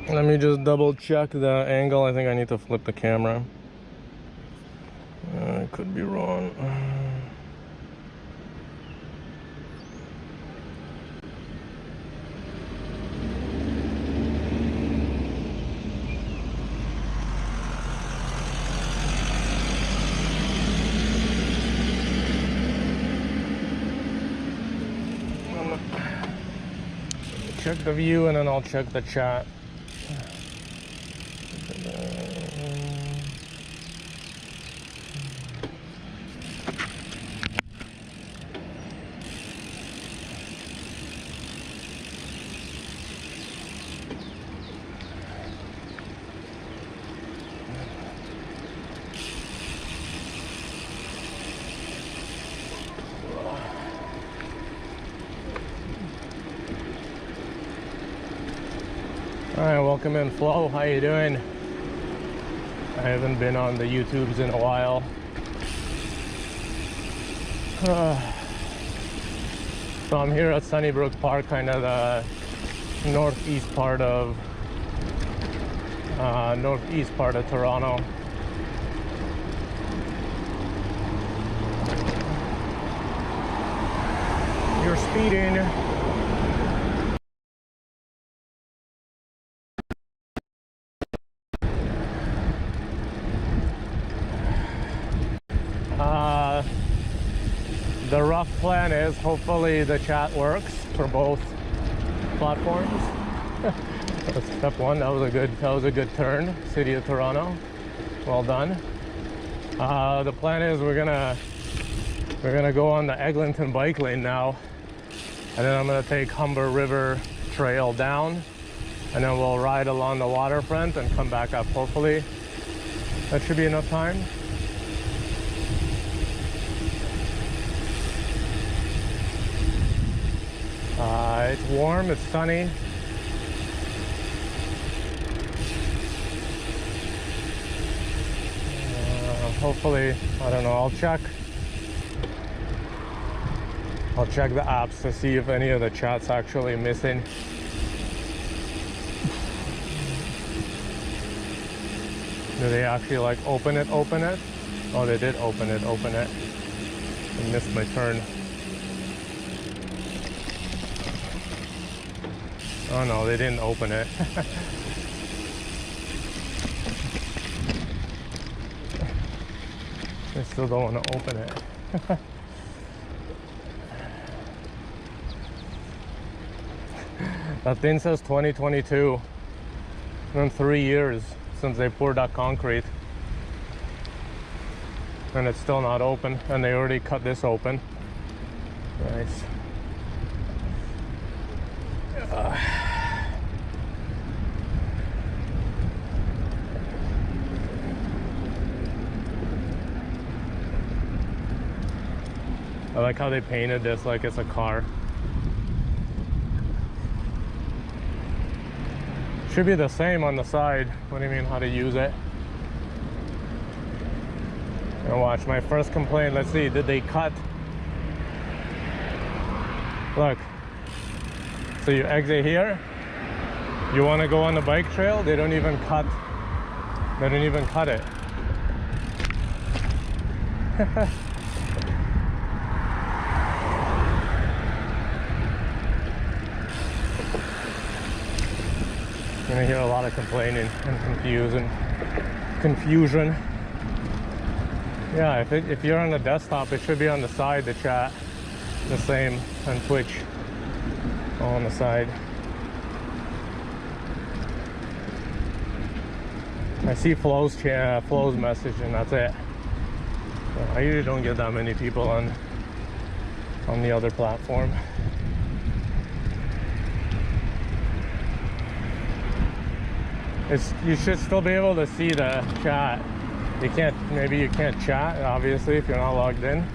Let me just double check the angle. I think I need to flip the camera. I could be wrong. Check the view and then I'll check the chat. Alright, welcome in, Flo. How you doing? I haven't been on the YouTubes in a while. So I'm here at Sunnybrook Park, kind of the northeast part of Toronto. You're speeding. The rough plan is hopefully the chat works for both platforms. That's step one. That was a good turn. City of Toronto. Well done. The plan is we're gonna go on the Eglinton bike lane now, and then I'm gonna take Humber River Trail down, and then we'll ride along the waterfront and come back up. Hopefully that should be enough time. It's warm, it's sunny. Hopefully, I don't know, I'll check the apps to see if any of the chat's actually missing. Do they actually like open it? Oh, they did open it. I missed my turn. Oh no, they didn't open it. They still don't want to open it. That thing says 2022. It's been 3 years since they poured that concrete. And it's still not open, and they already cut this open. Nice. I like how they painted this like it's a car. Should be the same on the side. What do you mean how to use it? And watch my first complaint. Let's see, did they cut? Look. So you exit here. You want to go on the bike trail? They don't even cut. They don't even cut it. You're gonna hear a lot of complaining and confusion. Yeah, if you're on the desktop, it should be on the side, the chat. The same on Twitch. All on the side. I see Flo's message, and that's it. So I usually don't get that many people on the other platform. You should still be able to see the chat. Maybe you can't chat, obviously, if you're not logged in.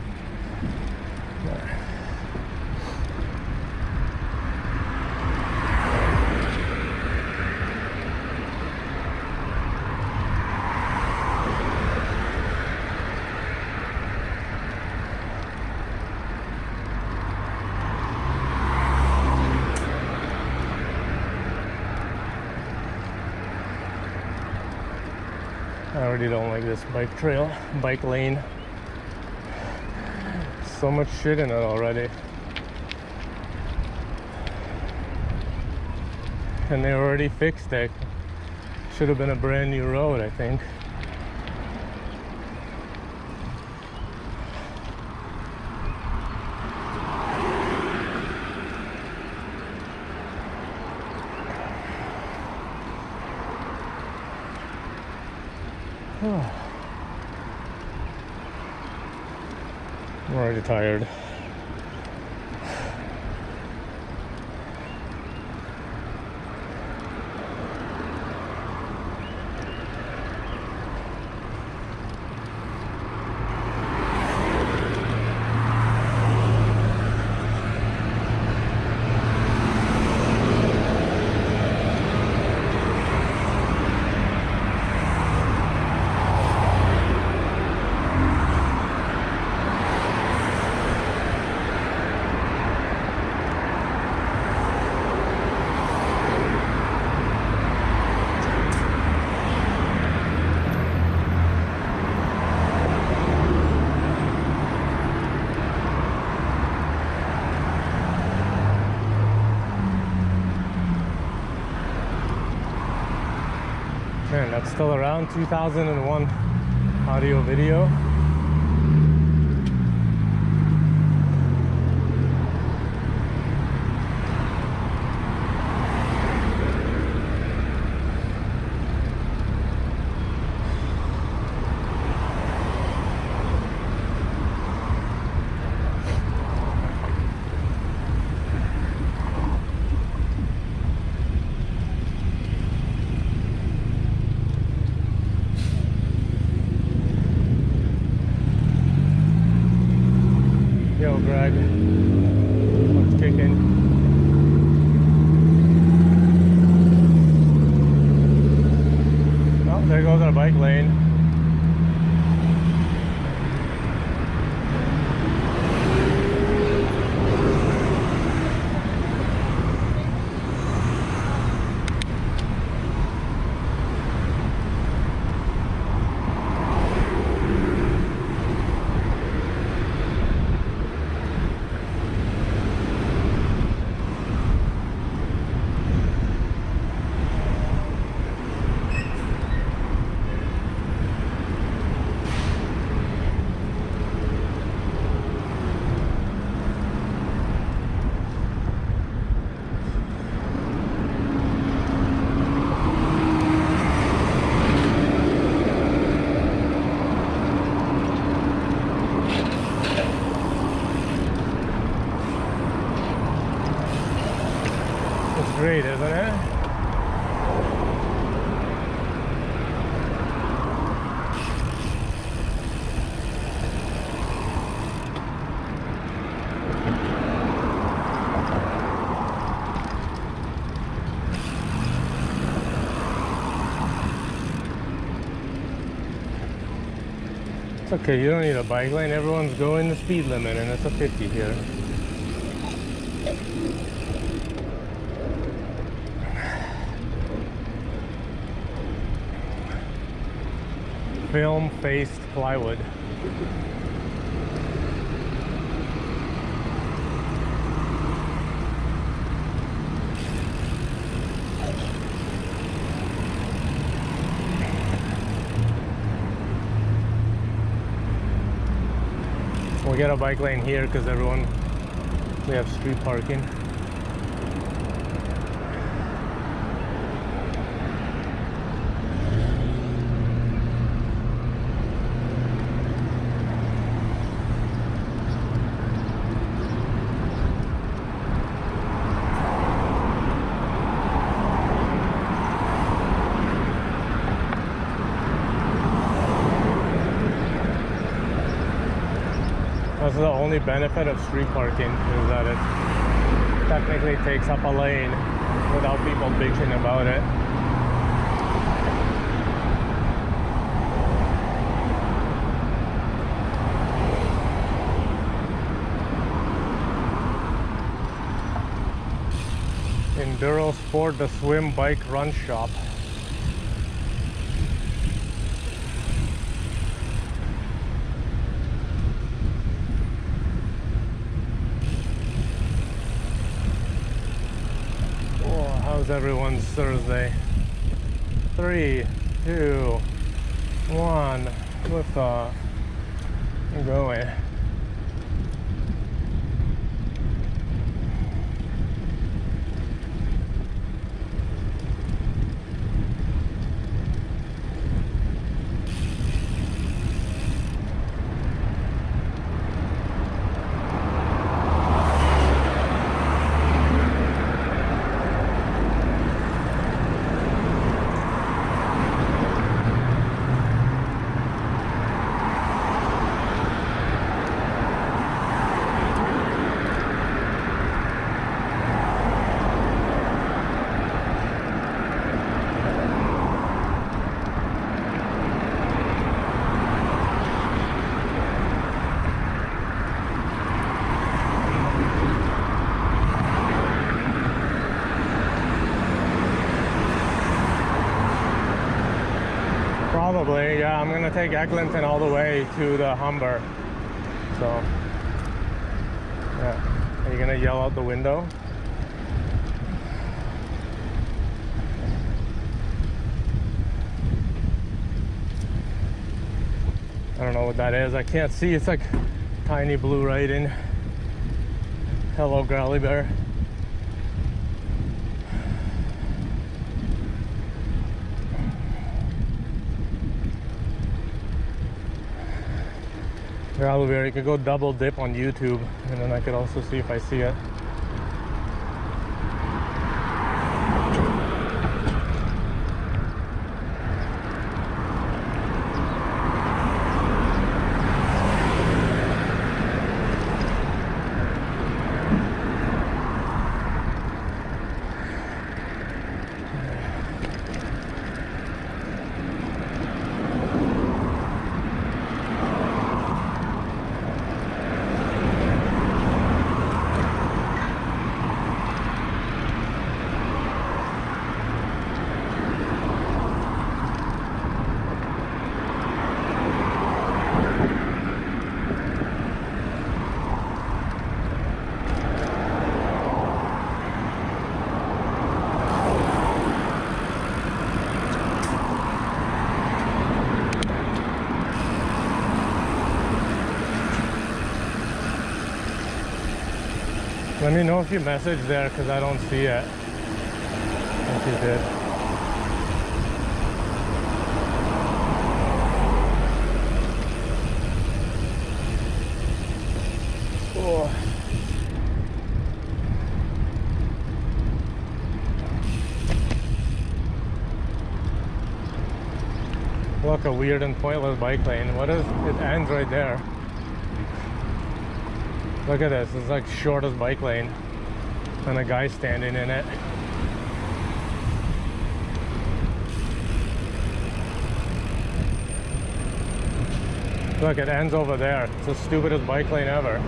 I already don't like this bike trail, bike lane. So much shit in it already. And they already fixed it. Should have been a brand new road, I think. I'm already tired. Man, that's still around 2001 audio video. Yo, Greg, what's kicking? Oh, there goes our bike lane. Great, isn't it? It's okay, you don't need a bike lane. Everyone's going the speed limit and it's a 50 here. Film-faced plywood. We'll get a bike lane here because we have street parking. That's the only benefit of street parking, is that it technically takes up a lane without people bitching about it. Enduro Sport, the swim bike run shop. How's everyone's Thursday? 3, 2, 1. Lift off. I'm going. Probably, yeah. I'm gonna take Eglinton all the way to the Humber. So, yeah. Are you gonna yell out the window? I don't know what that is. I can't see. It's like tiny blue writing. Hello, Growly Bear. Growly Bear, you could go double dip on YouTube, and then I could also see if I see it. Let me know if you messaged there, because I don't see it. I think you did. Oh. Look, a weird and pointless bike lane. What is it? Ends right there. Look at this, it's like shortest bike lane and a guy standing in it. Look, it ends over there. It's the stupidest bike lane ever.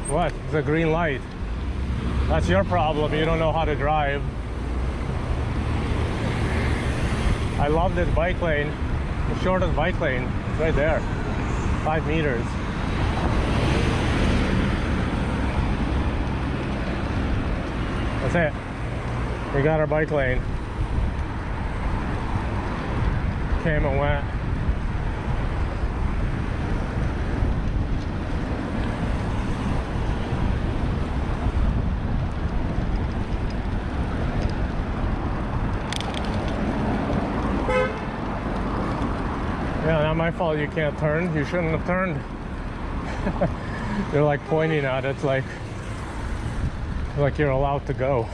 What? It's a green light. That's your problem, you don't know how to drive. I love this bike lane, the shortest bike lane. It's right there, 5 meters. That's it. We got our bike lane. Came and went. Yeah, not my fault you can't turn. You shouldn't have turned. They're like pointing at it like you're allowed to go.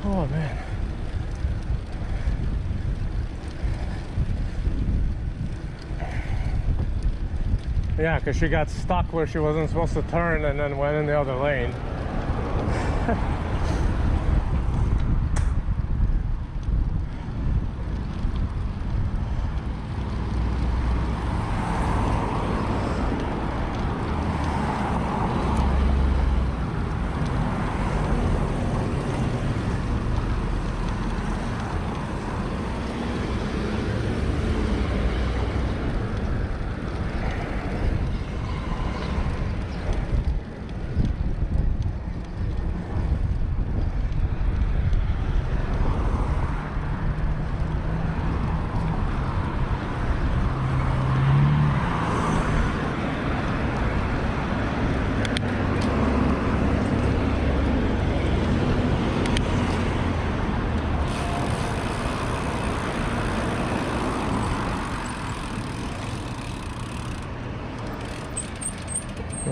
Oh man. Yeah, because she got stuck where she wasn't supposed to turn and then went in the other lane.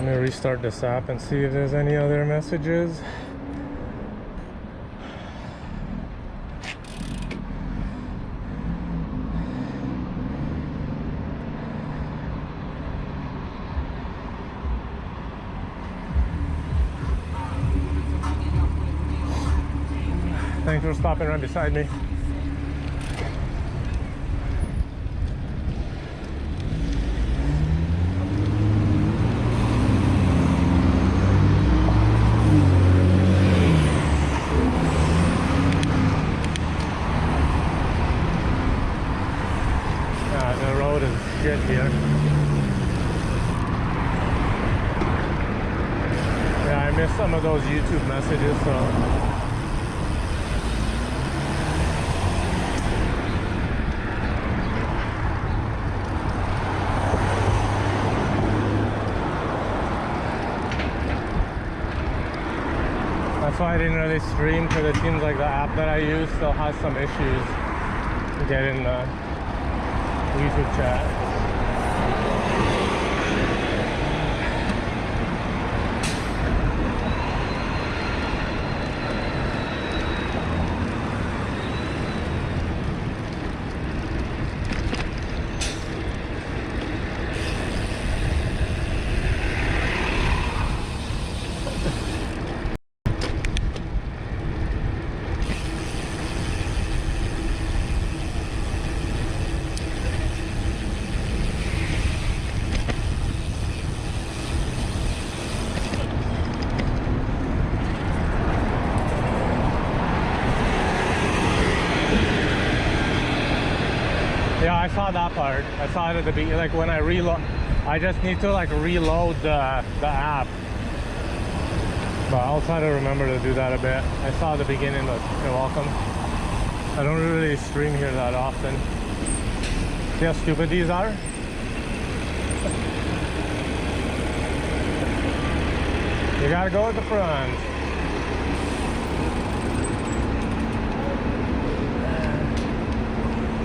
Let me restart this app and see if there's any other messages. Thanks for stopping right beside me. The road is shit here. Yeah, I missed some of those YouTube messages, so that's why I didn't really stream, because it seems like the app that I use still has some issues getting the YouTube chat. Yeah, I saw that part. I saw it at the beginning. Like when I reload, I just need to like reload the app. But I'll try to remember to do that a bit. I saw the beginning, but you're welcome. I don't really stream here that often. See how stupid these are? You gotta go at the front.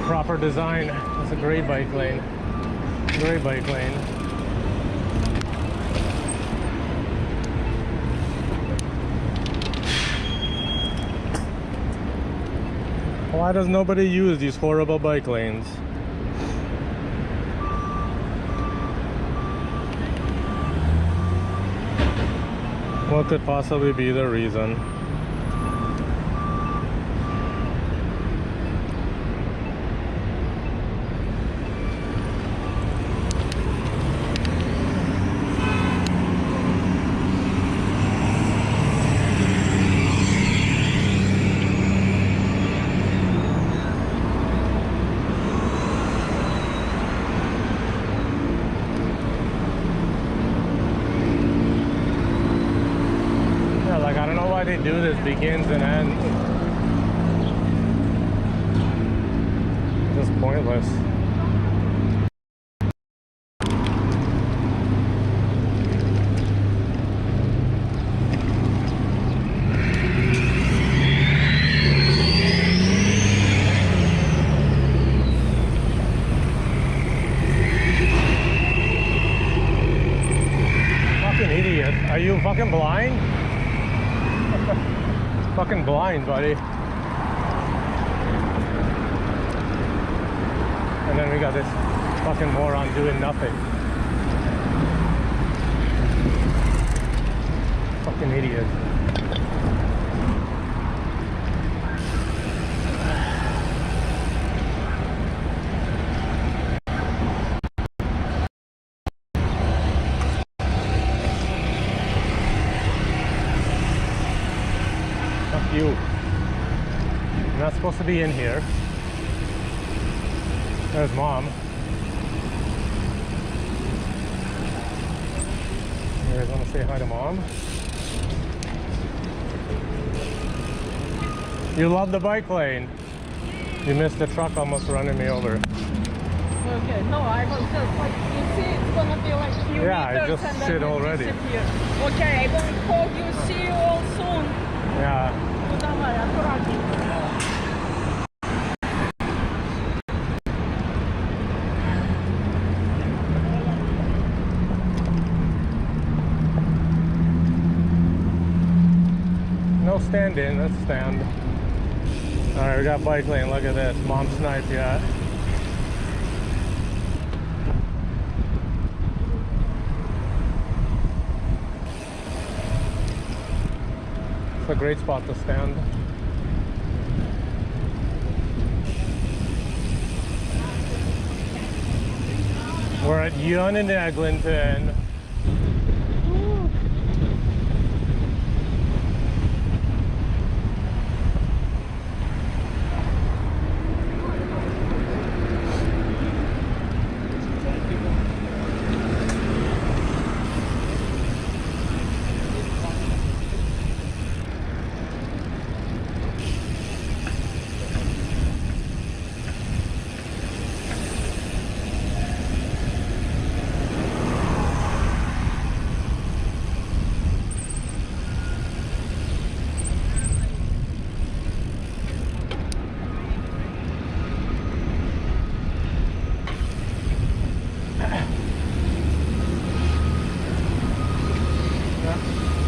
Proper design. That's a great bike lane. Great bike lane. Why does nobody use these horrible bike lanes? What could possibly be the reason? They do this begins and ends. Just pointless. Fucking idiot. Are you fucking blind? Fucking blind, buddy. And then we got this fucking moron doing nothing. Fucking idiot. You. You're not supposed to be in here. There's Mom. You guys want to say hi to Mom? You love the bike lane. You missed the truck almost running me over. Okay, no, I was just like, you see, it's gonna be like few yeah, I meters just and sit then already. Disappear. Okay, I won't call you. See you all soon. Yeah. Ну давай, аккуратненько. stand in. Let's stand. All right, we got bike lane. Look at this. Mom snipe yet. It's a great spot to stand. We're at Yonge and Eglinton.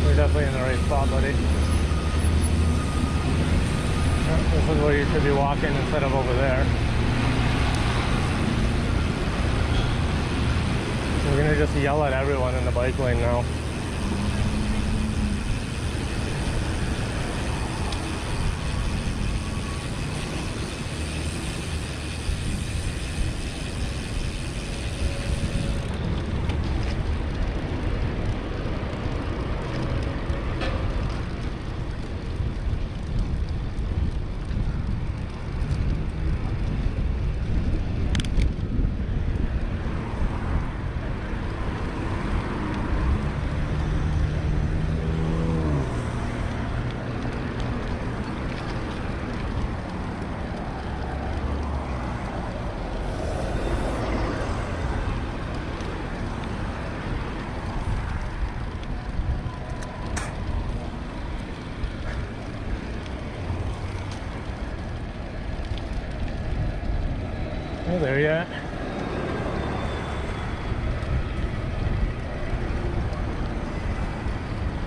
You're definitely in the right spot, buddy. This is where you should be walking instead of over there. We're gonna just yell at everyone in the bike lane now. Oh, there yet?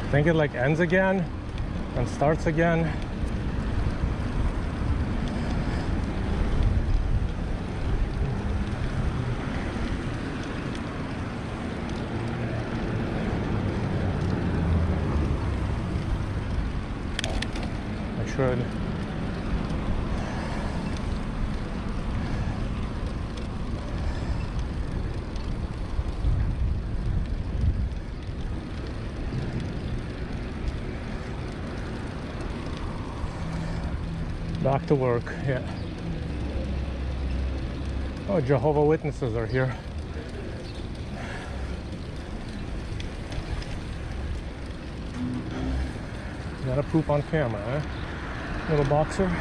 I think it like ends again and starts again. I should. Back to work, yeah. Oh, Jehovah's Witnesses are here. Gotta poop on camera, eh? Little boxer.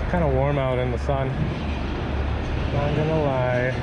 Kind of warm out in the sun, not gonna lie.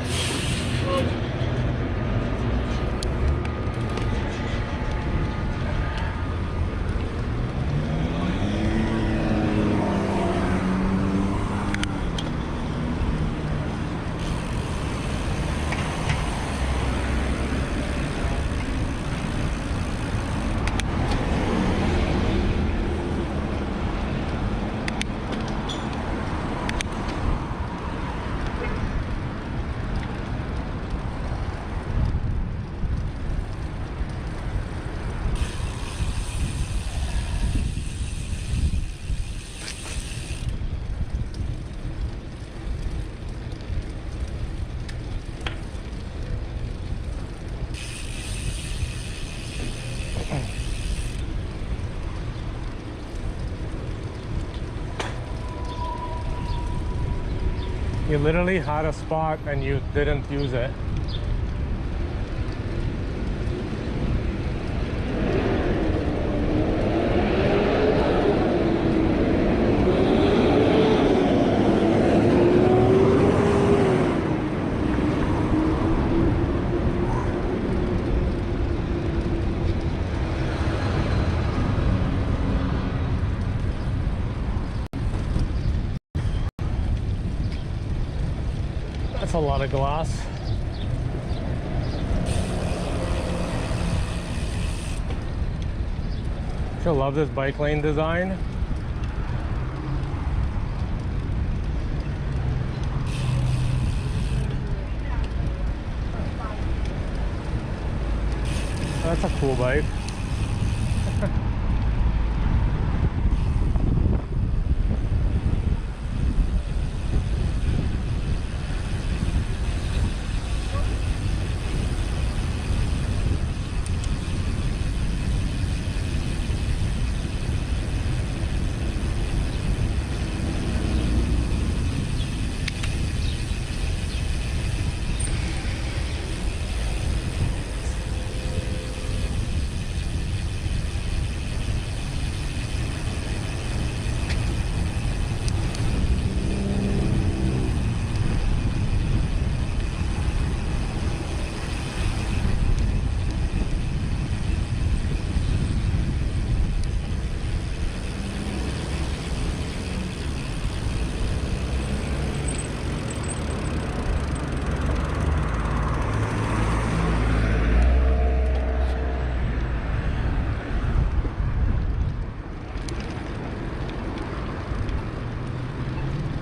You literally had a spot and you didn't use it. That's a lot of glass. I love this bike lane design. That's a cool bike.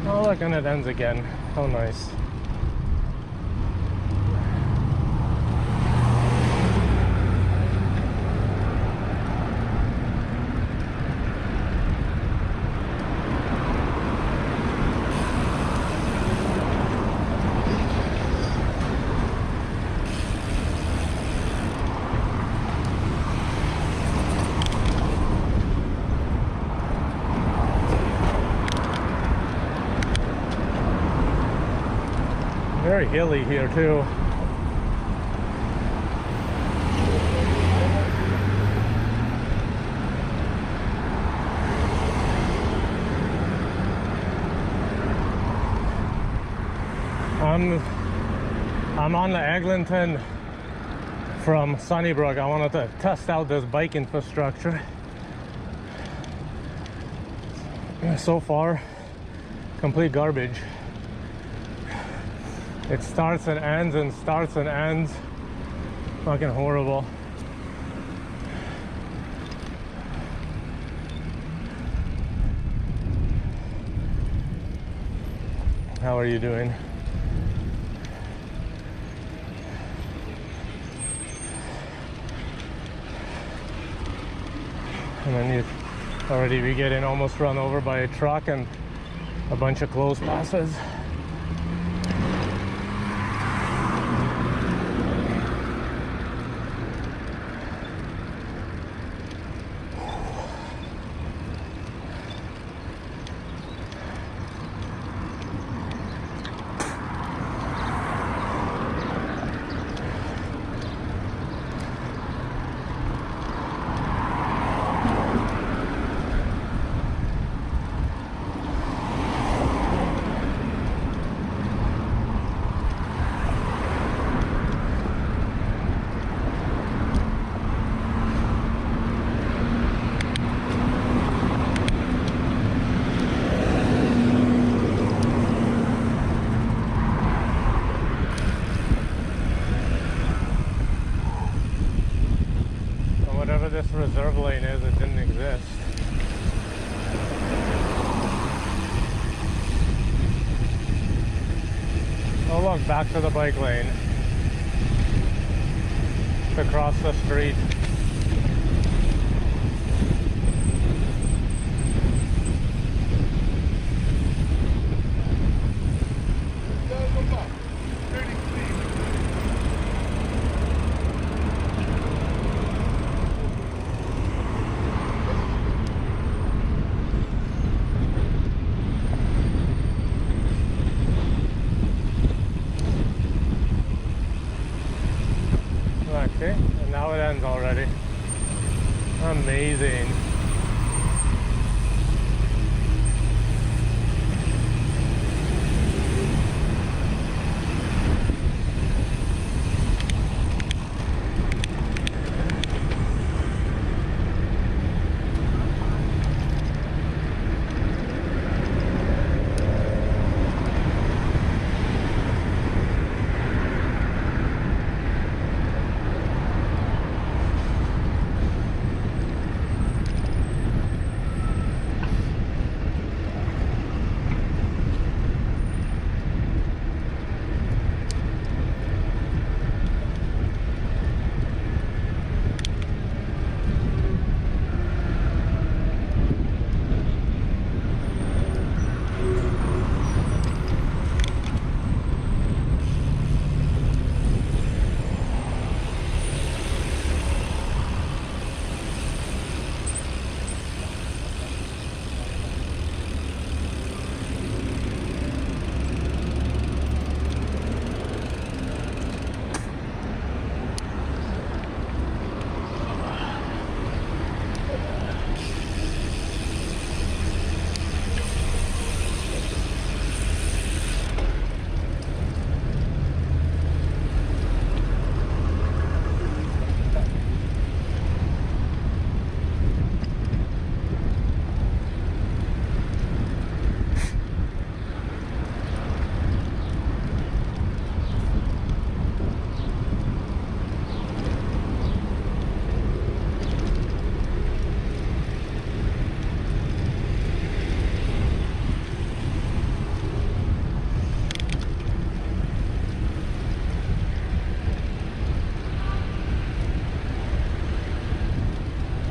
Oh look, and it ends again. How nice. Very hilly here too. I'm on the Eglinton from Sunnybrook. I wanted to test out this bike infrastructure. So far, complete garbage. It starts and ends and starts and ends. Fucking horrible. How are you doing? And then you'd already be getting almost run over by a truck and a bunch of close passes. This reserve lane is, it didn't exist. Oh look, back to the bike lane. It's across the street. friends already. Amazing.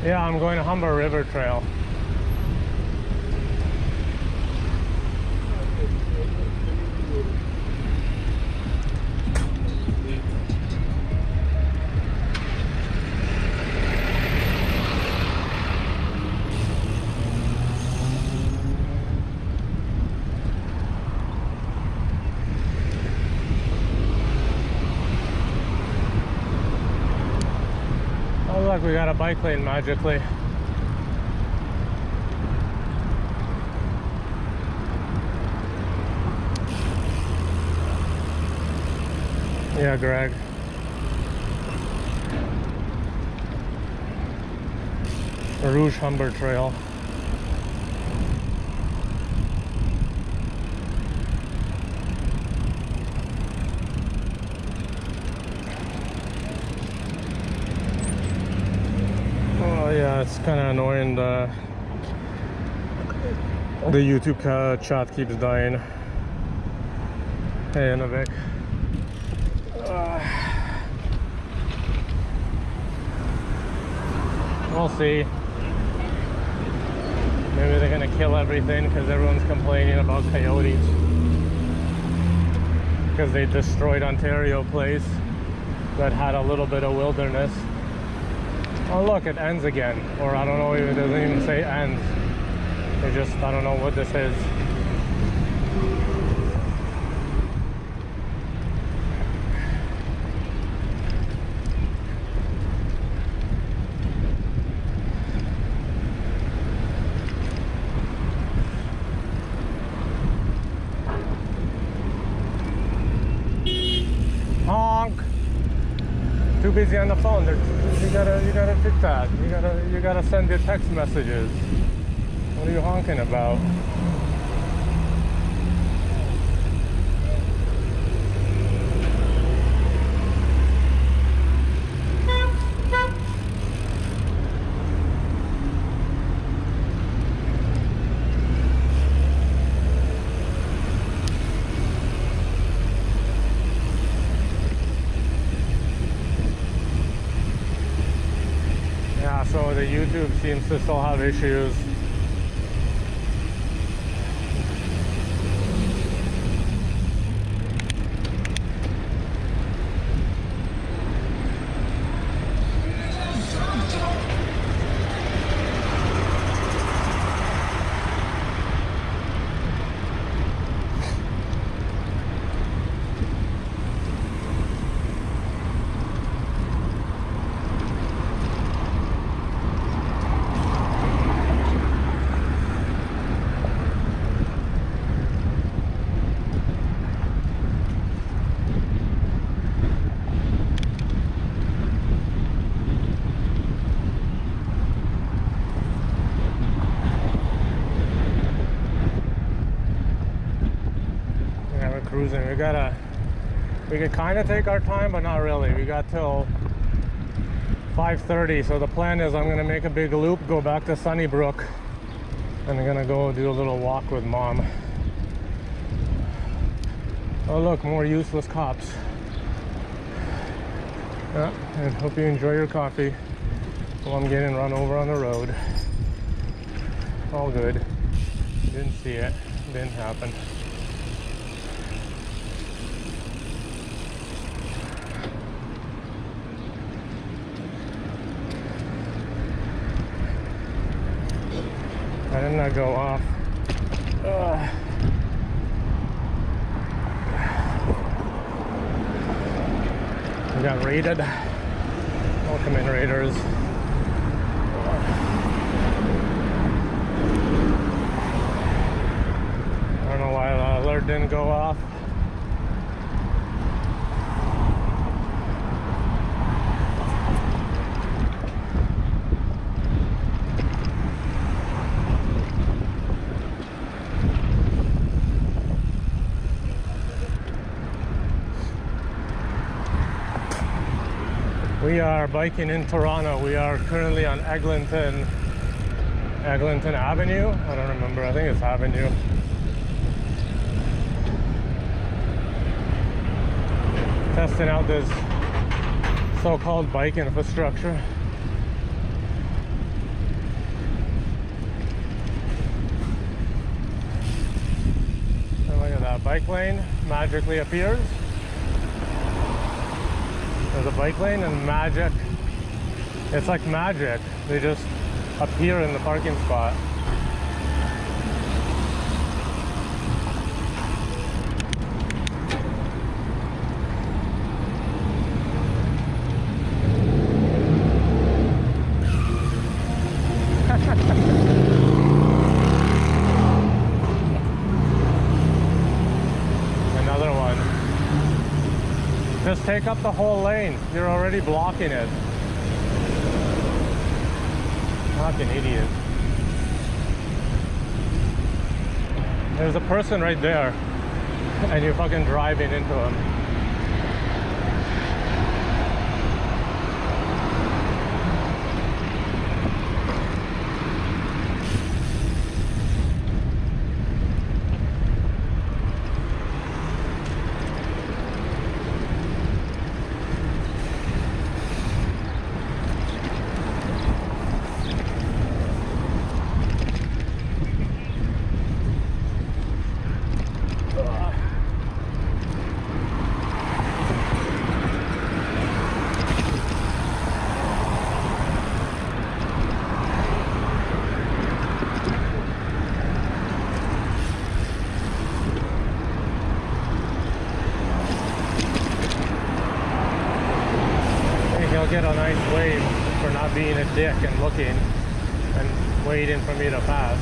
Yeah, I'm going to Humber River Trail. Oh look, we got a bike lane magically. Yeah, Greg. Rouge Humber Trail. Oh yeah, it's kind of annoying. The YouTube chat keeps dying. Hey, Innovic. We'll see. Maybe they're gonna kill everything because everyone's complaining about coyotes. Because they destroyed Ontario Place that had a little bit of wilderness. Oh look, it ends again. Or I don't know, it doesn't even say ends. It just, I don't know what this is. Honk. Too busy on the phone. You gotta fix that. You gotta send your text messages. What are you honking about? So the YouTube seems to still have issues. cruising. We could kind of take our time, but not really. We got till 5:30, so the plan is I'm gonna make a big loop, go back to Sunnybrook, and I'm gonna go do a little walk with Mom. Oh look, more useless cops. Yeah, and hope you enjoy your coffee while I'm getting run over on the road. All good. Didn't see it. Didn't happen. Why didn't I go off? Ugh. We got raided. Welcome in, raiders. I don't know why the alert didn't go off. We are biking in Toronto. We are currently on Eglinton Avenue. I don't remember. I think it's Avenue. Testing out this so-called bike infrastructure. And look at that. Bike lane magically appears. There's a bike lane and magic. It's like magic. They just appear in the parking spot. Another one. Just take up the whole lane. You're already blocking it. Fucking idiot. There's a person right there, and you're fucking driving into him. He'll get a nice wave for not being a dick and looking and waiting for me to pass.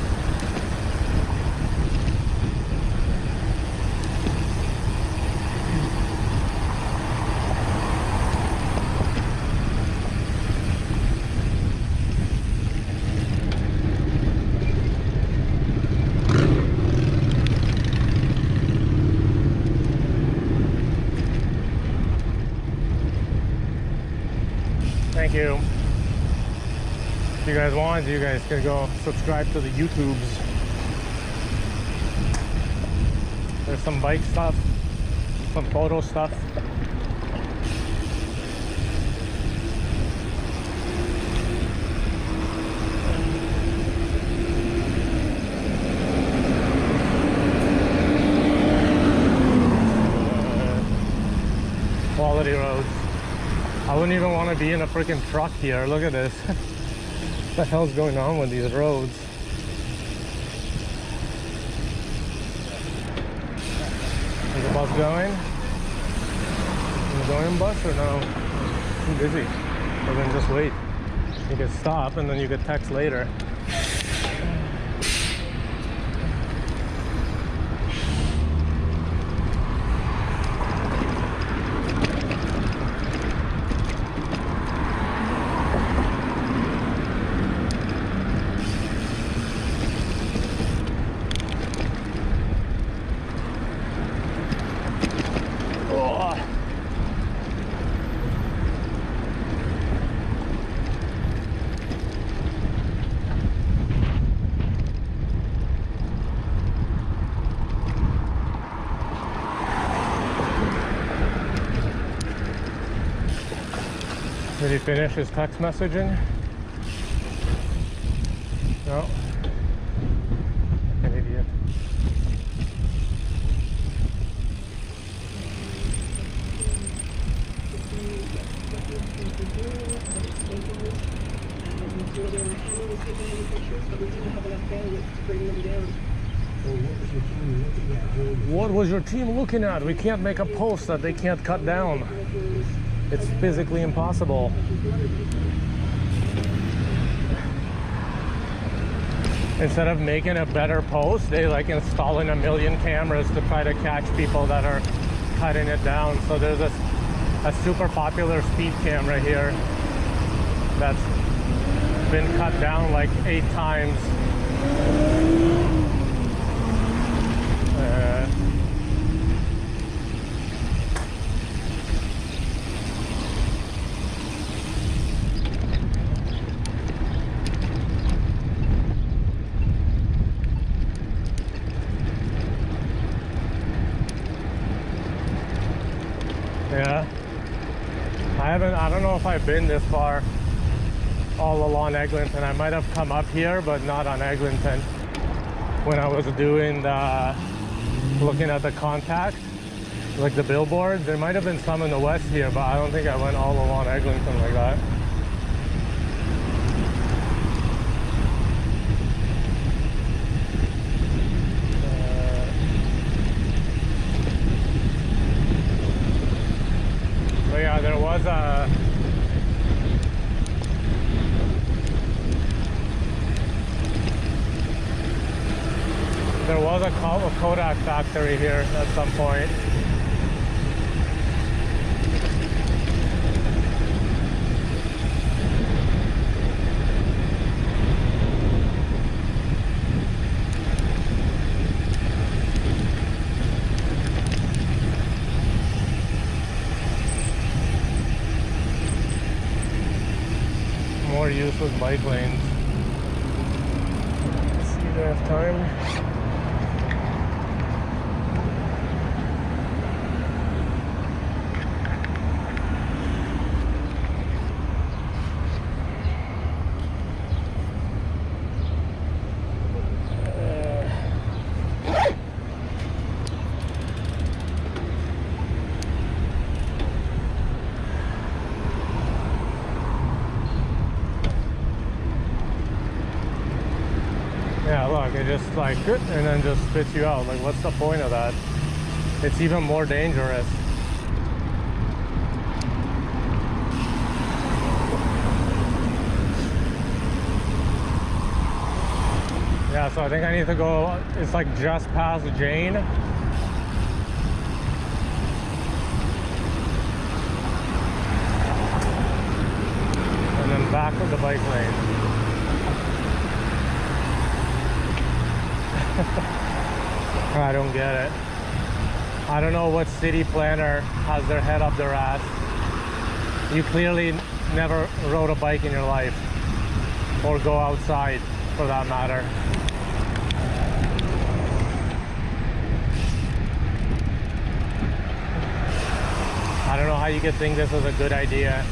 Thank you. If you guys want, you guys can go subscribe to the YouTubes. There's some bike stuff, some photo stuff. Quality roads. I wouldn't even want to be in a freaking truck here. Look at this. What the hell's going on with these roads? Is the bus going? Is it going bus or no? Too busy. Or then just wait. You can stop and then you can text later. Did he finish his text messaging? No. An idiot. What was your team looking at? We can't make a post that they can't cut down. It's physically impossible. Instead of making a better post, they like installing a million cameras to try to catch people that are cutting it down. So there's a super popular speed camera here that's been cut down like 8 times. Yeah, I don't know if I've been this far all along Eglinton. I might have come up here, but not on Eglinton. When I was doing looking at the contact, like the billboards, there might have been some in the west here, but I don't think I went all along Eglinton like that. But yeah, there was a Kodak factory here at some point. More useless bike lanes. Let's see if I have time. Yeah, look, it just like, and then just spits you out. Like, what's the point of that? It's even more dangerous. Yeah, so I think I need to go, it's like just past Jane. And then back with the bike lane. I don't get it. I don't know what city planner has their head up their ass. You clearly never rode a bike in your life, or go outside for that matter. I don't know how you could think this is a good idea.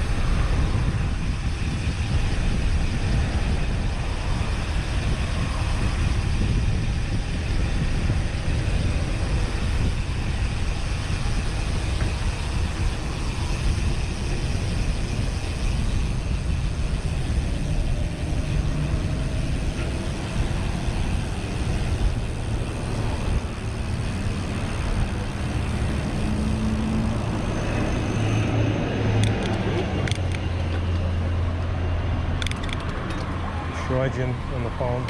Trudging on the phone.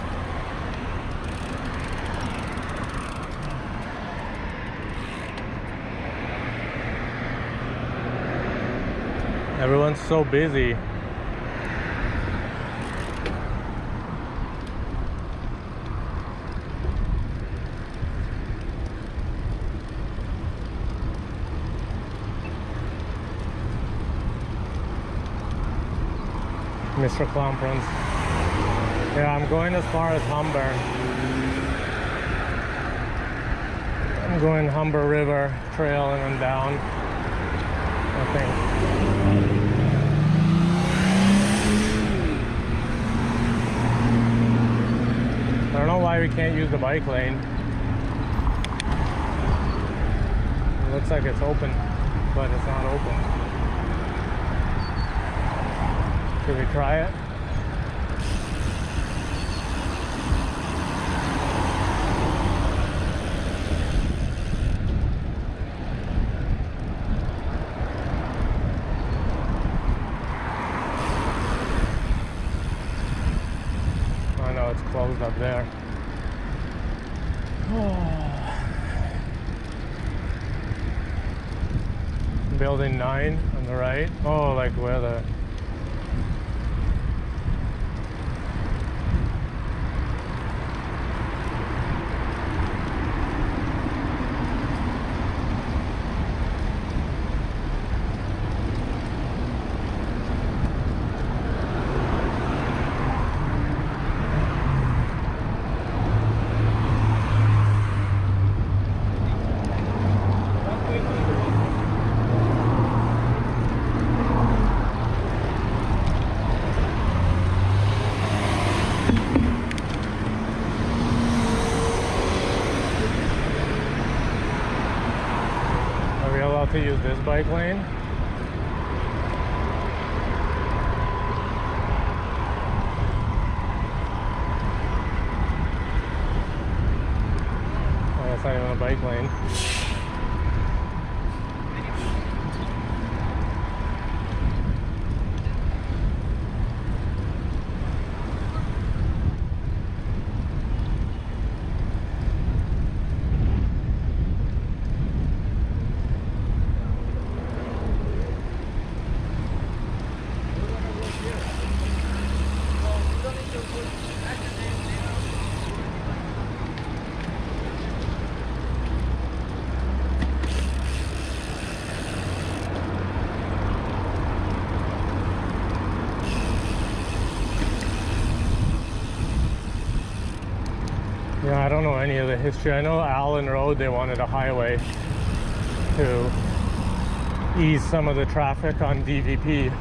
Everyone's so busy. Mr. Clompruns. Yeah, I'm going as far as Humber. I'm going Humber River Trail and then down, I think. don't know why we can't use the bike lane. It looks like it's open, but it's not open. Should we try it? I know it's closed up there. Building 9 on the right. Oh, like where the... Are we allowed to use this bike lane? Oh, that's not even a bike lane. Yeah, I don't know any of the history. I know Allen Road, they wanted a highway to ease some of the traffic on DVP.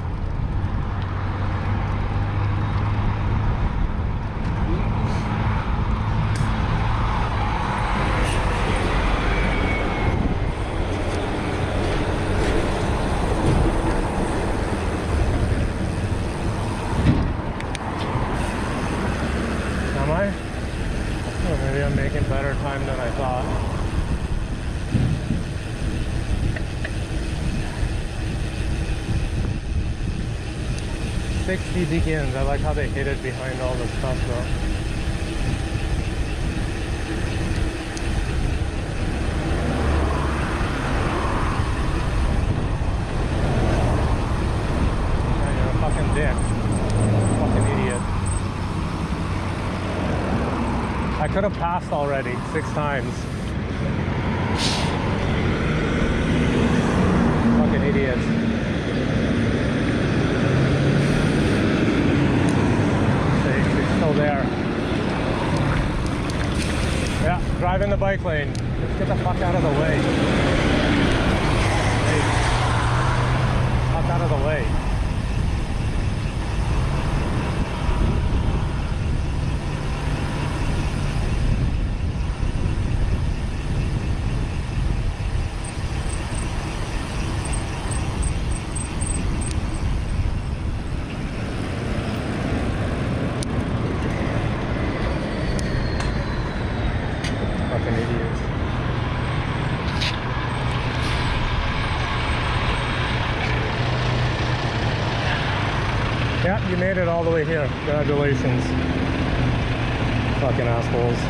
Am I? Oh, maybe I'm making better time than I thought. "60 begins." I like how they hid it behind all the stuff though. Yeah, you're a fucking dick. Fucking idiot. I could have passed already 6 times. Fucking idiots. She's still there. Yeah, drive in the bike lane. Let's get the fuck out of the way. Hey, fuck out of the way. Fucking idiots. Yeah, you made it all the way here. Congratulations. Fucking assholes.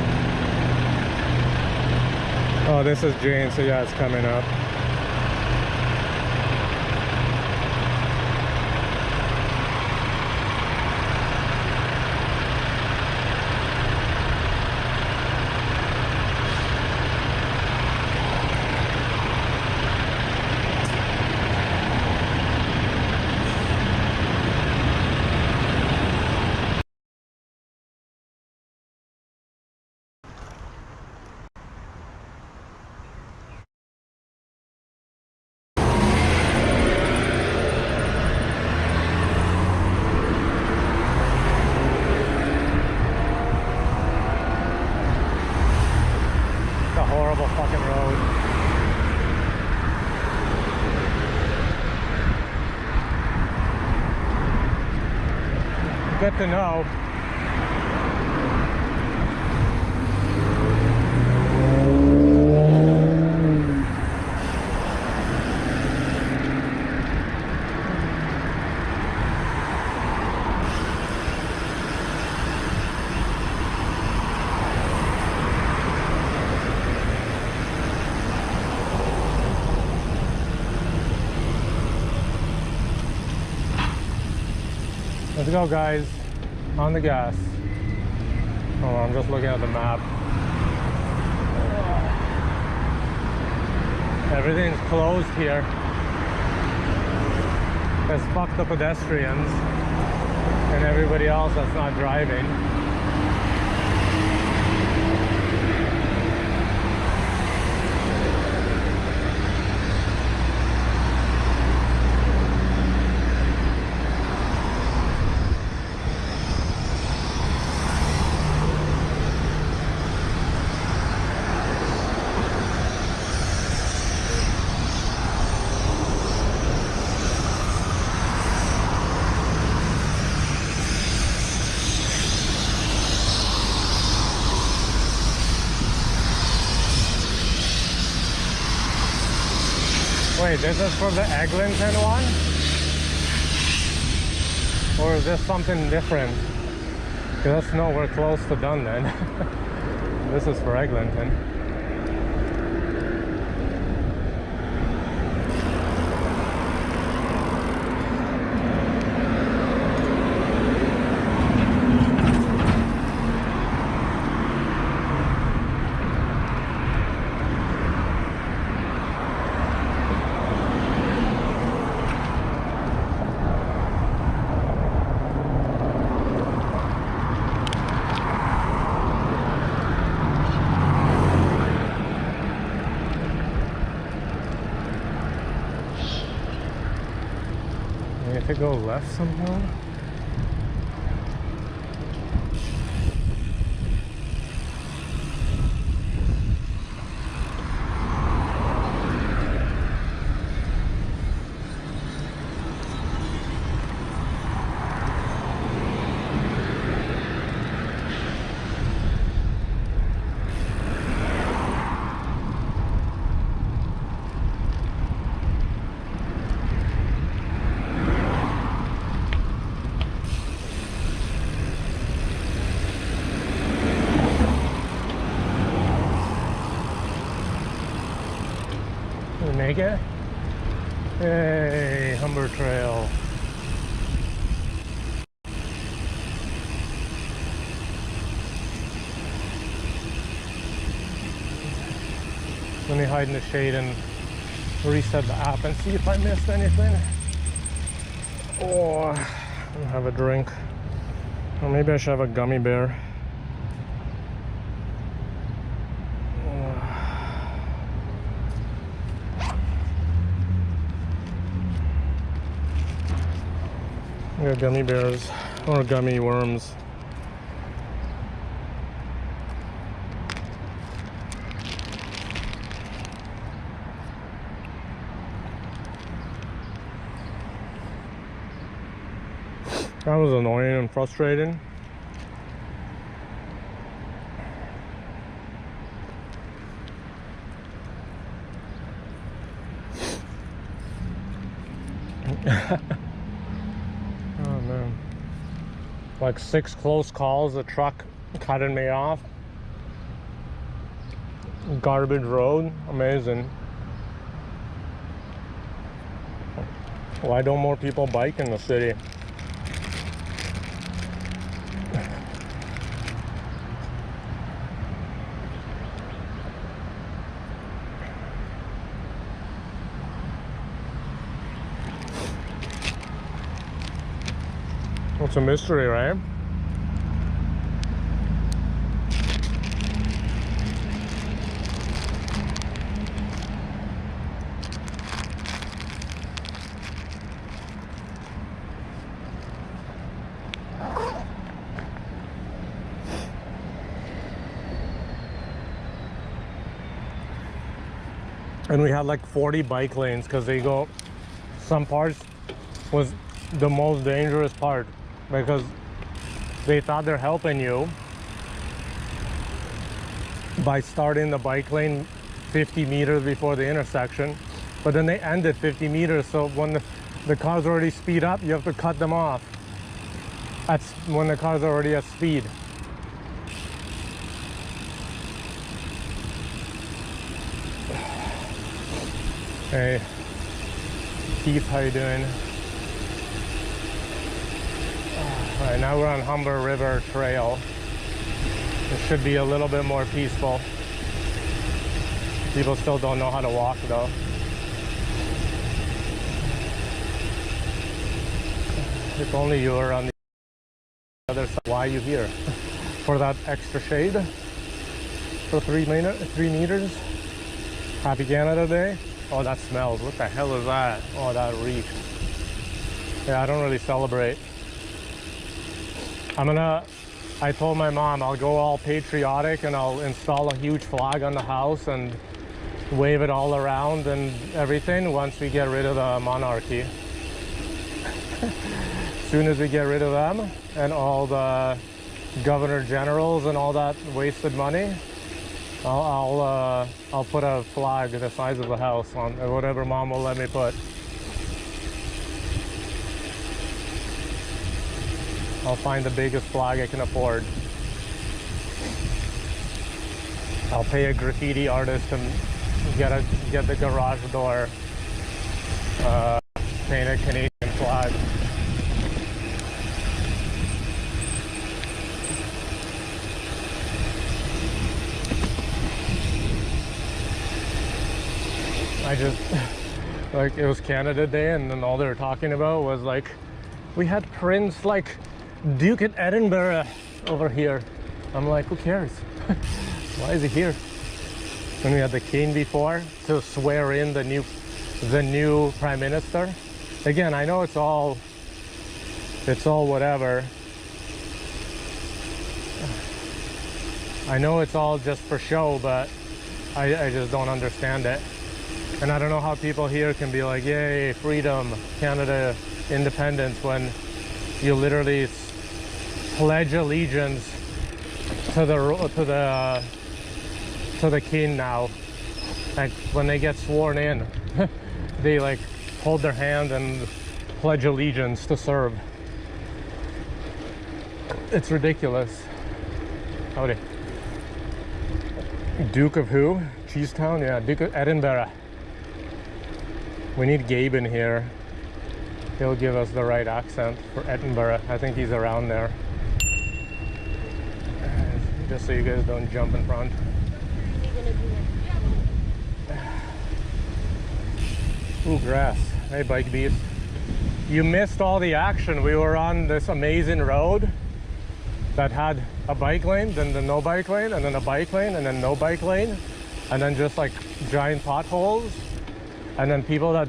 Oh, this is Jane, so yeah, it's coming up. good to know. Let's go, guys. On the gas. Oh, I'm just looking at the map. Everything's closed here. Let's fuck the pedestrians and everybody else that's not driving. Wait, this is for the Eglinton one? Or is this something different? Because that's nowhere close to done then. This is for Eglinton. We have to go left somehow. We make it? Hey, Humber Trail. Let me hide in the shade and reset the app and see if I missed anything. Oh, I'll have a drink. Or maybe I should have a gummy bear. Yeah, gummy bears or gummy worms. That was annoying and frustrating. Oh man. Like 6 close calls, a truck cutting me off. Garbage road, amazing. Why don't more people bike in the city? It's a mystery, right? And we had like 40 bike lanes because they go, some parts was the most dangerous part because they thought they're helping you by starting the bike lane 50 meters before the intersection, but then they ended 50 meters, so when the cars already speed up, you have to cut them off. That's when the cars are already at speed. Hey, Keith, how you doing? All right, now we're on Humber River Trail. It should be a little bit more peaceful. People still don't know how to walk though. If only you were on the other side. Why are you here? For that extra shade? For 3 meters? Happy Canada Day? Oh, that smells. What the hell is that? Oh, that reek. Yeah, I don't really celebrate. I told my mom I'll go all patriotic and I'll install a huge flag on the house and wave it all around and everything once we get rid of the monarchy. As soon as we get rid of them and all the governor generals and all that wasted money, I'll put a flag the size of the house on whatever mom will let me put. I'll find the biggest flag I can afford. I'll pay a graffiti artist to get the garage door painted Canadian flag. I just, like, it was Canada Day and then all they were talking about was like, we had Prince, like, Duke at Edinburgh over here. I'm like, who cares? Why is he here? And we had the King before to swear in the new Prime Minister. Again, I know it's all whatever. I know it's all just for show, but I just don't understand it. And I don't know how people here can be like, yay, freedom, Canada, independence, when you literally pledge allegiance to the king now. Like when they get sworn in, they like hold their hand and pledge allegiance to serve. It's ridiculous. Howdy. Duke of who? Cheesetown? Yeah, Duke of Edinburgh. We need Gabe in here. He'll give us the right accent for Edinburgh. I think he's around there. Just so you guys don't jump in front. Ooh, grass. Hey, Bike Beast. You missed all the action. We were on this amazing road that had a bike lane, then the no bike lane, and then a bike lane, and then no bike lane, and then just like giant potholes. And then people that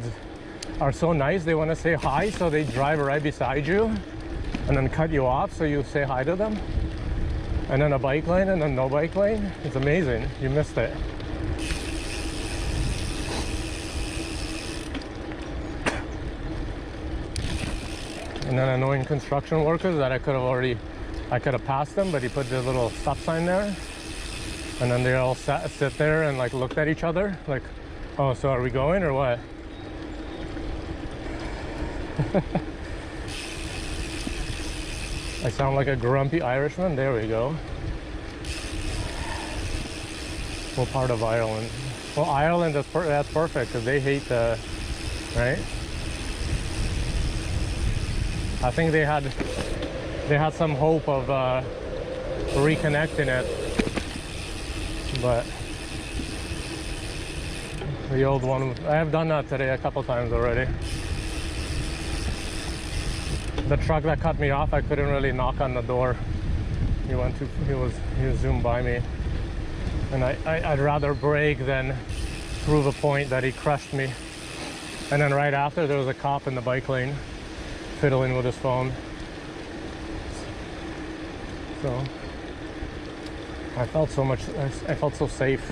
are so nice, they want to say hi, so they drive right beside you and then cut you off so you say hi to them. And then a bike lane and then no bike lane. It's amazing. You missed it. And then annoying construction workers that I could have passed them, but he put the little stop sign there. And then they all sit there and like looked at each other like, oh, so are we going or what? I sound like a grumpy Irishman. There we go. What part of Ireland? Well, Ireland, that's perfect because they hate the, right? I think they had some hope of reconnecting it, but the old one, I have done that today a couple times already. The truck that cut me off, I couldn't really knock on the door. He was zoomed by me. And I'd rather brake than prove a point that he crushed me. And then right after, there was a cop in the bike lane fiddling with his phone. So I felt so safe.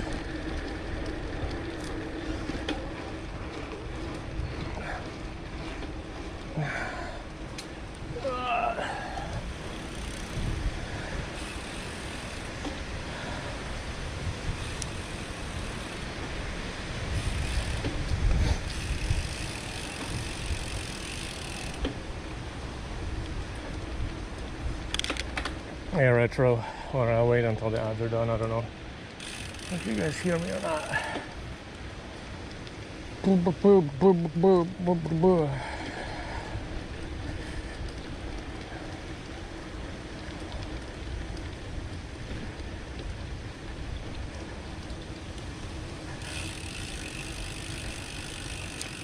Hey, Retro. Or I'll wait until the ads are done. I don't know if you guys hear me or not.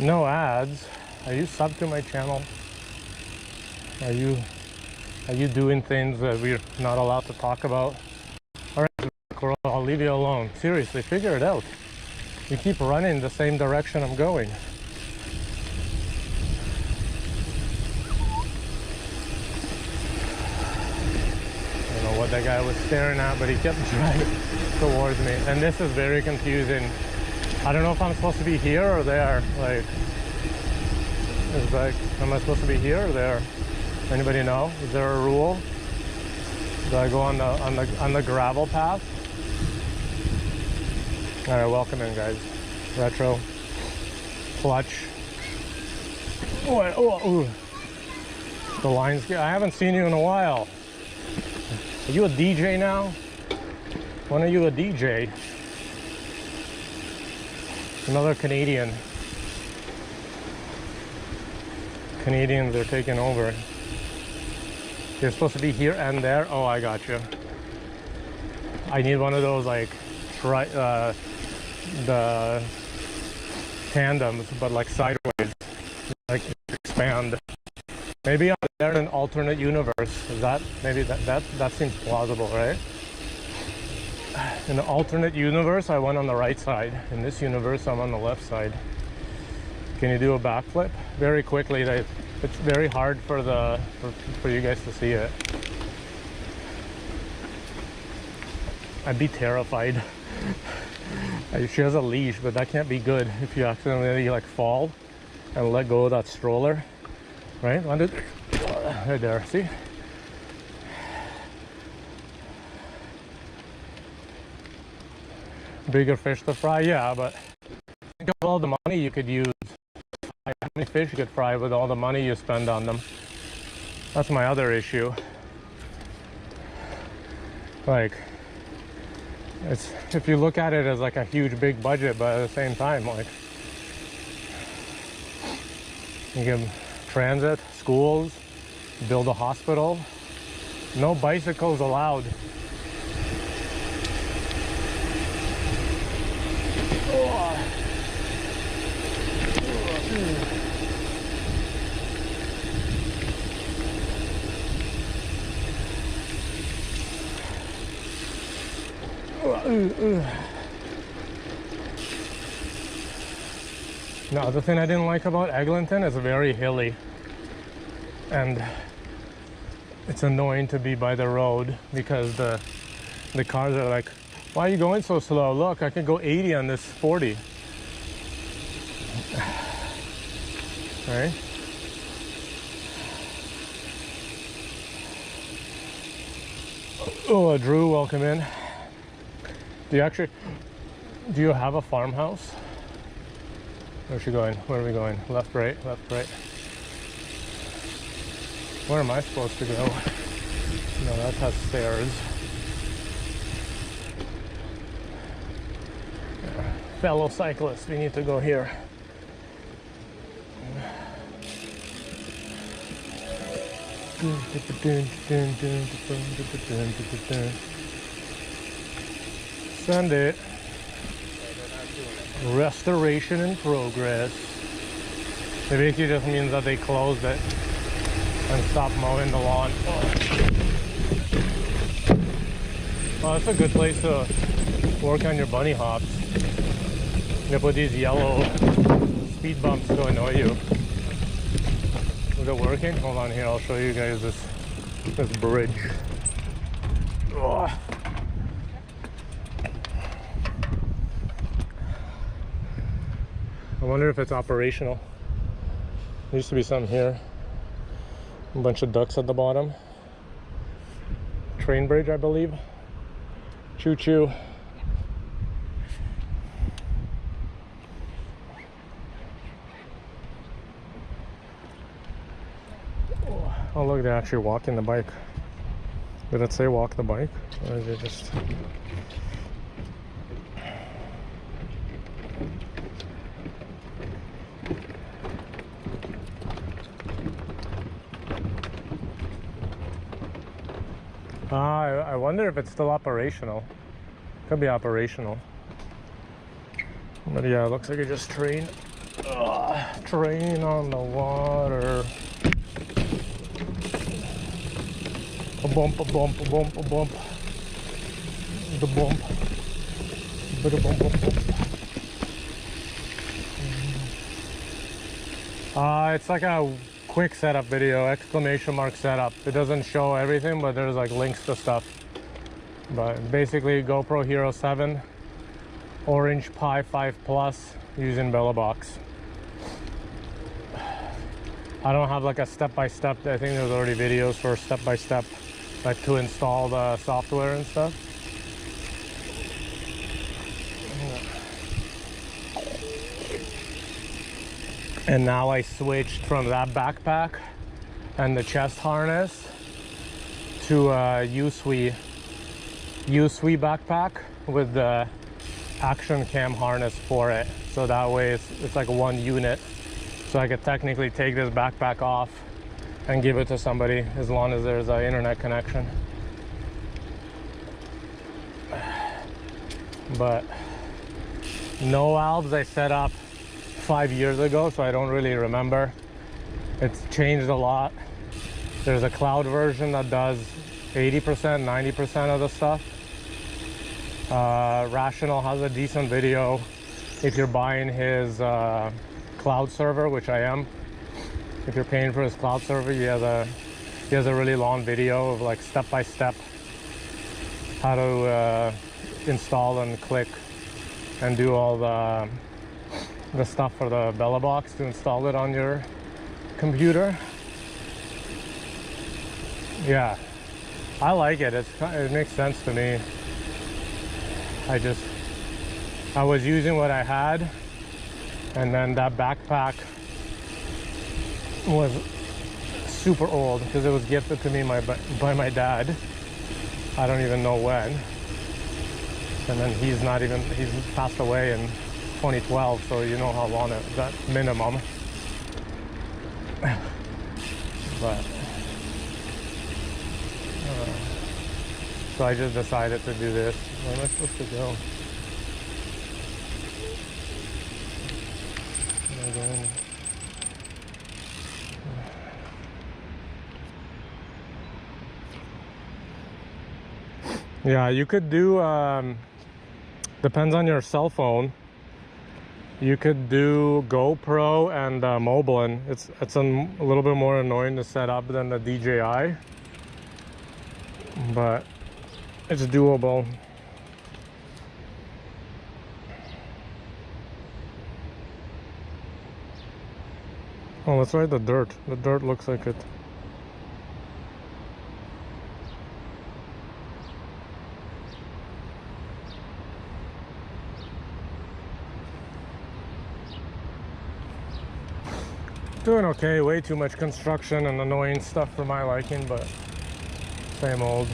No ads. Are you subbed to my channel? Are you doing things that we're not allowed to talk about? All right, Coral, I'll leave you alone. Seriously, figure it out. You keep running the same direction I'm going. I don't know what that guy was staring at, but he kept driving towards me. And this is very confusing. I don't know if I'm supposed to be here or there. Like, it's like, am I supposed to be here or there? Anybody know? Is there a rule? Do I go on the gravel path? All right, welcome in, guys. Retro, Clutch. Oh, the lines. I haven't seen you in a while. Are you a DJ now? When are you a DJ? Another Canadian. Canadians are taking over. You're supposed to be here and there. Oh, I got you. I need one of those like the tandems, but like sideways, like expand. Maybe I'm there in an alternate universe. Is that maybe that seems plausible, right? In the alternate universe, I went on the right side. In this universe, I'm on the left side. Can you do a backflip? Very quickly. It's very hard for you guys to see it. I'd be terrified. She has a leash, but that can't be good if you accidentally like fall and let go of that stroller, right? Right there. See? Bigger fish to fry, yeah, but think of all the money you could use. How many fish you could fry with all the money you spend on them? That's my other issue. Like, it's, if you look at it as like a huge big budget, but at the same time, like, you give transit, schools, build a hospital, no bicycles allowed. Now, the thing I didn't like about Eglinton is very hilly, and it's annoying to be by the road because the cars are like, why are you going so slow? Look, I can go 80 on this 40. Right? Oh, Drew, welcome in. Do you have a farmhouse? Where's she going? Where are we going? Left, right, left, right. Where am I supposed to go? No, that has stairs. Fellow cyclists, we need to go here. Send it. Restoration in progress. It basically just means that they closed it and stopped mowing the lawn. Oh, that's a good place to work on your bunny hops. They put these yellow speed bumps to annoy you. Is it working? Hold on here, I'll show you guys this bridge. Ugh. I wonder if it's operational. There used to be some here. A bunch of ducks at the bottom. Train bridge, I believe. Choo choo. Oh look, they're actually walking the bike. Did it say walk the bike? Or is it just... I wonder if it's still operational. Could be operational. But yeah, it looks like it just train on the water. A bump, a bump, a bump, a bump. The bump. But a bump, bump, bump. It's like a quick setup video, exclamation mark setup. It doesn't show everything, but there's like links to stuff. But basically GoPro Hero 7, Orange Pi 5 Plus using Bellabox. I don't have like a step-by-step. I think there's already videos for step-by-step, like to install the software and stuff. And now I switched from that backpack and the chest harness to a Usui backpack with the action cam harness for it. So that way it's like one unit. So I could technically take this backpack off and give it to somebody as long as there's an internet connection. But no valves I set up 5 years ago, so I don't really remember. It's changed a lot. There's a cloud version that does 80%, 90% of the stuff. Rational has a decent video if you're buying his cloud server, which I am. If you're paying for his cloud server, he has a really long video of like step by step how to install and click and do all the stuff for the Bellabox to install it on your computer. Yeah, I like it. It makes sense to me. I was using what I had, and then that backpack was super old because it was gifted to me by my dad. I don't even know when. And then he's passed away in 2012, so you know how long that minimum. But so I just decided to do this. Where am I supposed to go? Where am I going? Yeah, you could do, depends on your cell phone. You could do GoPro and Moblin. It's a little bit more annoying to set up than the DJI, but it's doable. Oh, let's ride the dirt. The dirt looks like it. Doing okay, way too much construction and annoying stuff for my liking, but same old.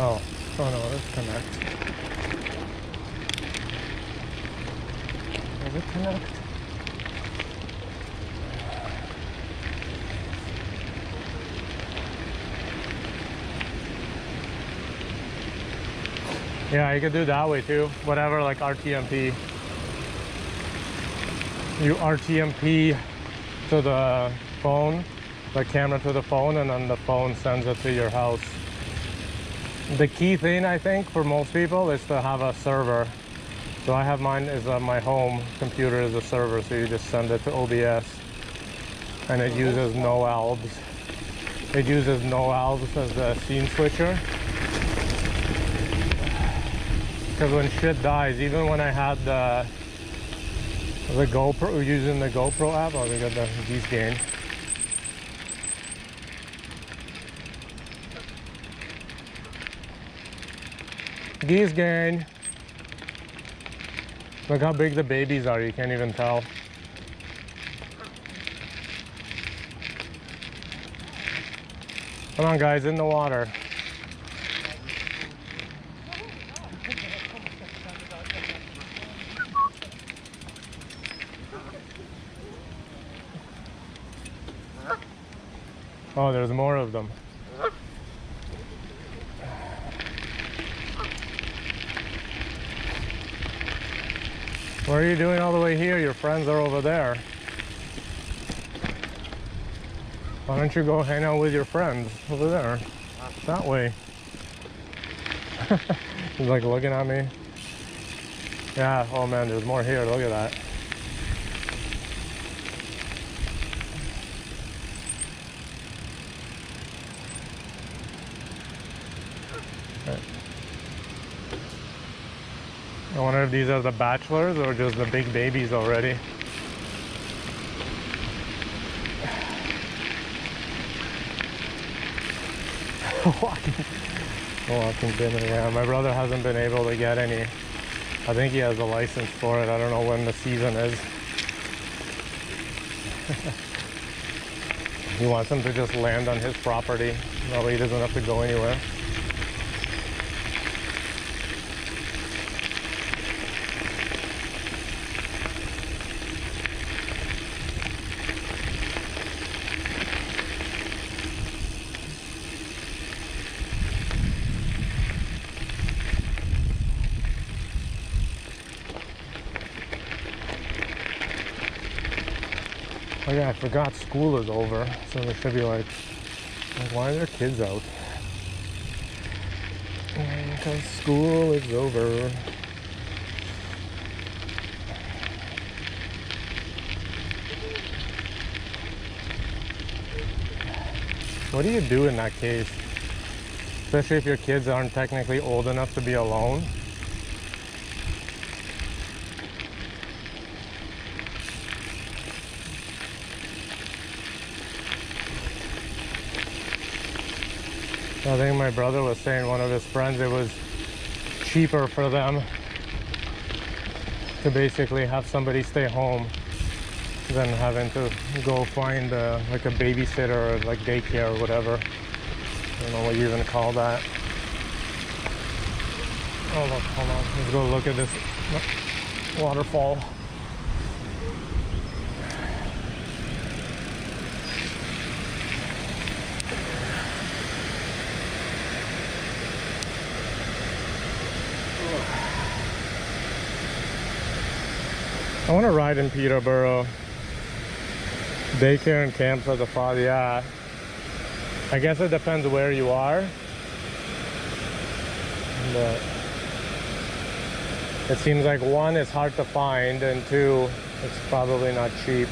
Oh no, let's connect. Does it connect? Yeah, you could do that way too. Whatever, like RTMP. You RTMP to the phone, the camera to the phone, and then the phone sends it to your house. The key thing, I think, for most people is to have a server. So I have mine is my home computer is a server, so you just send it to OBS. And it uses no albs. It uses no albs as the scene switcher. Because when shit dies, even when I had the GoPro, using the GoPro app, oh, they got the geese gain. Geese gain. Look how big the babies are, you can't even tell. Come on, guys, in the water. Oh, there's more of them. What are you doing all the way here? Your friends are over there. Why don't you go hang out with your friends over there? That way. He's like looking at me. Yeah, oh man, there's more here. Look at that. I wonder if these are the bachelors or just the big babies already. Walking dinner, yeah. My brother hasn't been able to get any. I think he has a license for it. I don't know when the season is. He wants them to just land on his property. That way he doesn't have to go anywhere. Oh yeah, I forgot school is over, so they should be like why are there kids out? Because school is over. What do you do in that case? Especially if your kids aren't technically old enough to be alone. I think my brother was saying one of his friends, it was cheaper for them to basically have somebody stay home than having to go find like a babysitter or like daycare or whatever. I don't know what you even call that. Oh look, hold on, let's go look at this waterfall. I want to ride in Peterborough. Daycare and camps are the farthest. Yeah. I guess it depends where you are. But it seems like one, it's hard to find, and two, it's probably not cheap.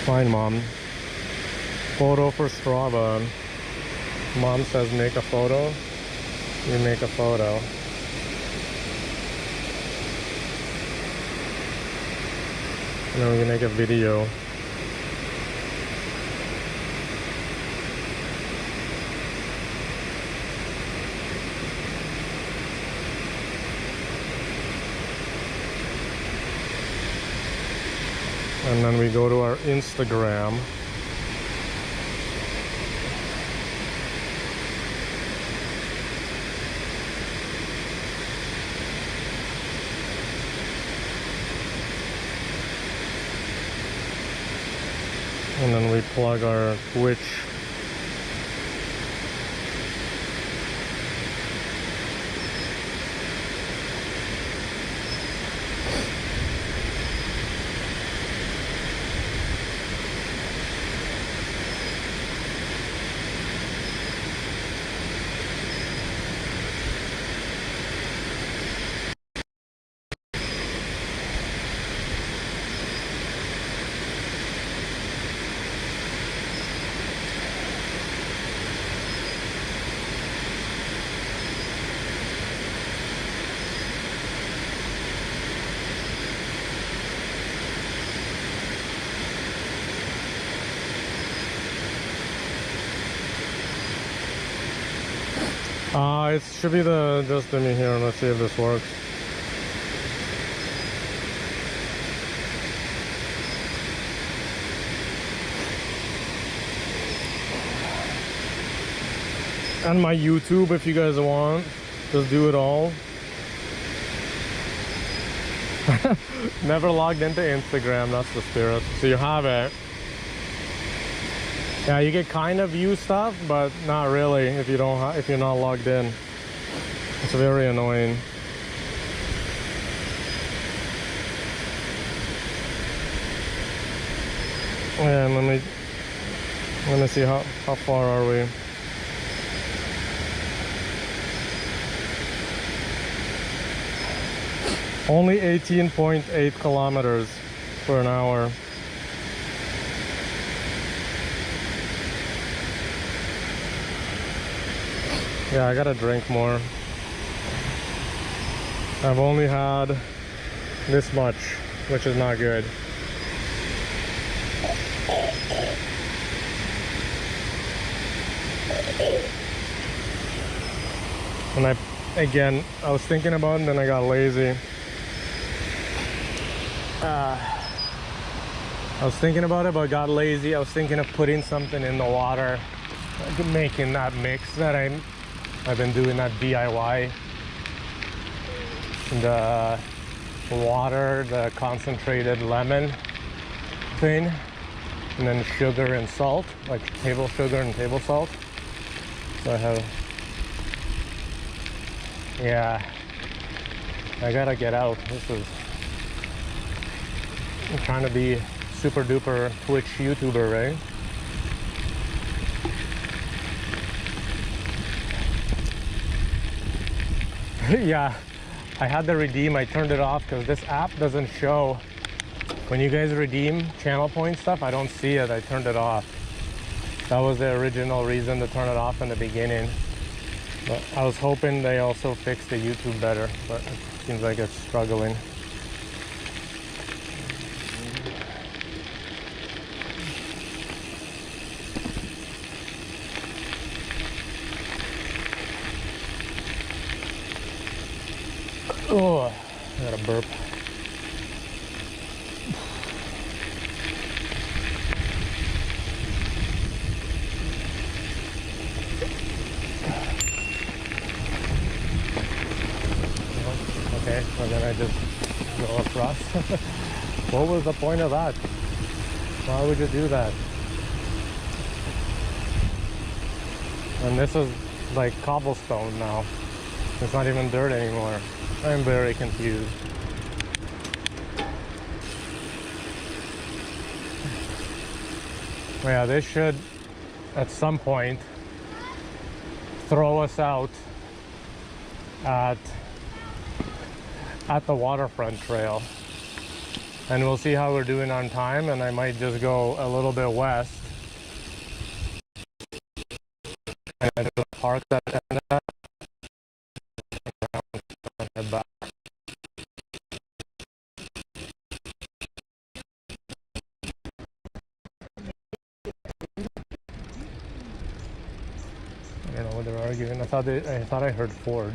Fine, Mom. Photo for Strava. Mom says make a photo. You make a photo. And then we can make a video. And then we go to our Instagram. And then we plug our Twitch. It should be just let me here. Let's see if this works. And my YouTube, if you guys want, just do it all. Never logged into Instagram, that's the spirit. So you have it. Yeah, you get kind of view stuff, but not really if you don't if you're not logged in. It's very annoying. And let me see how far are we. Only 18.8 kilometers per an hour. Yeah, I gotta drink more. I've only had this much, which is not good. And I was thinking about it and then I got lazy. I was thinking about it, but got lazy. I was thinking of putting something in the water, like making that mix that I've been doing, that DIY. The water, the concentrated lemon thing, and then sugar and salt, like table sugar and table salt. So I have, yeah, I gotta get out. I'm trying to be super duper Twitch YouTuber, right? Yeah, I had to redeem. I turned it off because this app doesn't show when you guys redeem channel point stuff. I don't see it. I turned it off. That was the original reason to turn it off in the beginning. But I was hoping they also fixed the YouTube better, but it seems like it's struggling. Oh, I got a burp. Okay, and then I just go across. What was the point of that? Why would you do that? And this is like cobblestone now. It's not even dirt anymore. I'm very confused. Yeah, they should at some point throw us out at the waterfront trail, and we'll see how we're doing on time, and I might just go a little bit west and park that end up and head back. I don't know what they're arguing. I thought I heard Ford.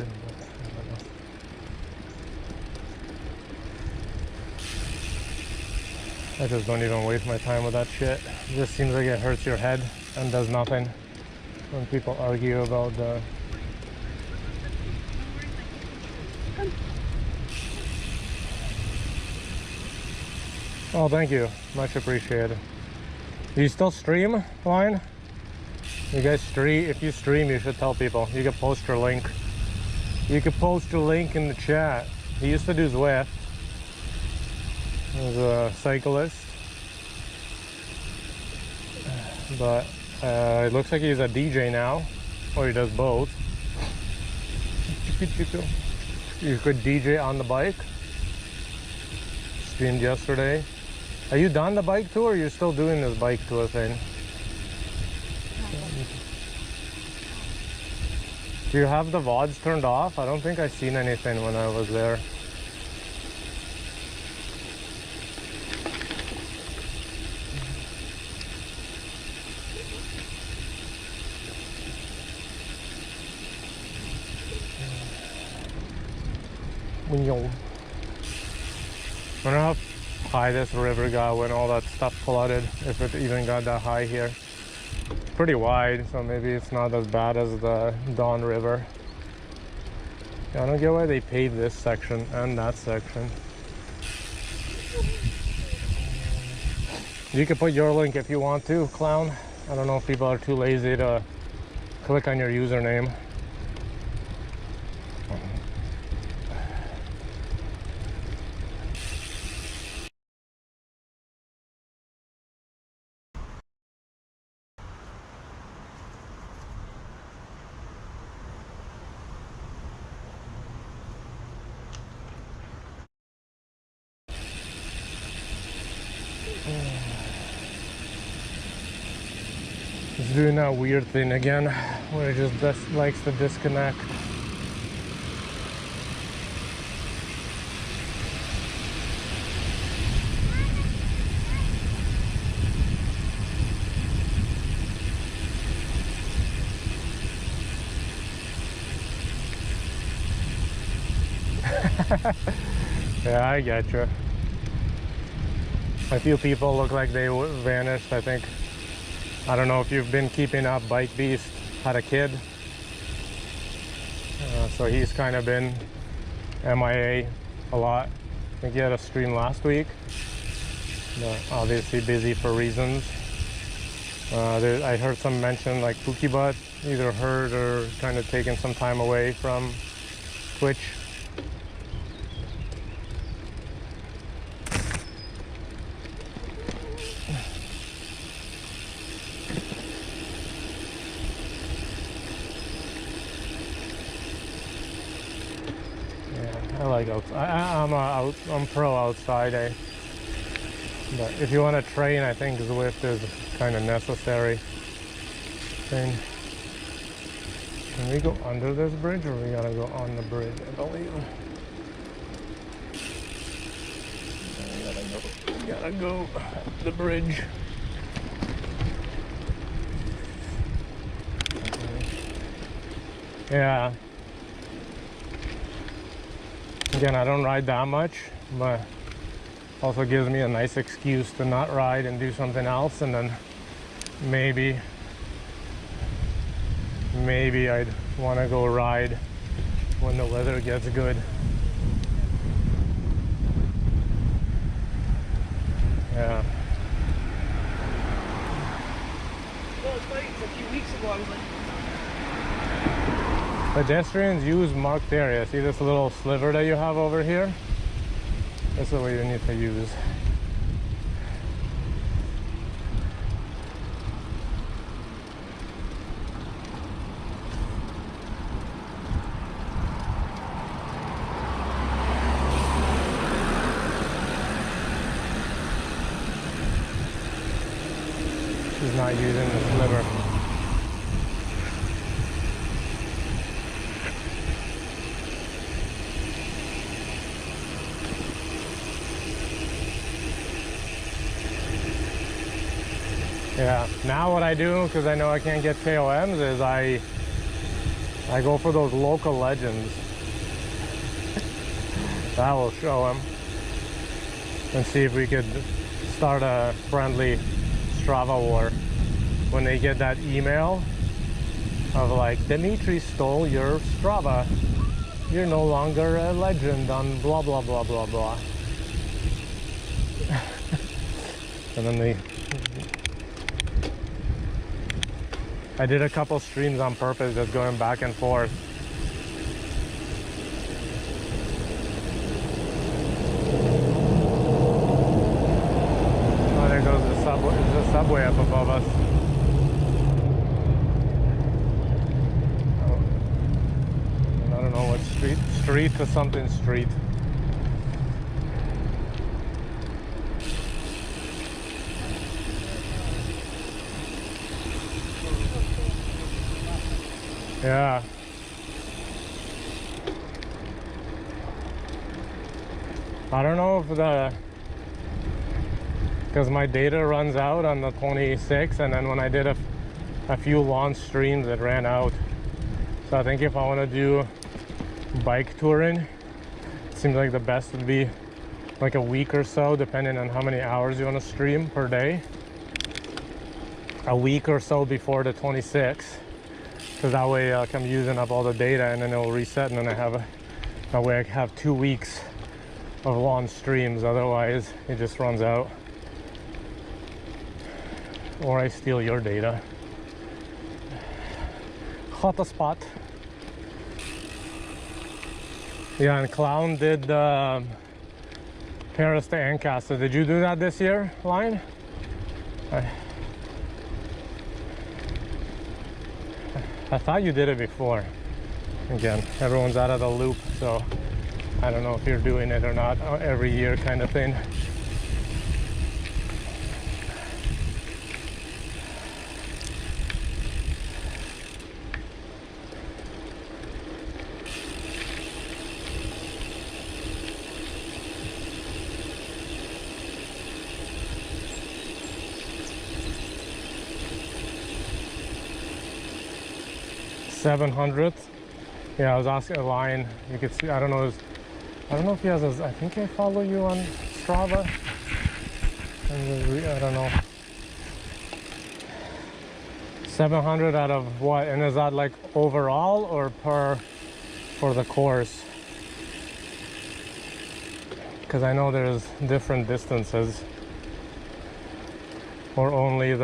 I just don't even waste my time with that shit. It just seems like it hurts your head and does nothing when people argue about the... Oh, thank you. Much appreciated. Do you still stream, Line? You guys stream? If you stream, you should tell people. You can post your link. You can post your link in the chat. He used to do Zwift. He was a cyclist. But it looks like he's a DJ now. Or he does both. You could DJ on the bike. Streamed yesterday. Are you done the bike tour, or are you still doing this bike tour thing? Do you have the VODs turned off? I don't think I seen anything when I was there. I wonder how high this river got when all that stuff flooded, if it even got that high here. Pretty wide, so maybe it's not as bad as the Don River. I don't get why they paved this section and that section. You can put your link if you want to, clown. I don't know if people are too lazy to click on your username. It's doing that weird thing again, where it just likes to disconnect. Yeah, I get you. A few people look like they vanished, I think. I don't know if you've been keeping up. Bike Beast had a kid, so he's kind of been MIA a lot. I think he had a stream last week, but obviously busy for reasons. I heard some mention like Pookie Butt either heard or kind of taken some time away from Twitch. I like outside. I'm pro outside. But if you want to train, I think Zwift is kind of necessary thing. Can we go under this bridge, or we gotta go on the bridge? I believe. We gotta go the bridge. Yeah. Again, I don't ride that much, but also gives me a nice excuse to not ride and do something else, and then maybe I'd want to go ride when the weather gets good. Yeah. Well, it's funny, a few weeks ago I was like, Pedestrians use marked area. See this little sliver that you have over here? That's the way you need to use. She's not using the sliver. Yeah, now what I do, because I know I can't get KOMs, is I go for those local legends. That will show them. And see if we could start a friendly Strava war. When they get that email of like, Dimitri stole your Strava. You're no longer a legend on blah, blah, blah, blah, blah. And then I did a couple streams on purpose, just going back and forth. Oh, there goes the subway. There's a subway up above us. Oh. I don't know what street. Street to something street. Yeah. I don't know if because my data runs out on the 26th, and then when I did a few launch streams, it ran out. So I think if I want to do bike touring, seems like the best would be like a week or so, depending on how many hours you want to stream per day. A week or so before the 26th, because that way I'm using up all the data, and then it'll reset, and then that way I have 2 weeks of long streams. Otherwise it just runs out, or I steal your data. Hotspot. Yeah, and Clown did Paris to Ancaster. Did you do that this year, Line? I thought you did it before. Again, everyone's out of the loop, so I don't know if you're doing it or not every year kind of thing. $700. Yeah, I was asking a line. You could see. I don't know if he has. I think I follow you on Strava. I don't know. 700 out of what? And is that like overall or for the course? Because I know there's different distances, or only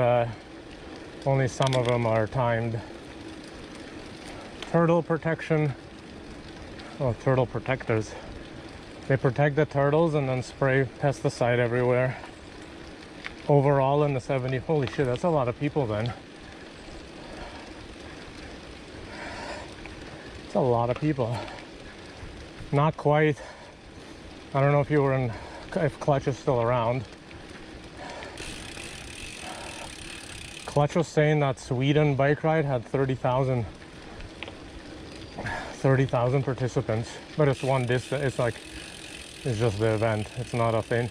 some of them are timed. Turtle protection. Oh, turtle protectors. They protect the turtles and then spray pesticide everywhere. Overall in the 70. Holy shit, that's a lot of people then. It's a lot of people. Not quite. I don't know if Clutch is still around. Clutch was saying that Sweden bike ride had 30,000 participants, but it's one distance. It's just the event. It's not a thing.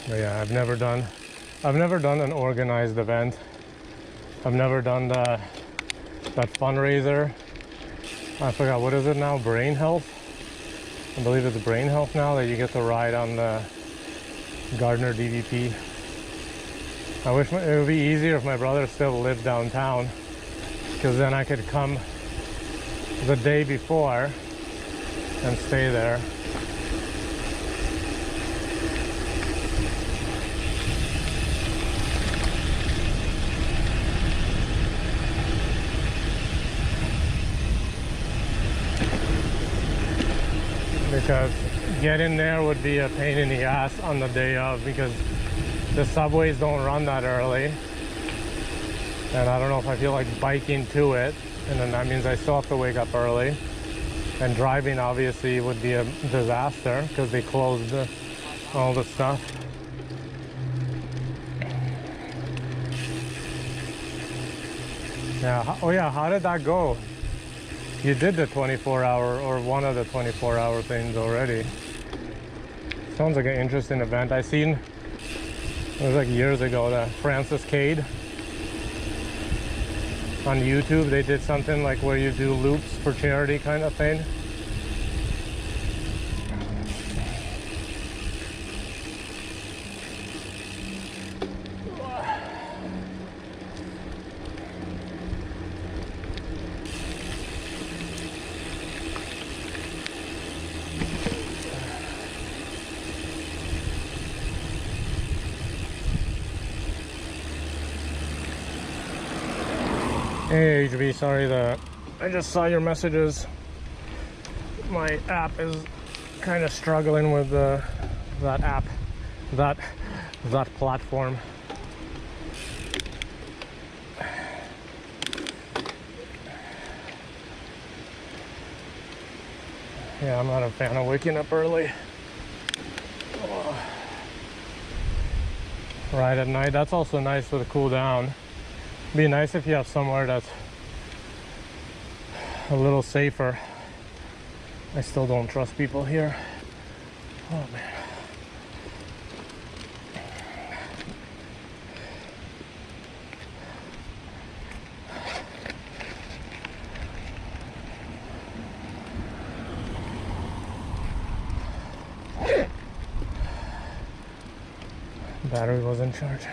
But yeah, I've never done an organized event. I've never done that fundraiser. I forgot, what is it now? Brain Health? I believe it's Brain Health now, that you get to ride on the Gardner DVP. I wish it would be easier if my brother still lived downtown, because then I could come the day before and stay there. Because getting there would be a pain in the ass on the day of, because the subways don't run that early, and I don't know if I feel like biking to it, and then that means I still have to wake up early, and driving obviously would be a disaster because they closed all the stuff. Yeah. Oh yeah, how did that go? You did the 24-hour or one of the 24-hour things already. Sounds like an interesting event. I seen, it was like years ago, the Francis Cade on YouTube. They did something like where you do loops for charity kind of thing. Hey HB, sorry that I just saw your messages. My app is kind of struggling with that platform. Yeah, I'm not a fan of waking up early. Right at night, that's also nice with a cool down. Be nice if you have somewhere that's a little safer. I still don't trust people here. Oh man. Battery wasn't charged.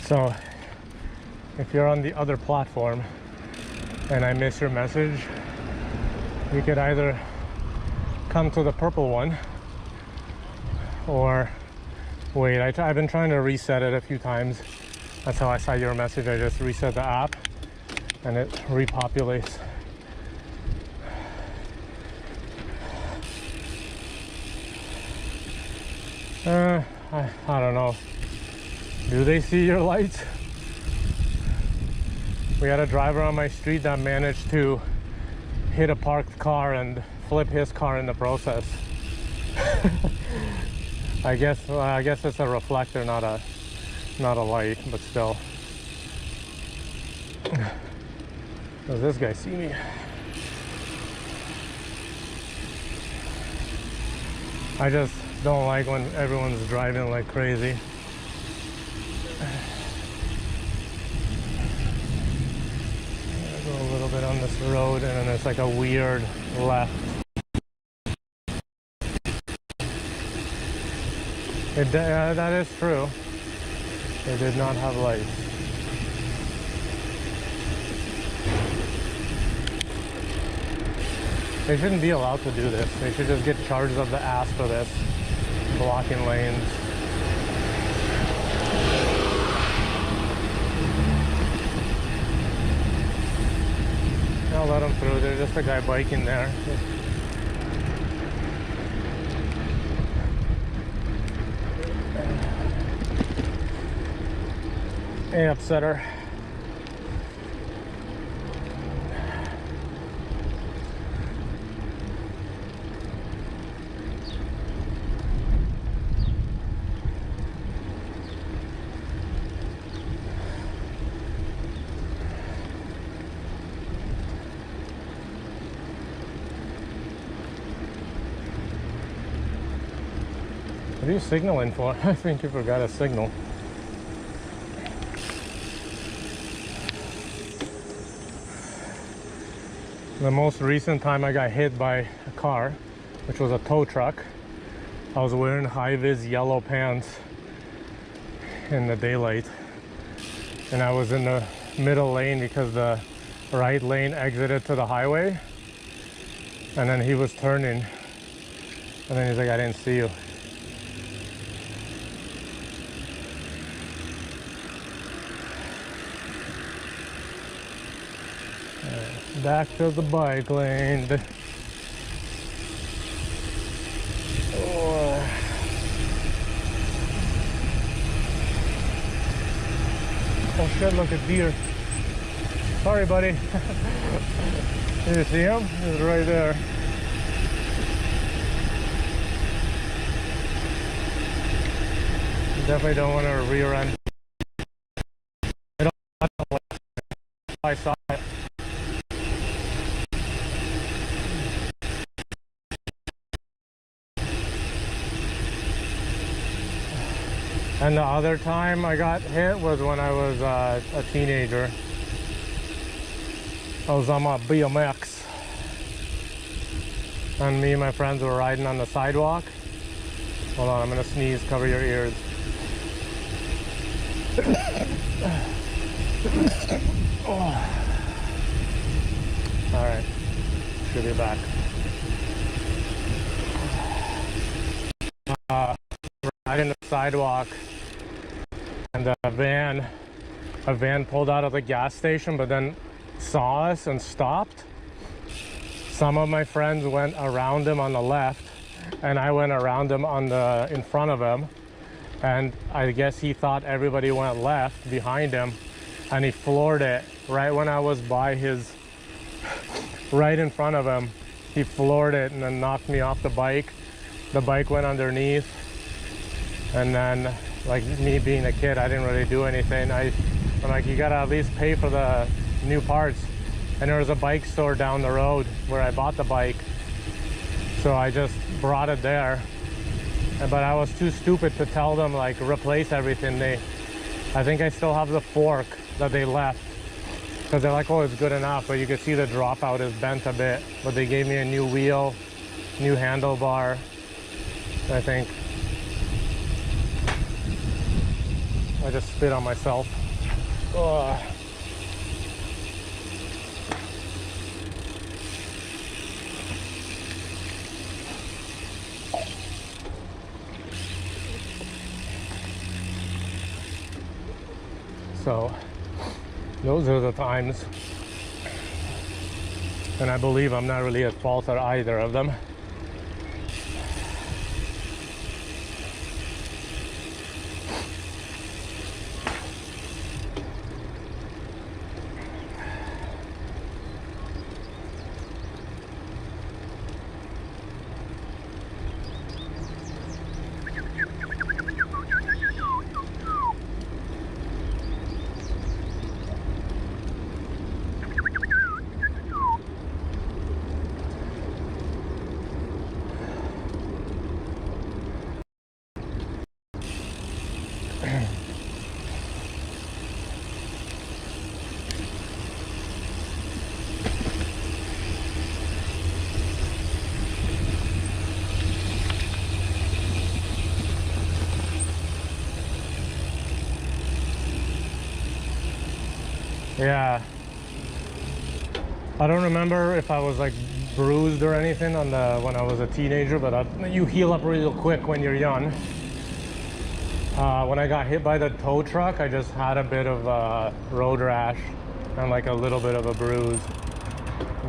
So if you're on the other platform and I miss your message, you could either come to the purple one or wait. I've been trying to reset it a few times. That's how I saw your message. I just reset the app and it repopulates. I don't know. Do they see your lights? We had a driver on my street that managed to hit a parked car and flip his car in the process. I guess it's a reflector, not a light, but still. Does this guy see me? I just don't like when everyone's driving like crazy. I go a little bit on this road and then it's like a weird left. That is true. They did not have lights. They shouldn't be allowed to do this. They should just get charged up the ass for this. Blocking lanes. I'll let them through. There's just a guy biking there. Hey, upsetter. What are you signaling for? I think you forgot a signal. The most recent time I got hit by a car, which was a tow truck, I was wearing high-vis yellow pants in the daylight. And I was in the middle lane because the right lane exited to the highway. And then he was turning. And then he's like, I didn't see you. Back to the bike lane. Oh, oh shit, look at deer. Sorry, buddy. Did you see him? He's right there. Definitely don't want to rear end. I saw it. And the other time I got hit was when I was a teenager. I was on my BMX. And me and my friends were riding on the sidewalk. Hold on, I'm gonna sneeze, cover your ears. Oh. All right, should be back. Riding the sidewalk, and a van pulled out of the gas station, but then saw us and stopped. Some of my friends went around him on the left, and I went around him in front of him. And I guess he thought everybody went left behind him, and he floored it right when I was by right in front of him. He floored it and then knocked me off the bike. The bike went underneath, and then, like me being a kid, I didn't really do anything. I'm like, you gotta at least pay for the new parts. And there was a bike store down the road where I bought the bike, so I just brought it there. But I was too stupid to tell them, like, replace everything. I think I still have the fork that they left, because they're like, oh, it's good enough, but you can see the dropout is bent a bit. But they gave me a new wheel new handlebar, I think. I just spit on myself. Ugh. So those are the times, and I believe I'm not really at fault at either of them. Yeah, I don't remember if I was like bruised or anything on the when I was a teenager, but you heal up real quick when you're young. When I got hit by the tow truck, I just had a bit of road rash and like a little bit of a bruise.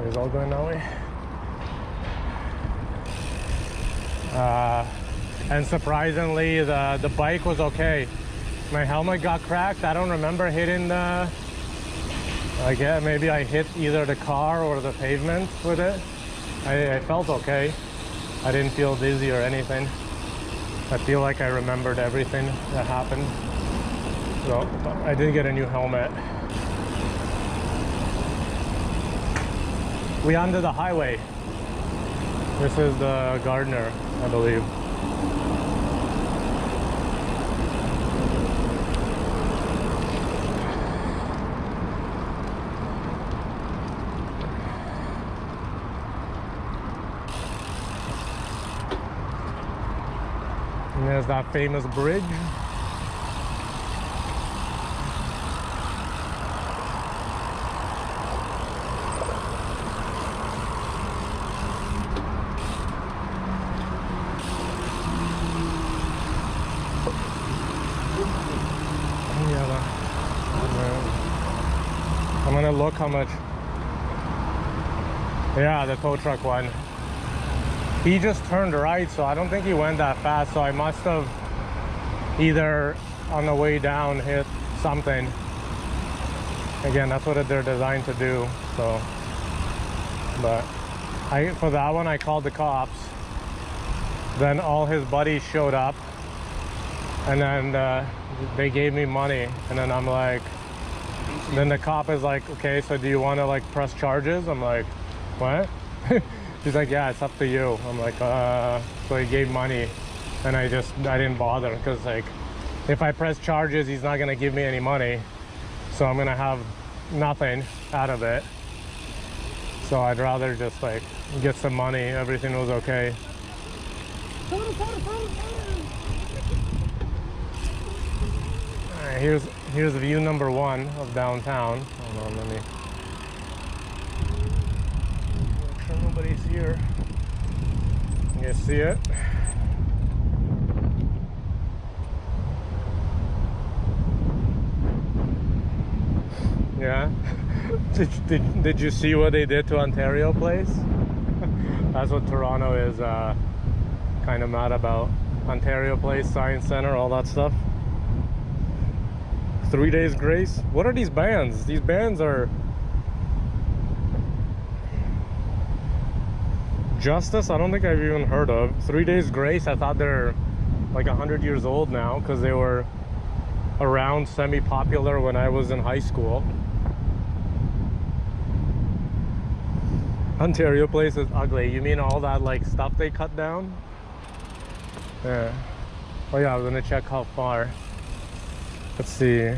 It's all going that way. And surprisingly, the bike was okay. My helmet got cracked. I don't remember hitting the... yeah, maybe I hit either the car or the pavement with it. I felt okay. I didn't feel dizzy or anything. I feel like I remembered everything that happened. So I did get a new helmet. We onto the highway. This is the Gardner, I believe. And there's that famous bridge. I'm gonna look how much. Yeah, the tow truck one. He just turned right, so I don't think he went that fast. So I must have either on the way down hit something. Again, that's what they're designed to do. So, but for that one, I called the cops. Then all his buddies showed up, and then they gave me money. And then I'm like, then the cop is like, okay, so do you want to like press charges? I'm like, what? He's like, yeah, it's up to you. I'm like, so he gave money, and I didn't bother, because like, if I press charges, he's not gonna give me any money, so I'm gonna have nothing out of it. So I'd rather just like get some money. Everything was okay. All right, here's view number one of downtown. Hold on, let me. Nobody's here. You guys see it? Yeah. Did you see what they did to Ontario Place? That's what Toronto is kind of mad about. Ontario Place, Science Center, all that stuff. 3 days grace. What are these bans? These bans are Justice, I don't think I've even heard of. 3 days grace, I thought they're like 100 years old now, because they were around semi-popular when I was in high school. Ontario Place is ugly. You mean all that like stuff they cut down? Yeah. Oh yeah, I was gonna check how far. Let's see.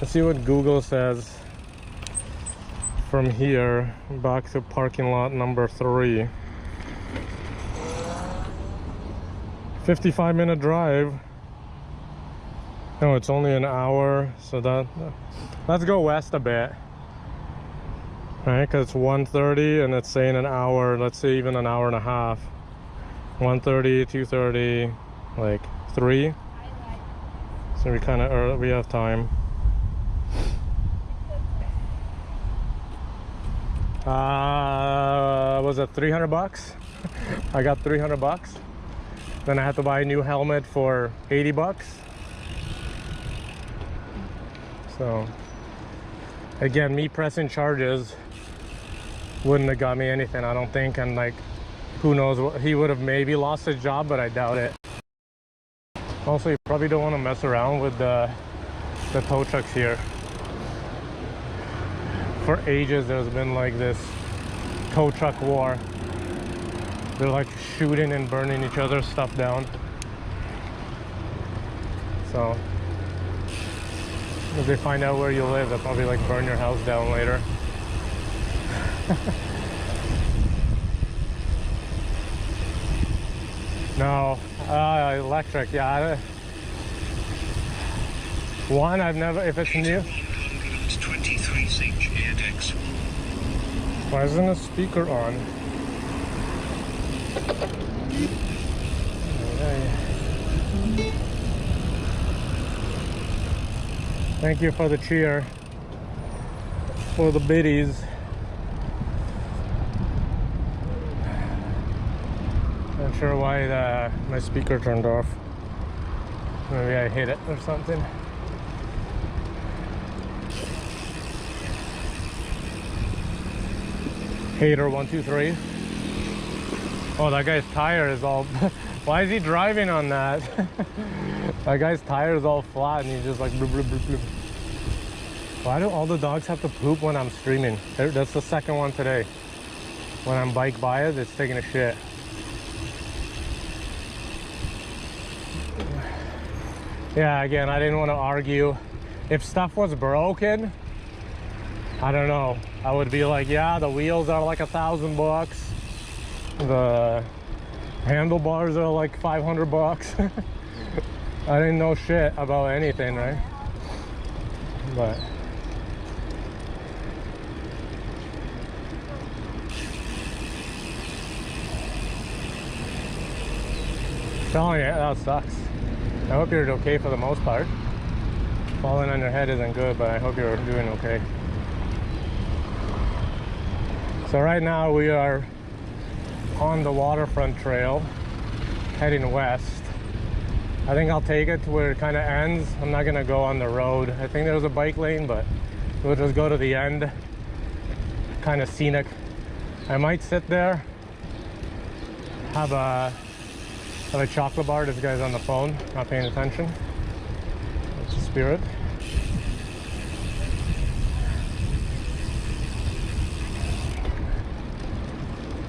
Let's see what Google says. From here back to parking lot number 3. 55-minute drive. No, it's only an hour, so let's go west a bit. Right, because it's 1:30 and it's saying an hour, let's say even an hour and a half. 1:30, 2:30, like 3. So we kind of early, we have time. Was it 300 bucks? I got 300 bucks. Then I had to buy a new helmet for 80 bucks. So again, me pressing charges wouldn't have got me anything, I don't think. And like, who knows what, he would have maybe lost his job, but I doubt it. Also, you probably don't want to mess around with the tow trucks here. For ages there's been like this tow truck war. They're like shooting and burning each other's stuff down. So if they find out where you live, they'll probably like burn your house down later. No, electric, yeah. One, I've never, if it's new. 123 AirDex. Why isn't the speaker on? Thank you for the cheer for the biddies. Not sure why my speaker turned off. Maybe I hit it or something. Hater 123. Oh, that guy's tire is all. Why is he driving on that? That guy's tire is all flat and he's just like bloop, bloop, bloop, bloop. Why do all the dogs have to poop when I'm streaming? That's the second one today. When I'm bike by it, it's taking a shit. Yeah, again, I didn't want to argue. If stuff was broken, I don't know, I would be like, yeah, the wheels are like $1,000 bucks. The handlebars are like 500 bucks. I didn't know shit about anything, right? But telling you, that sucks. I hope you're okay for the most part. Falling on your head isn't good, but I hope you're doing okay. So right now we are on the waterfront trail heading west. I think I'll take it to where it kind of ends. I'm not gonna go on the road. I think there's a bike lane, but we'll just go to the end. Kind of scenic. I might sit there, have a chocolate bar. This guy's on the phone, not paying attention. That's the spirit.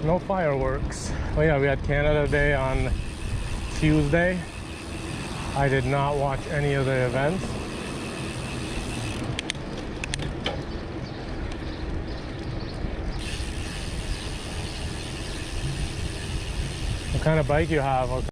No fireworks. Oh yeah, we had Canada Day on Tuesday. I did not watch any of the events. What kind of bike you have? Okay.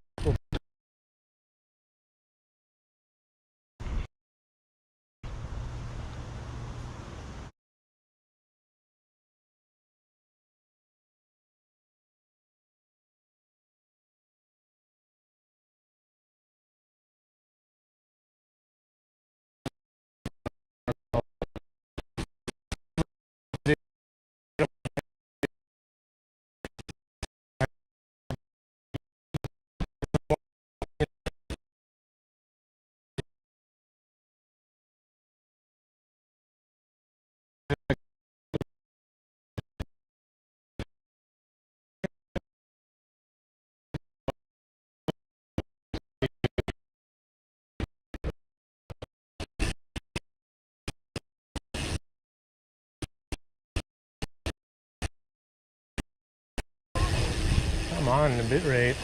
Come on, the bit rate.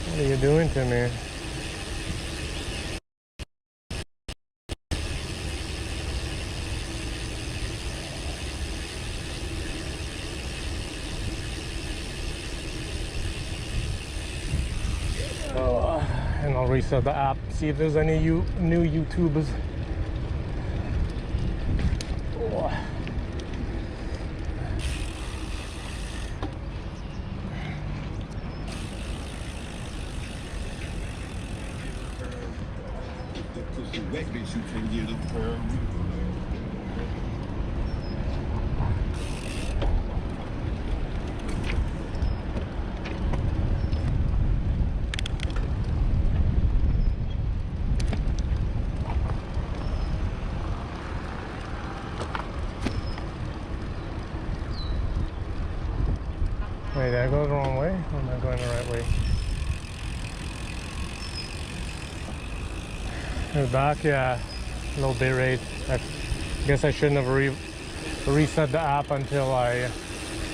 What are you doing to me? And I'll reset the app, see if there's any new YouTubers. Oh. Wet bitch you can get up. Wait, did I go the wrong way? Or am I going the right way? We're back, yeah. Low bit rate. I guess I shouldn't have reset the app until I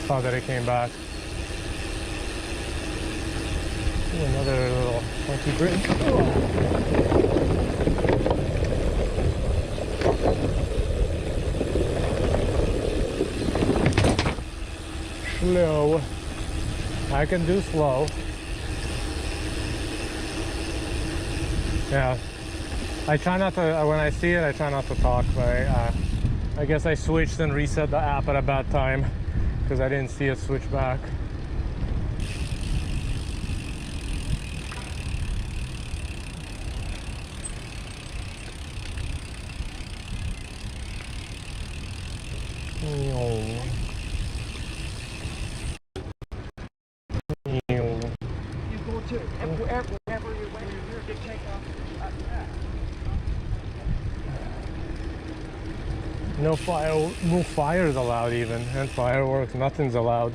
saw that it came back. Ooh, another little funky bridge. Slow. I can do slow. Yeah. I try not to, when I see it, I try not to talk, but I guess I switched and reset the app at a bad time because I didn't see it switch back. You go to wherever you went, you take off. No fires allowed even, and fireworks, nothing's allowed.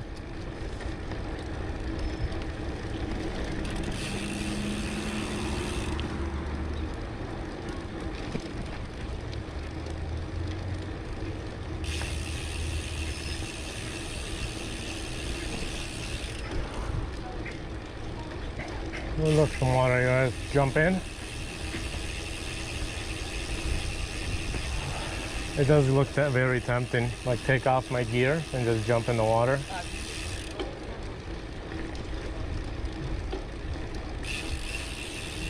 We'll look some water, you guys. Jump in. It does look very tempting, like take off my gear and just jump in the water.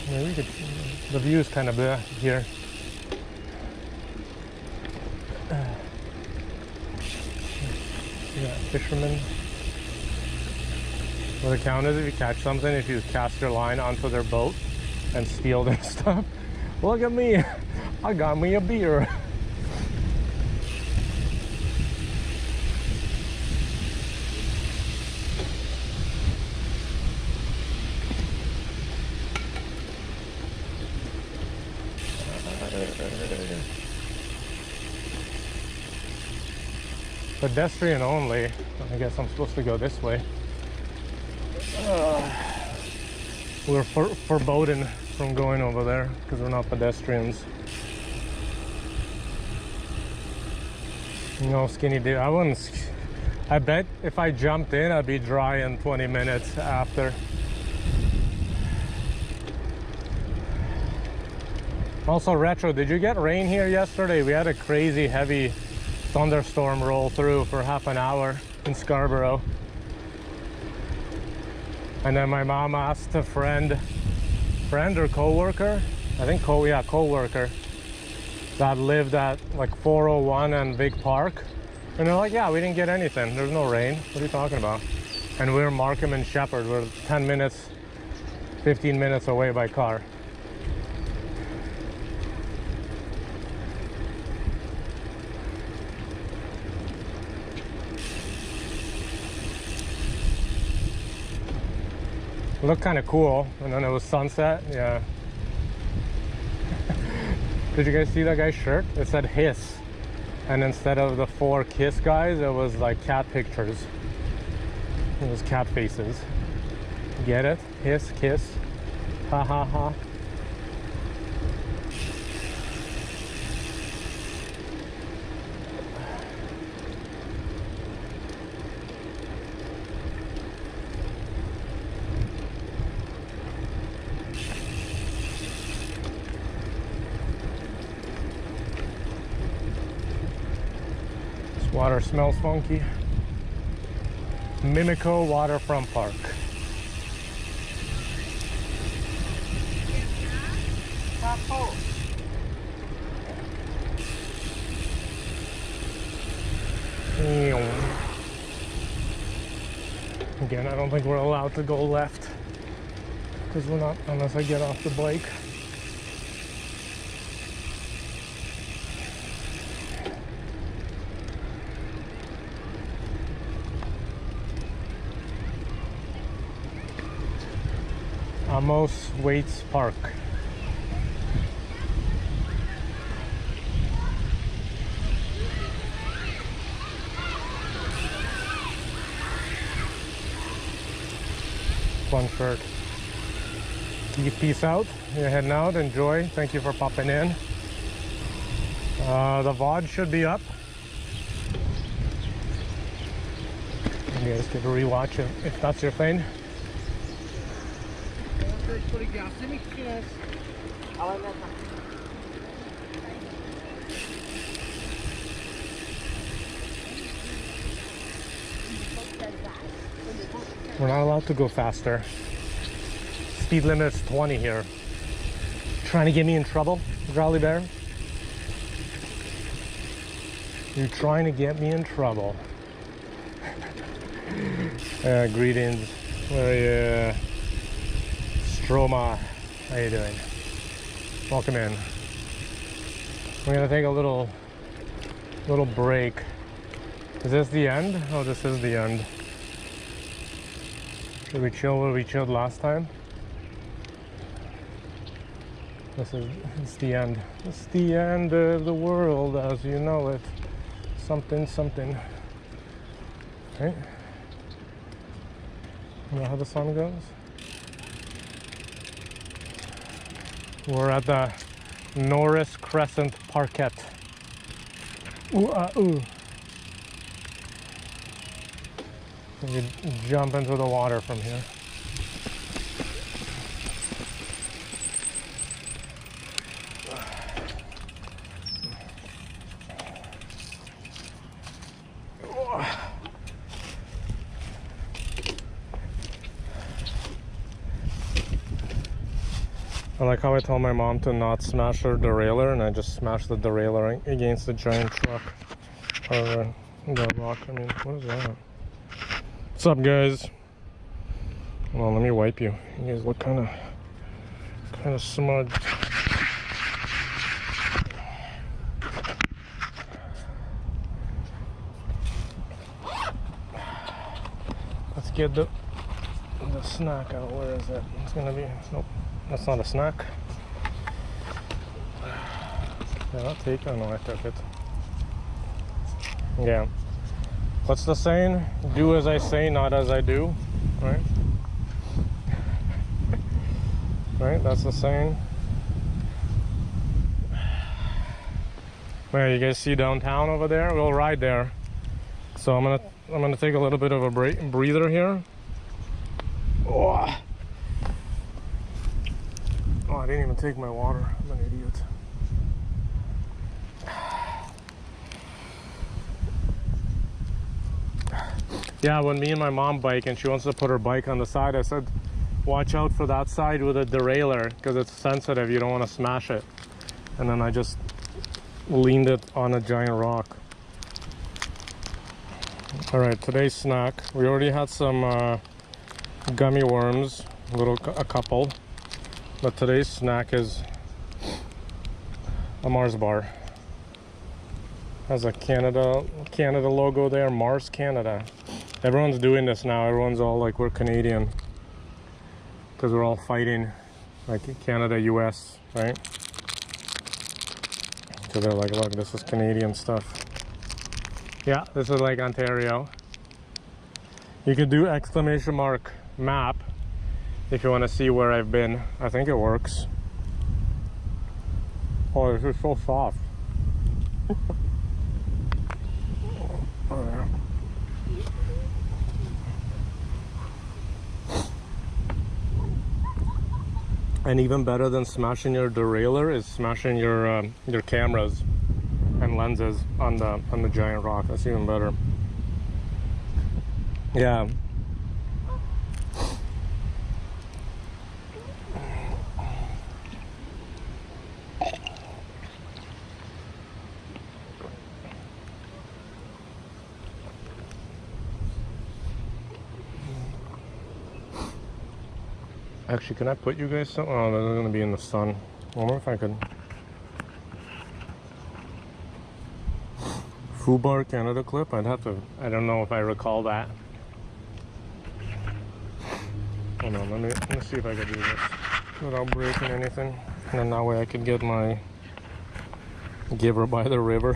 Maybe we could, the view is kind of bleh here. Yeah, fishermen. Well, the count is if you catch something, if you cast your line onto their boat and steal their stuff. Look at me, I got me a beer. Pedestrian only. I guess I'm supposed to go this way. We're forbidden from going over there because we're not pedestrians. No skinny dip. I bet if I jumped in, I'd be dry in 20 minutes after. Also, Retro, did you get rain here yesterday? We had a crazy heavy thunderstorm roll through for half an hour in Scarborough. And then my mom asked a friend or co-worker, I think co-worker, that lived at like 401 and Big Park. And they're like, yeah, we didn't get anything. There's no rain. What are you talking about? And we're Markham and Shepherd. We're 10 minutes, 15 minutes away by car. Looked kind of cool, and then it was sunset. Yeah. Did you guys see that guy's shirt? It said Hiss, and instead of the 4 kiss guys, it was like cat pictures. It was cat faces. Get it? Hiss, kiss. Ha ha ha. Water smells funky. Mimico Waterfront Park. Oh. Again, I don't think we're allowed to go left because we're not, unless I get off the bike. Amos Waits Park. Fun shirt. Peace out. You're heading out. Enjoy. Thank you for popping in. The VOD should be up. You guys can rewatch it if that's your thing. We're not allowed to go faster. Speed limit is 20 here. Trying to get me in trouble, Growly Bear? You're trying to get me in trouble. Greetings. Where are you? Stroma. How you doing? Welcome in. We're gonna take a little break. Is this the end? Oh, this is the end. Should we chill where we chilled last time? It's the end. It's the end of the world as you know it. Something. Right? You know how the song goes? We're at the Norris Crescent Parkette. Ooh, ooh. You jump into the water from here. I like how I told my mom to not smash her derailleur, and I just smashed the derailleur against the giant truck. Or the rock. I mean, what is that? What's up, guys? Hold on, let me wipe you. You guys look kind of smudged. Let's get the snack out. Where is it? It's gonna be. Nope, that's not a snack. Yeah, I'll take it. No, I took it. Yeah. What's the saying? Do as I say, not as I do. Right? Right? That's the saying. Well, you guys see downtown over there? We'll ride there. So I'm gonna take a little bit of a breather here. Oh, I didn't even take my water. I'm an idiot. Yeah, when me and my mom bike and she wants to put her bike on the side, I said, watch out for that side with a derailleur because it's sensitive. You don't want to smash it. And then I just leaned it on a giant rock. All right, today's snack. We already had some gummy worms, a couple. But today's snack is a Mars bar. Has a Canada logo there, Mars Canada. Everyone's doing this now. Everyone's all like, we're Canadian. Because we're all fighting, like Canada, US, right? So they're like, look, this is Canadian stuff. Yeah, this is like Ontario. You could do !map if you want to see where I've been. I think it works. Oh, this is so soft. And even better than smashing your derailleur is smashing your cameras and lenses on the giant rock. That's even better. Yeah. Actually, can I put you guys some? Oh, they're gonna be in the sun. I wonder if I could. Fubar Canada clip. I'd have to. I don't know if I recall that. Hold on. Let me see if I can do this without breaking anything. And then that way I can get my giver by the river.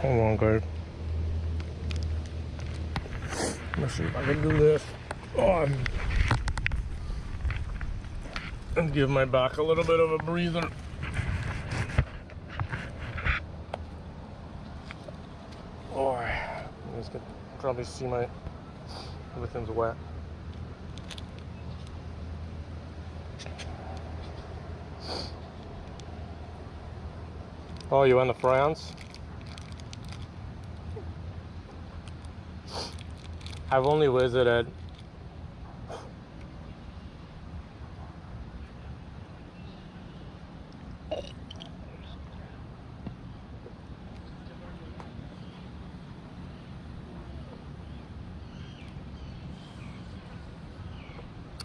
Hold on, guys. Let's see if I can do this. Oh, and give my back a little bit of a breather. Oh, you guys can probably see everything's wet. Oh, you went to France? I've only visited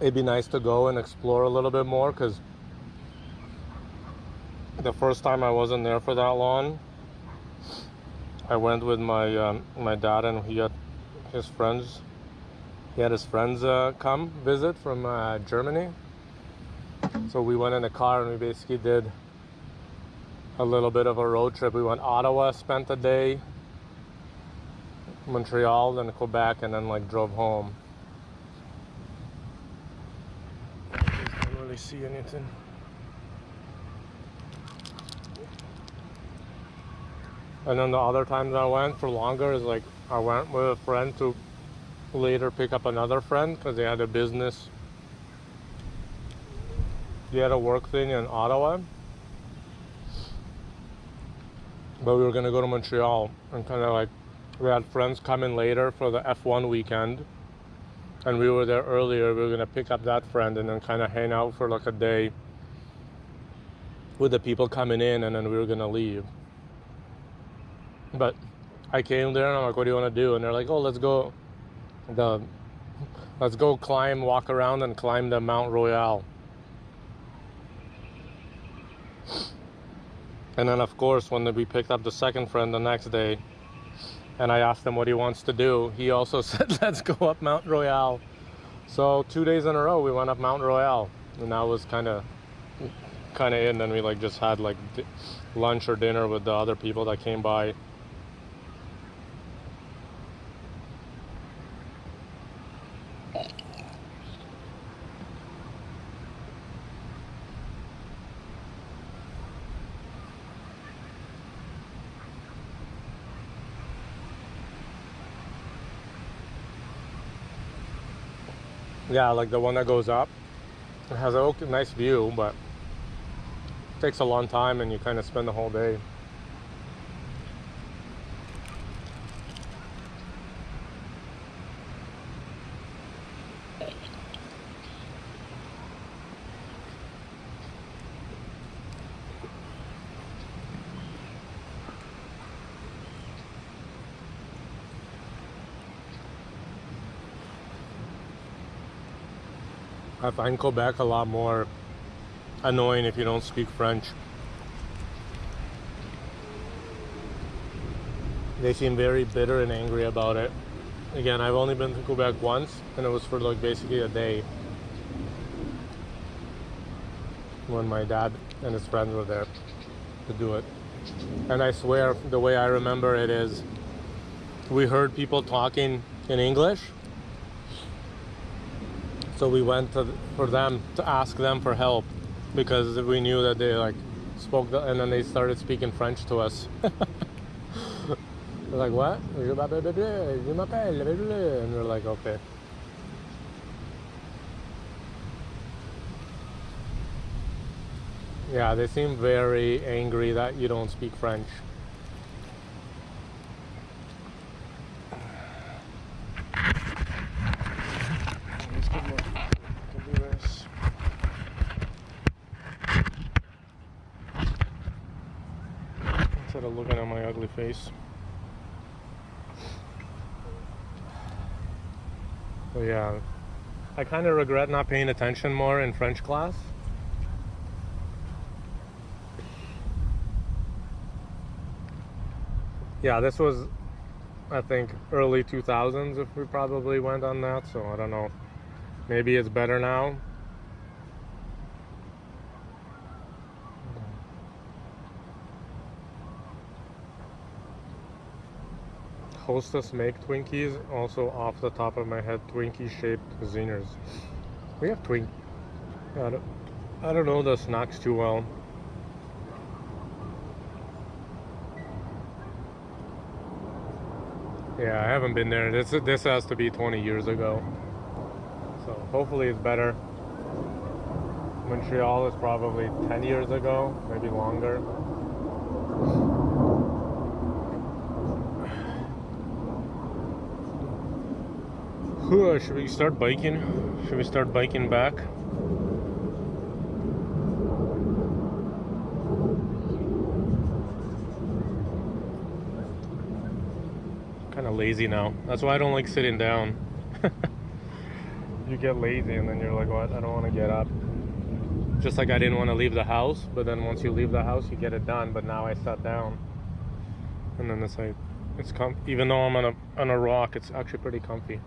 it'd be nice to go and explore a little bit more, because the first time I wasn't there for that long. I went with my my dad, and he had his friends. He had his friends come visit from Germany. So we went in a car and we basically did a little bit of a road trip. We went Ottawa, spent a day, Montreal, then Quebec, and then like drove home. I can't really see anything. And then the other times I went for longer is like I went with a friend to later pick up another friend because they had a business. They had a work thing in Ottawa. But we were going to go to Montreal and kind of like we had friends come in later for the F1 weekend. And we were there earlier. We were going to pick up that friend and then kind of hang out for like a day with the people coming in, and then we were going to leave. But I came there and I'm like, what do you want to do? And they're like, oh, let's go walk around and climb the Mount Royal. And then of course, when we picked up the second friend the next day, and I asked him what he wants to do, he also said, let's go up Mount Royal. So 2 days in a row, we went up Mount Royal, and that was kind of it. And then we like just had like lunch or dinner with the other people that came by. Yeah, like the one that goes up. It has a nice view, but it takes a long time and you kind of spend the whole day. I find Quebec a lot more annoying if you don't speak French. They seem very bitter and angry about it. Again, I've only been to Quebec once, and it was for like basically a day when my dad and his friends were there to do it. And I swear, the way I remember it is, we heard people talking in English. So we went to ask them for help, because we knew that they like spoke, and then they started speaking French to us. They're like, what? And we're like, okay. Yeah, they seem very angry that you don't speak French. instead of looking at my ugly face. But yeah, I kind of regret not paying attention more in French class. Yeah, this was, I think, early 2000s if we probably went on that, so I don't know. Maybe it's better now. Hostess make Twinkies. Also, off the top of my head, Twinkie-shaped Zingers. We have I don't know the snacks too well. Yeah, I haven't been there. This has to be 20 years ago. So hopefully it's better. Montreal is probably 10 years ago, maybe longer. Should we start biking? Should we start biking back? Kind of lazy now. That's why I don't like sitting down. You get lazy and then you're like, what? I don't want to get up. Just like I didn't want to leave the house, but then once you leave the house, you get it done. But now I sat down, and then it's like, even though I'm on a rock, it's actually pretty comfy.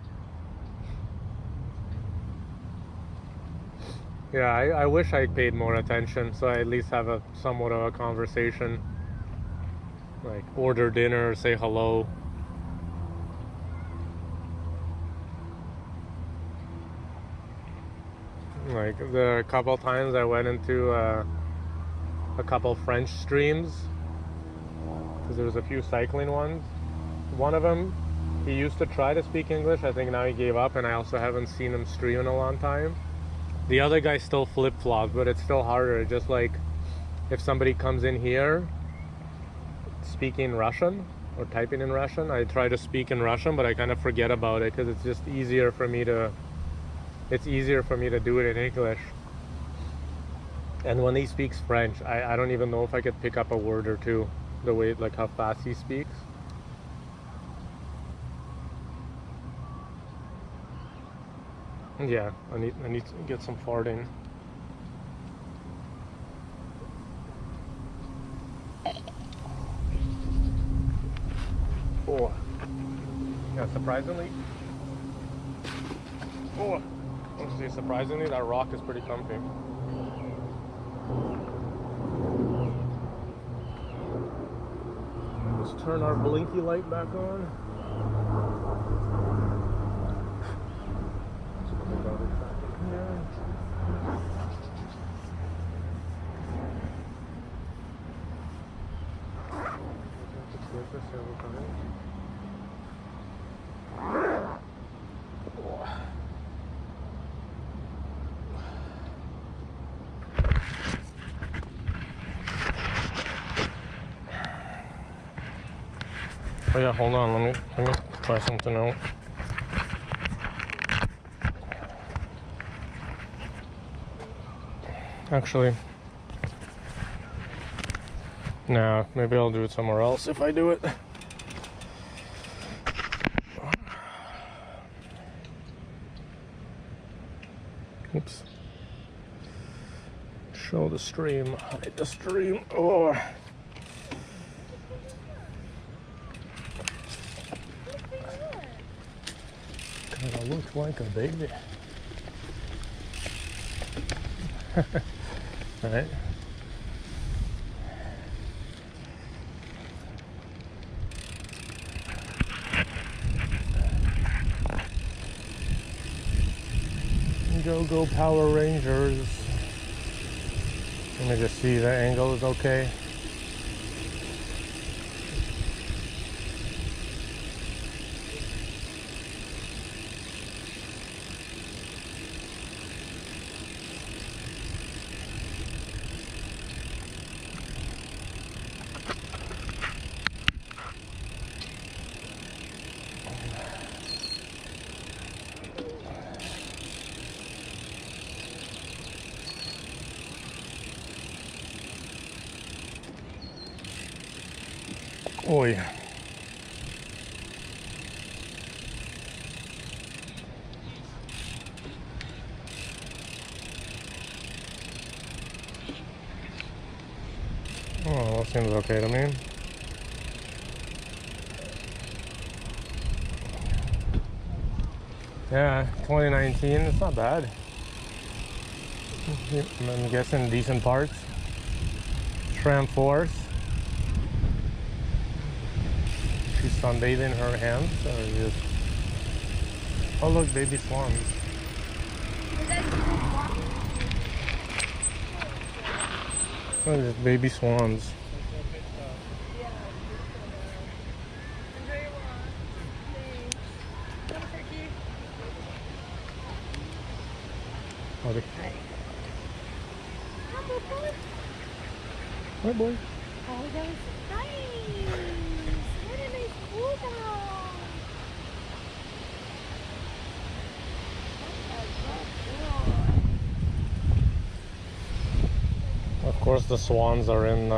Yeah, I wish I paid more attention, so I at least have a somewhat of a conversation. Like order dinner, say hello. Like the couple times I went into a couple French streams, because there was a few cycling ones. One of them, he used to try to speak English. I think now he gave up, and I also haven't seen him stream in a long time. The other guy still flip-flops, but it's still harder. Just like if somebody comes in here speaking Russian or typing in Russian, I try to speak in Russian, but I kind of forget about it because it's just easier for me to do it in English. And when he speaks French, I don't even know if I could pick up a word or two, the way, like how fast he speaks. Yeah, I need to get some farting. Oh, yeah, surprisingly. Oh, let's see, surprisingly, that rock is pretty comfy. Let's turn our blinky light back on. Oh yeah, hold on, let me try something out. Actually, nah, maybe I'll do it somewhere else if I do it. Oops. Show the stream, hide the stream. Oh. I look like a baby. All right. Go Power Rangers. Let me just see the angle is okay. boy. Oh, that seems okay to me. Yeah, 2019, it's not bad. I'm guessing decent parts. Tram Force. She's sunbathing her hands, or just... Oh look, baby swans. Look at this, baby swans. Howdy. Hi, boy. Oh, that was nice. What a nice bulldog. Of course, the swans are in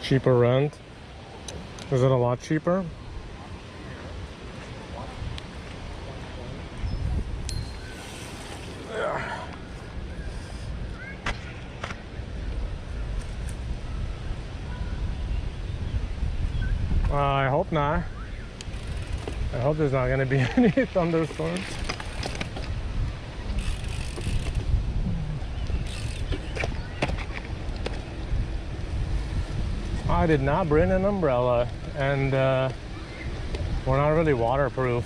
cheaper rent. Is it a lot cheaper? I hope not. I hope there's not going to be any thunderstorms. I did not bring an umbrella, and we're not really waterproof.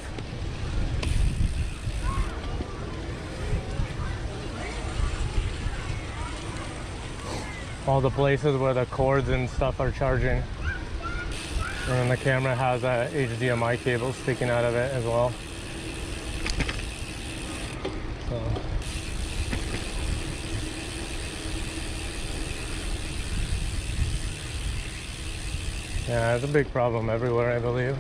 All the places where the cords and stuff are charging. And then the camera has a HDMI cable sticking out of it as well. So. Yeah, it's a big problem everywhere, I believe.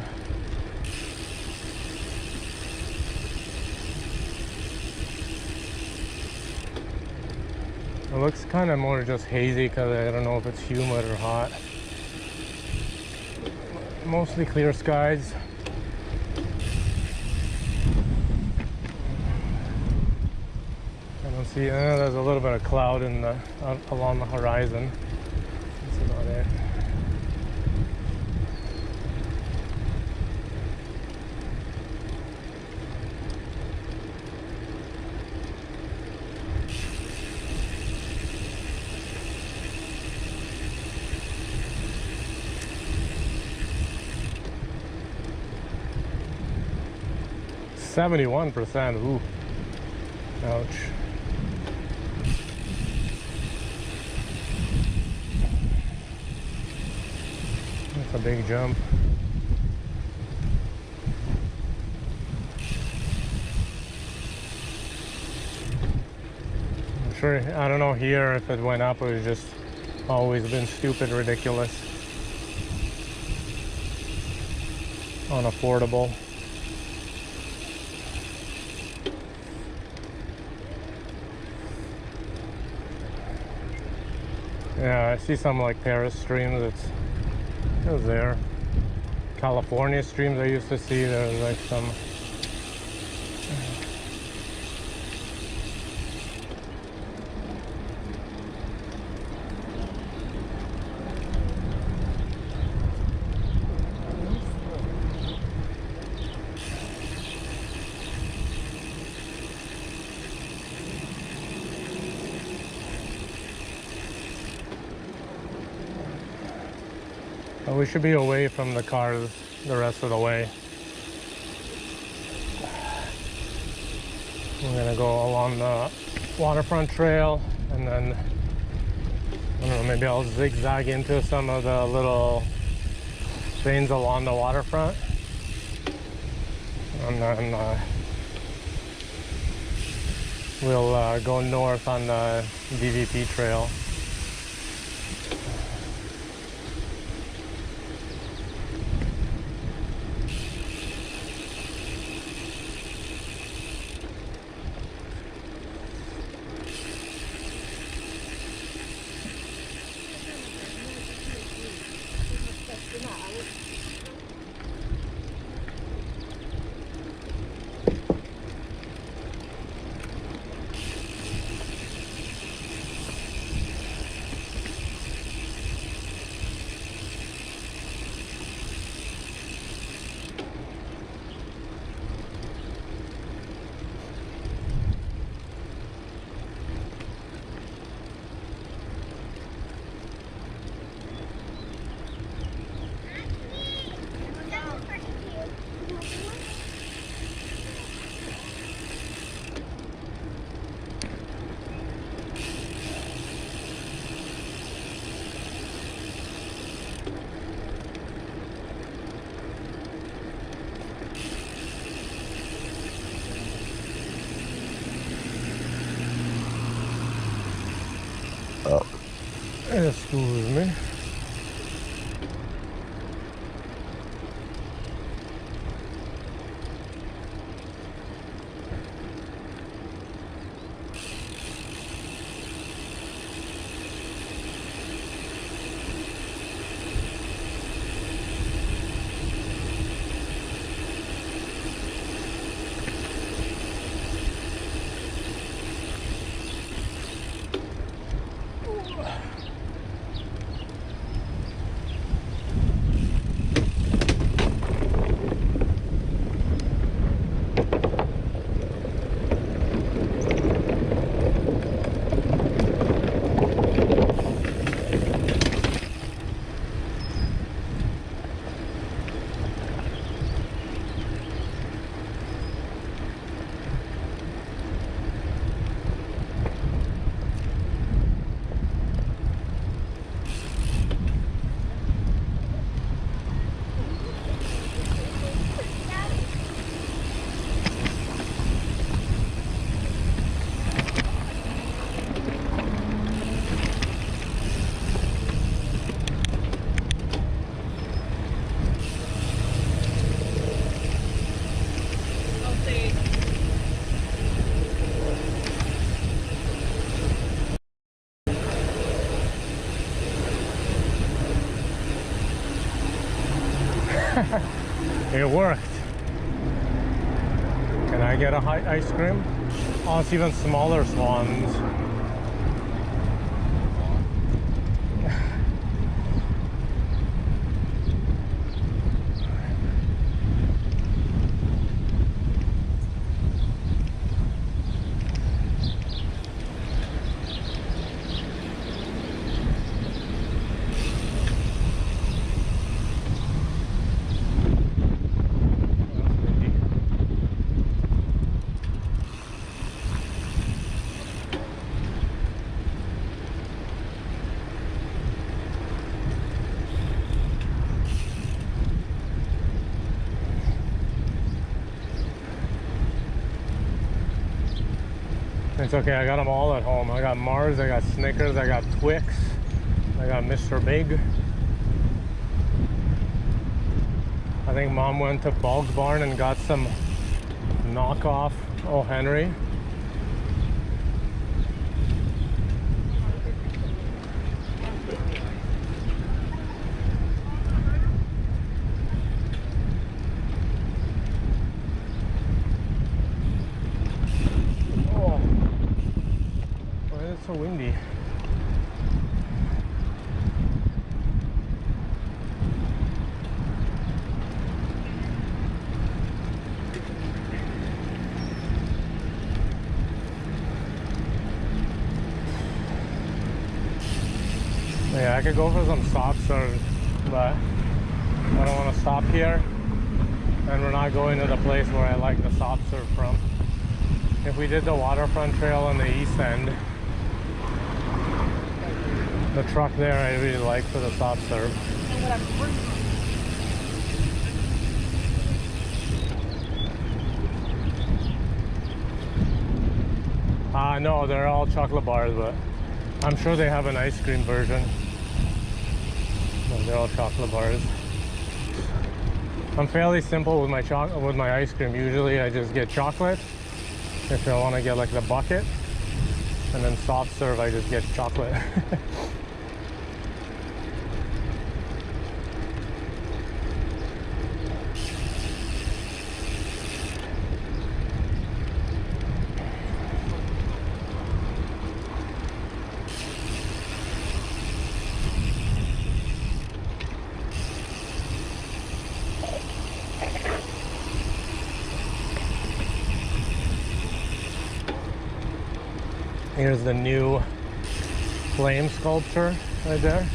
It looks kind of more just hazy because I don't know if it's humid or hot. Mostly clear skies. I don't see, there's a little bit of cloud in the along the horizon. That's about it. %. Ooh. Ouch. That's a big jump. I'm sure, I don't know here if it went up or it's just always been stupid ridiculous. Unaffordable. Yeah, I see some like Paris streams, it was there. California streams I used to see, there was like some. We should be away from the cars the rest of the way. We're gonna go along the waterfront trail, and then I don't know, maybe I'll zigzag into some of the little things along the waterfront, and then we'll go north on the DVP trail. Excuse me. It worked. Can I get a hot ice cream? Oh, it's even smaller swans. It's okay, I got them all at home. I got Mars, I got Snickers, I got Twix, I got Mr. Big. I think Mom went to Bog's Barn and got some knockoff O. Henry. So windy. Yeah, I could go for some soft serve, but I don't want to stop here, and we're not going to the place where I like the soft serve from. if we did the waterfront trail on the east end, the truck there I really like for the soft serve. No, they're all chocolate bars, but I'm sure they have an ice cream version. No, they're all chocolate bars. I'm fairly simple with my ice cream. Usually I just get chocolate if I want to get like the bucket, and then soft serve I just get chocolate. Here's the new flame sculpture right there.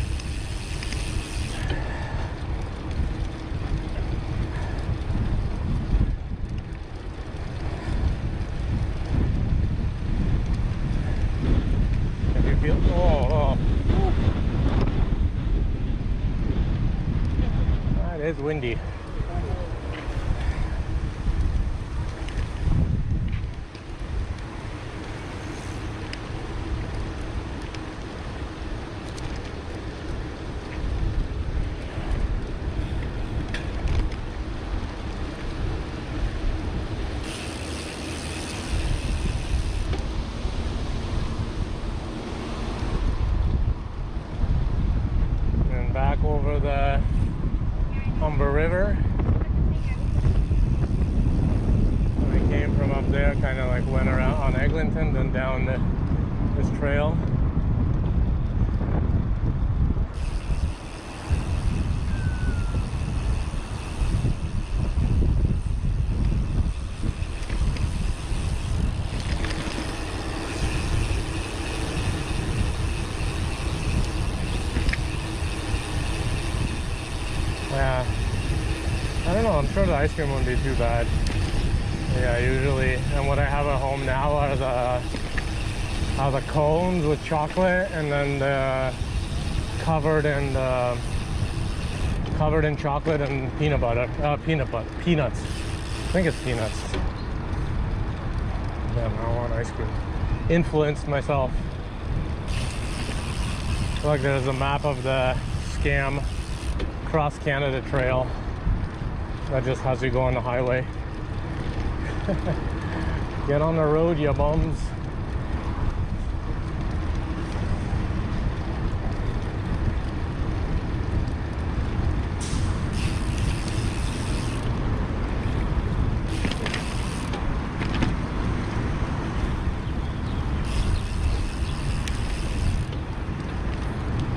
If you feel, that is windy. Back over the Humber River. We came from up there, kind of like went around on Eglinton, then down this trail. Yeah, I don't know, I'm sure the ice cream wouldn't be too bad. Yeah, usually, and what I have at home now are the cones with chocolate, and then the covered in chocolate and peanuts. I think it's peanuts. Damn, I want ice cream. Influenced myself. Look, there's a map of the Scam Cross Canada Trail that just has you go on the highway. Get on the road, you bums.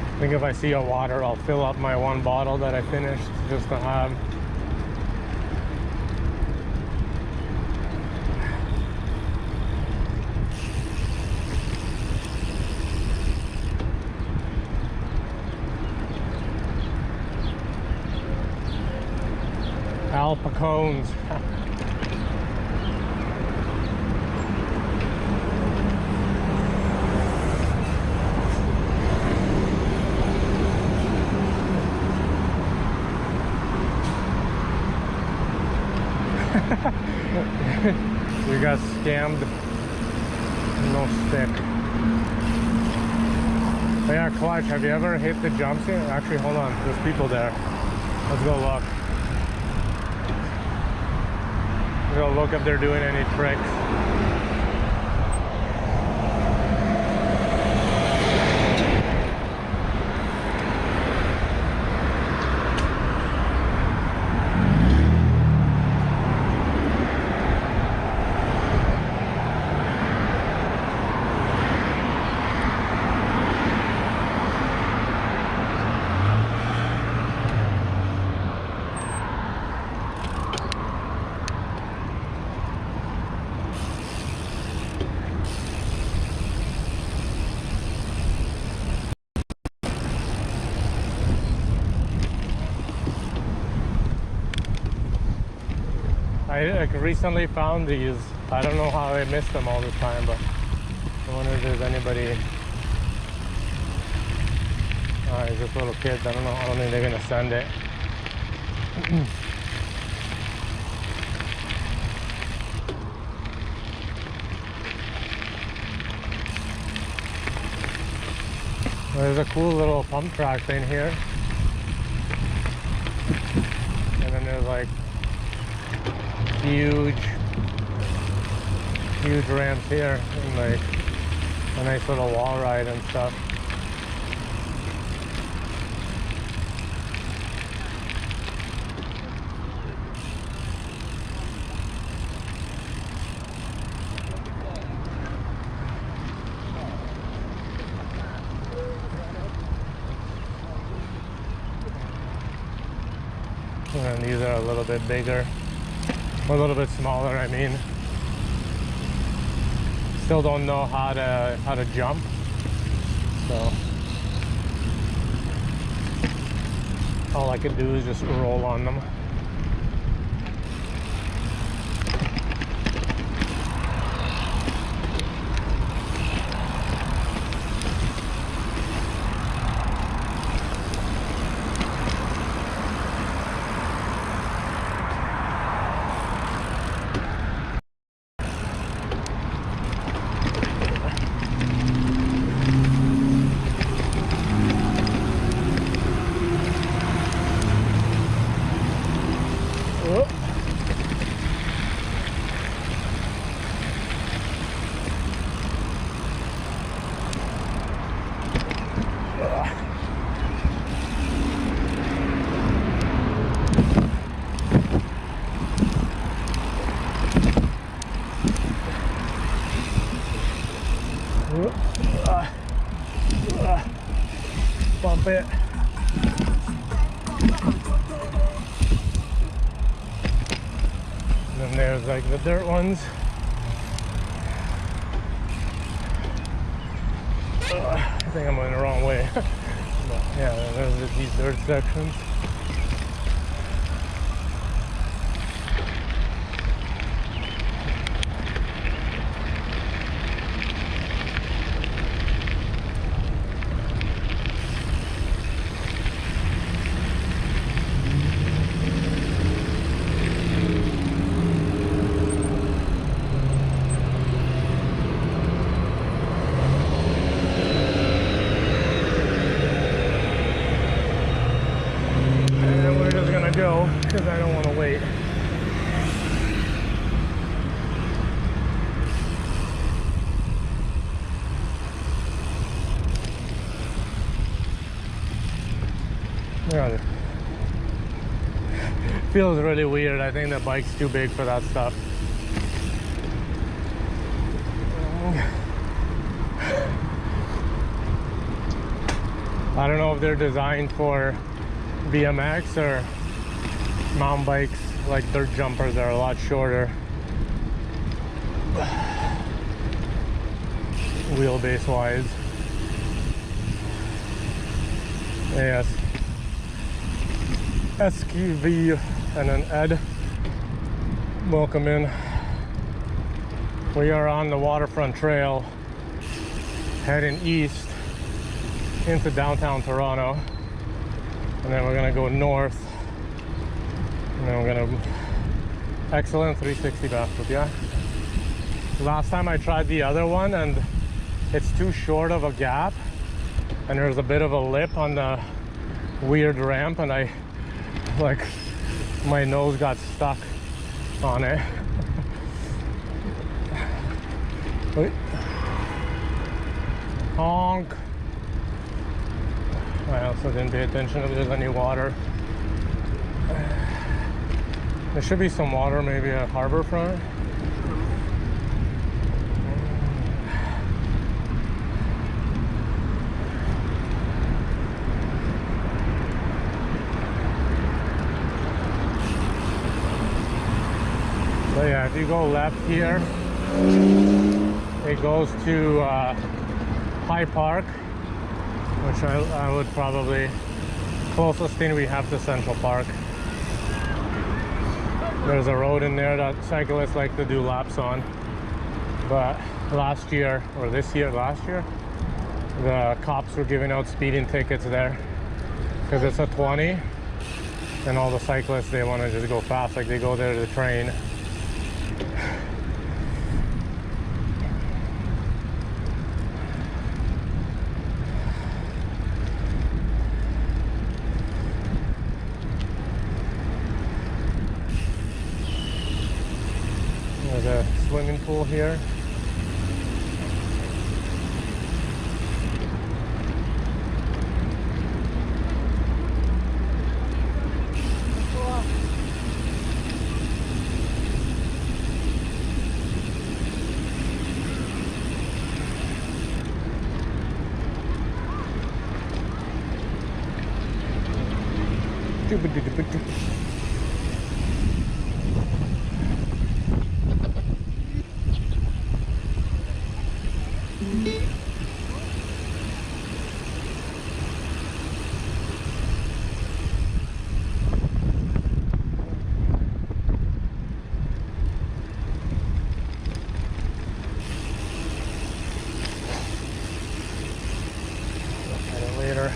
I think if I see a water, I'll fill up my one bottle that I finished just to have. Al Pacone's. You got scammed. No stick. Oh yeah, Clutch, have you ever hit the jumps yet? Actually, hold on. There's people there. Let's go look. Let's go look if they're doing any tricks. I recently found these I don't know how I missed them all this time, but I wonder if there's anybody. It's just little kids. I don't know. I don't think they're gonna send it. There's a cool little pump track thing here. And then there's like huge ramps here and like a nice little wall ride and stuff. And these are a little bit bigger, a little bit smaller, I mean. Still don't know how to jump, so all I could do is just roll on them. Bump it. And then there's like the dirt ones. I think I'm going the wrong way. But yeah, there's these dirt sections. Because I don't want to wait. Yeah, feels really weird. I think the bike's too big for that stuff. I don't know if they're designed for BMX or mountain bikes. Like dirt jumpers are a lot shorter wheelbase wise. Yes, SQV and an Ed, welcome in. We are on the waterfront trail heading east into downtown Toronto, and then we're gonna go north. And then we're gonna excellent 360 backflip, yeah. Last time I tried the other one and it's too short of a gap, and there's a bit of a lip on the weird ramp, and I like my nose got stuck on it. Wait. Honk. I also didn't pay attention if there's any water. There should be some water, maybe at Harbourfront. So yeah, if you go left here, it goes to High Park, which I would probably, closest thing we have to Central Park. There's a road in there that cyclists like to do laps on. But last year, or this year, last year, the cops were giving out speeding tickets there because it's a 20, and all the cyclists, they want to just go fast, like they go there to train. There's a swimming pool here. Later.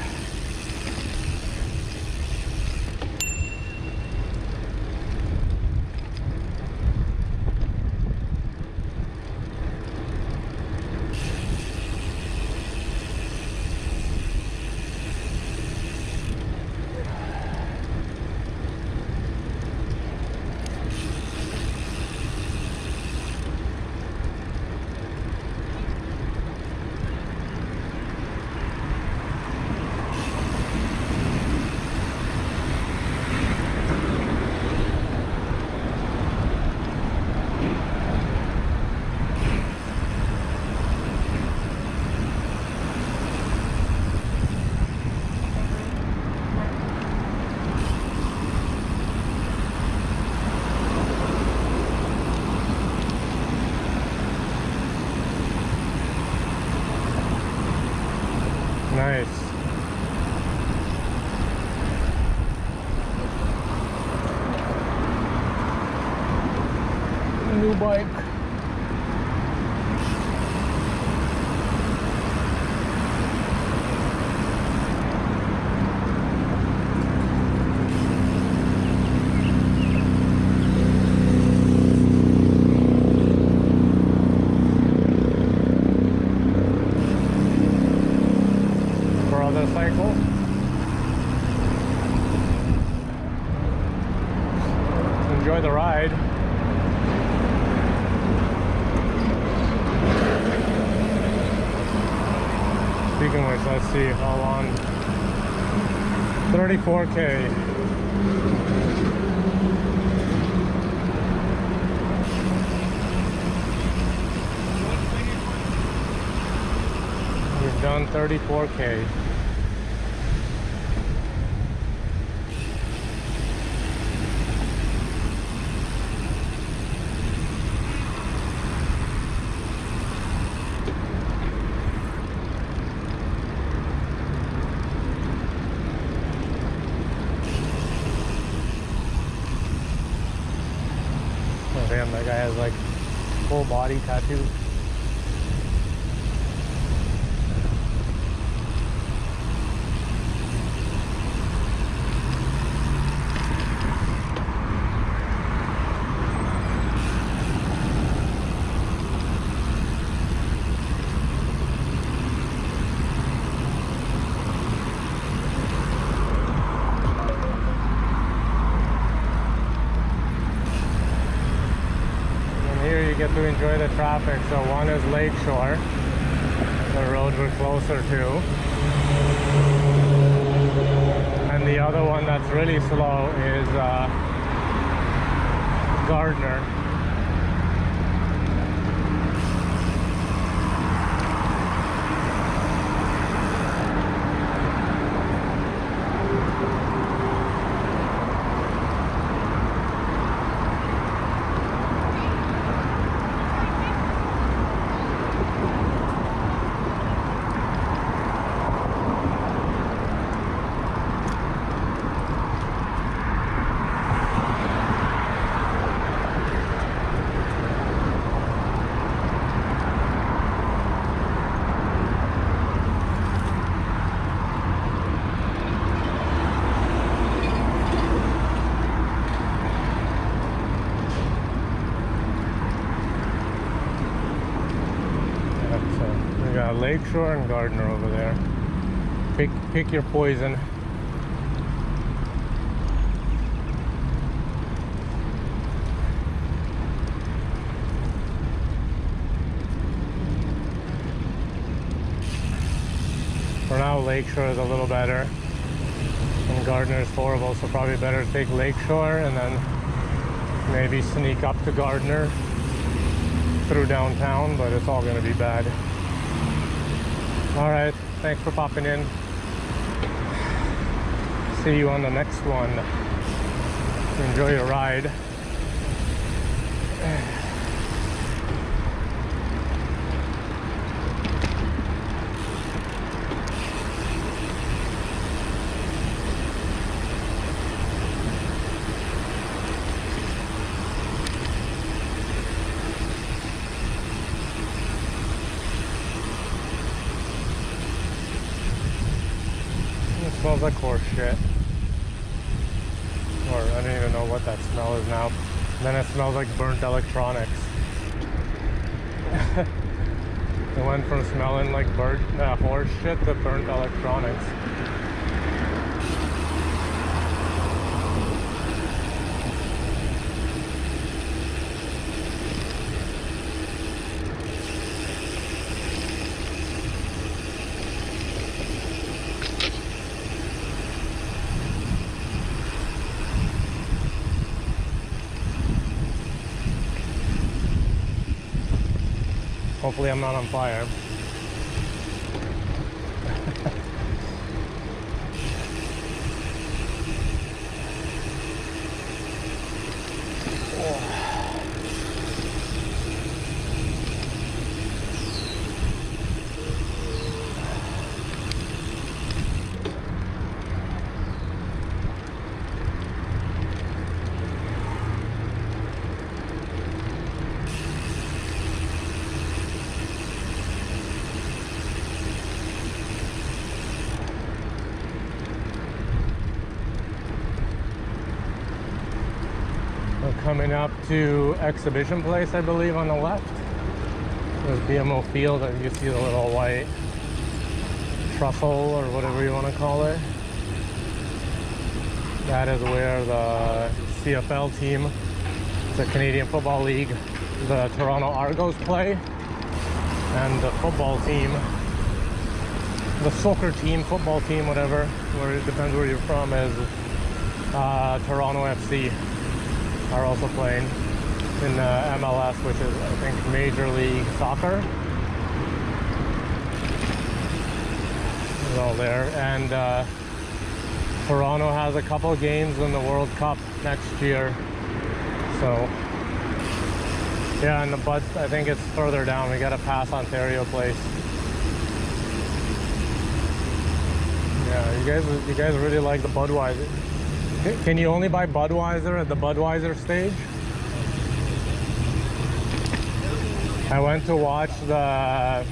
Nice. New bike. Cycle. Enjoy the ride. Speaking of which, let's see how long. 34K. We've done 34K. Oh damn, that guy has like full body tattoos. Get to enjoy the traffic. So one is Lakeshore, the road we're closer to, and the other one that's really slow is Gardner. We got Lakeshore and Gardner over there. Pick your poison. For now, Lakeshore is a little better, and Gardner is horrible, so probably better to take Lakeshore and then maybe sneak up to Gardner through downtown, but it's all going to be bad. All right, thanks for popping in. See you on the next one. Enjoy your ride. It smells like horse shit. Or I don't even know what that smell is now. And then it smells like burnt electronics. It went from smelling like horse shit to burnt electronics. Hopefully I'm not on fire. Coming up to Exhibition Place, I believe, on the left. There's BMO Field, and you see the little white truffle or whatever you want to call it. That is where the CFL team, the Canadian Football League, the Toronto Argos play, and the football team, the soccer team, football team, whatever, where it depends where you're from, is Toronto FC. Are also playing in MLS, which is, I think, Major League Soccer. It's all there. And Toronto has a couple games in the World Cup next year. So, yeah, and the Buds, I think it's further down. We gotta pass Ontario Place. Yeah, you guys really like the Budweiser. Can you only buy Budweiser at the Budweiser stage? I went to watch the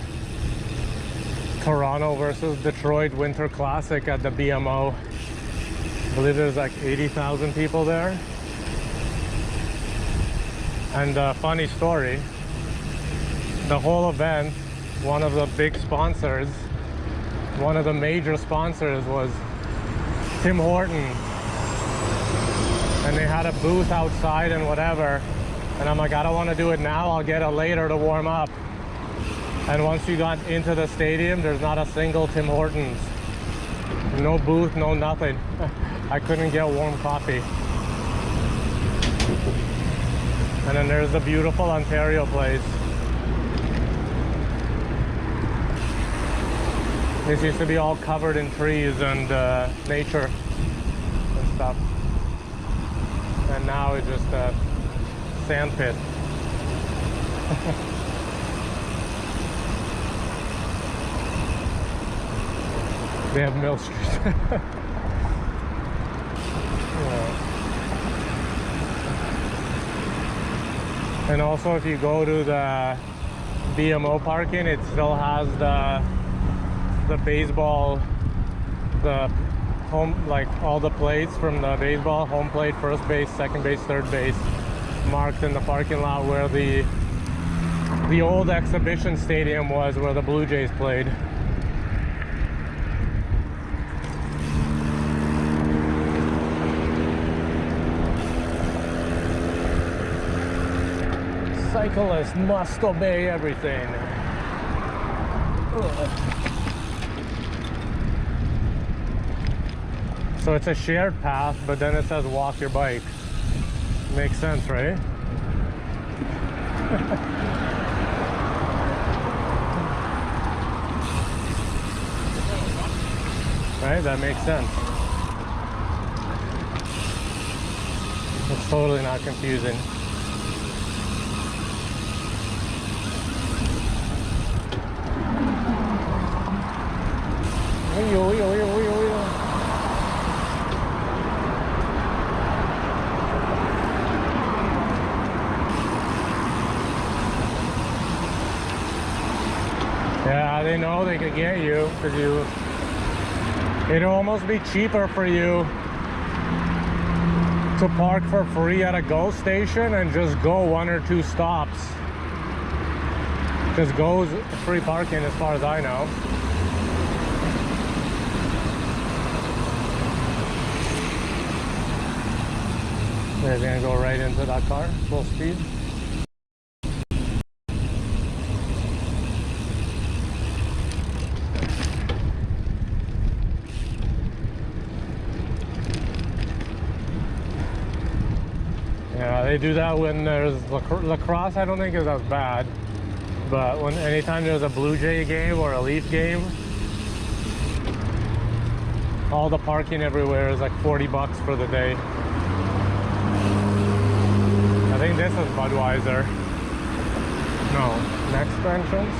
Toronto versus Detroit Winter Classic at the BMO. I believe there's like 80,000 people there. And funny story, the whole event, one of the big sponsors, one of the major sponsors was Tim Hortons. And they had a booth outside and whatever. And I'm like, I don't want to do it now. I'll get it later to warm up. And once you got into the stadium, there's not a single Tim Hortons. No booth, no nothing. I couldn't get warm coffee. And then there's the beautiful Ontario Place. This used to be all covered in trees and nature and stuff. And now it's just a sand pit. They have Mill Street. Yeah. And also, if you go to the BMO parking, it still has the baseball, the home, like all the plates from the baseball, home plate, first base, second base, third base, marked in the parking lot where the the old exhibition stadium was, where the Blue Jays played. Cyclists must obey everything. Ugh. So it's a shared path, but then it says walk your bike. Makes sense, right? Right? That makes sense. It's totally not confusing. Yeah, they know they could get you because it'd almost be cheaper for you to park for free at a GO station and just go 1 or 2 stops. Because GO's free parking as far as I know. They're gonna go right into that car, full speed. Yeah, they do that when there's lacrosse. I don't think is as bad, but anytime there's a Blue Jay game or a Leaf game, all the parking everywhere is like $40 for the day. I think this is Budweiser. No, next entrance.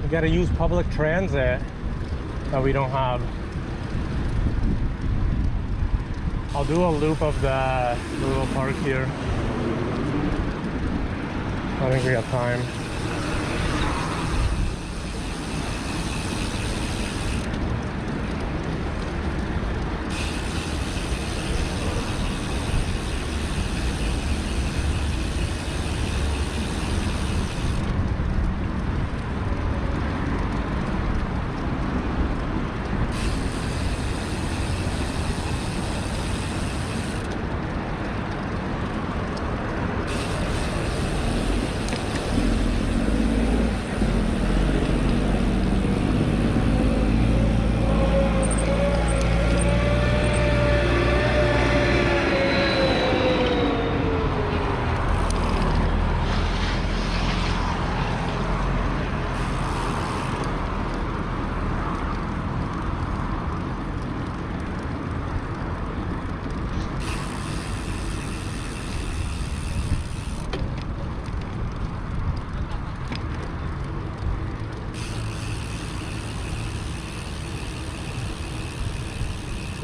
We gotta use public transit that we don't have. I'll do a loop of the little park here. I think we have time.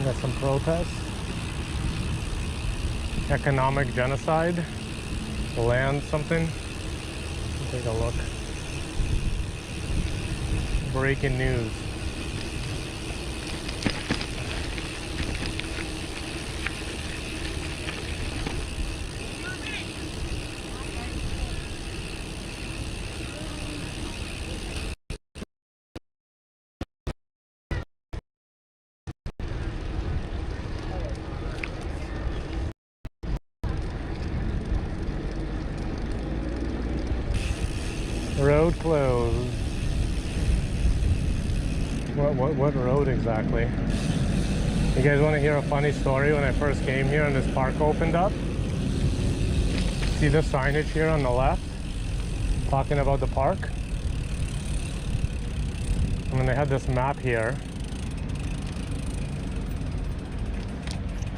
Got some protests. Economic genocide. Land something. Take a look. Breaking news. Road closed. What road exactly? You guys want to hear a funny story? When I first came here and this park opened up, see the signage here on the left talking about the park? I mean, they had this map here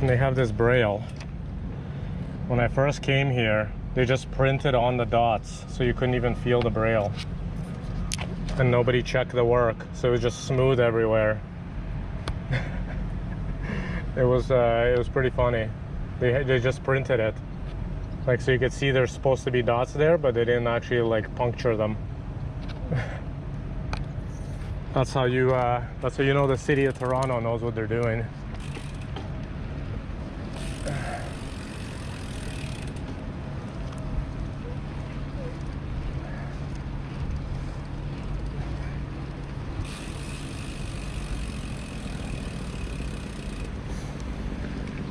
and they have this braille. When I first came here, they just printed on the dots, so you couldn't even feel the braille. And nobody checked the work, so it was just smooth everywhere. It was pretty funny. They just printed it, like, so you could see there's supposed to be dots there, but they didn't actually like puncture them. That's how you know the city of Toronto knows what they're doing.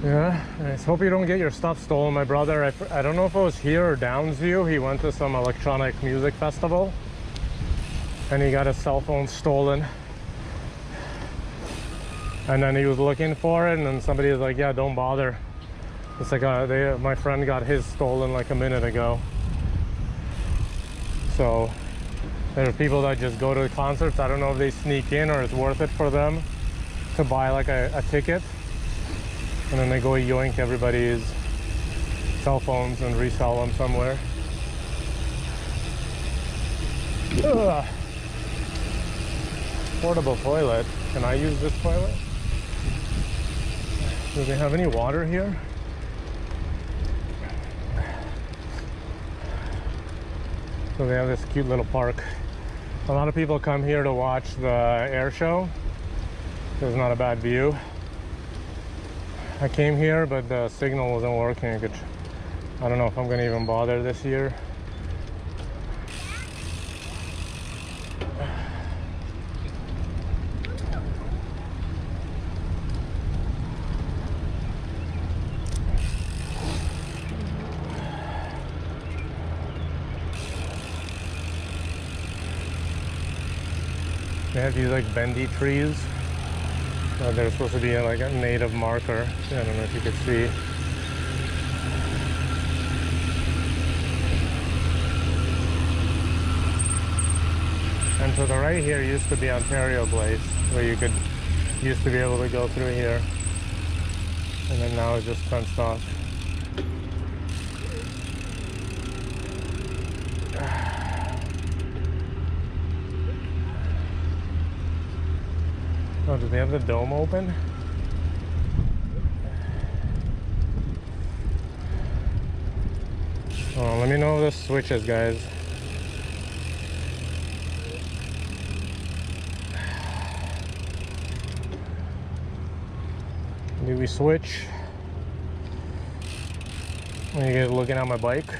Yeah, nice. Hope you don't get your stuff stolen. My brother, I don't know if it was here or Downsview, he went to some electronic music festival and he got his cell phone stolen. And then he was looking for it and then somebody was like, yeah, don't bother. It's like my friend got his stolen like a minute ago. So there are people that just go to the concerts. I don't know if they sneak in or it's worth it for them to buy like a ticket. And then they go yoink everybody's cell phones and resell them somewhere. Ugh. Portable toilet. Can I use this toilet? Do they have any water here? So they have this cute little park. A lot of people come here to watch the air show. There's not a bad view. I came here, but the signal wasn't working. I don't know if I'm gonna even bother this year. They have these like bendy trees. They're supposed to be like a native marker. I don't know if you could see. And to the right here used to be Ontario Place, where you used to be able to go through here. And then now it's just fenced off. Oh, do they have the dome open? Oh, let me know if this switches, guys. Do we switch? Are you guys looking at my bike?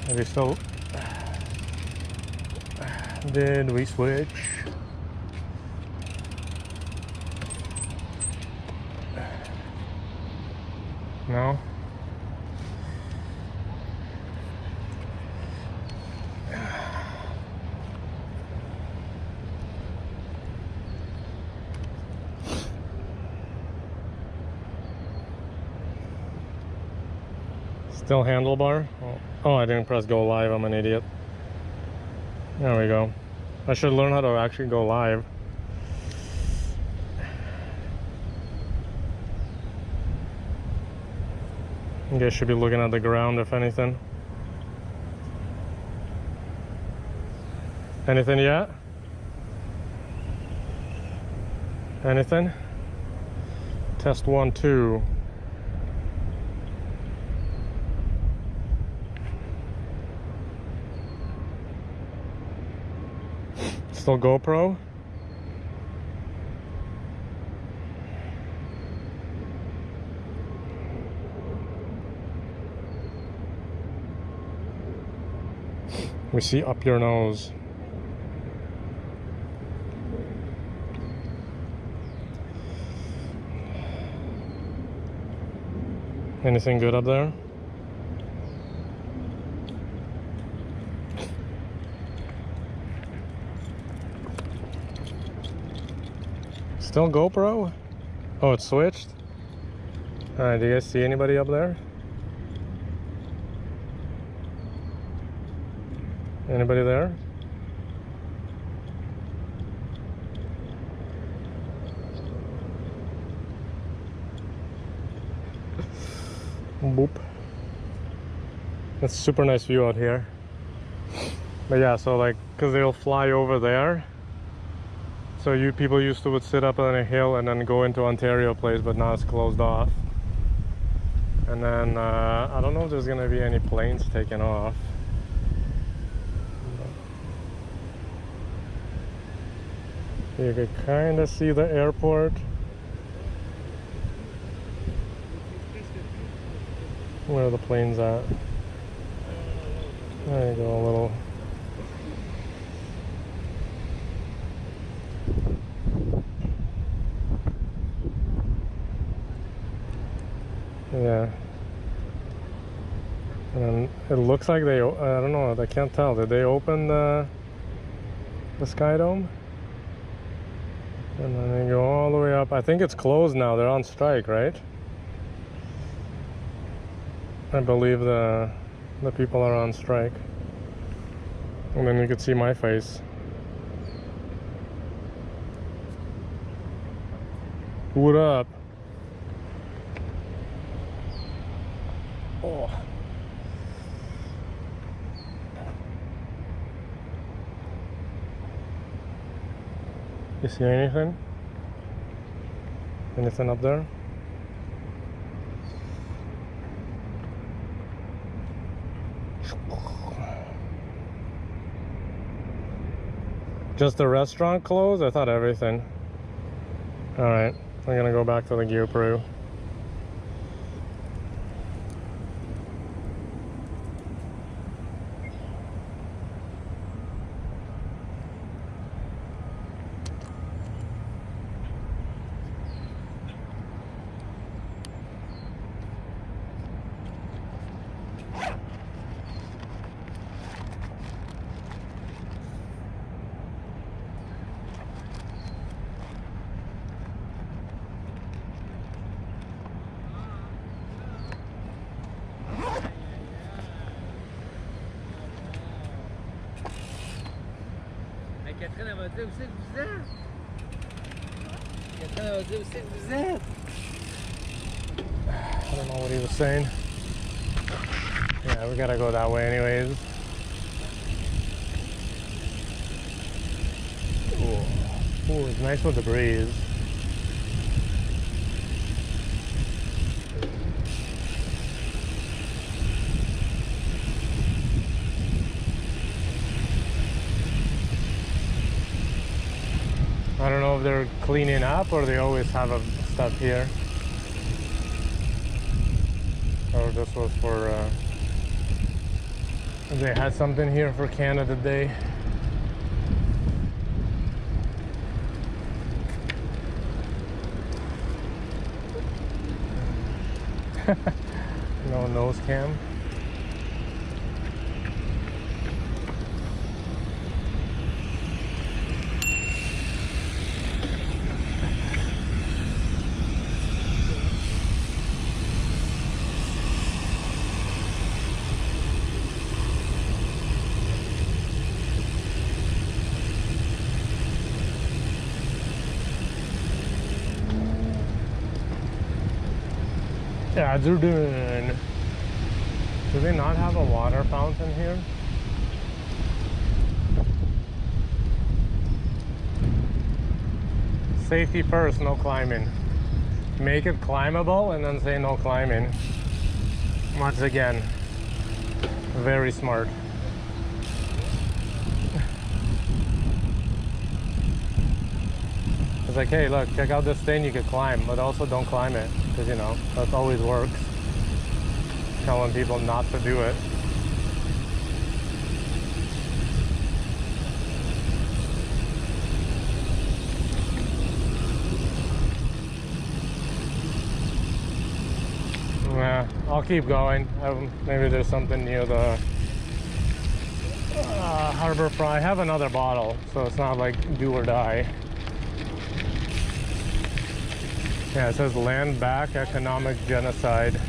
Are we still? Did we switch? No? Still handlebar? Oh, I didn't press go live. I'm an idiot. There we go. I should learn how to actually go live. You guys should be looking at the ground, if anything. Anything yet? Anything? Test 1, 2. Still GoPro? We see up your nose. Anything good up there? Still GoPro? Oh, it switched? Alright, do you guys see anybody up there? Anybody there? Boop. That's a super nice view out here. But yeah, so like, cause they'll fly over there. So people used to would sit up on a hill and then go into Ontario Place, but now it's closed off. And then I don't know if there's gonna be any planes taking off. You can kind of see the airport. Where are the planes at? There you go, a little. looks like they, I don't know, I can't tell. Did they open the Sky Dome? And then they go all the way up. I think it's closed now. They're on strike, right? I believe the people are on strike. And then you could see my face. What up? Oh. You see anything? Anything up there? Just the restaurant closed? I thought everything. Alright, I'm gonna go back to the Gear Peru. I don't know what he was saying. Yeah, we gotta go that way anyways. Ooh, it's nice with the breeze. I don't know if they're cleaning up or they always have stuff here. Or this was for, they had something here for Canada Day. No nose cam. Yeah, they're doing. Do they not have a water fountain here? Safety first, no climbing. Make it climbable and then say no climbing. Once again, very smart. It's like, hey, look, check out this thing you could climb, but also don't climb it, because you know, that always works. Telling people not to do it. Yeah, I'll keep going. Maybe there's something near the Harbor Fry. I have another bottle, so it's not like do or die. Yeah, it says land back economic genocide.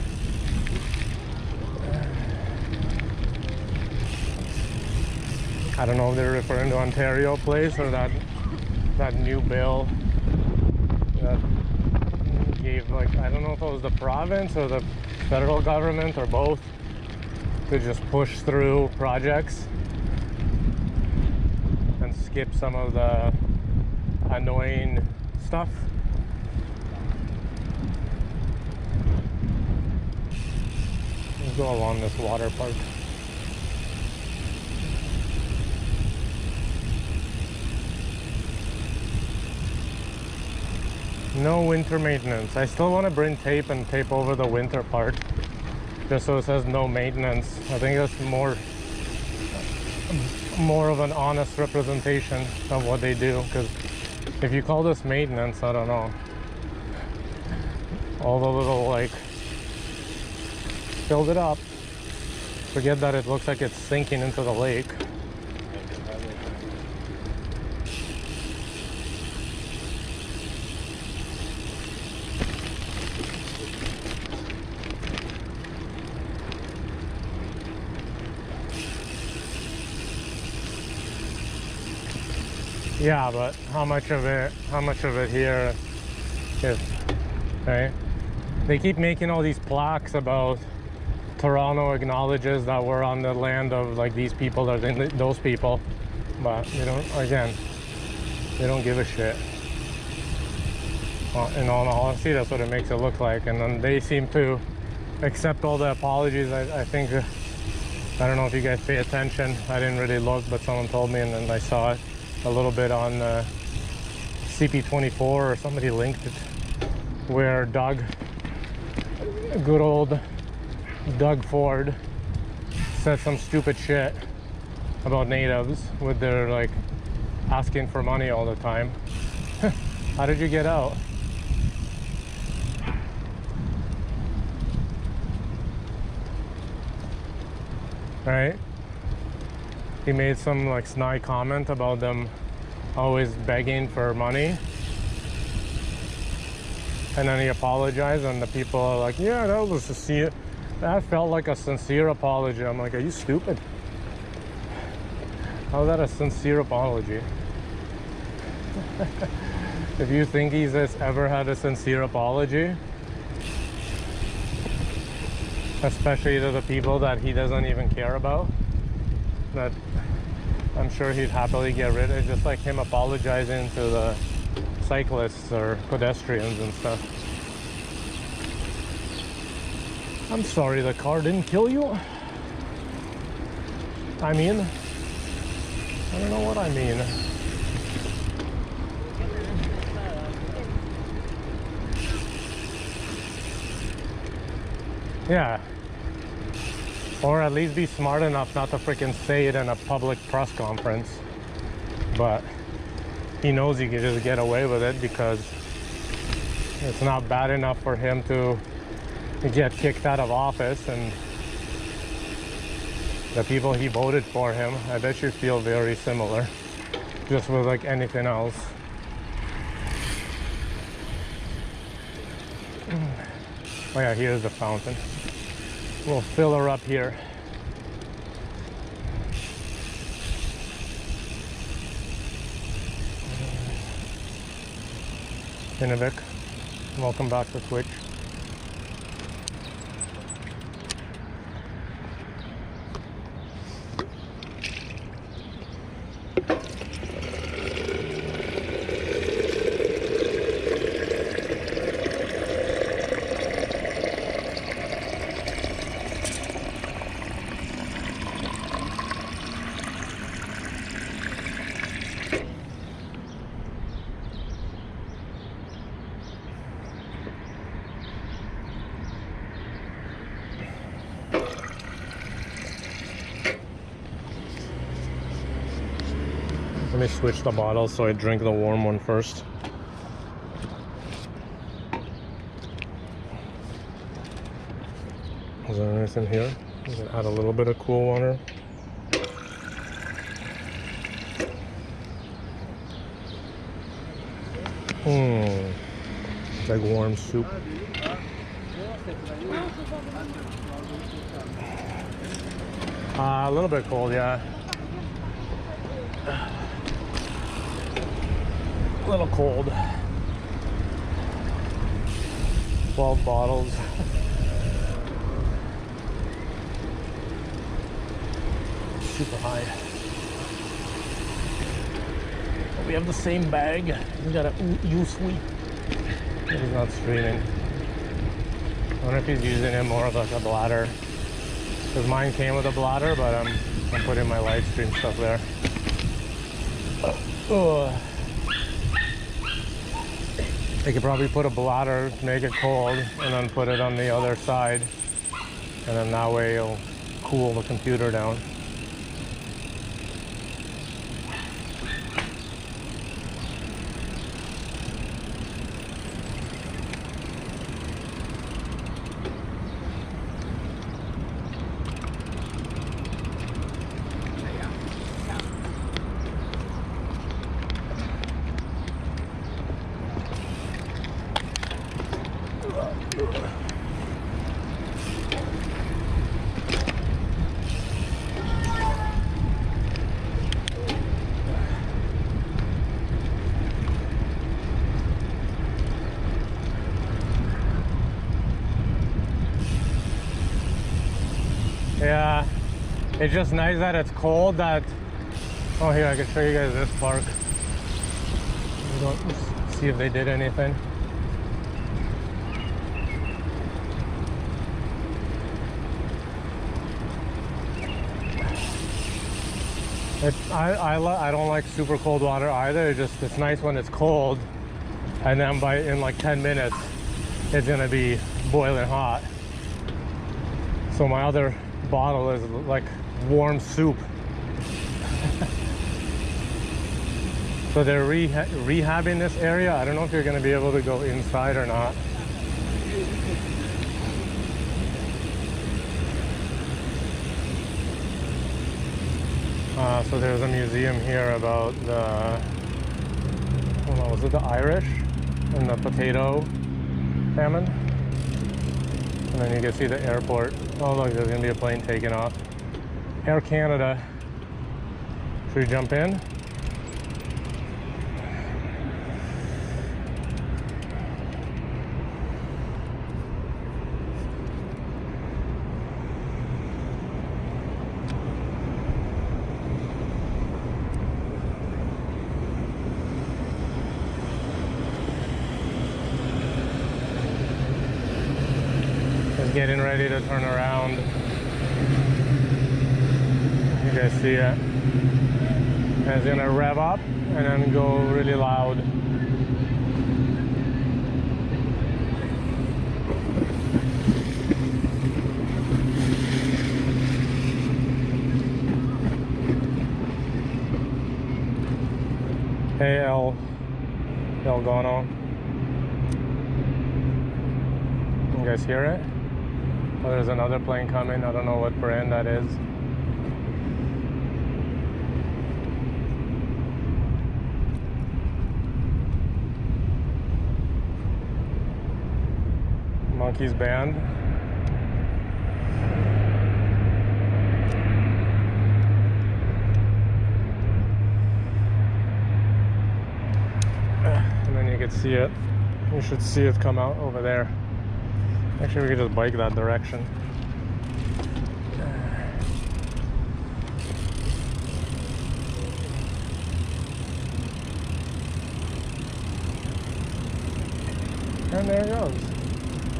I don't know if they're referring to Ontario Place or that new bill that gave, like, I don't know if it was the province or the federal government or both, to just push through projects and skip some of the annoying stuff. Let's go along this water park. No winter maintenance. I still want to bring tape and tape over the winter part, just so it says no maintenance. I think that's more of an honest representation of what they do, because if you call this maintenance, I don't know. All the little, like, filled it up. Forget that it looks like it's sinking into the lake. Yeah, but how much of it here is, right? They keep making all these plaques about Toronto acknowledges that we're on the land of like these people or those people, but you know, again, they don't give a shit. In all honesty, that's what it makes it look like. And then they seem to accept all the apologies. I think, I don't know if you guys pay attention. I didn't really look, but someone told me, and then I saw it a little bit on CP24, or somebody linked it, where good old Doug Ford said some stupid shit about natives with their like asking for money all the time. How did you get out? Right? He made some like snide comment about them always begging for money, and then he apologized, and the people are like, yeah, that felt like a sincere apology. I'm like, are you stupid? How is that a sincere apology? If you think he's ever had a sincere apology, especially to the people that he doesn't even care about, that I'm sure he'd happily get rid of. It's just like him apologizing to the cyclists or pedestrians and stuff. I'm sorry the car didn't kill you. I mean, I don't know what I mean. Yeah. Or at least be smart enough not to freaking say it in a public press conference. But he knows he can just get away with it because it's not bad enough for him to get kicked out of office, and the people he voted for him, I bet you feel very similar, just with like anything else. Oh yeah, here's the fountain. We'll fill her up here. Inuvik, welcome back to Twitch. Let me switch the bottles so I drink the warm one first. Is there anything here? I'm gonna add a little bit of cool water. Like warm soup. A little bit cold, yeah. A little cold. 12 bottles. Super high. But we have the same bag. We got a Usui. He's not streaming. I wonder if he's using it more of like a bladder. Because mine came with a bladder, but I'm putting my live stream stuff there. I could probably put a bladder, make it cold, and then put it on the other side. And then that way it'll cool the computer down. Yeah, it's just nice that it's cold. That oh, here I can show you guys this park. Let's see if they did anything. I don't like super cold water either. It's nice when it's cold, and then in like 10 minutes it's gonna be boiling hot. So my other bottle is like warm soup. So they're rehabbing this area. I don't know if you're gonna be able to go inside or not. So there's a museum here about the, was it the Irish and the potato famine? And then you can see the airport. Oh look, there's gonna be a plane taking off. Air Canada. Should we jump in? Getting ready to turn around. You guys see it? And it's gonna rev up and then go really loud. Hey El Gono. You guys hear it? Oh, there's another plane coming. I don't know what brand that is. Monkeys Band. And then you can see it. You should see it come out over there. Actually, we could just bike that direction. And there it goes.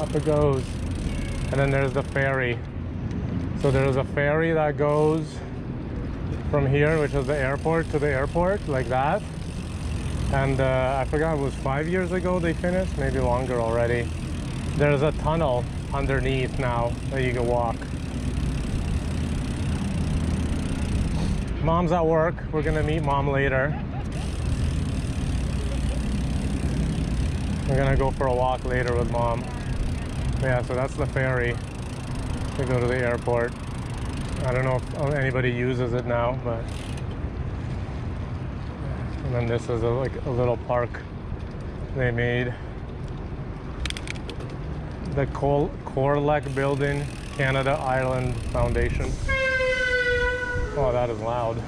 Up it goes. And then there's the ferry. So there's a ferry that goes from here, which is the airport, to the airport, like that. And I forgot, it was 5 years ago they finished, maybe longer already. There's a tunnel underneath now that you can walk. Mom's at work. We're gonna meet Mom later. We're gonna go for a walk later with Mom. Yeah, so that's the ferry to go to the airport. I don't know if anybody uses it now, but... And then this is like a little park they made. The Corlec Building, Canada Island Foundation. Oh, that is loud.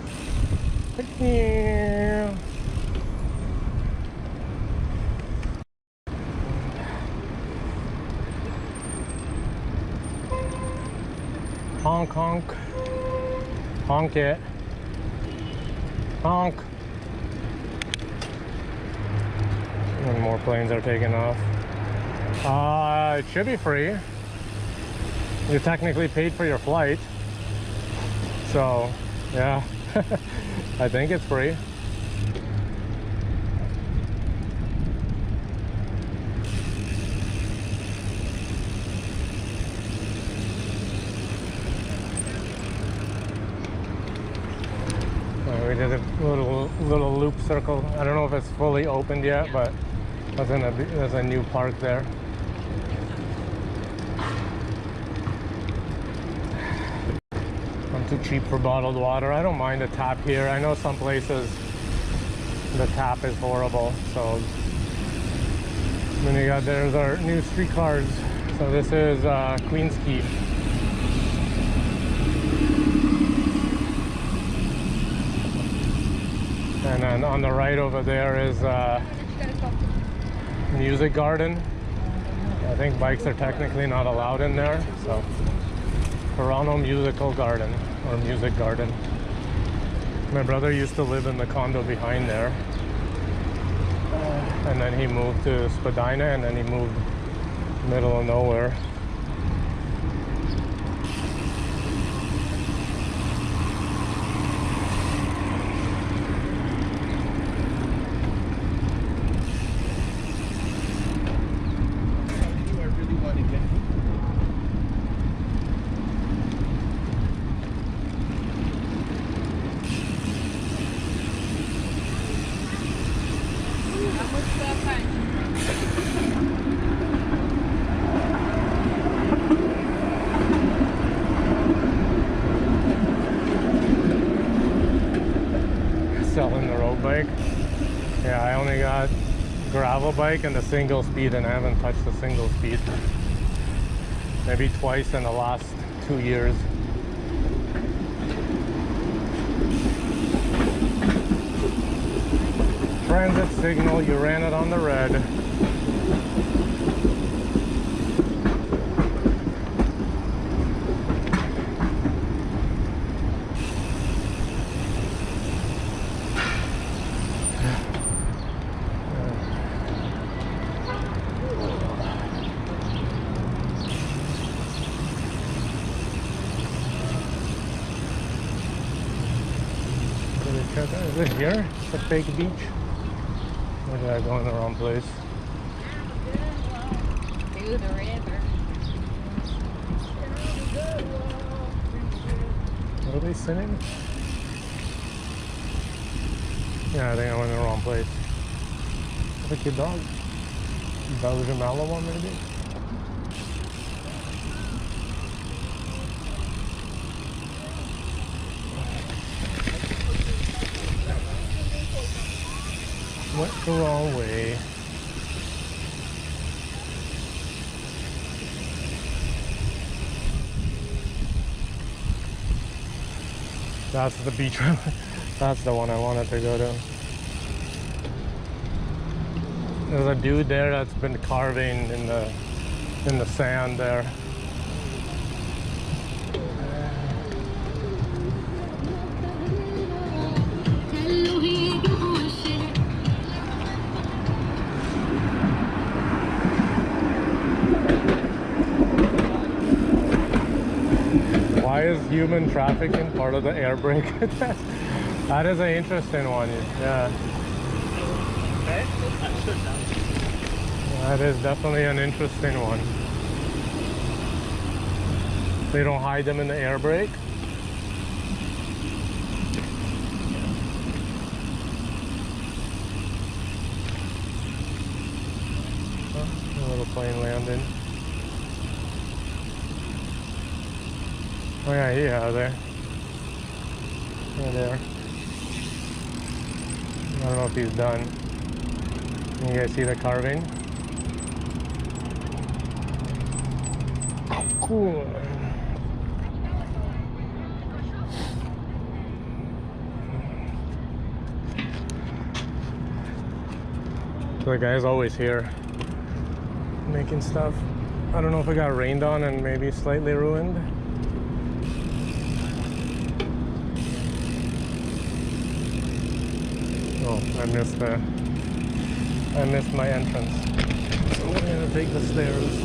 Honk, honk. Honk it. Honk. And more planes are taking off. It should be free. You technically paid for your flight. So, yeah, I think it's free. We did a little loop circle. I don't know if it's fully opened yet, but there's a new park there. I'm too cheap for bottled water. I don't mind a tap here. I know some places the tap is horrible. So then you got, there's our new streetcars. So this is Queensquay. And then on the right over there is Music Garden. I think bikes are technically not allowed in there, so Toronto Musical Garden, or Music Garden. My brother used to live in the condo behind there. And then he moved to Spadina, and then he moved middle of nowhere. Selling the road bike. Yeah, I only got gravel bike and the single speed, and I haven't touched the single speed. Maybe twice in the last 2 years. Transit signal, you ran it on the red. Is it here? The fake beach? Or did I go in the wrong place? Through the river. What are they singing? Yeah, I think I went in the wrong place. Is that a cute dog? Belgian Malinois maybe? Went the wrong way. That's the beach. That's the one I wanted to go to. There's a dude there that's been carving in the sand there. Why is human trafficking part of the air brake? That is an interesting one. Yeah. That is definitely an interesting one. They don't hide them in the air brake. Oh, a little plane landing. Oh yeah, yeah, there. Yeah, there. I don't know if he's done. You guys see the carving? Cool. The guy's always here making stuff. I don't know if it got rained on and maybe slightly ruined. Oh, I missed my entrance. So we're gonna take the stairs.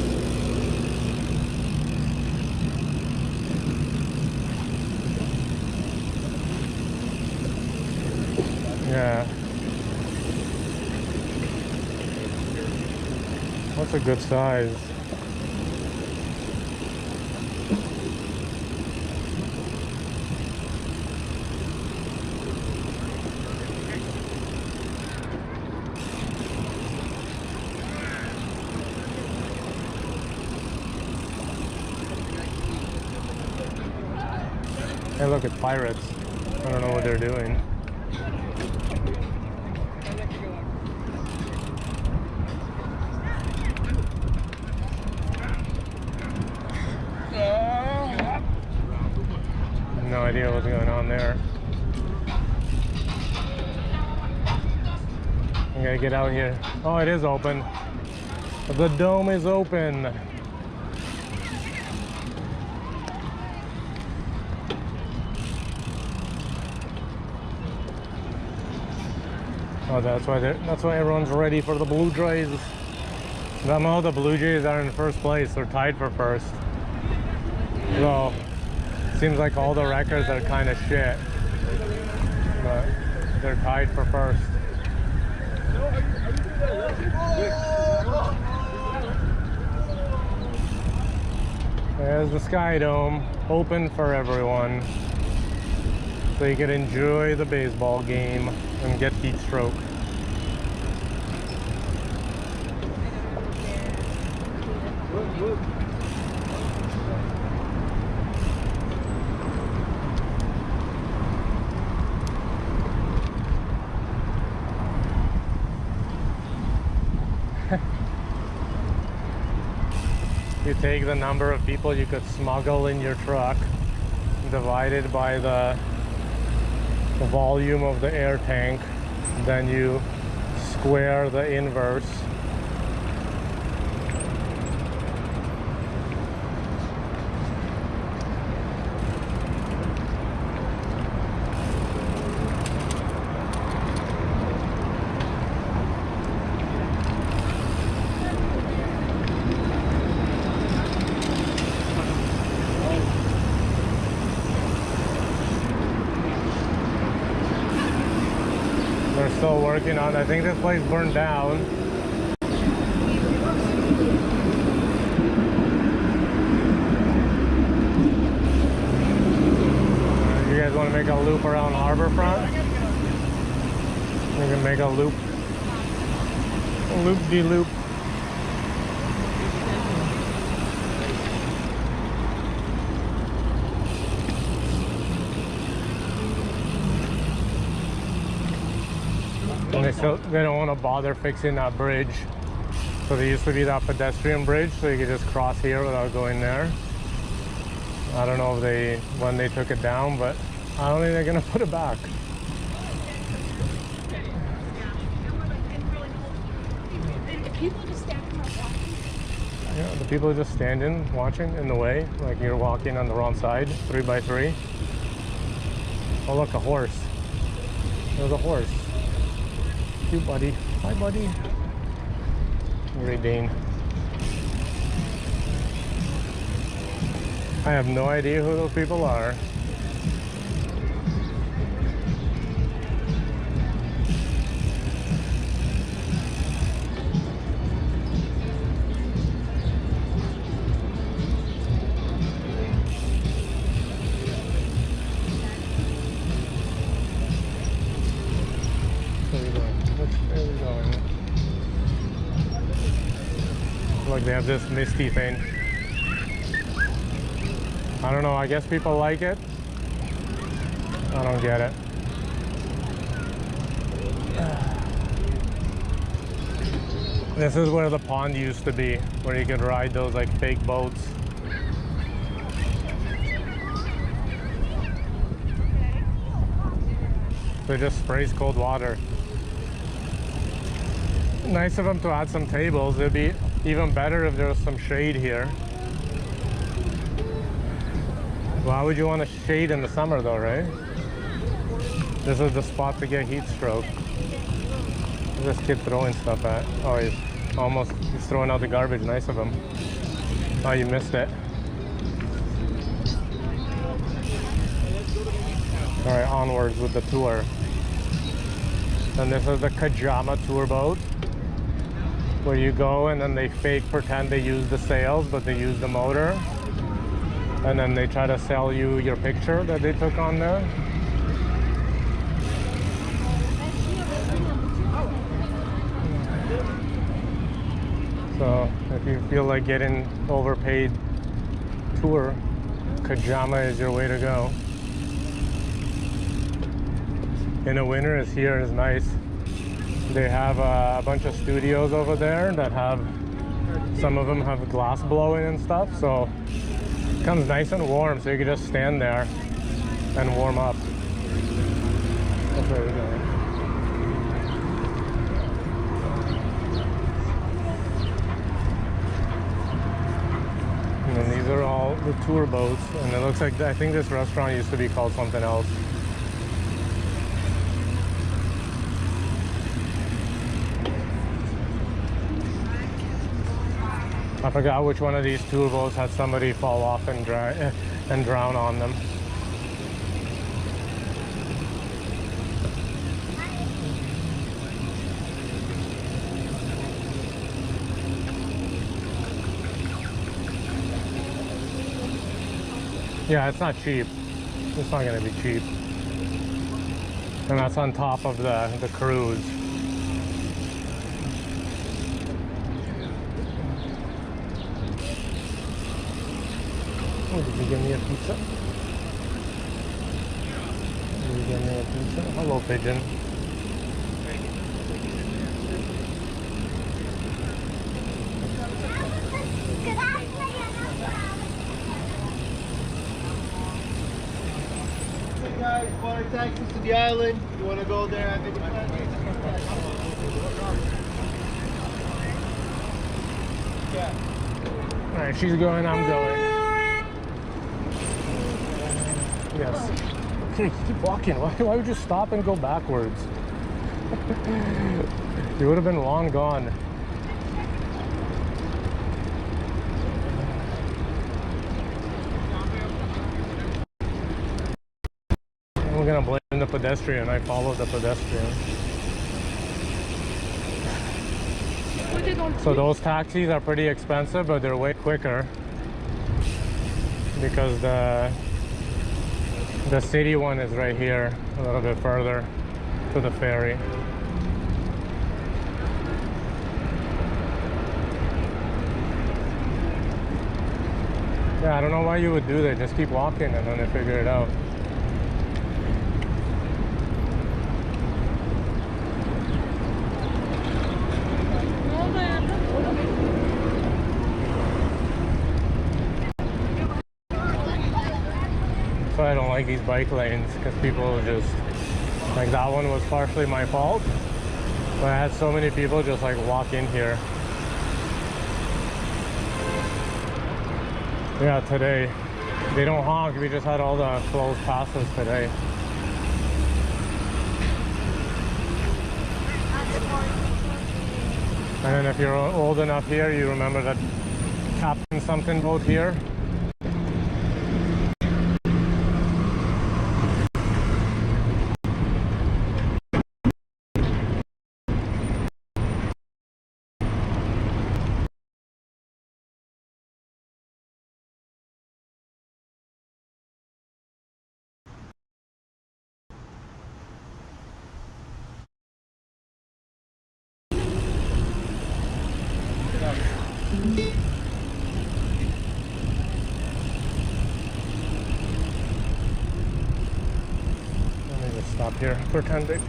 Yeah. That's a good size. Hey, look, it's pirates. I don't know what they're doing. No idea what's going on there. I gotta get out here. Oh, it is open. The dome is open. Oh, that's why everyone's ready for the Blue Jays. Somehow the Blue Jays are in first place. They're tied for first. So seems like all the records are kind of shit, but they're tied for first. There's the Sky Dome, open for everyone, so you can enjoy the baseball game and get heat stroke. You take the number of people you could smuggle in your truck divided by the volume of the air tank, then you square the inverse. They're still working on it. I think this place burned down. You guys want to make a loop around Harborfront? We can make a loop. Loop-de-loop. And they don't want to bother fixing that bridge. So there used to be that pedestrian bridge, so you could just cross here without going there. I don't know if when they took it down, but I don't think they're gonna put it back. People just standing there watching. Yeah, the people are just standing, watching in the way, like you're walking on the wrong side, 3x3. Oh look, a horse. There's a horse. Cute buddy. Hi buddy. Great Dane. I have no idea who those people are. Like they have this misty thing. I don't know, I guess people like it. I don't get it. This is where the pond used to be, where you could ride those like fake boats. So it just sprays cold water. Nice of them to add some tables. It'd be even better if there was some shade here. Why would you want to shade in the summer though, right? This is the spot to get heat stroke. What's this kid throwing stuff at? Oh, he's throwing out the garbage. Nice of him. Oh, you missed it. All right, onwards with the tour. And this is the Kajama tour boat, where you go and then they pretend they use the sails, but they use the motor. And then they try to sell you your picture that they took on there. So if you feel like getting overpaid tour, Kajama is your way to go. In the winter, here is nice. They have a bunch of studios over there that have, some of them have glass blowing and stuff, so it comes nice and warm, so you can just stand there and warm up. That's where we're going. And then these are all the tour boats, and it looks like, I think this restaurant used to be called something else. I forgot which one of these tour boats had somebody fall off and drown on them. Yeah, it's not cheap. It's not gonna be cheap. And that's on top of the cruise. Oh, did you give me a pizza? Did you give me a pizza? Hello, pigeon. Hey guys, water taxis to the island. You want to go there? I think Yeah. All right, she's going. I'm going. Yes. Okay, keep walking. Why would you stop and go backwards? You would have been long gone. I'm gonna blame the pedestrian. I followed the pedestrian. So those taxis are pretty expensive, but they're way quicker because the city one is right here, a little bit further to the ferry. Yeah, I don't know why you would do that. Just keep walking and then they figure it out. So I don't like these bike lanes because people just, like that one was partially my fault, but I had so many people just like walk in here. Yeah, today they don't honk. We just had all the closed passes today. And then if you're old enough here, you remember that Captain something boat here. Let me just stop here, pretending.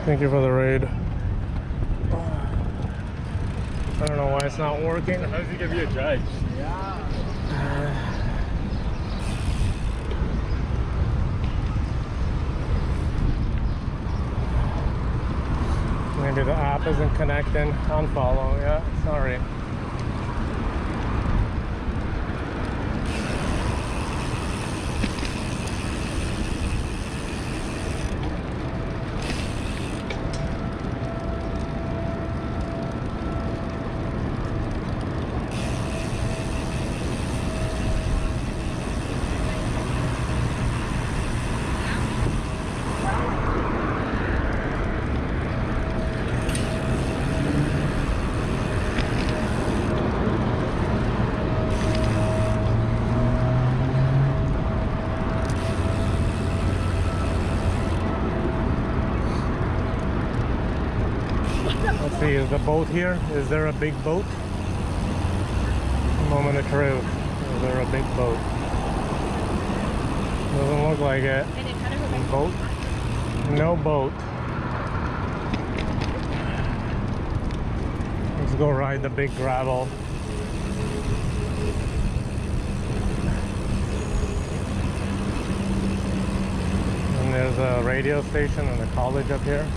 Thank you for the raid. I don't know why it's not working. How's he gonna be a judge? Maybe the app isn't connecting. Unfollow, yeah, sorry. Let's see, is the boat here? Is there a big boat? Moment of truth. Is there a big boat? Doesn't look like it. Boat? No boat. go ride the big gravel. And there's a radio station and a college up here.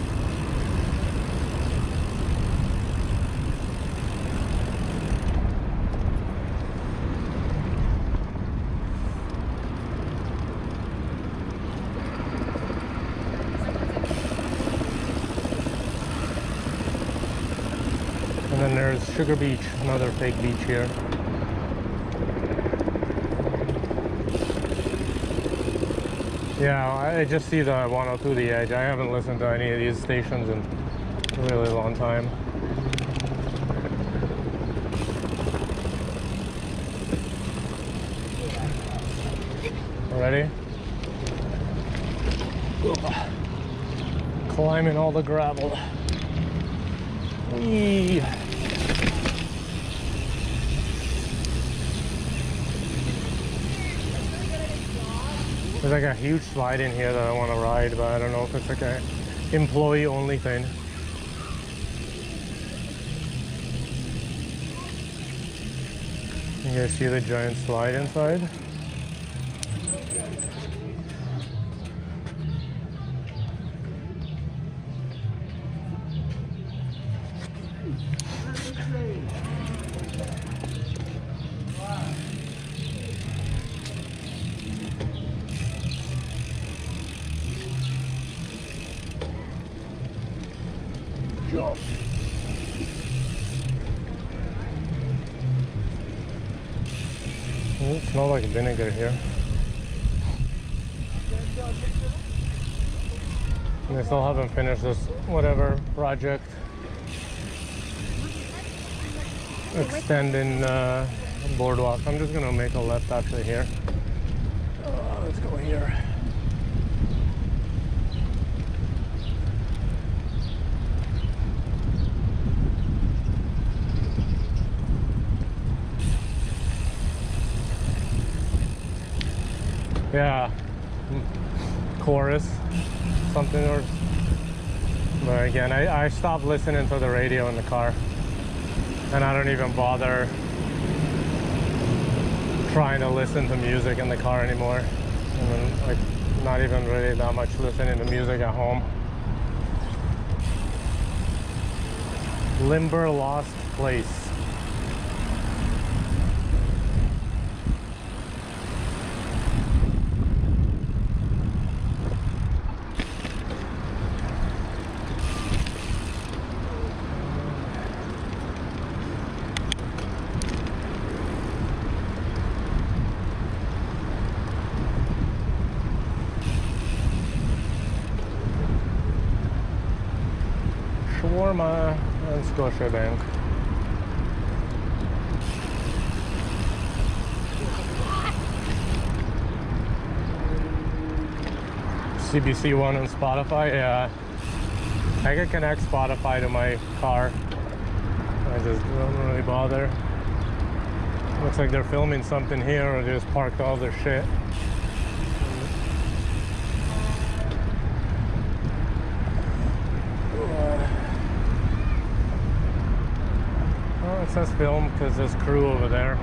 And then there's Sugar Beach, another fake beach here. Yeah, I just see the 102 The Edge. I haven't listened to any of these stations in a really long time. Ready? Climbing all the gravel. Whee! There's like a huge slide in here that I want to ride, but I don't know if it's like a employee only thing. You guys see the giant slide inside? It smells like vinegar here. And they still haven't finished this whatever project. Extending boardwalk. I'm just gonna make a left actually here. Let's go here. Yeah, chorus, something or. But again, I stopped listening to the radio in the car, and I don't even bother trying to listen to music in the car anymore. And then, like, not even really that much listening to music at home. Limber Lost Place. Shawarma and Scotiabank. CBC One and Spotify, yeah. I can connect Spotify to my car. I just don't really bother. Looks like they're filming something here, or they just parked all their shit. It says film because there's crew over there.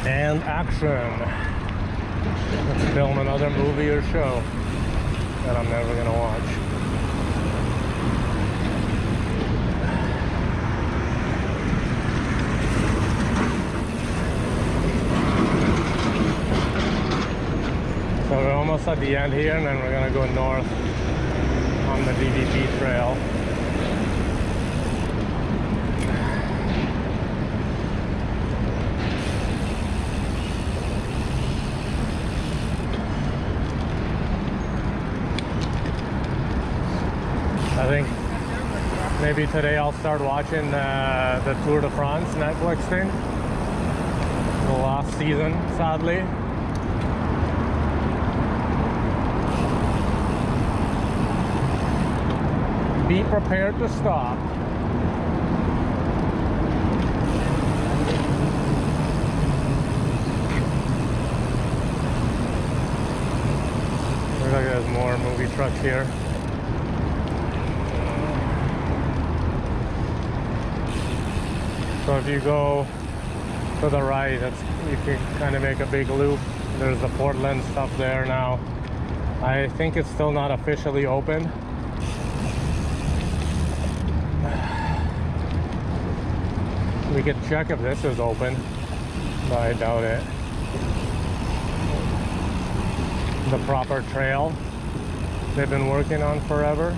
And action. Let's film another movie or show that I'm never gonna watch. So we're almost at the end here, and then we're gonna go north on the DVP trail. I think maybe today I'll start watching the Tour de France Netflix thing. The last season, sadly. Be prepared to stop. Looks like there's more movie trucks here. So if you go to the right, you can kind of make a big loop. There's the Portland stuff there now. I think it's still not officially open. We could check if this is open, but I doubt it. The proper trail they've been working on forever.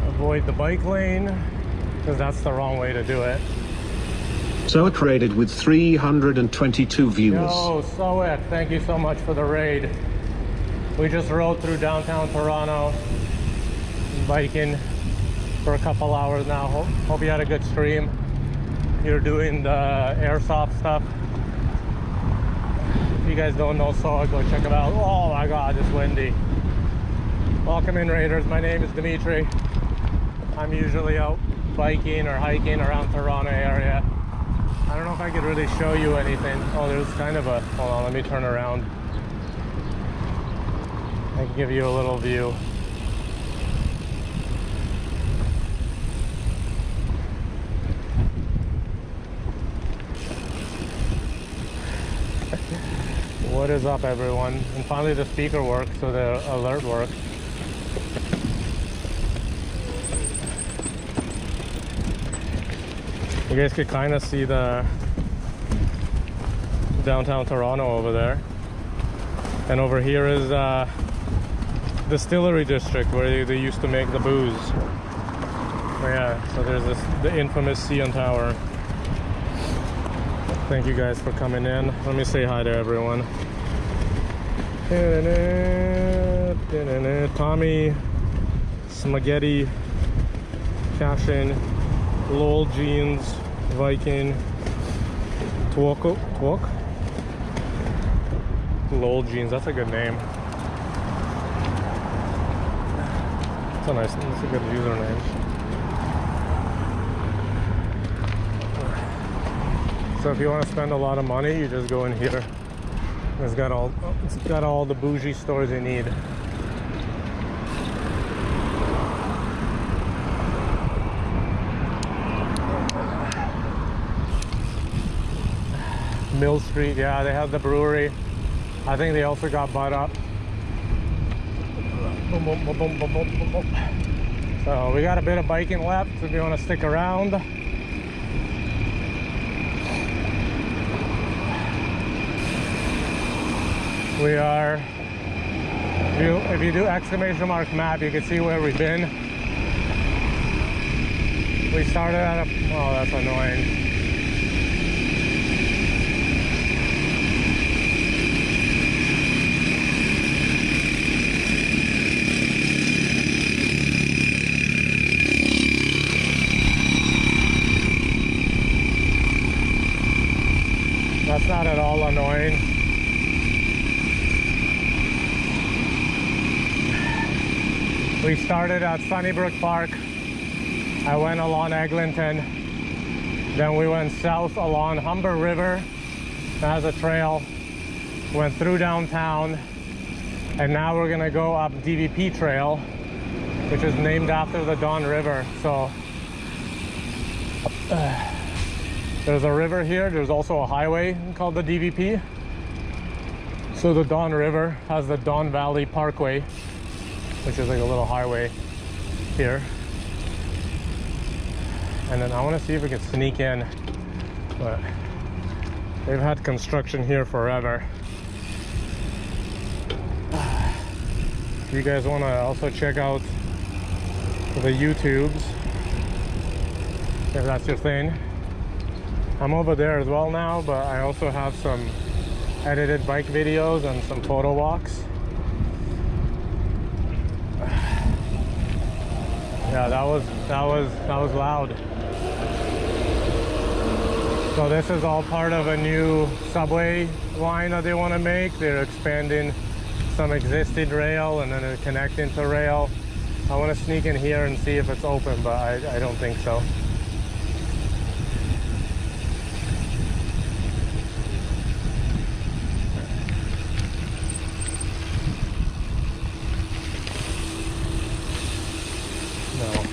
Avoid the bike lane, because that's the wrong way to do it. So it rated with 322 views. Yo, Soet, thank you so much for the raid. We just rode through downtown Toronto, biking for a couple hours now. Hope you had a good stream. You're doing the airsoft stuff. If you guys don't know Soet, go check him out. Oh my god, it's windy. Welcome in, Raiders. My name is Dimitri. I'm usually out biking or hiking around Toronto area. I don't know if I could really show you anything. Oh, there's kind of a, hold on, let me turn around. I can give you a little view. What is up, everyone? And finally the speaker works, so the alert works. You guys could kind of see the downtown Toronto over there. And over here is Distillery District, where they used to make the booze. Oh, yeah, so there's the infamous CN Tower. Thank you guys for coming in. Let me say hi to everyone. Tommy, Spaghetti, Cashin, Lol Jeans, Viking, Twok. Lol Jeans, that's a good name. That's a good username. So if you want to spend a lot of money, you just go in here. It's got all the bougie stores you need. Mill Street, yeah, they have the brewery. I think they also got Bud Up. Boom, boom, boom, boom, boom, boom, boom, boom. So we got a bit of biking left if you want to stick around. We are, if you do exclamation mark map, you can see where we've been. We started at a, oh, that's annoying. That's not at all annoying. We started at Sunnybrook Park. I went along Eglinton. Then we went south along Humber River. That has a trail. went through downtown, and now we're gonna go up DVP Trail, which is named after the Don River. So there's a river here. There's also a highway called the DVP. So the Don River has the Don Valley Parkway, which is like a little highway here. And then I want to see if we can sneak in, but they've had construction here forever. If you guys want to also check out the YouTubes, if that's your thing. I'm over there as well now, but I also have some edited bike videos and some photo walks. Yeah, that was loud. So this is all part of a new subway line that they want to make. They're expanding some existing rail and then they're connecting to rail. I want to sneak in here and see if it's open, but I don't think so. No.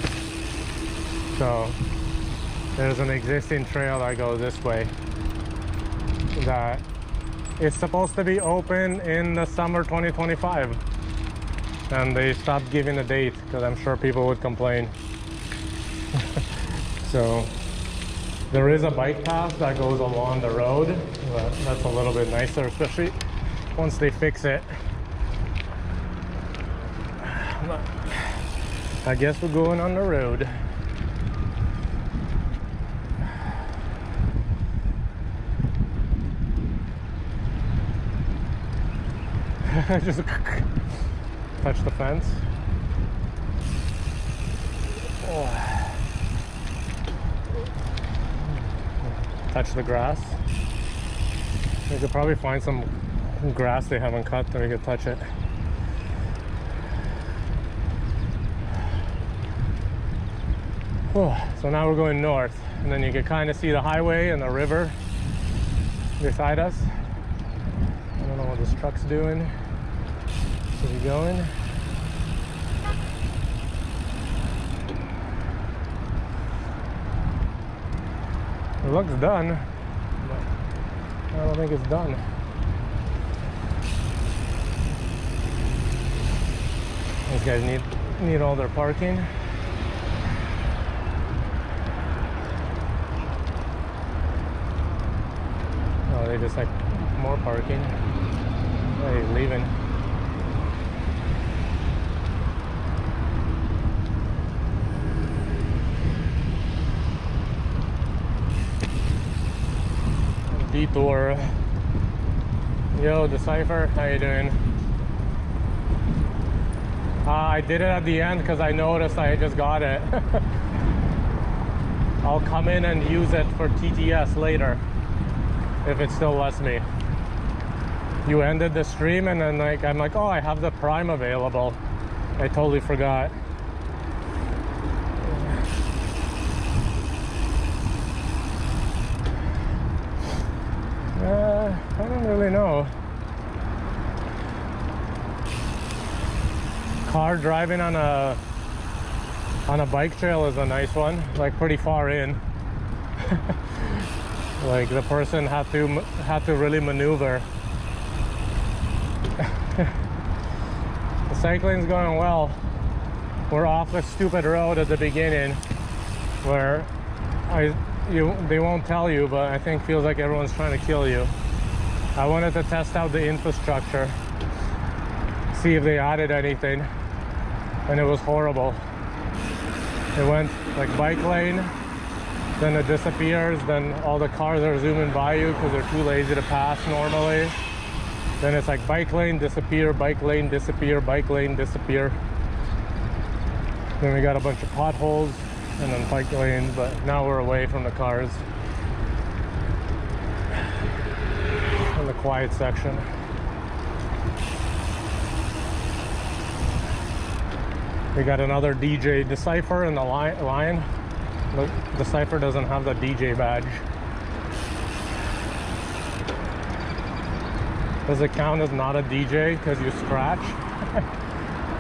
So there's an existing trail that goes this way that is supposed to be open in the summer 2025, and they stopped giving a date because I'm sure people would complain. So there is a bike path that goes along the road, but that's a little bit nicer, especially once they fix it. I guess we're going on the road. Just touch the fence. Oh. Touch the grass. We could probably find some grass they haven't cut that we could touch it. Oh, so now we're going north, and then you can kind of see the highway and the river beside us. I don't know what this truck's doing. Is he going? It looks done, but I don't think it's done. These guys need all their parking. Oh, they just like more parking. Oh, he's leaving. Detour. Yo, Decipher, how you doing? I did it at the end because I noticed I just got it. I'll come in and use it for TTS later if it still lets me. You ended the stream and then I'm like, oh, I have the Prime available. I totally forgot. I don't really know. Car driving on a bike trail is a nice one, like pretty far in. Like the person had to really maneuver. The cycling's going well. We're off a stupid road at the beginning where they won't tell you, but I think feels like everyone's trying to kill you. I wanted to test out the infrastructure, see if they added anything, and it was horrible. It went like bike lane, then it disappears, then all the cars are zooming by you because they're too lazy to pass normally. Then it's like bike lane, disappear, bike lane, disappear, bike lane, disappear. Then we got a bunch of potholes and then bike lanes, but now we're away from the cars in the quiet section. We got another DJ Decipher in the line. Look, Decipher doesn't have the DJ badge. Does it count as not a DJ because you scratch?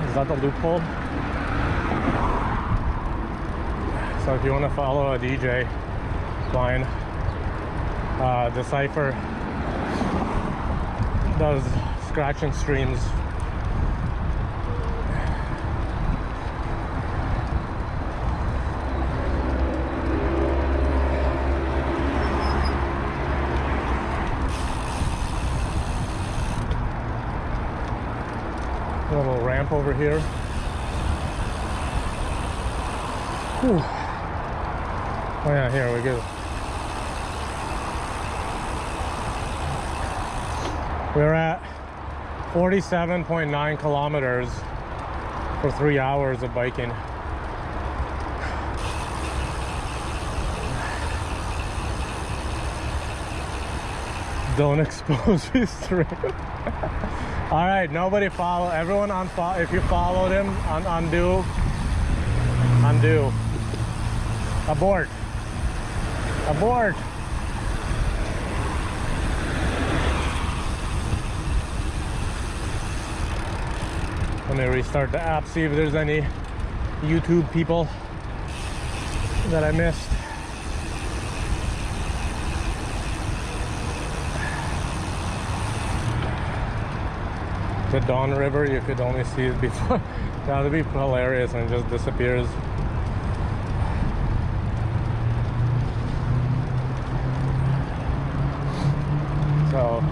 Is that the loophole? So if you want to follow a DJ, fine. Decipher does scratching streams. A little ramp over here. Whew. Oh yeah, here we go. We're at 47.9 kilometers for 3 hours of biking. Don't expose his stream. All right, nobody follow. Everyone unfollow. If you followed him, undo. Undo. Abort. Abort. Let me restart the app, see if there's any YouTube people that I missed. The Don River, you could only see it before. That would be hilarious, and it just disappears. So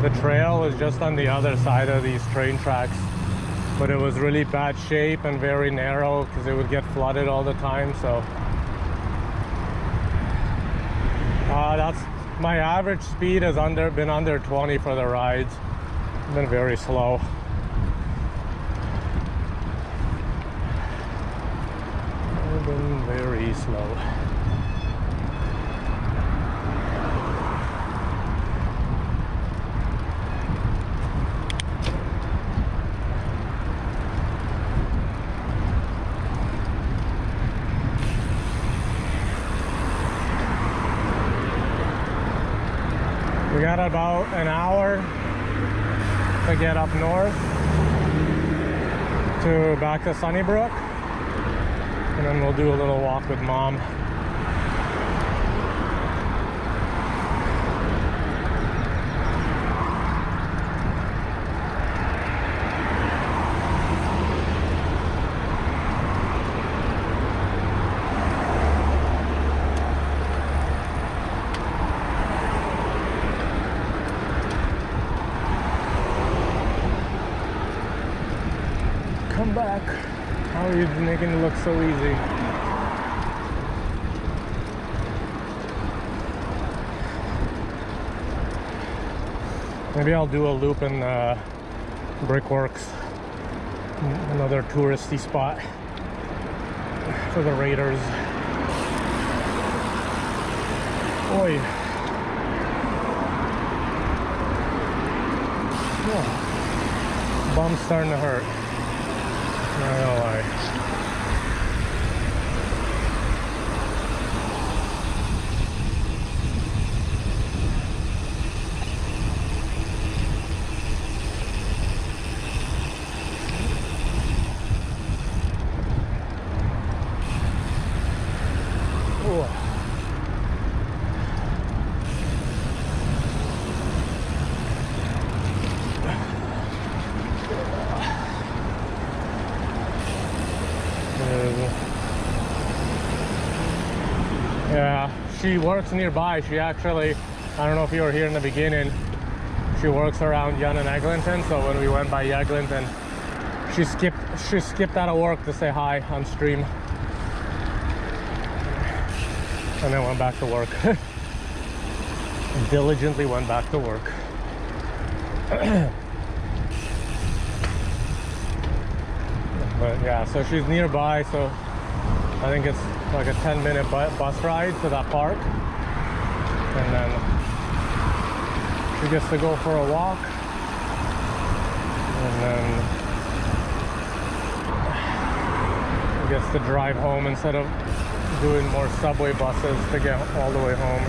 the trail is just on the other side of these train tracks, but it was really bad shape and very narrow because it would get flooded all the time. So that's my average speed has been under 20 for the rides. Been very slow. I've been very slow. We got about an hour to get up north to back to Sunnybrook, and then we'll do a little walk with Mom. Come back. How are you making it look so easy? Maybe I'll do a loop in Brickworks, another touristy spot for the Raiders. Oi. Oh. Bum's starting to hurt. Not gonna lie. Yeah, she works nearby. She actually, I don't know if you were here in the beginning, she works around Yonge and Eglinton. So when we went by Eglinton, she skipped out of work to say hi on stream, and then went back to work. Diligently went back to work. But yeah, so she's nearby, so I think it's like a 10-minute bus ride to that park, and then she gets to go for a walk, and then gets to drive home instead of doing more subway buses to get all the way home.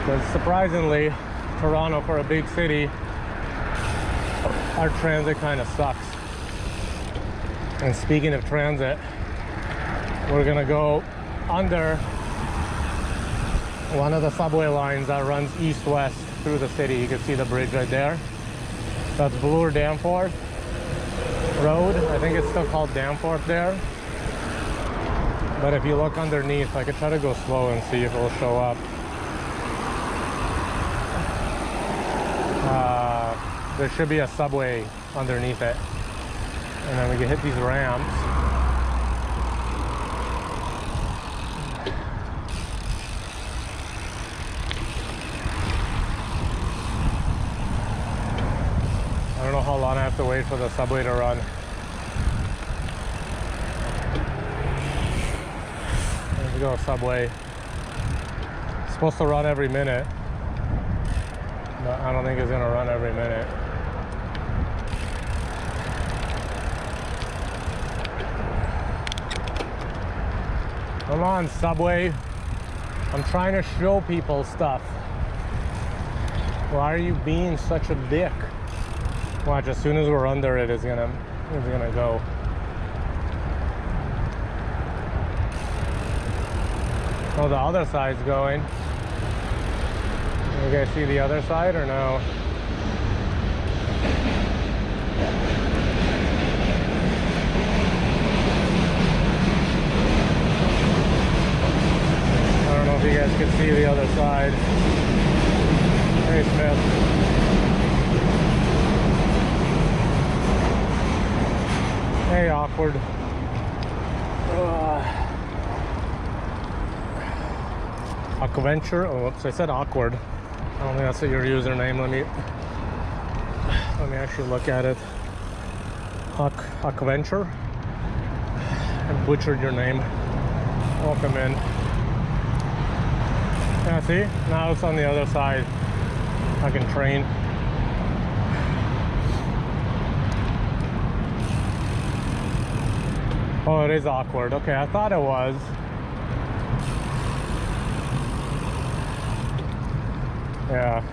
Because surprisingly, Toronto, for a big city, our transit kind of sucks. And speaking of transit, we're gonna go under one of the subway lines that runs east-west through the city. You can see the bridge right there. That's Bloor Danforth Road. I think it's still called Danforth there. But if you look underneath, I could try to go slow and see if it'll show up. There should be a subway underneath it. And then we can hit these ramps. I don't know how long I have to wait for the subway to run. There we go, subway. It's supposed to run every minute, but I don't think it's gonna run every minute. Come on, subway. I'm trying to show people stuff. Why are you being such a dick? Watch, as soon as we're under it, it's gonna go. Oh, the other side's going. You guys see the other side or no? I don't know if you guys can see the other side. Hey, Smith. Hey, awkward. Aquaventure. Oh, whoops! I said awkward. I don't think that's your username. Let me actually look at it. Aquaventure. I butchered your name. Welcome in. Yeah, see? Now it's on the other side. I can train. Oh, it is awkward. Okay, I thought it was. Yeah.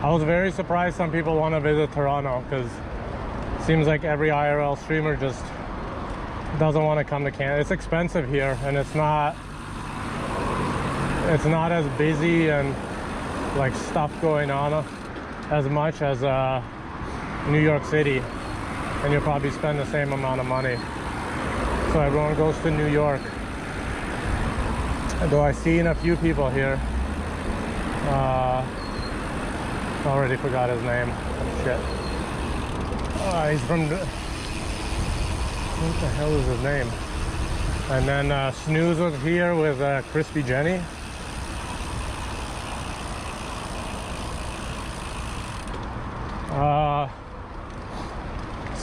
I was very surprised some people want to visit Toronto because it seems like every IRL streamer just doesn't want to come to Canada. It's expensive here and it's not as busy and like stuff going on as much as New York City, and you'll probably spend the same amount of money. So everyone goes to New York. Though I've seen a few people here. Already forgot his name. Oh, shit. He's from... What the hell is his name? And then Snooze was here with Crispy Jenny.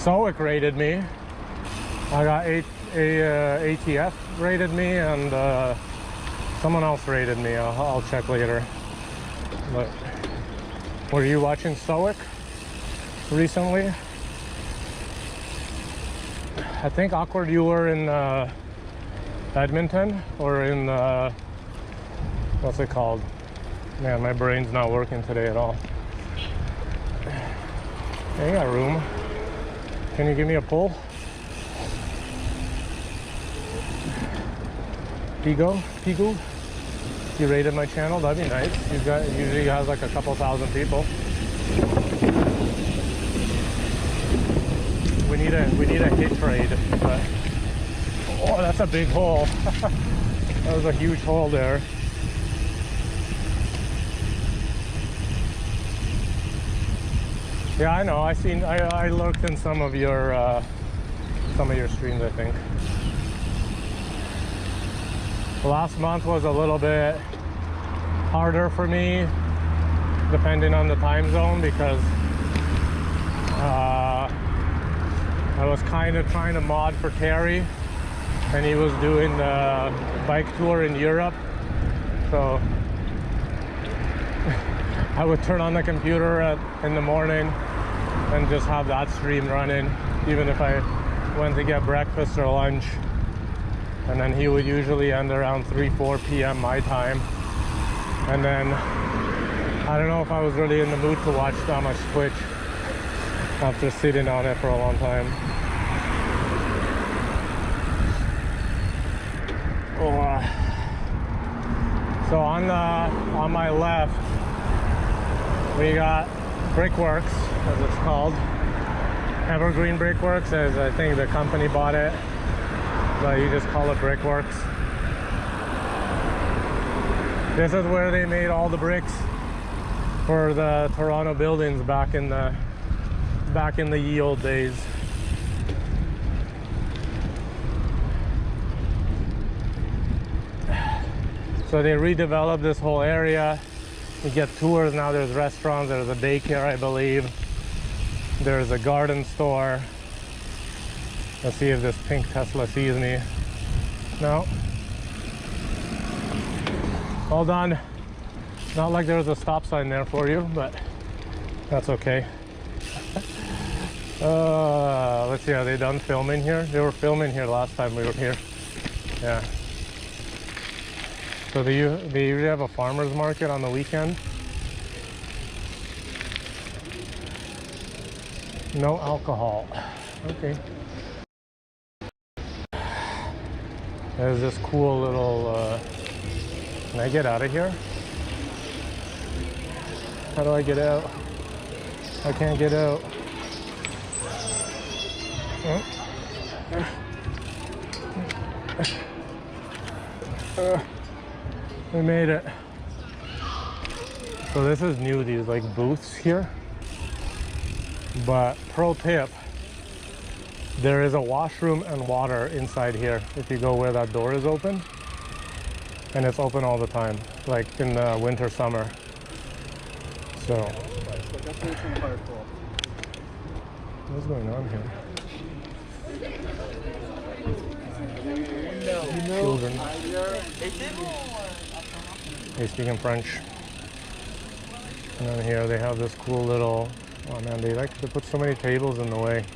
Soic rated me. I got ATF rated me, and someone else rated me. I'll check later. But were you watching Soic recently? I think awkward. You were in Edmonton or in what's it called? Man, my brain's not working today at all. Hey, you got room. Can you give me a pull? Pigu? You rated my channel? That'd be nice. Usually has like a couple thousand people. We need a hit trade, but oh, that's a big hole. That was a huge hole there. Yeah, I know. I lurked in some of your streams, I think. Last month was a little bit harder for me, depending on the time zone, because I was kind of trying to mod for Terry, and he was doing the bike tour in Europe. So I would turn on the computer in the morning and just have that stream running, even if I went to get breakfast or lunch. And then he would usually end around 3-4 p.m. my time. And then I don't know if I was really in the mood to watch that much Twitch after sitting on it for a long time. So on my left, we got Brickworks, as it's called. Evergreen Brickworks, as I think the company bought it, but you just call it Brickworks. This is where they made all the bricks for the Toronto buildings back in the ye old days. So they redeveloped this whole area. You get tours now. There's restaurants, there's a daycare, I believe. There's a garden store. Let's see if this pink Tesla sees me. No. Hold on. Not like there was a stop sign there for you, but that's okay. Let's see, are they done filming here? They were filming here last time we were here. Yeah. So they usually have a farmer's market on the weekend. No alcohol. Okay. There's this cool little... Can I get out of here? How do I get out? I can't get out. We made it. So this is new, these like booths here. But pro tip, there is a washroom and water inside here if you go where that door is open. And it's open all the time, like in the winter, summer. So what's going on here? Children. They speak in French. And then here they have this cool little, oh man, they like to put so many tables in the way.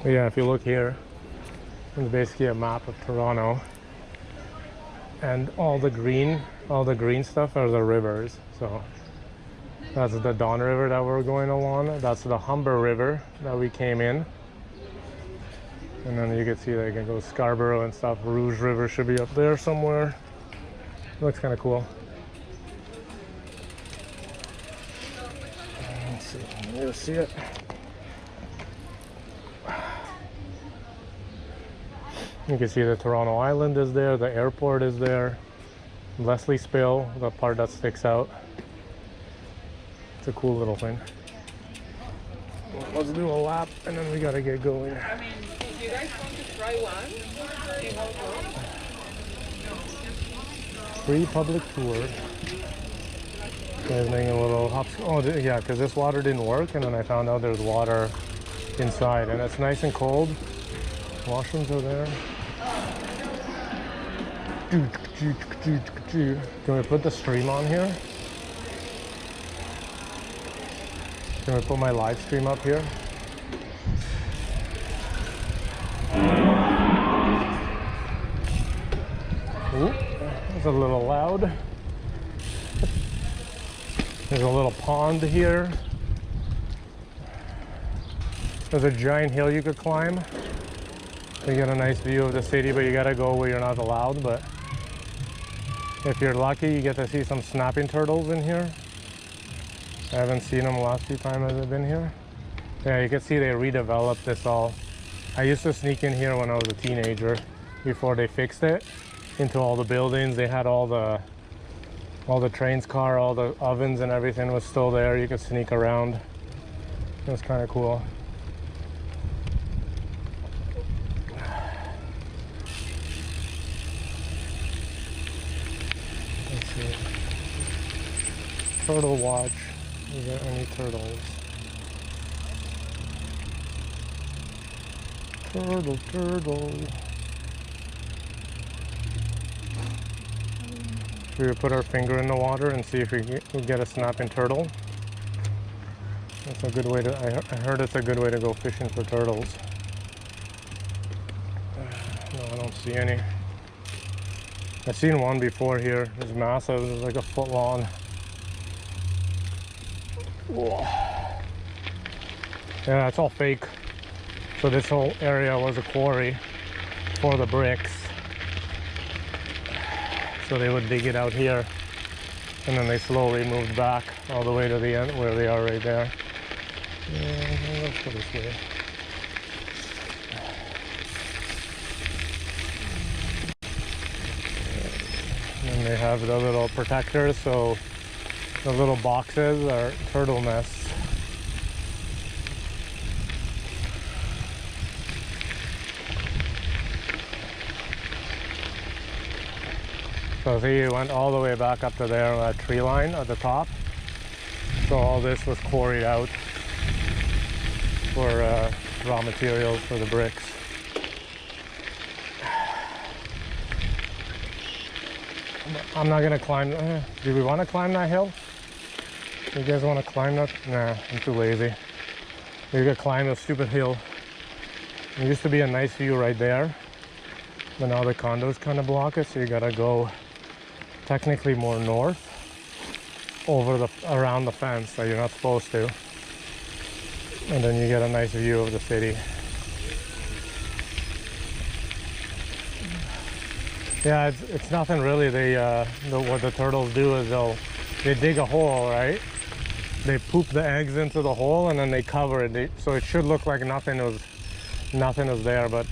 But yeah, if you look here, it's basically a map of Toronto. And all the green stuff are the rivers. So that's the Don River that we're going along. That's the Humber River that we came in. And then you can see they can go Scarborough and stuff. Rouge River should be up there somewhere. Looks kind of cool. Let's see, you see it. You can see the Toronto Island is there, the airport is there. Leslie Spill, the part that sticks out. It's a cool little thing. Let's do a lap and then we gotta get going. I mean, if you guys want to try one, see how it goes. Free public tour. Guys making a little hop. Oh yeah, because this water didn't work, and then I found out there's water inside, and it's nice and cold. Washrooms are there. Can we put the stream on here? Can we put my live stream up here? Ooh, that's a little loud. There's a little pond here. There's a giant hill you could climb. You get a nice view of the city, but you gotta go where you're not allowed. But if you're lucky, you get to see some snapping turtles in here. I haven't seen them the last few times I've been here. Yeah, you can see they redeveloped this all. I used to sneak in here when I was a teenager before they fixed it into all the buildings. They had all the trains car, all the ovens and everything was still there. You could sneak around. It was kind of cool. Let's see. Turtle watch. Is there any turtles? Turtle. Should we put our finger in the water and see if we get a snapping turtle? That's a good way to, I heard it's a good way to go fishing for turtles. No, I don't see any. I've seen one before here. It's massive. It's like a foot long. Whoa. Yeah, it's all fake. So this whole area was a quarry for the bricks. So they would dig it out here, and then they slowly moved back all the way to the end where they are right there. Yeah, let's go this way. And they have the little protectors, so the little boxes are turtle nests. So see, you went all the way back up to there, that tree line at the top. So all this was quarried out for raw materials for the bricks. I'm not gonna climb. Do we want to climb that hill? You guys want to climb that? Nah, I'm too lazy. You gotta climb a stupid hill. There used to be a nice view right there, but now the condos kind of block it, so you gotta go technically more north over the around the fence that you're not supposed to, and then you get a nice view of the city. Yeah, it's nothing really. They what the turtles do is they dig a hole, right? They poop the eggs into the hole and then they cover it. So it should look like nothing is there. But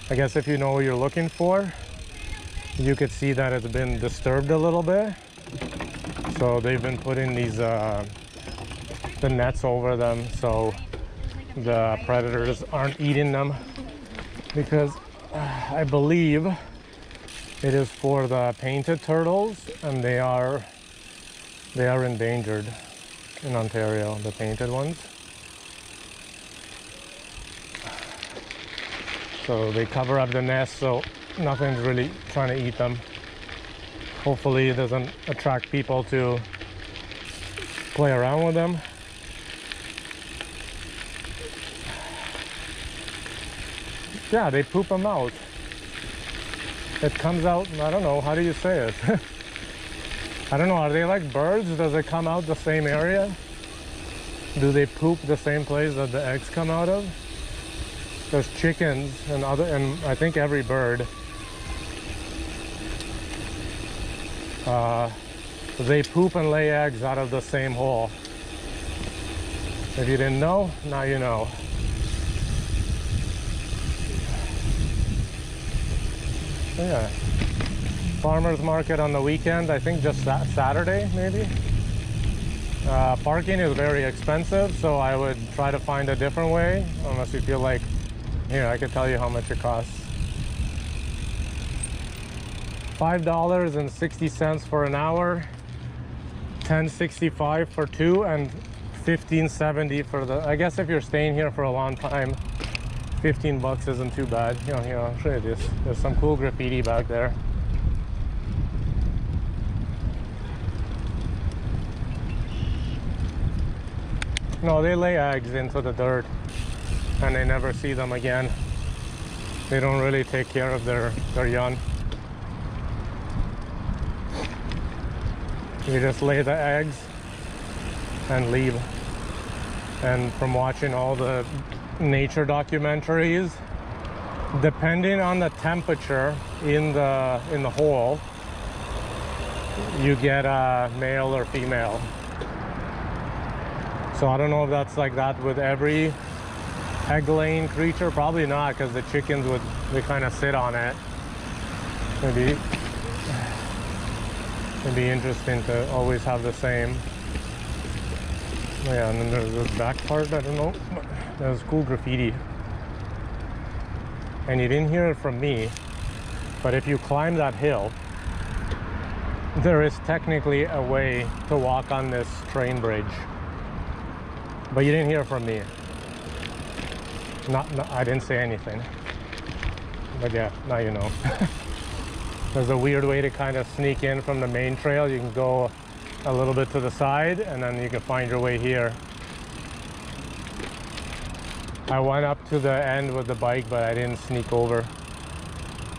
I guess if you know what you're looking for, you could see that it's been disturbed a little bit. So they've been putting these the nets over them so the predators aren't eating them, because I believe it is for the painted turtles, and they are endangered in Ontario, the painted ones. So they cover up the nest so nothing's really trying to eat them. Hopefully it doesn't attract people to play around with them. Yeah, they poop them out. It comes out, I don't know, how do you say it? I don't know, are they like birds? Does it come out the same area? Do they poop the same place that the eggs come out of? There's chickens and I think every bird. They poop and lay eggs out of the same hole. If you didn't know, now you know. Yeah, farmers market on the weekend. I think just Saturday maybe. Parking is very expensive, so I would try to find a different way, unless you feel like, here, I could tell you how much it costs. $5.60 for an hour, $10.65 for two, and $15.70 for the, I guess if you're staying here for a long time, 15 bucks isn't too bad. Here, I'll show you this. There's some cool graffiti back there. No, they lay eggs into the dirt and they never see them again. They don't really take care of their young. You just lay the eggs and leave. And from watching all the nature documentaries, depending on the temperature in the hole, you get a male or female. So I don't know if that's like that with every egg-laying creature. Probably not, because the chickens they kind of sit on it. It'd be interesting to always have the same. Oh yeah, and then there's this back part, I don't know. There's cool graffiti. And you didn't hear it from me, but if you climb that hill, there is technically a way to walk on this train bridge. But you didn't hear from me. I didn't say anything. But yeah, now you know. There's a weird way to kind of sneak in from the main trail. You can go a little bit to the side and then you can find your way here. I went up to the end with the bike, but I didn't sneak over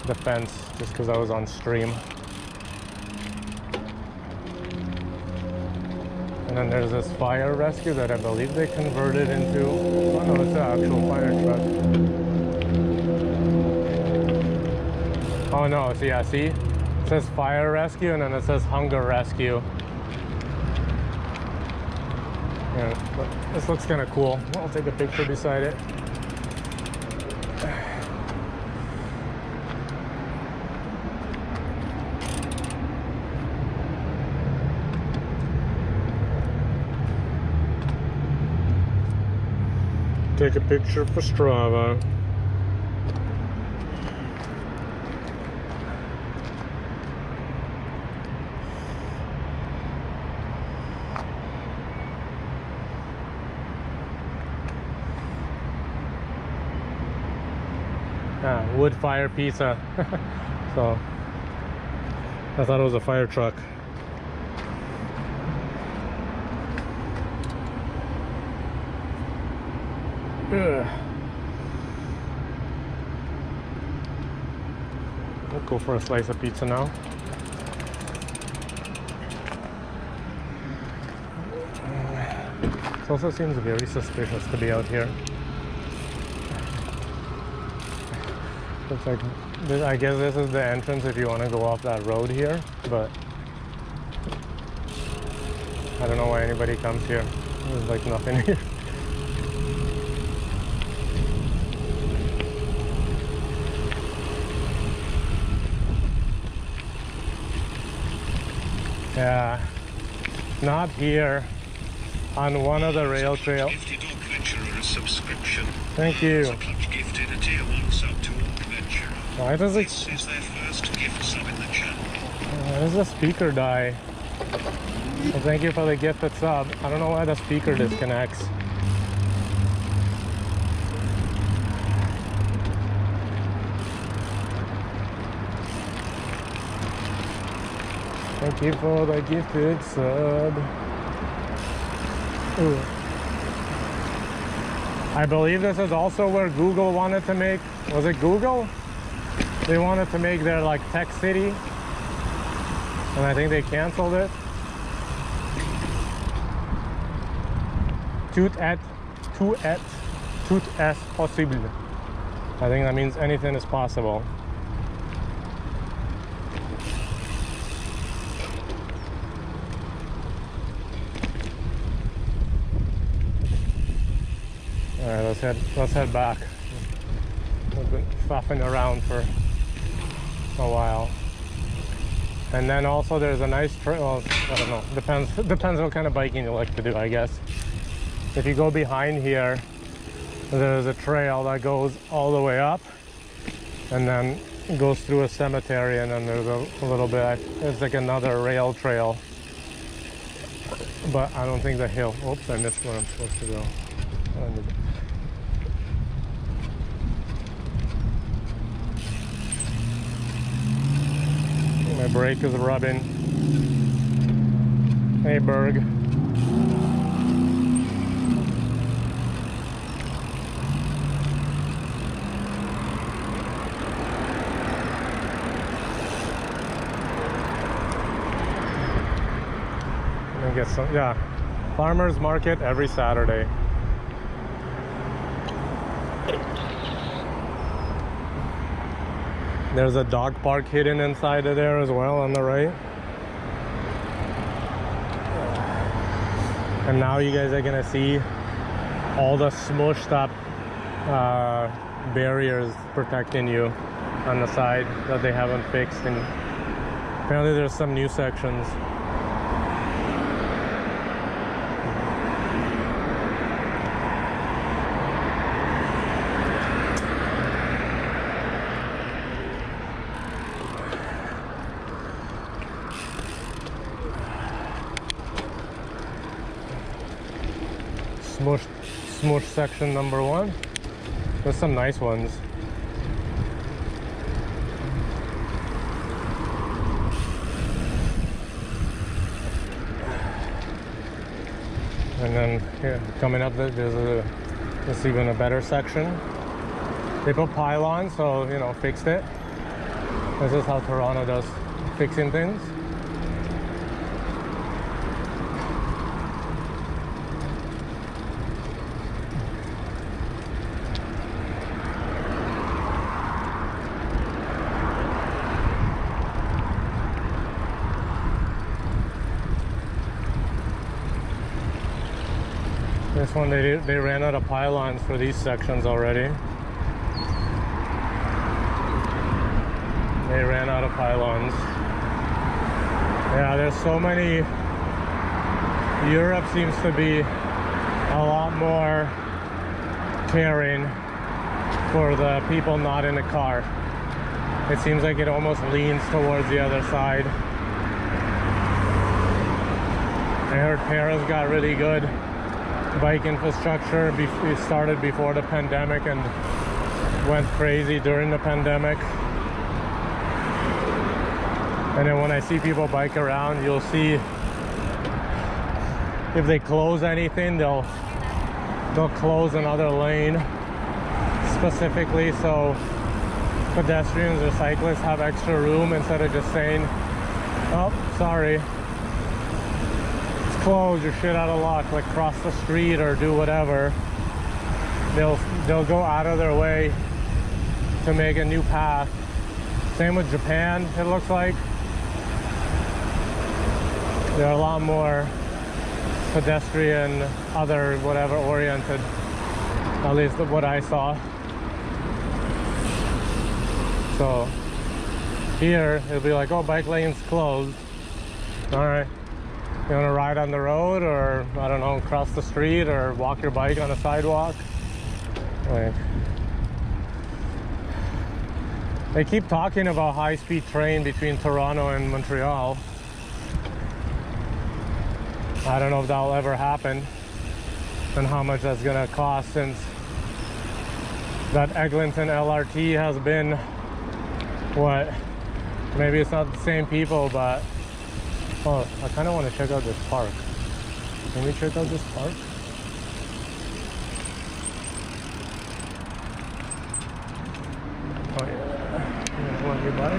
the fence just because I was on stream. And then there's this fire rescue that I believe they converted into, oh no, it's an actual fire truck. Oh no, see, yeah, see? It says fire rescue and then it says hunger rescue. Yeah, but this looks kind of cool. I'll take a picture beside it. Take a picture for Strava. Wood fire pizza. So I thought it was a fire truck. Ugh. We'll go for a slice of pizza now. It also seems very suspicious to be out here. Looks like, I guess this is the entrance if you want to go off that road here, but I don't know why anybody comes here. There's like nothing here. Yeah, not here. On one of the rail trails. Gifted Orc Venturer a subscription. Thank you. Plunge gifted a tier 1 sub to Orc Venturer. Why does it? This is their first gift sub in the channel. Why does the speaker die? Well, thank you for the gifted sub. I don't know why the speaker disconnects. Thank you for the gifted sub. Ooh. I believe this is also where Google wanted to make, was it Google? They wanted to make their like tech city, and I think they canceled it. Tout est possible. I think that means anything is possible. All right, let's head back. We've been faffing around for a while. And then also there's a nice trail. Well, I don't know. Depends what kind of biking you like to do, I guess. If you go behind here, there's a trail that goes all the way up, and then goes through a cemetery, and then there's a little bit. It's like another rail trail. But I don't think the hill. Oops, I missed where I'm supposed to go. My brake is rubbing. Hey, Berg. Let me get some, yeah. Farmers market every Saturday. There's a dog park hidden inside of there as well on the right. And now you guys are gonna see all the smushed up barriers protecting you on the side that they haven't fixed. And apparently there's some new sections. Smush section number 1. There's some nice ones. And then here, coming up, there's a This is even a better section. They put pylons, so you know, fixed it. This is how Toronto does fixing things. This one, they ran out of pylons for these sections already. They ran out of pylons. Yeah, there's so many. Europe seems to be a lot more caring for the people not in the car. It seems like it almost leans towards the other side. I heard Paris got really good bike infrastructure. It started before the pandemic and went crazy during the pandemic. And then when I see people bike around, you'll see if they close anything, they'll close another lane specifically so pedestrians or cyclists have extra room, instead of just saying, oh, sorry, close, your shit out of luck, like cross the street or do whatever. They'll go out of their way to make a new path. Same with Japan, it looks like. They're a lot more pedestrian, other whatever oriented, at least what I saw. So here it'll be like, oh, bike lane's closed. All right. You want to ride on the road, or I don't know, cross the street, or walk your bike on a sidewalk? Like, they keep talking about high-speed train between Toronto and Montreal. I don't know if that'll ever happen and how much that's gonna cost, since that Eglinton LRT has been, what, maybe it's not the same people, but oh, I kind of want to check out this park. Can we check out this park? Oh yeah, you want to buy?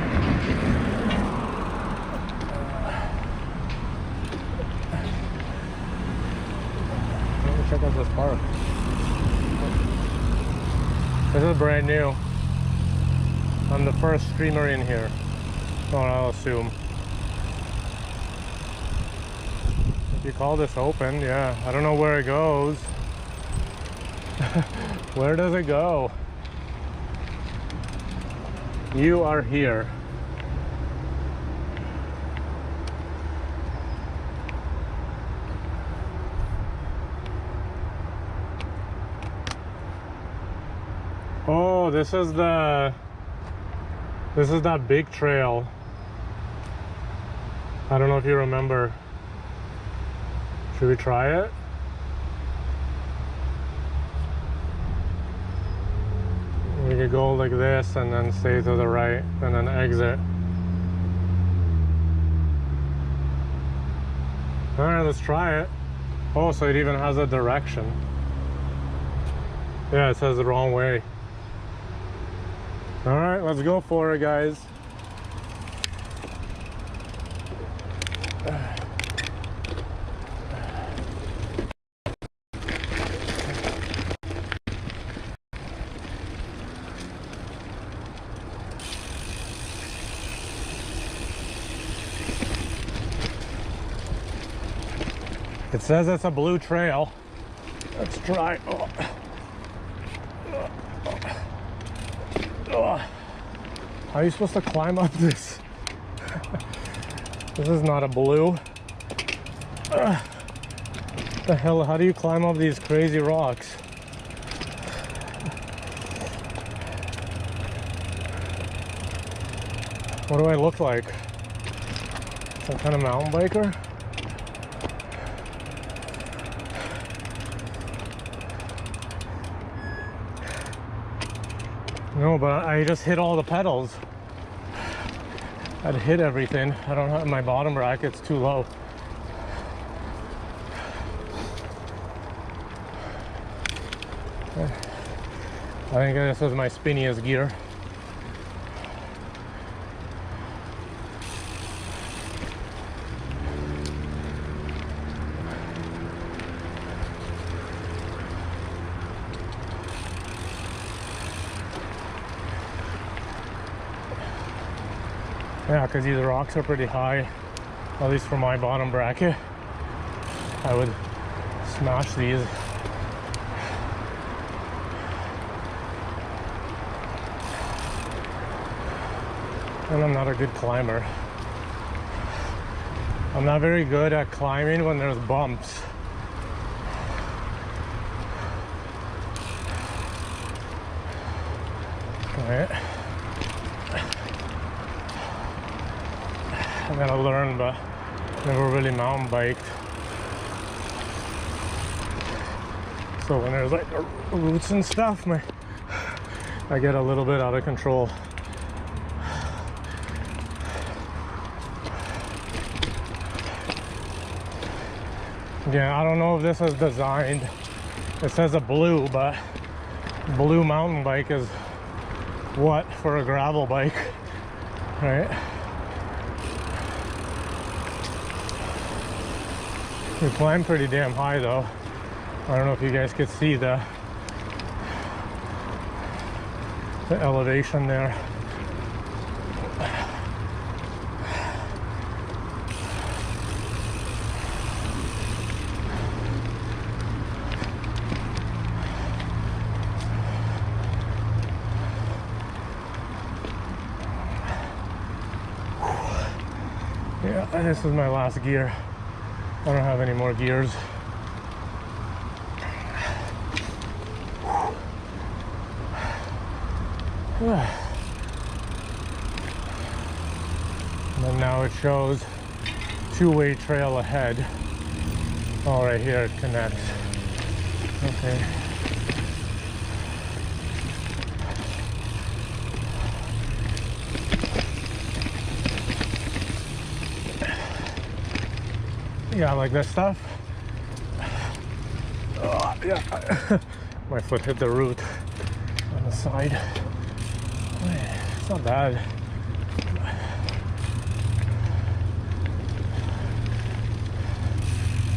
Let me check out this park. This is brand new. I'm the first streamer in here. Oh, I'll assume. You call this open, yeah. I don't know where it goes. Where does it go? You are here. Oh, this is that big trail. I don't know if you remember. Should we try it? We could go like this and then stay to the right and then exit. All right, let's try it. Oh, so it even has a direction. Yeah, it says the wrong way. All right, let's go for it, guys. It says it's a blue trail. Let's try. Oh. Oh. How are you supposed to climb up this? This is not a blue. What the hell? How do you climb up these crazy rocks? What do I look like? Some kind of mountain biker? No, but I just hit all the pedals. I'd hit everything. I don't have my bottom bracket's too low. I think this was my spinniest gear. Yeah, because these rocks are pretty high, at least for my bottom bracket. I would smash these. And I'm not a good climber. I'm not very good at climbing when there's bumps. Alright. I gotta learn, but never really mountain biked. So when there's like roots and stuff, I get a little bit out of control. Yeah, I don't know if this is designed. It says a blue, but blue mountain bike is what for a gravel bike, right? We climbed pretty damn high though. I don't know if you guys could see the elevation there. Yeah, this is my last gear. I don't have any more gears. And then now it shows two-way trail ahead. Oh, right here it connects. Okay. Yeah, like this stuff. Oh, yeah. My foot hit the root on the side. It's not bad.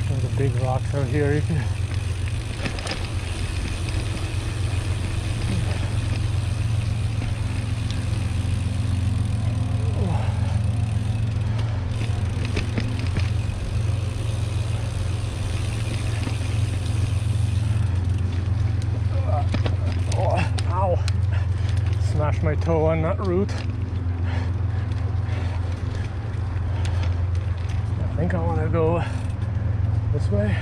There's the big rocks out here. You can... Smashed my toe on that root. I think I want to go this way.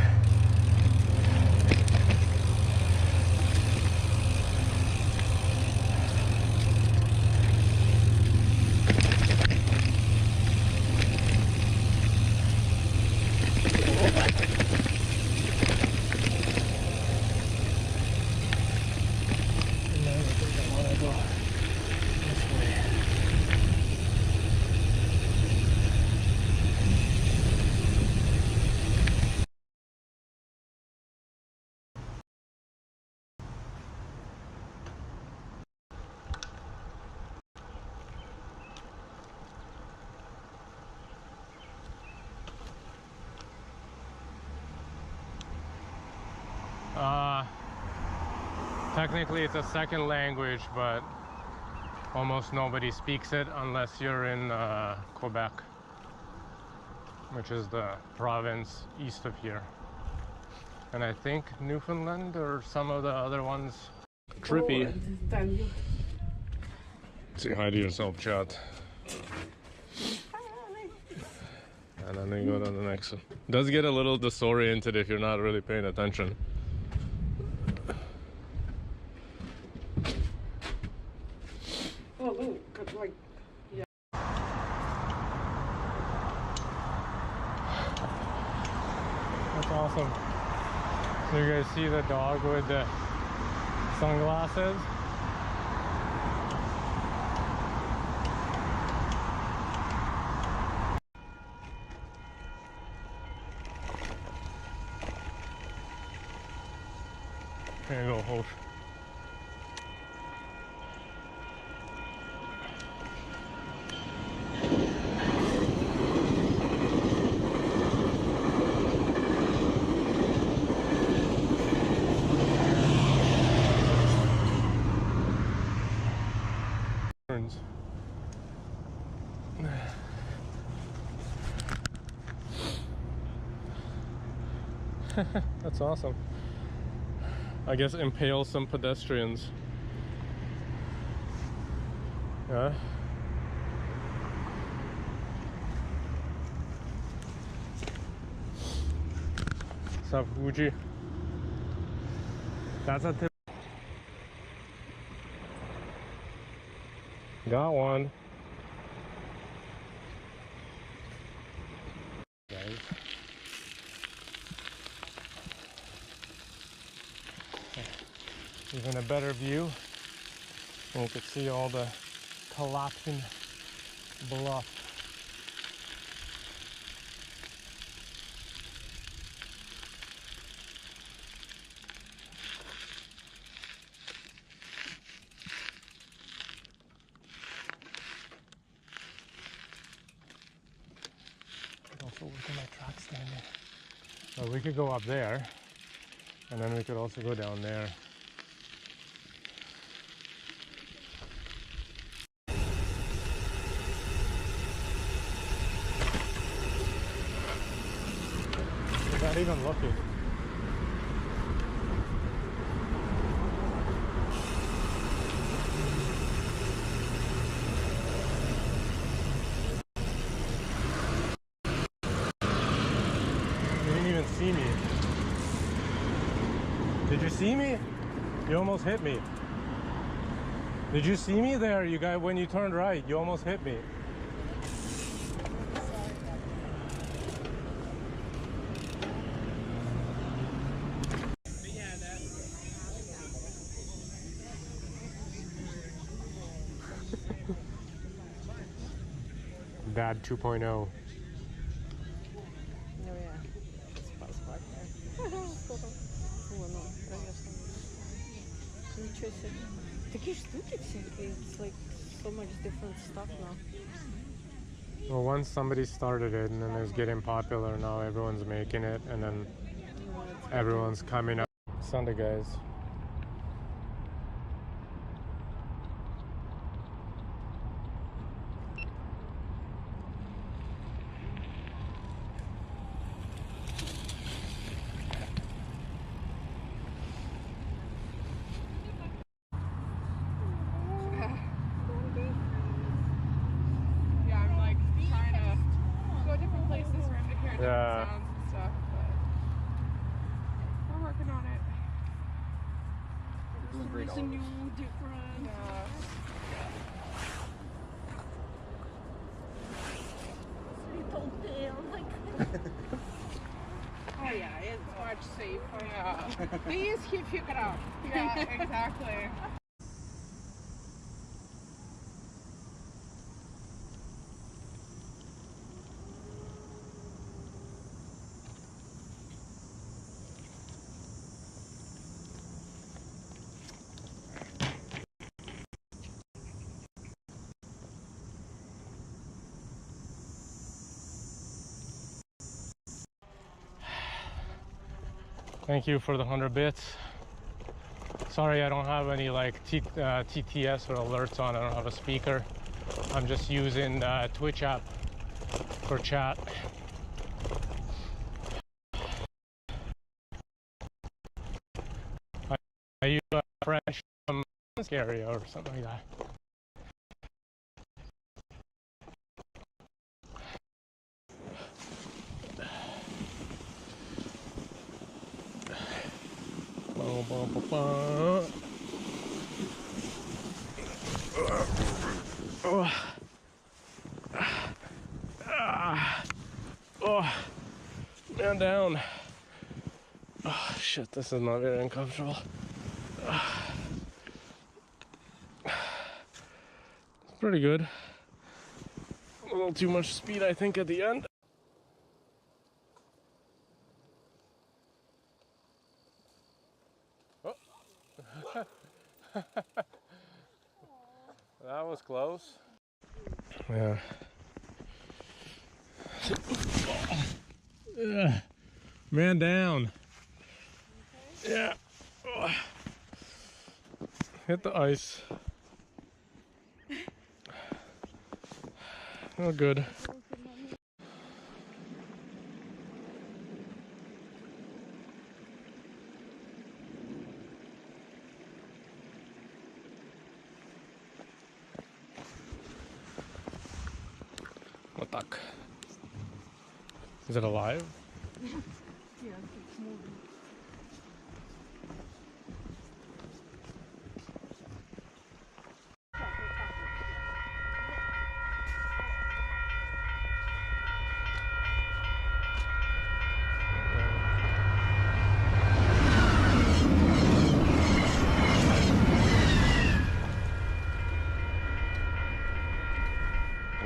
Technically it's a second language, but almost nobody speaks it unless you're in Quebec, which is the province east of here. And I think Newfoundland or some of the other ones. Trippy. Say hi to yourself, chat. And then we go to the next one. It does get a little disoriented if you're not really paying attention. Oh, look, 'cause like, yeah. That's awesome. So you guys see the dog with the sunglasses? Here you go, Hosh. That's awesome. I guess impale some pedestrians. Yeah. What's up, Fuji? That's a tip. Got one. Guys. Even a better view. And you can see all the collapsing bluff. Also look at my truck standing. So we could go up there, and then we could also go down there. Not even looking. You didn't even see me. Did you see me? You almost hit me. Did you see me there, you guys? When you turned right, you almost hit me. Dad 2.0. Oh yeah, спас парня. Воно, конечно. Ничего себе. Такие штуки всякие. It's like so much different stuff now. Well, once somebody started it and then it's getting popular, now everyone's making it and then everyone's coming up. Sunday, guys. Yeah, I'm like trying to go different places for him to hear different Yeah. sounds and stuff, but we're working on it. There's a new different. Little tail, like. Oh yeah, it's much safer. Yeah. These he figured out. Yeah, exactly. Thank you for the 100 bits. Sorry, I don't have any like TTS or alerts on. I don't have a speaker. I'm just using Twitch app for chat. Are you French from this area or something like that? Oh, man down. Oh shit, this is not very uncomfortable. It's pretty good. A little too much speed, I think, at the end. Oh. That was close. Yeah. Man down. Yeah. Oh. Hit the ice. Oh, good. Batak. Is it alive? Yes, it's moving.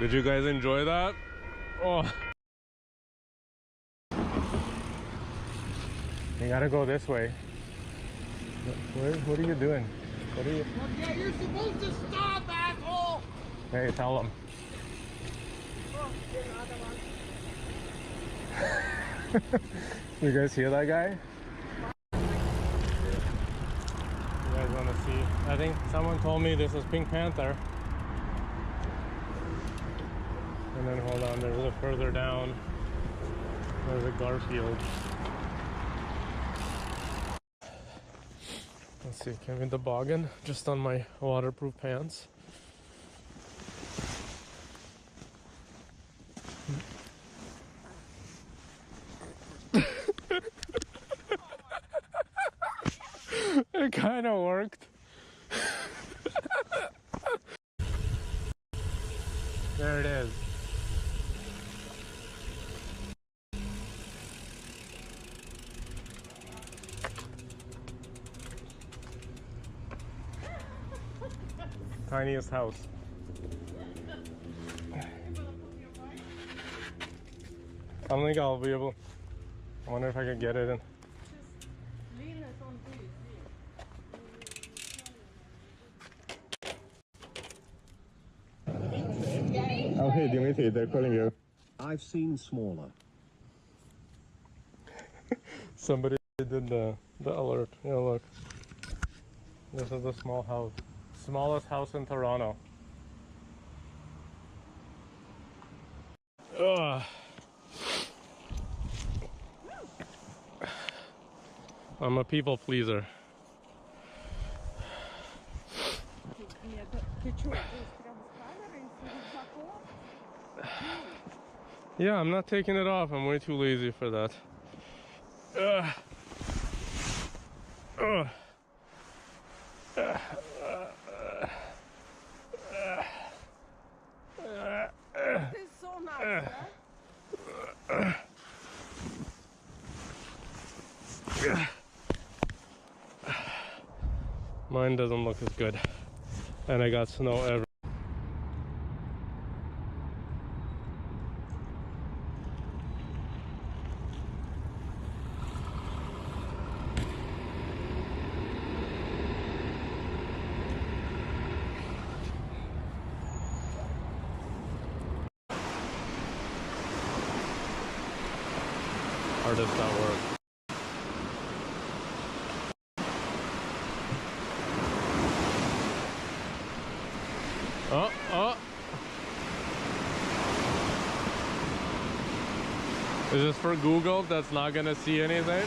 Did you guys enjoy that? Oh. You gotta go this way. What are you doing? What are you? Well, yeah, you're supposed to stop, asshole! Hey, tell them. You guys hear that guy? You guys want to see? I think someone told me this is Pink Panther. And then hold on, there's a further down. There's a Garfield. Let's see, can we toboggan just on my waterproof pants? It kind of worked. There it is. Tiniest house. I don't think I'll be able. I wonder if I could get it in. Oh, hey, Dimitri, they're calling you. I've seen smaller. Somebody did the alert. Yeah, look. This is the small house. Smallest house in Toronto. Ugh. I'm a people pleaser. Yeah, I'm not taking it off. I'm way too lazy for that. Ugh. Ugh. It's so nice, huh? Mine doesn't look as good. And I got snow everywhere. Hardest at work. Oh. Is this for Google that's not gonna see anything?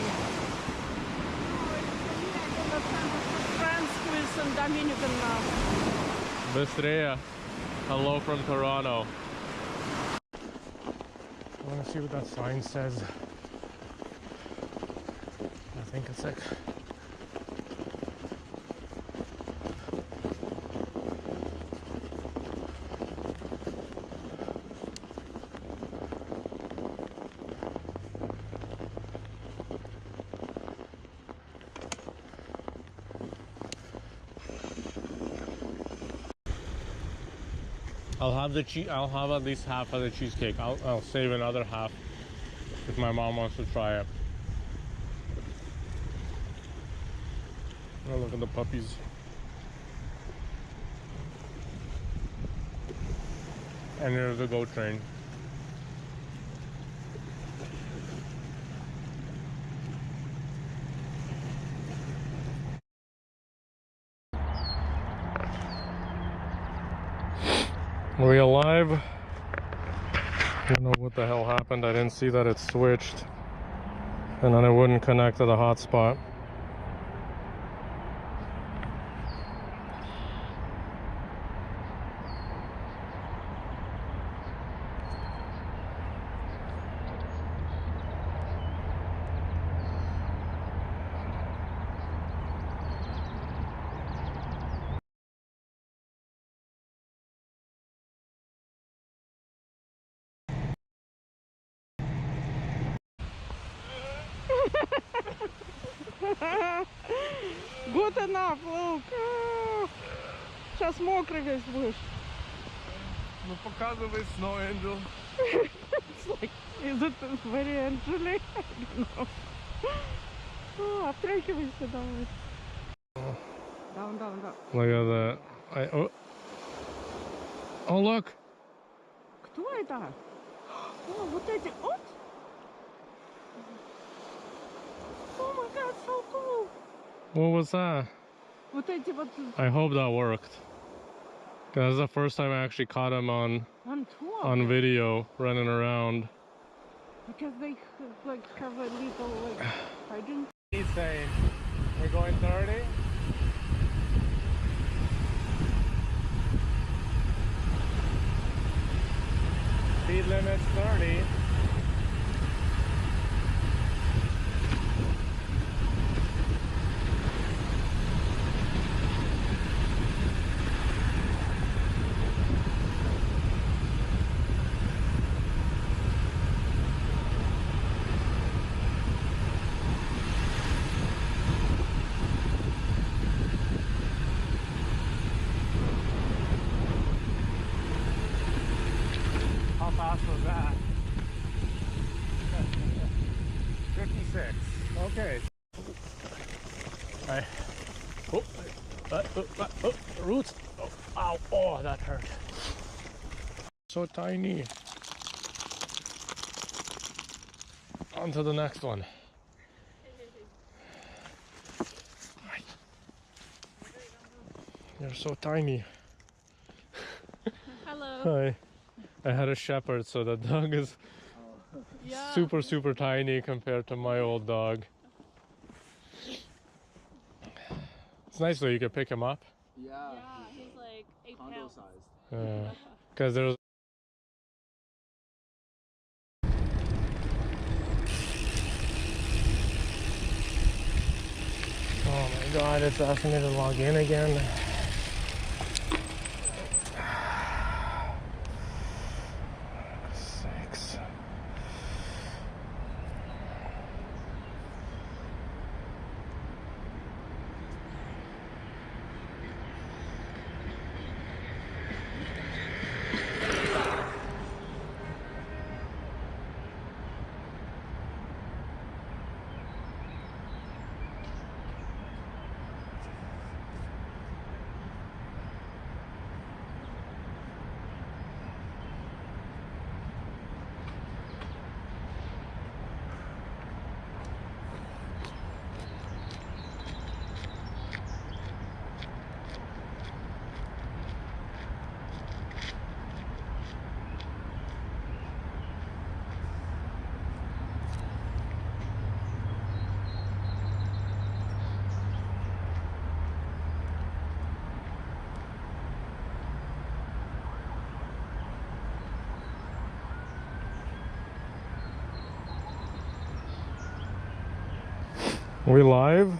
France with Dominican Bistrea. Hello from Toronto. I wanna see what that sign says. I think it's like I'll have at least half of the cheesecake. I'll save another half if my mom wants to try it. Oh, look at the puppies. And there's a GO train. Are we alive? I don't know what the hell happened. I didn't see that it switched. And then it wouldn't connect to the hotspot. Good enough, look. Сейчас мокрый весь будешь. Ну показывай Snow Angel. It's like, is it very angelic? I don't know. Обтряхивайся давай. Down, down, down. Look at that. Oh look. Кто это? О, вот эти, вот. Oh my god, so cool. What was that? Вот эти вот I hope that worked. That's the first time I actually caught him on on video running around. because they like have a little like hiding. He's saying we're going 30. Speed limit's 30. How fast was that? 56. Okay. Right. Oh, roots. Oh, ow. Oh, that hurt. So tiny. On to the next one. You're so tiny. Hello. Hi. I had a shepherd, so the dog is Yeah. super tiny compared to my old dog. It's nice though, you can pick him up. Yeah, he's like 8 pounds. sized. Because there's oh my god, it's asking me to log in again. Sakes. We live?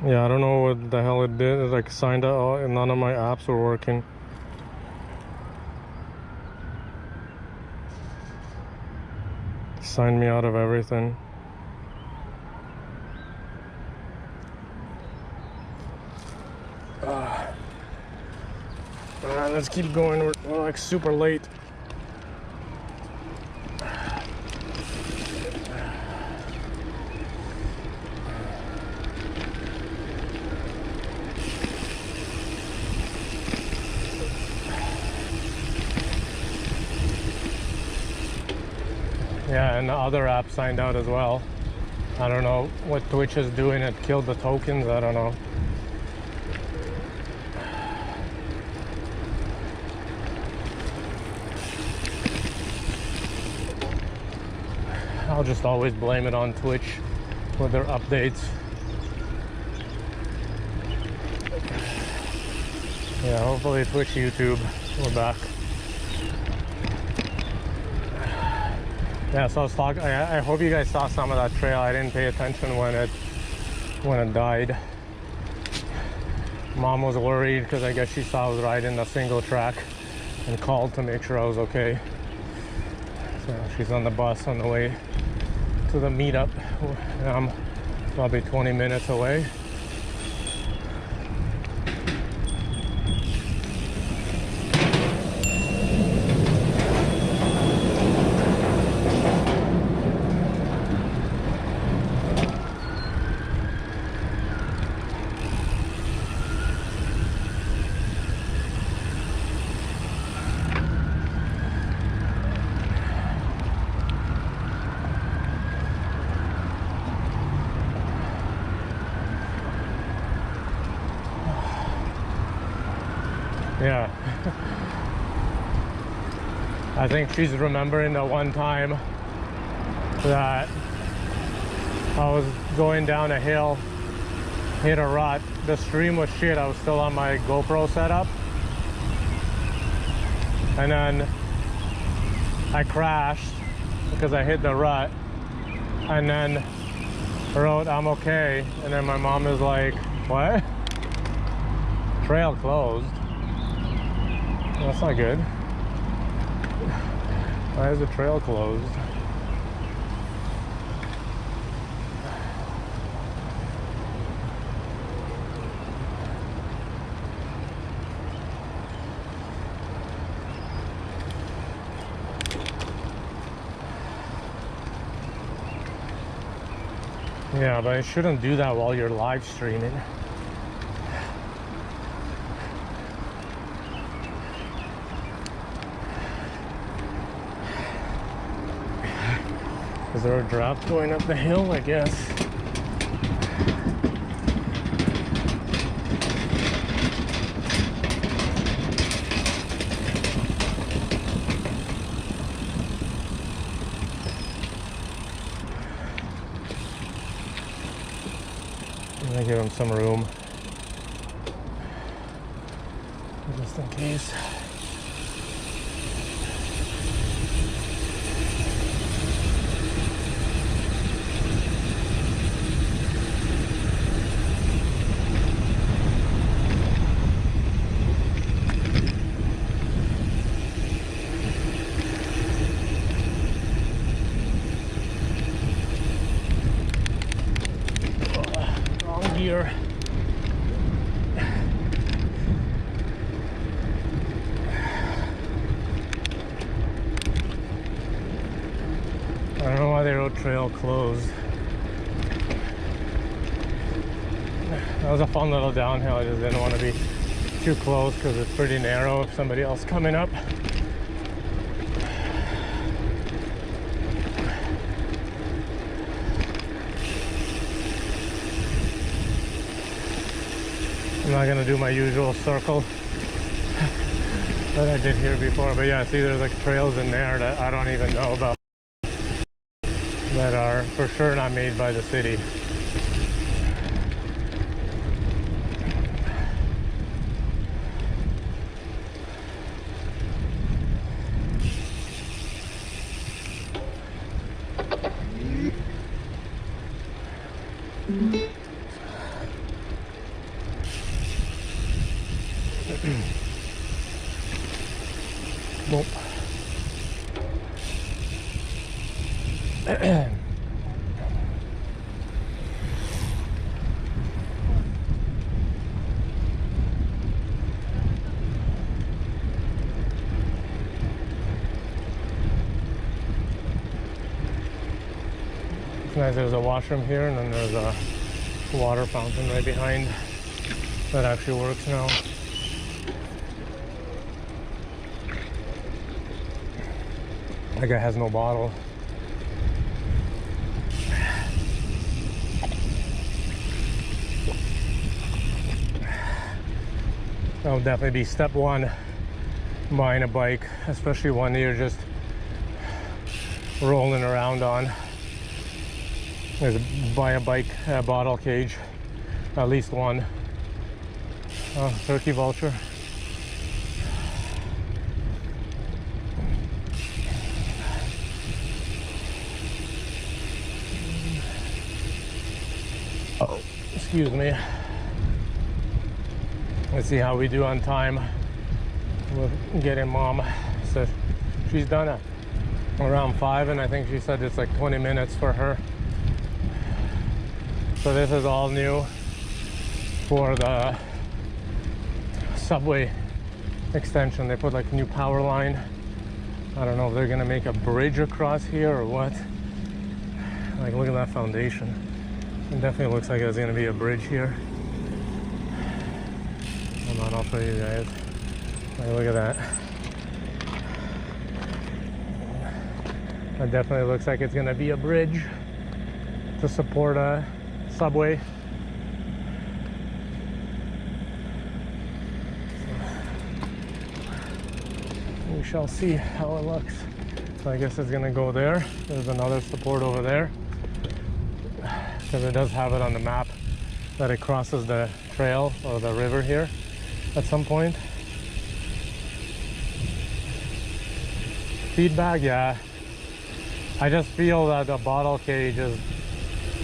Yeah, I don't know what the hell it did. It like signed out and none of my apps were working. Signed me out of everything. Alright, let's keep going. We're like super late. Yeah, and the other app signed out as well. I don't know what Twitch is doing. It killed the tokens. I don't know. I'll just always blame it on Twitch with their updates. Yeah, hopefully Twitch, YouTube, we're back. Yeah, so I was talking. I hope you guys saw some of that trail. I didn't pay attention when it died. Mom was worried because I guess she saw I was riding a single track and called to make sure I was okay. So she's on the bus on the way to the meetup. I'm probably 20 minutes away. Yeah. I think she's remembering the one time that I was going down a hill, hit a rut. The stream was shit. I was still on my GoPro setup. And then I crashed because I hit the rut. And then wrote, "I'm okay." And then my mom is like, "What? Trail closed." That's not good. Why is the trail closed? Yeah, but I shouldn't do that while you're live streaming. Is there a drop going up the hill? I guess. I'm gonna give him some room, just in case. Gear. I don't know why they wrote trail closed. That was a fun little downhill. I just didn't want to be too close because it's pretty narrow if somebody else coming up. I'm not gonna do my usual circle that I did here before, but yeah, see there's like trails in there that I don't even know about that are for sure not made by the city. Nope. It's nice. There's a washroom here, and then there's a water fountain right behind that actually works now. That guy has no bottle. That would definitely be step one buying a bike, especially one that you're just rolling around on. Is buy a bike bottle cage, at least one. Turkey vulture. Oh, excuse me. Let's see how we do on time with getting mom. So she's done at around 5, and I think she said it's like 20 minutes for her. So this is all new for the subway extension. They put like new power line. I don't know if they're gonna make a bridge across here or what. Like, look at that foundation. It definitely looks like there's gonna be a bridge here. Hold on, I'll show you guys. Like, look at that. It definitely looks like it's gonna be a bridge to support a subway. We shall see how it looks. So I guess it's gonna go there. There's another support over there, because it does have it on the map that it crosses the trail or the river here at some point. Feedback, yeah. I just feel that the bottle cage is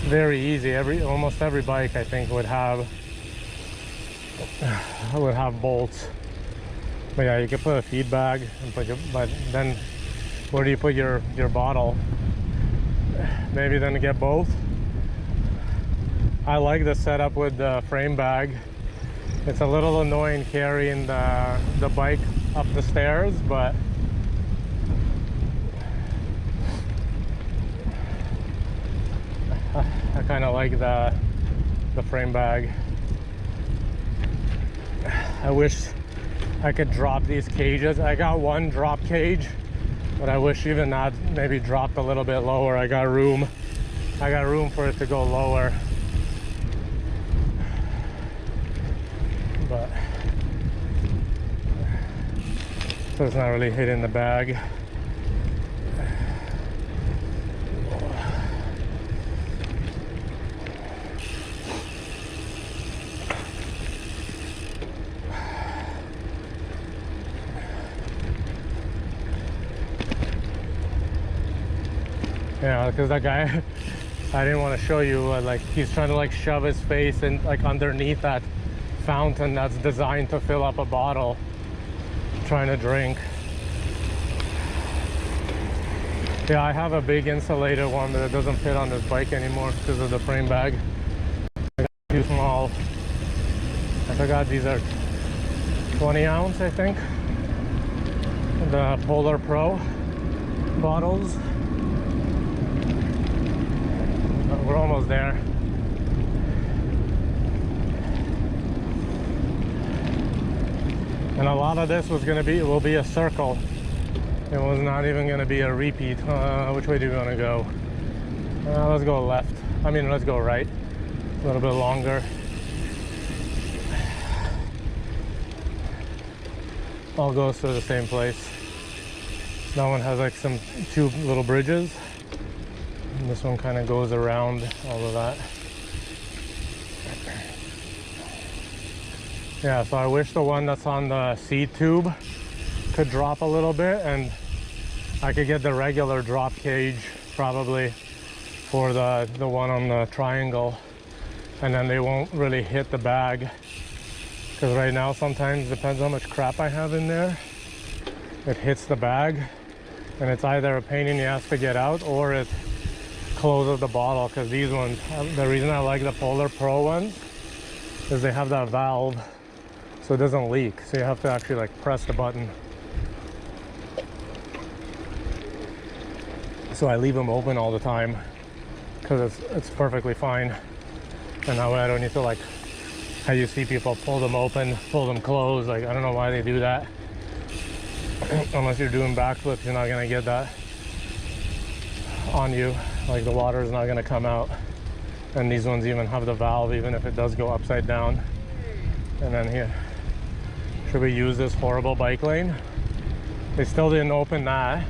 very easy. Almost every bike I think would have bolts. But yeah, you can put a feed bag and but then where do you put your bottle? Maybe then get both. I like the setup with the frame bag. It's a little annoying carrying the bike up the stairs, but I kind of like the frame bag. I wish I could drop these cages. I got one drop cage, but I wish even that maybe dropped a little bit lower. I got room for it to go lower, but so it's not really hitting the bag. Yeah, because that guy, I didn't want to show you, like he's trying to like shove his face in like underneath that fountain that's designed to fill up a bottle, trying to drink. Yeah, I have a big insulated one, but it doesn't fit on this bike anymore because of the frame bag. I got too small. I forgot these are 20 ounce, I think. The Polar Pro bottles. We're almost there. And a lot of this will be a circle. It was not even gonna be a repeat. Which way do we wanna go? Let's go left. I mean, let's go right. A little bit longer. All goes to the same place. That one has like two little bridges. And this one kind of goes around all of that. Yeah, so I wish the one that's on the seat tube could drop a little bit, and I could get the regular drop cage probably for the one on the triangle, and then they won't really hit the bag. Because right now sometimes, depends how much crap I have in there, it hits the bag, and it's either a pain in the ass to get out or it closes the bottle. Because these ones, the reason I like the Polar Pro ones is they have that valve so it doesn't leak, so you have to actually like press the button. So I leave them open all the time because it's perfectly fine, and that way I don't need to, like how you see people pull them open, pull them closed. Like, I don't know why they do that. Unless you're doing backflips, you're not gonna get that on you. Like, the water is not gonna come out. And these ones even have the valve, even if it does go upside down. And then here, should we use this horrible bike lane? They still didn't open that.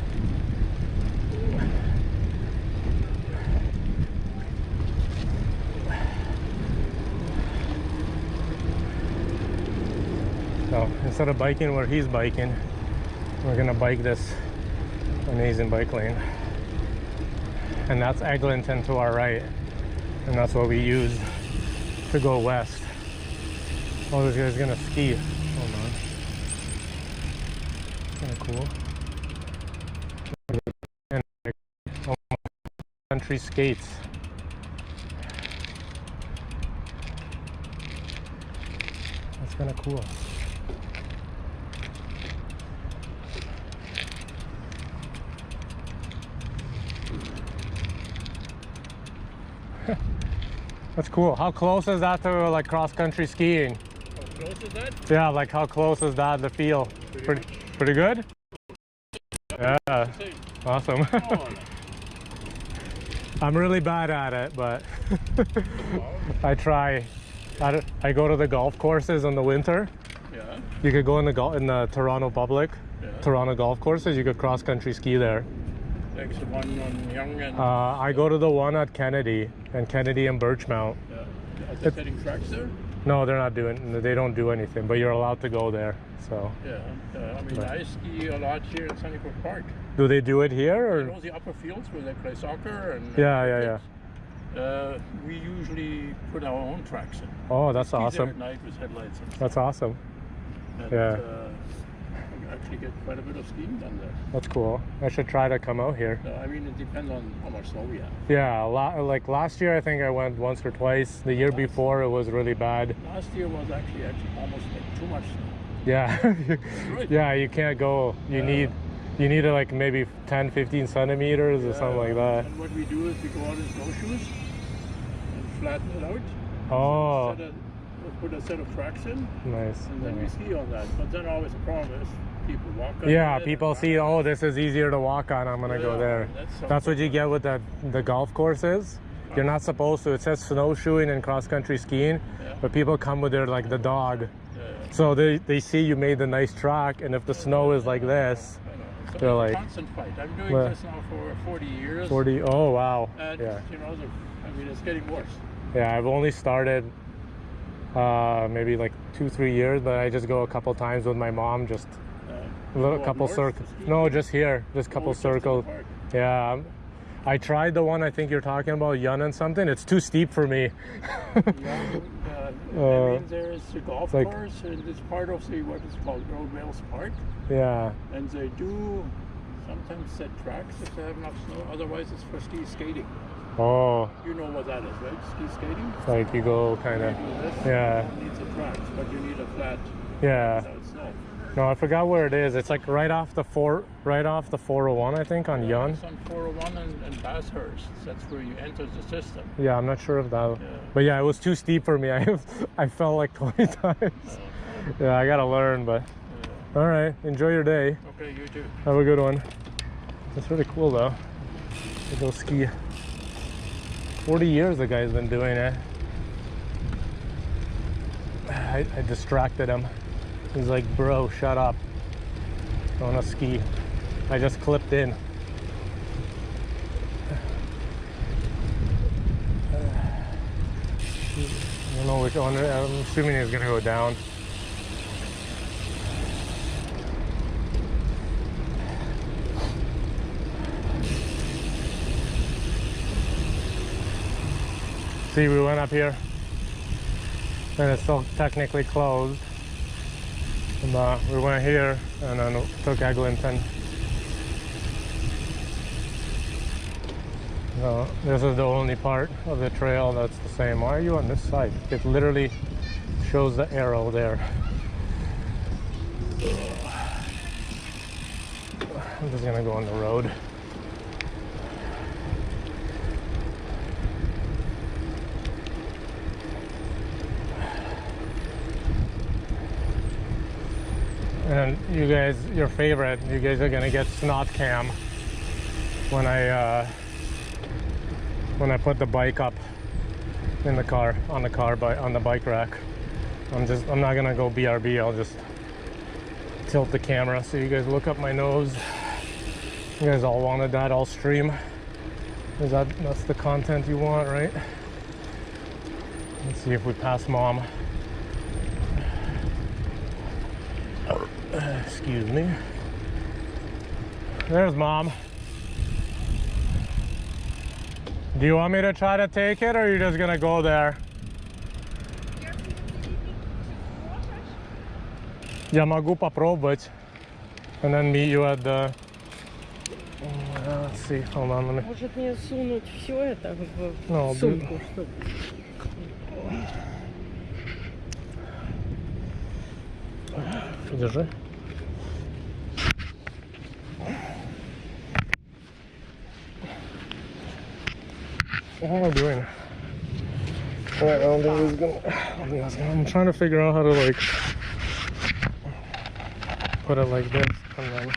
So instead of biking where he's biking, we're gonna bike this amazing bike lane. And that's Eglinton to our right. And that's what we used to go west. Oh, this guy's gonna ski. Hold on. Kind of cool. And country skates. That's kind of cool. That's cool. How close is that to like cross-country skiing? How close is that? Yeah, like how close is that to feel? Pretty good? Yeah, awesome. I'm really bad at it, but I try. I go to the golf courses in the winter. Yeah. You could go in the Toronto public, Yeah. Toronto golf courses. You could cross-country ski there. Like the one on Young and I go to the one at Kennedy and Birchmount. yeah. Are they setting tracks there? No, they're not doing. They don't do anything, but you're allowed to go there. So, Yeah. I mean, I ski a lot here in Sunnybrook Park. do they do it here You or? know the upper fields where they play soccer and Yeah. we usually put our own tracks in. Oh, that's Ski there awesome. at night with headlights and stuff. That's awesome. And, yeah. we actually get quite a bit of skiing done there. That's cool. I should try to come out here. I mean, it depends on how much snow we have. Yeah, a lot. Like last year, I think I went once or twice. The year before, it was really bad. Last year was actually almost like too much snow. Yeah, Right. yeah. You can't go. You need like maybe 10, 15 centimeters or something like that. And what we do is we go out in snowshoes and flatten it out. Oh, We'll put a set of tracks in, nice. and then we ski on that. But then always the problem is people walk on Yeah, it people and see. Oh, this is easier to walk on. I'm gonna go Yeah, there. That's what you get with the golf courses. You're not supposed to. It says snowshoeing and cross-country skiing, Yeah. but people come with their like the dog. Yeah. So they see you made the nice track, and if the snow is like this, I know. So They're it's like- a constant fight. I'm doing Well- this now for 40 years. 40. Oh wow. And Yeah. you know, I mean, it's getting worse. Yeah, I've only started maybe like 2-3 years, but I just go a couple times with my mom, just a little Go up couple north circles. to ski? No, just here, just couple just in the circles. park. Yeah, I tried the one I think you're talking about, Yun and something. It's too steep for me. Yeah, I mean, there's a golf like- course, and it's part of the what is called Road Wales Park, Yeah. and they do sometimes set tracks if they have enough snow. Otherwise, it's for ski skating. Oh, You know what that is, right? Ski skating. like you go kind You of. do this. Yeah. It needs a tracks, but you need a flat Yeah. without snow. No, I forgot where it is. It's like right off the 401, I think, on Yun. It's on 401 and Bathurst. That's where you enter the system. Yeah, I'm not sure if that. Yeah. But yeah, it was too steep for me. I fell like 20 times. Yeah, I gotta learn. But all right, enjoy your day. Okay, you too. Have a good one. It's really cool though. To go ski. 40 years the guy's been doing it. I distracted him. He's like, bro, shut up. I wanna ski. I just clipped in. I don't know which one. I'm assuming he's gonna go down. See, we went up here and it's still technically closed. And, we went here and then took Eglinton. No, this is the only part of the trail that's the same. Why are you on this side? It literally shows the arrow there. I'm just gonna go on the road. And you guys, your favorite, you guys are gonna get snot cam when I put the bike up in the car, on the bike rack. I'm not gonna go BRB. I'll just tilt the camera so you guys look up my nose. You guys all wanted that, all stream. That's the content you want, right? Let's see if we pass mom. Excuse me. There's mom. Do you want me to try to take it, or are you just gonna go there? Я могу попробовать. And then meet you at the... Let's see, hold on, let me... Может мне сунуть все это в No, сумку, чтобы... Держи. What am I doing? Alright, I don't think it's gonna... I'm trying to figure out how to like put it like this and then...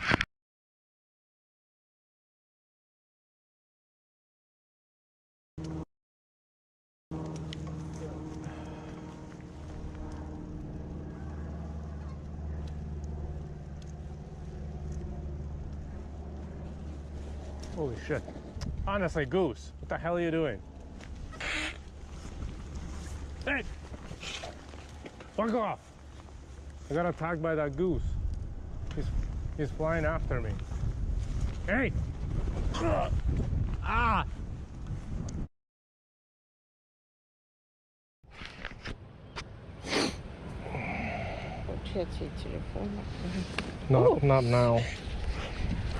Holy shit. Honestly, Goose, what the hell are you doing? Hey! Fuck off! I got attacked by that goose. He's flying after me. Hey! Ah! Получается, телефон. Not now.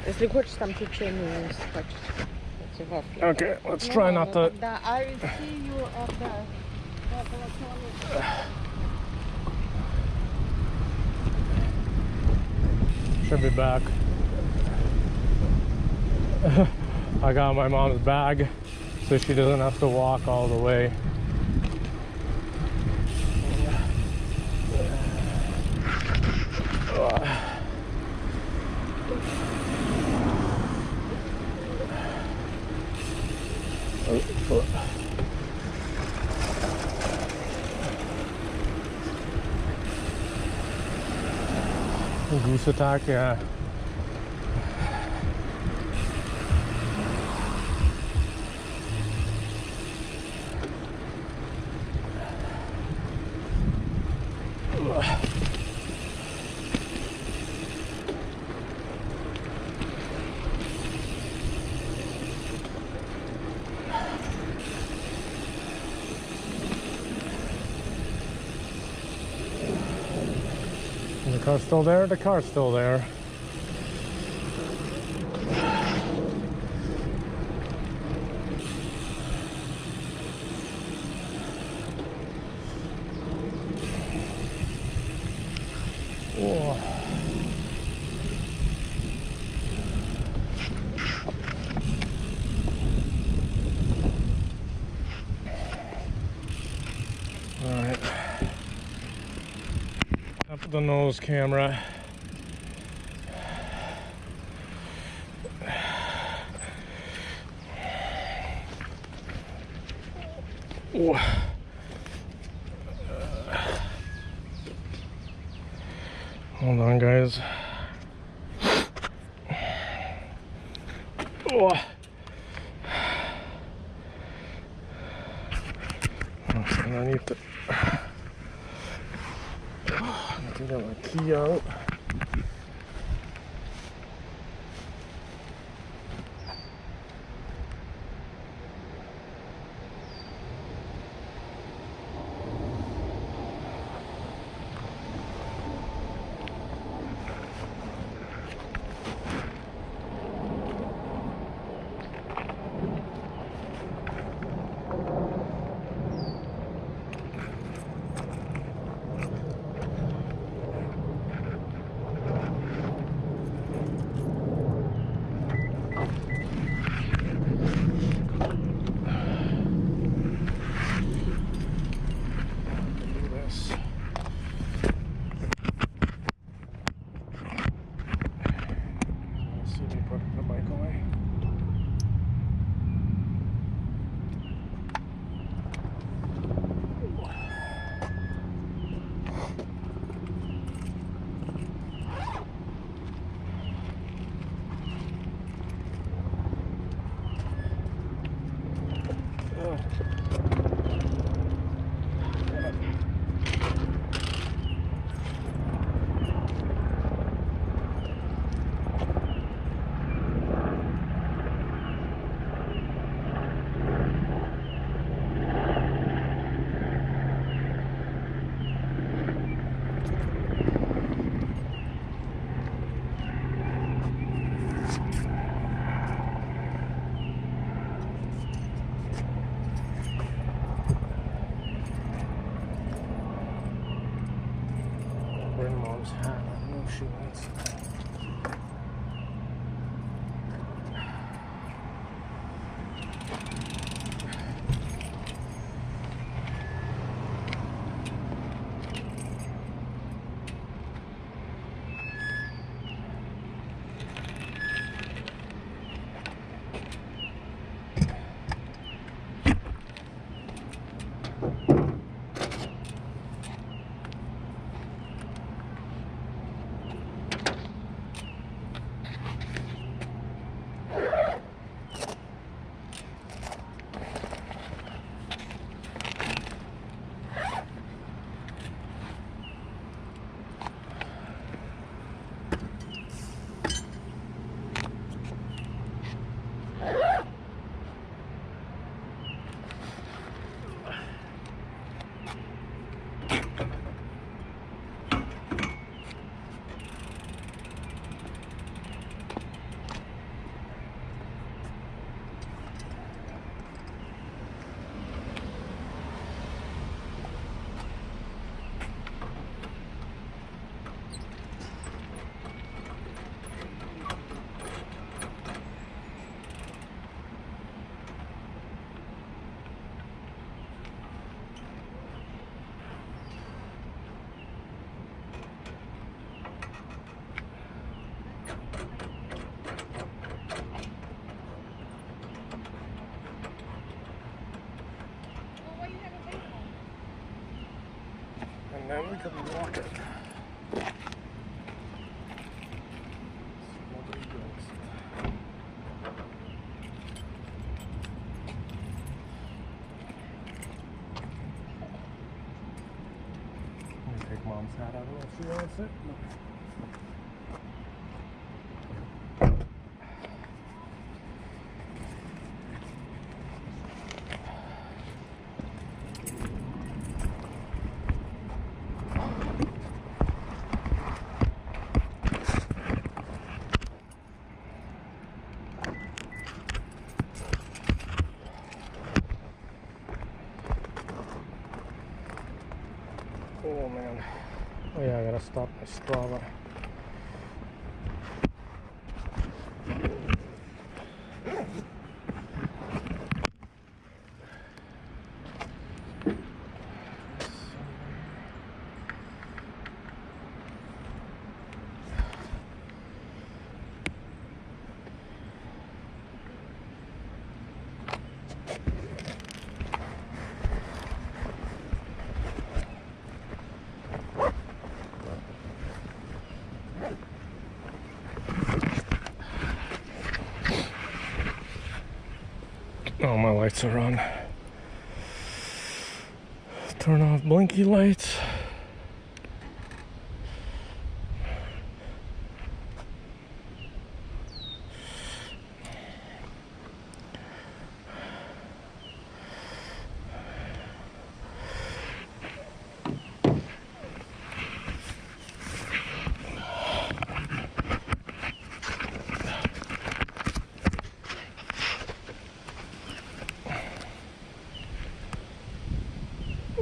Если хочешь, там печенье скачать. Эти вафли. Okay, let's try not to... Да, I will see you at the... Should be back. I got my mom's bag so she doesn't have to walk all the way. Goose attack, yeah. The car's still there? The car's still there. Whoa. All right. Up the nose camera. Ooh. Hold on, guys. Oh. Underneath it. I need to get my key out. mom's hat. I don't know if she wants it. And then we can walk it. Nobody goes. I'm gonna take mom's hat. I don't know if she wants it. Oh man. Oh yeah, I gotta stop my Strava. Oh, my lights are on. Turn off blinky lights.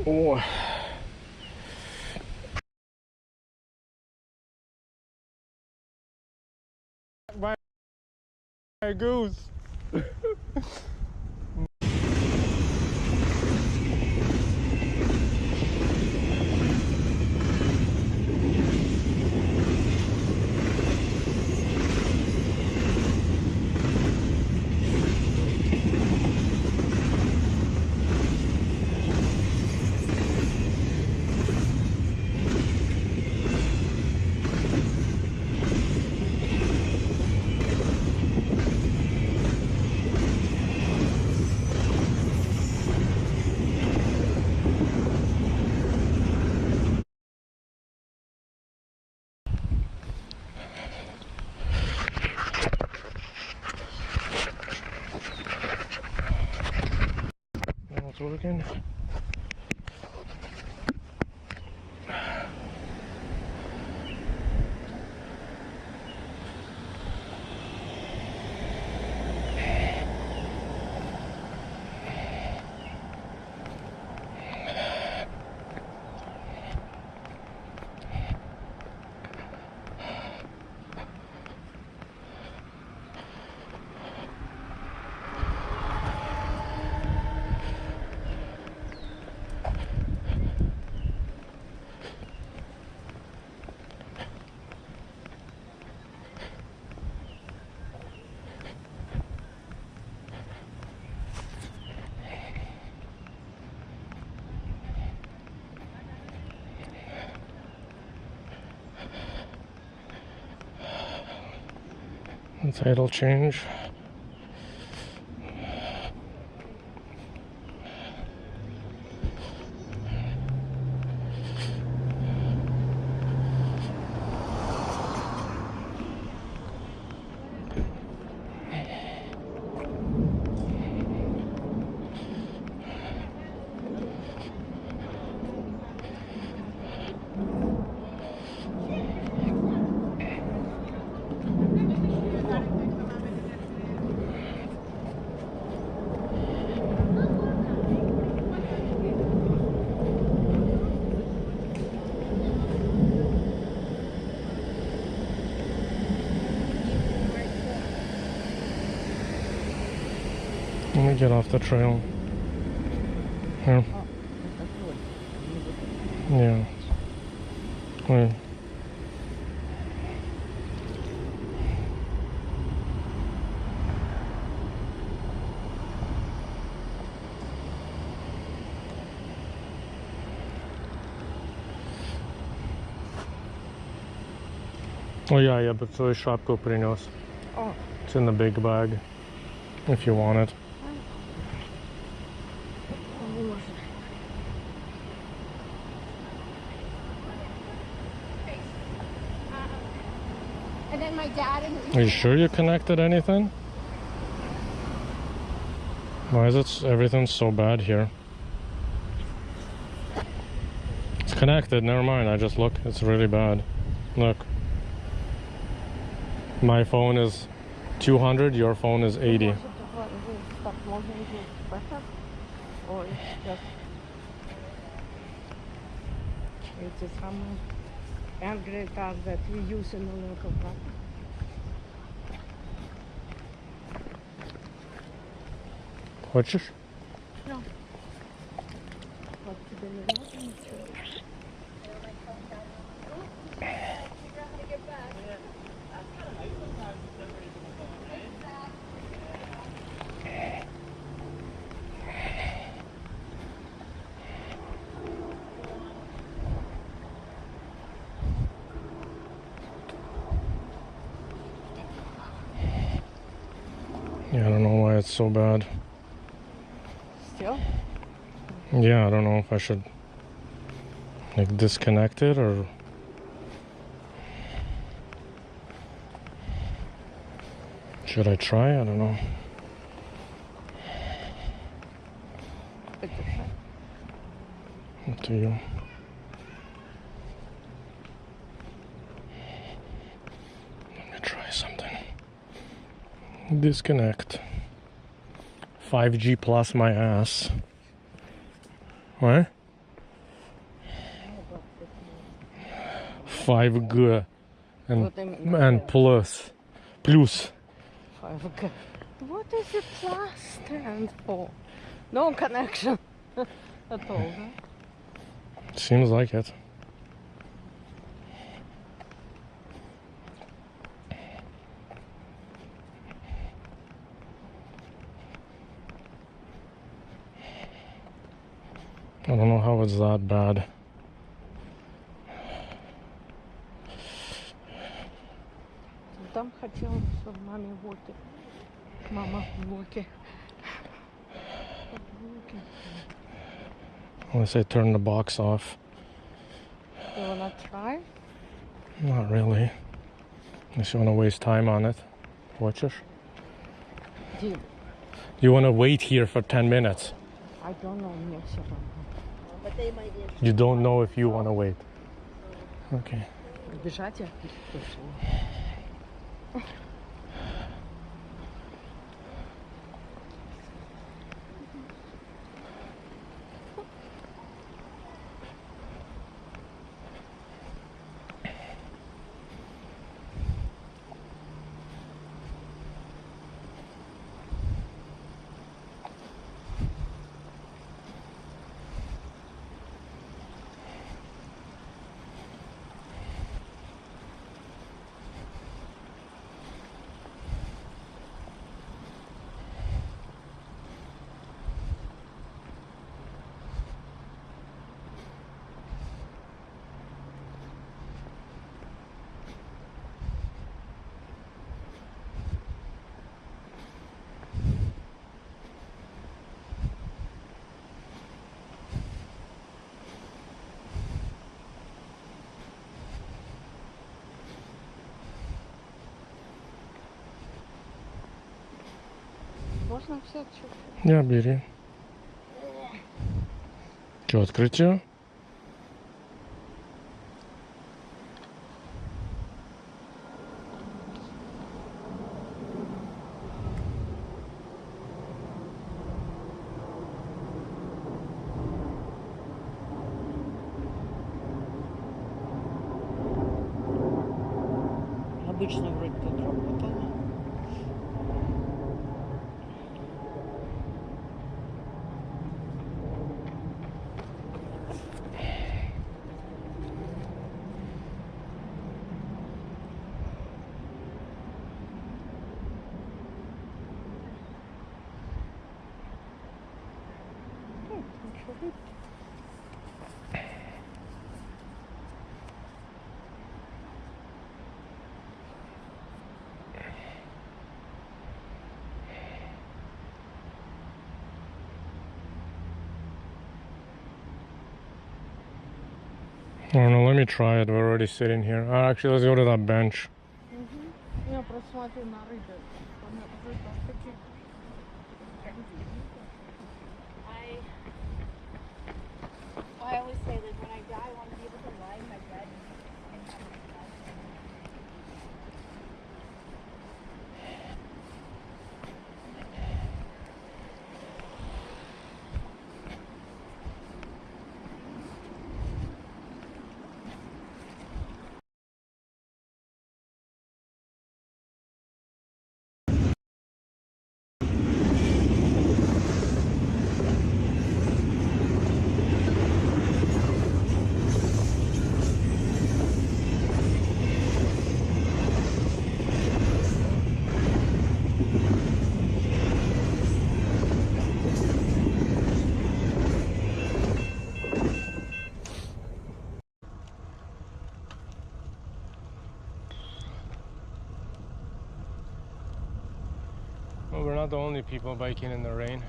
Oh. By a goose. It's working. Title change. Let me get off the trail. Here. Yeah. Wait. Oh yeah, yeah, but so шапку принес. Oh. It's in the big bag, if you want it. And then my dad and Are you sure you connected anything? Why is it everything so bad here? It's connected, never mind, I just look, it's really bad. Look. My phone is 200, your phone is 80. Or it's just it's some Android tab that we use in the local park. Хочешь? No. What to do? Yeah, I don't know why it's so bad. Still? Yeah, I don't know if I should like disconnect it or should I try? I don't know. Up to you. Let me try something. Disconnect. 5G plus my ass. What? 5G and plus. Plus. 5G. What does the plus stand for? No connection at all, huh? Seems like it. I don't know how it's that bad. Там хотела, чтобы маме воки. Мама воки. Unless I turn the box off. You wanna try? Not really. Unless you want to waste time on it. Хочешь? Дим, You want to wait here for 10 minutes. I don't know, мне все равно. You don't know if you want to wait. Okay. Бежать я точно. Можно взять чуть-чуть? Я бери. Что, открытие? Обычно вроде тут работало. I don't know, let me try it. We're already sitting here. Actually, let's go to that bench. Я просто смотрю на рыбы. Такие. I always say that when I die, I want to be able to lie in my bed and have it die. Well, we're not the only people biking in the rain.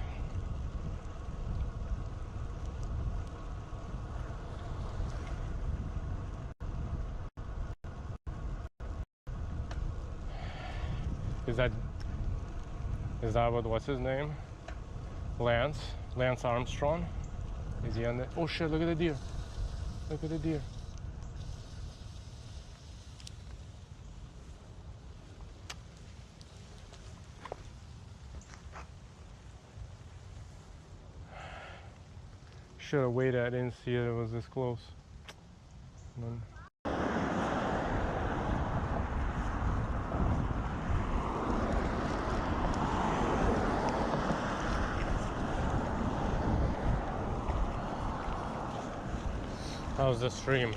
Is that what's his name? Lance Armstrong? Is he on the... Oh shit, look at the deer. Look at the deer. Should have waited, I didn't see it was this close. How's the stream?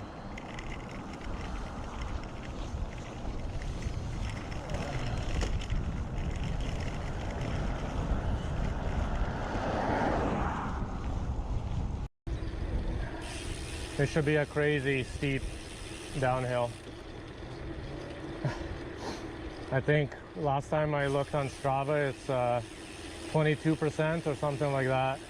It should be a crazy steep downhill. I think last time I looked on Strava, it's 22% or something like that.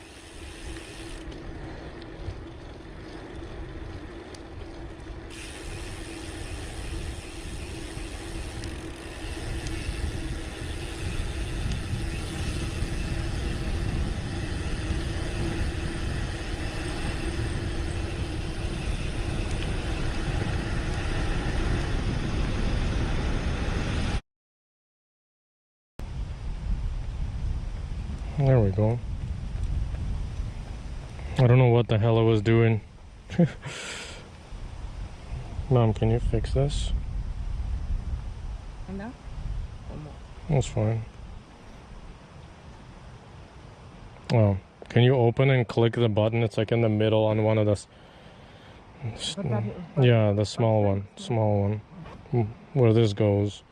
There we go. I don't know what the hell I was doing. Mom, can you fix this? Да? That's fine. Oh, can you open and click the button? It's like in the middle on one of the... Yeah, the small one. Where this goes.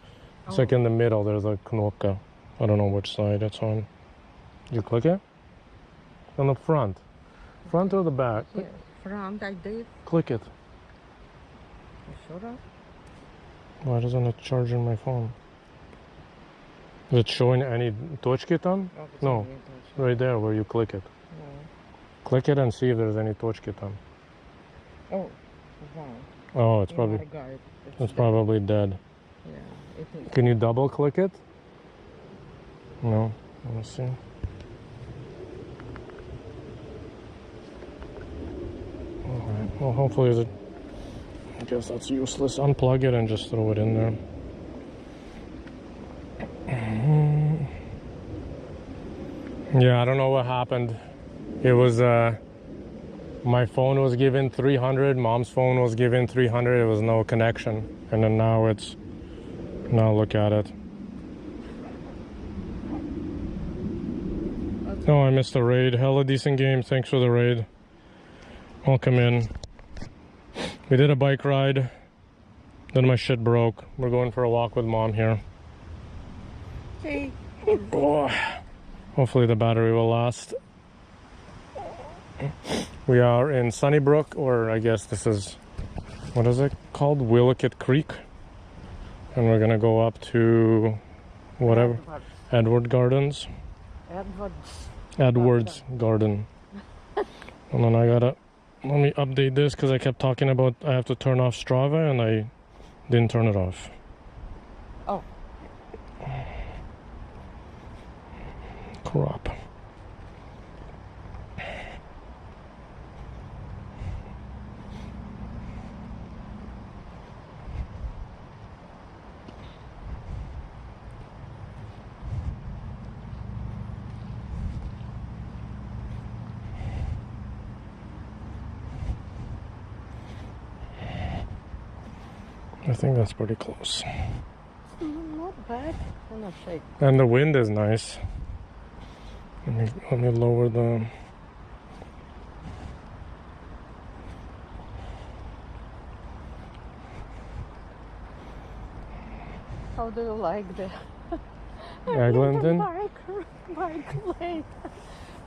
It's like in the middle, there's a knopka. I don't know which side it's on. You click it? On the front. Front or the back? Yeah, front, I did. Click it. Еще раз. Why doesn't it charge in my phone? Is it showing any точки там? No, right there where you click it. Click it and see if there's any точки там. Oh, wow. Oh, it's probably probably dead. Yeah, it is. Can you double click it? No. Let me see. Alright, well, hopefully it. I guess that's useless. Unplug it and just throw it in there. Yeah, I don't know what happened. It was my phone was given 300, mom's phone was given 300. There was no connection, and then now look at it. Oh, I missed the raid. Hella decent game. Thanks for the raid. I'll come in. We did a bike ride. Then my shit broke. We're going for a walk with mom here. Hey. Oh, hopefully the battery will last. We are in Sunnybrook, or I guess this is, what is it called? Willicat Creek. And we're gonna go up to whatever. Edward Gardens. Edwards Garden. And then let me update this because I kept talking about I have to turn off Strava and I didn't turn it off. Oh. Crap. I think that's pretty close. Not bad. I'm not shaking. And the wind is nice. Let me lower the. How do you like the Eglinton? bike lane?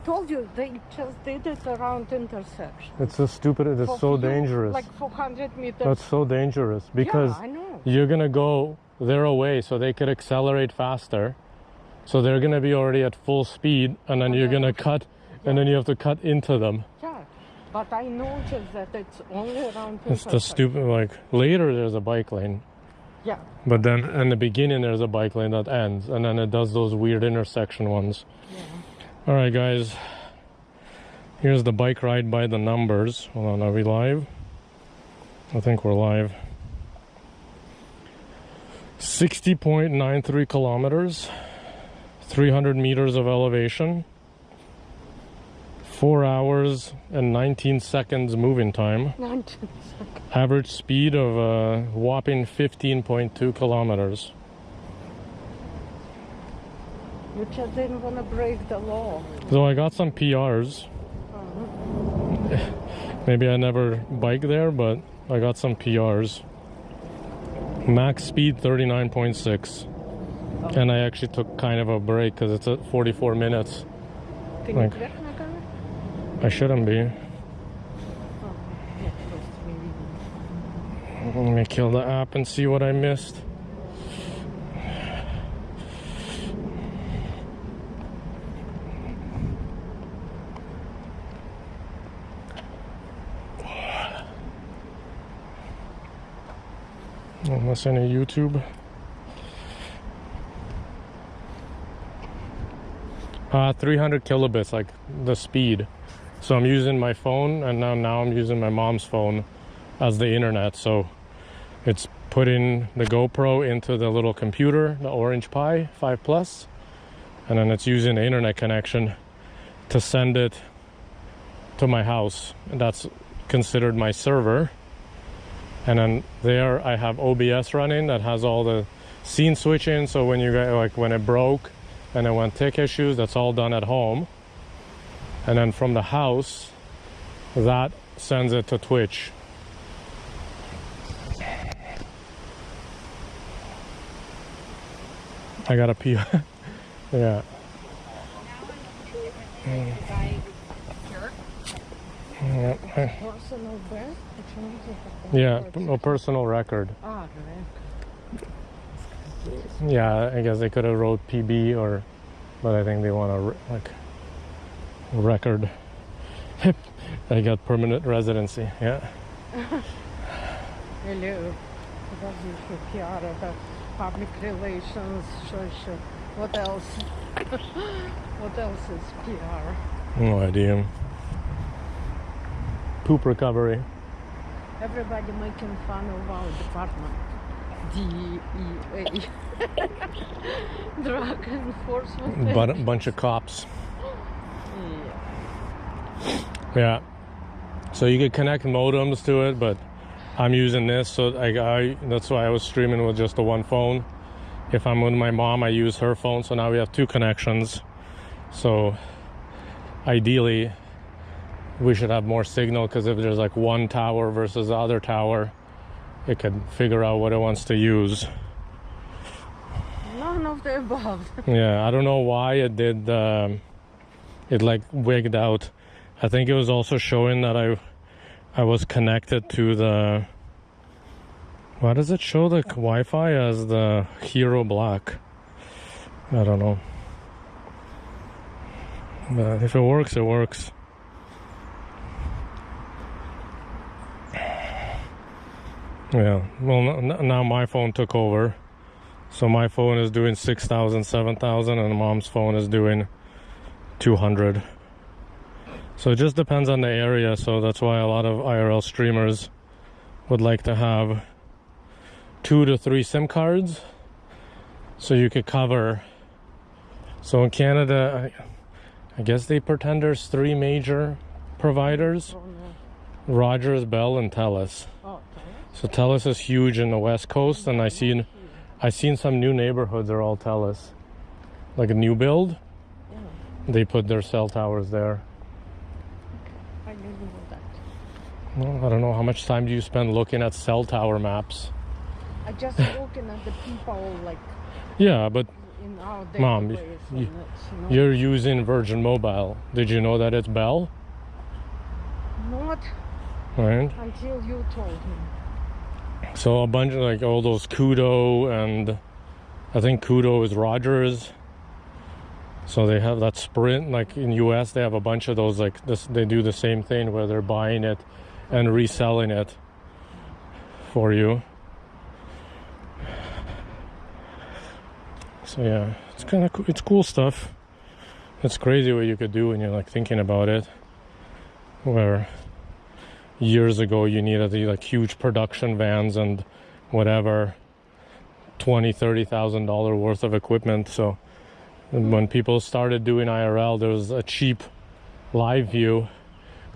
Told you they just did it around intersection. It's so stupid. It's For so few, dangerous. Like 400 meters. That's so dangerous because yeah, I know. you're gonna go their away, so they could accelerate faster. So they're gonna be already at full speed, and then you're gonna cut, and then you have to cut into them. Yeah, but I noticed that it's only around It's intersection. the stupid. Like later, there's a bike lane. Yeah. But then in the beginning, there's a bike lane that ends, and then it does those weird intersection ones. Yeah. All right, guys. Here's the bike ride by the numbers. Hold on, are we live? I think we're live. 60.93 kilometers, 300 meters of elevation, 4 hours and 19 seconds moving time. 19 seconds. Average speed of a whopping 15.2 kilometers. You just didn't want to break the law. So I got some PRs. Maybe I never bike there, but I got some PRs. Max speed 39.6. And I actually took kind of a break because it's at 44 minutes. Can Like- you click my camera? I shouldn't be. Oh, yeah, first maybe. Let me kill the app and see what I missed. Unless any YouTube. 300 kilobits, like the speed. So I'm using my phone, and now I'm using my mom's phone as the internet. So it's putting the GoPro into the little computer, the Orange Pi 5 Plus, and then it's using the internet connection to send it to my house. And that's considered my server. And then there I have OBS running that has all the scene switching. So when you get, like when it broke and it went tech issues, that's all done at home. And then from the house, that sends it to Twitch. I got a P. Yeah. Yeah. Personal best? Yeah, no personal record. Ah, right. Yeah, I guess they could have wrote PB or, but I think they want a like record. I got permanent residency. Yeah. Hello. Public relations, what else? What else is PR? No idea. Poop recovery. Everybody making fun of our department. DEA. Drug enforcement. But a bunch of cops. Yeah. Yeah. So you could connect modems to it, but I'm using this, so that's why I was streaming with just the one phone. If I'm with my mom, I use her phone, so now we have two connections. So ideally, we should have more signal, because if there's like one tower versus the other tower, it could figure out what it wants to use. None of the above. Yeah, I don't know why it did. It like wigged out. I think it was also showing that I was connected to the. Why does it show the Wi-Fi as the Hero Black? I don't know. But if it works, it works. Yeah, well, now my phone took over. So my phone is doing 6,000, 7,000, and mom's phone is doing 200. So it just depends on the area, so that's why a lot of IRL streamers would like to have 2 to 3 SIM cards, so you could cover. So in Canada, I guess they pretend there's 3 major providers: Rogers, Bell, and TELUS. Oh, So TELUS is huge in the West Coast, and I seen some new neighborhoods are all TELUS, like a new build. They put their cell towers there. I didn't know that. Well, I don't know, how much time do you spend looking at cell tower maps? I just looking at the people like Yeah, but in our database. Mom, and it's, you know, you're using Virgin Mobile. Did you know that it's Bell? not Right? until you told me. So a bunch of like all those Kudo, and I think Kudo is Rogers. So they have that Sprint, like in US they have a bunch of those, like this, they do the same thing where they're buying it and reselling it for you. So yeah, it's kind of cool. It's cool stuff. It's crazy what you could do when you're like thinking about it, where years ago you needed the like huge production vans and whatever, $20,000-$30,000 worth of equipment. So when people started doing IRL, there was a cheap live view,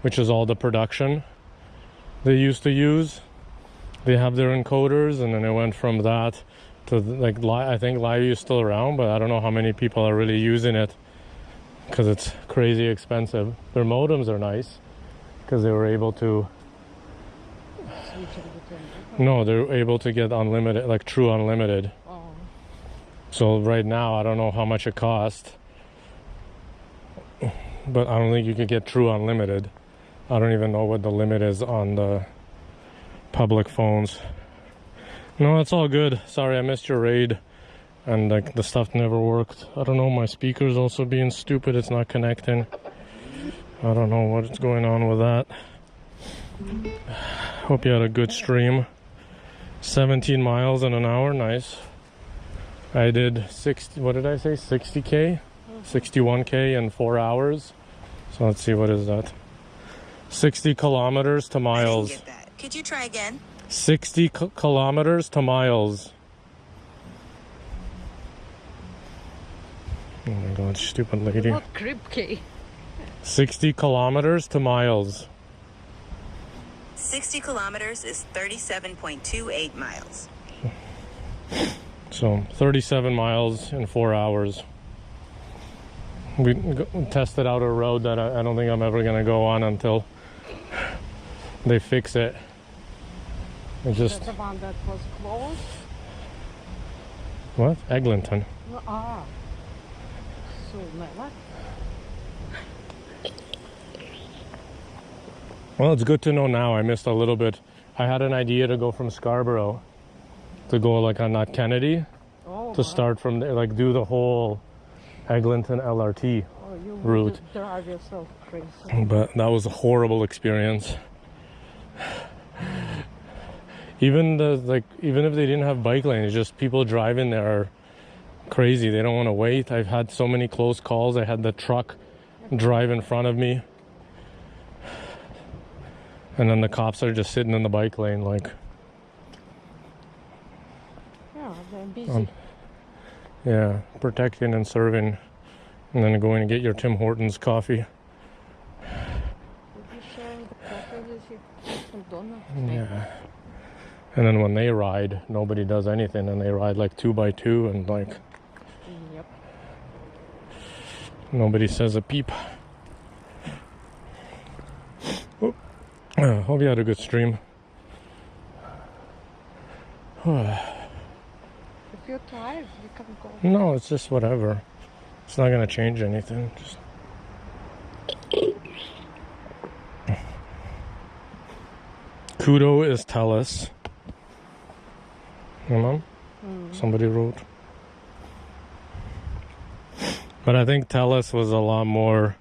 which is all the production they used to use. They have their encoders, and then it went from that to like I think live view is still around, but I don't know how many people are really using it because it's crazy expensive. Their modems are nice because they were able to. No, they're able to get unlimited, like true unlimited. Oh. So right now, I don't know how much it costs, but I don't think you could get true unlimited. I don't even know what the limit is on the public phones. No, it's all good. Sorry, I missed your raid, and like the stuff never worked. I don't know, my speaker's also being stupid. It's not connecting. I don't know what's going on with that. Hope you had a good stream. 17 miles in an hour, nice. I did 60, what did I say, 60K? 61K in 4 hours. So let's see, what is that? 60 kilometers to miles. I didn't get that. Could you try again? 60 kilometers to miles. Oh my god, stupid lady. Not Kripke. 60 kilometers to miles. 60 kilometers is 37.28 miles. So 37 miles in 4 hours. We tested out a road that I don't think I'm ever going to go on until they fix it. It just... That's the one that was closed? What? Eglinton. Ah. So, what? Well, it's good to know now. I missed a little bit. I had an idea to go from Scarborough to go like on that Kennedy, to start from there, like do the whole Eglinton LRT route. Drive yourself crazy. But that was a horrible experience. Even if they didn't have bike lanes, just people driving there are crazy. They don't want to wait. I've had so many close calls. I had the truck drive in front of me. And then the cops are just sitting in the bike lane like... Yeah, they're busy. Yeah, protecting and serving. And then going to get your Tim Hortons coffee. Did you share the coffee with you from Donna? Yeah. And then when they ride, nobody does anything. And they ride like 2x2 and like... Yep. Nobody says a peep. Oh. Hope you had a good stream. If you're tired, you can go. No, it's just whatever. It's not gonna change anything. Just... Kudo is Telus. You know? Somebody wrote. But I think Telus was a lot more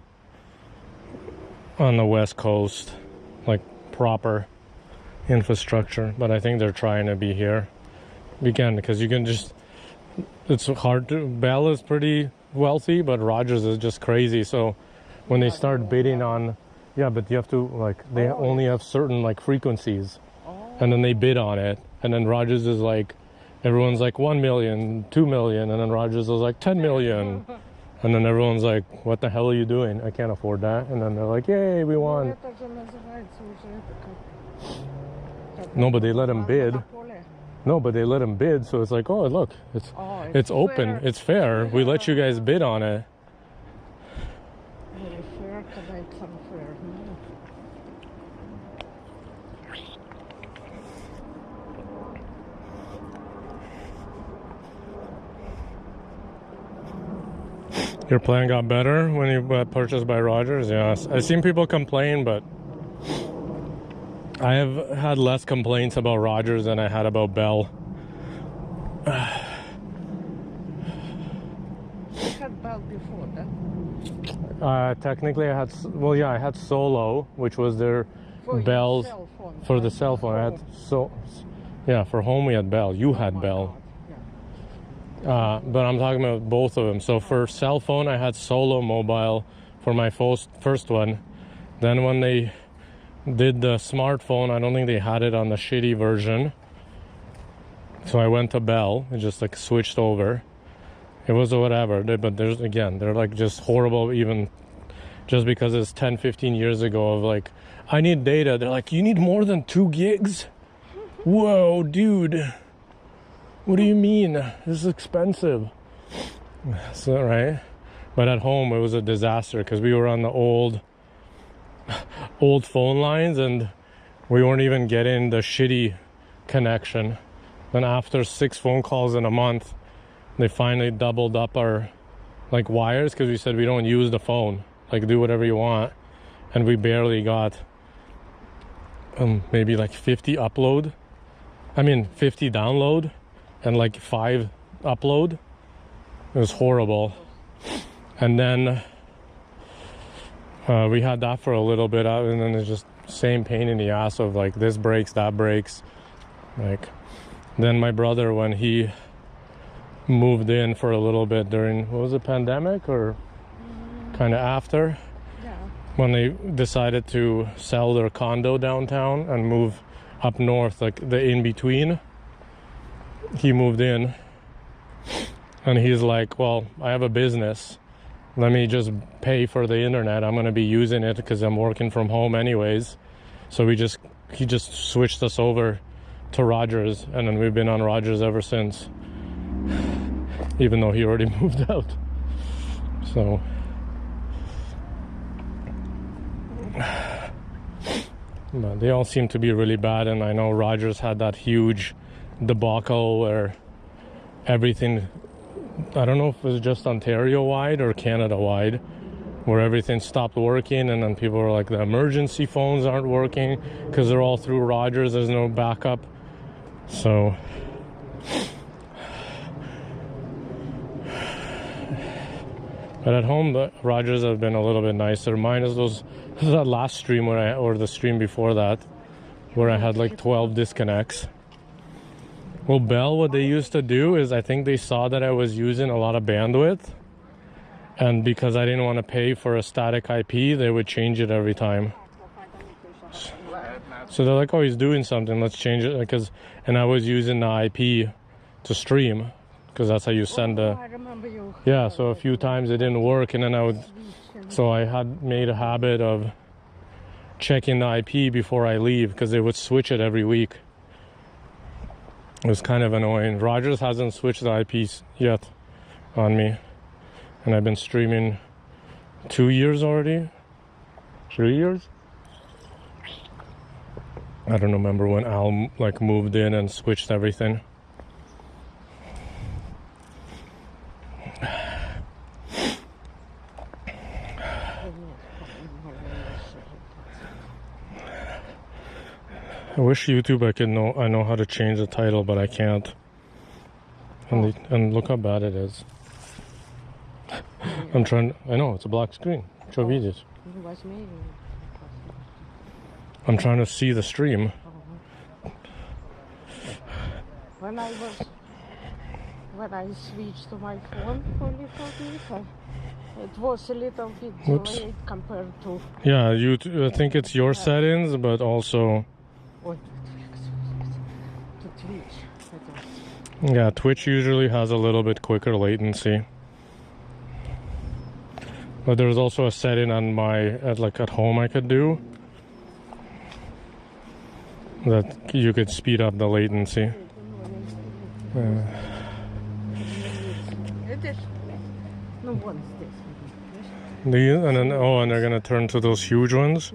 on the West Coast, like proper infrastructure. But I think they're trying to be here. Again, because you can just... It's hard to... Bell is pretty wealthy, but Rogers is just crazy. So when they start bidding on... Yeah, but you have to, like, they only have certain, like, frequencies. And then they bid on it. And then Rogers is like... Everyone's like 1 million, 2 million. And then Rogers is like 10 million. And then everyone's like, what the hell are you doing? I can't afford that. And then they're like, yay, we won. No, but they let him bid. No, but they let him bid, so it's like, oh, look, it's open, fair. it's fair. We let you guys bid on it. Very fair, когда it's unfair. Your plan got better when you got purchased by Rogers? Yes. I've seen people complain, but I have had less complaints about Rogers than I had about Bell. You had Bell before that? Technically, I had, well, yeah, I had Solo, which was their For Bell's your cell phone, for the right? cell phone. I had yeah, for home we had Bell. You had Bell. But I'm talking about both of them. So for cell phone, I had Solo Mobile for my first one. Then when they did the smartphone, I don't think they had it on the shitty version. So I went to Bell and just like switched over. It was whatever. But there's, again, they're like just horrible, even just because it's 10, 15 years ago of like, I need data. They're like, you need more than 2 gigs? Whoa, dude. What do you mean? This is expensive. So, right? But at home, it was a disaster because we were on the old phone lines and we weren't even getting the shitty connection. Then after 6 phone calls in a month, they finally doubled up our like wires because we said we don't use the phone. Like, do whatever you want. And we barely got maybe like 50 download. And like 5 upload. It was horrible. And then we had that for a little bit, and then it's just same pain in the ass of like this breaks, that breaks. Like, then my brother, when he moved in for a little bit during, what was it, pandemic or kind of after? Yeah. When they decided to sell their condo downtown and move up north, like the in-between. He moved in and he's like, well, I have a business. Let me just pay for the internet. I'm going to be using it because I'm working from home anyways. So he just switched us over to Rogers, and then we've been on Rogers ever since, even though he already moved out. So but they all seem to be really bad, and I know Rogers had that huge debacle where everything, I don't know if it was just Ontario wide or Canada wide, where everything stopped working, and then people were like, the emergency phones aren't working because they're all through Rogers, there's no backup. So but at home, the Rogers have been a little bit nicer. Minus that last stream or the stream before that, where I had like 12 disconnects. Well, Bell, what they used to do is I think they saw that I was using a lot of bandwidth, and because I didn't want to pay for a static IP, they would change it every time. So they're like, oh, he's doing something, let's change it. And I was using the IP to stream, because that's how you send the... I remember you. Yeah, so a few times it didn't work, and then so I had made a habit of checking the IP before I leave, because they would switch it every week. It was kind of annoying. Rogers hasn't switched the IPs yet on me, and I've been streaming 2 years already, 3 years. I don't remember when Al like moved in and switched everything. I wish YouTube I know how to change the title, but I can't. And look how bad it is. I know, it's a black screen. Show videos. I'm trying to see the stream. When I switched to my phone for a little bit, it was a little bit delayed compared to... Yeah, I think it's your settings, but also... to Twitch. Yeah, Twitch usually has a little bit quicker latency. But there's also a setting on at home I could do that you could speed up the latency. And they're gonna turn to those huge ones.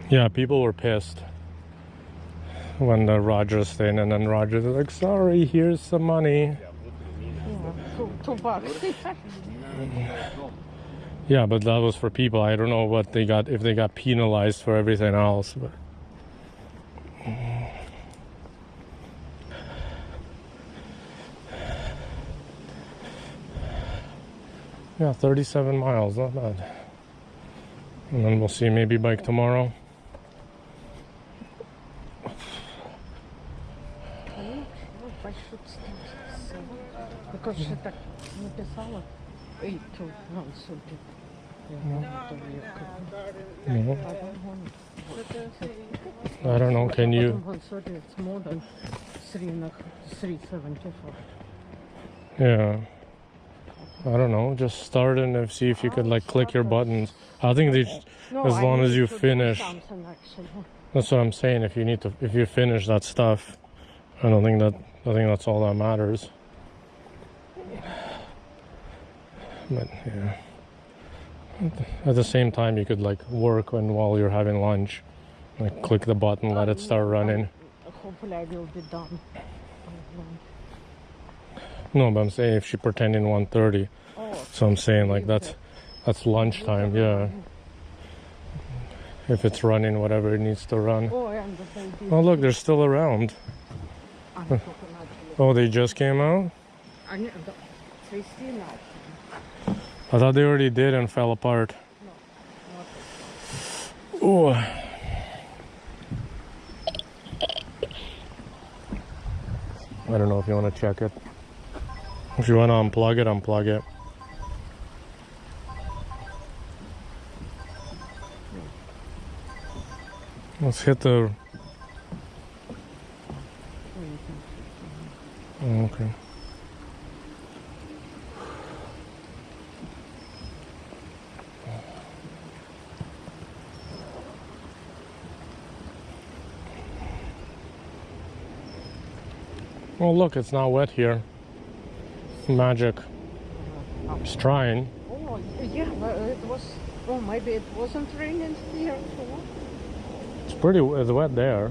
Yeah, people were pissed when the Rogers thing, and then Rogers was like, sorry, here's some money. $2. Yeah, but that was for people. I don't know what they got, if they got penalized for everything else. But yeah, 37 miles, not bad. And then we'll see, maybe bike tomorrow. Because she так написала 8 to 1 something. I don't know, can you... It's more than 374. Yeah. I don't know, just start and see if you could like click your buttons. I think as long as you finish. That's what I'm saying, if you finish that stuff, I think that's all that matters. But yeah. At the same time, you could like work while you're having lunch. Like click the button, let it start running. Hopefully I will be done. No, but I'm saying if she pretending 1:30. So I'm saying like that's lunchtime, yeah. If it's running whatever it needs to run. Oh look, they're still around. Oh, they just came out? I thought they already did and fell apart. Oh. I don't know if you want to check it. If you want to unplug it, unplug it. Let's hit the... Oh, okay. Oh look, it's not wet here. Magic. It's trying. Oh yeah, but it was. Oh, maybe it wasn't raining here. It's wet there.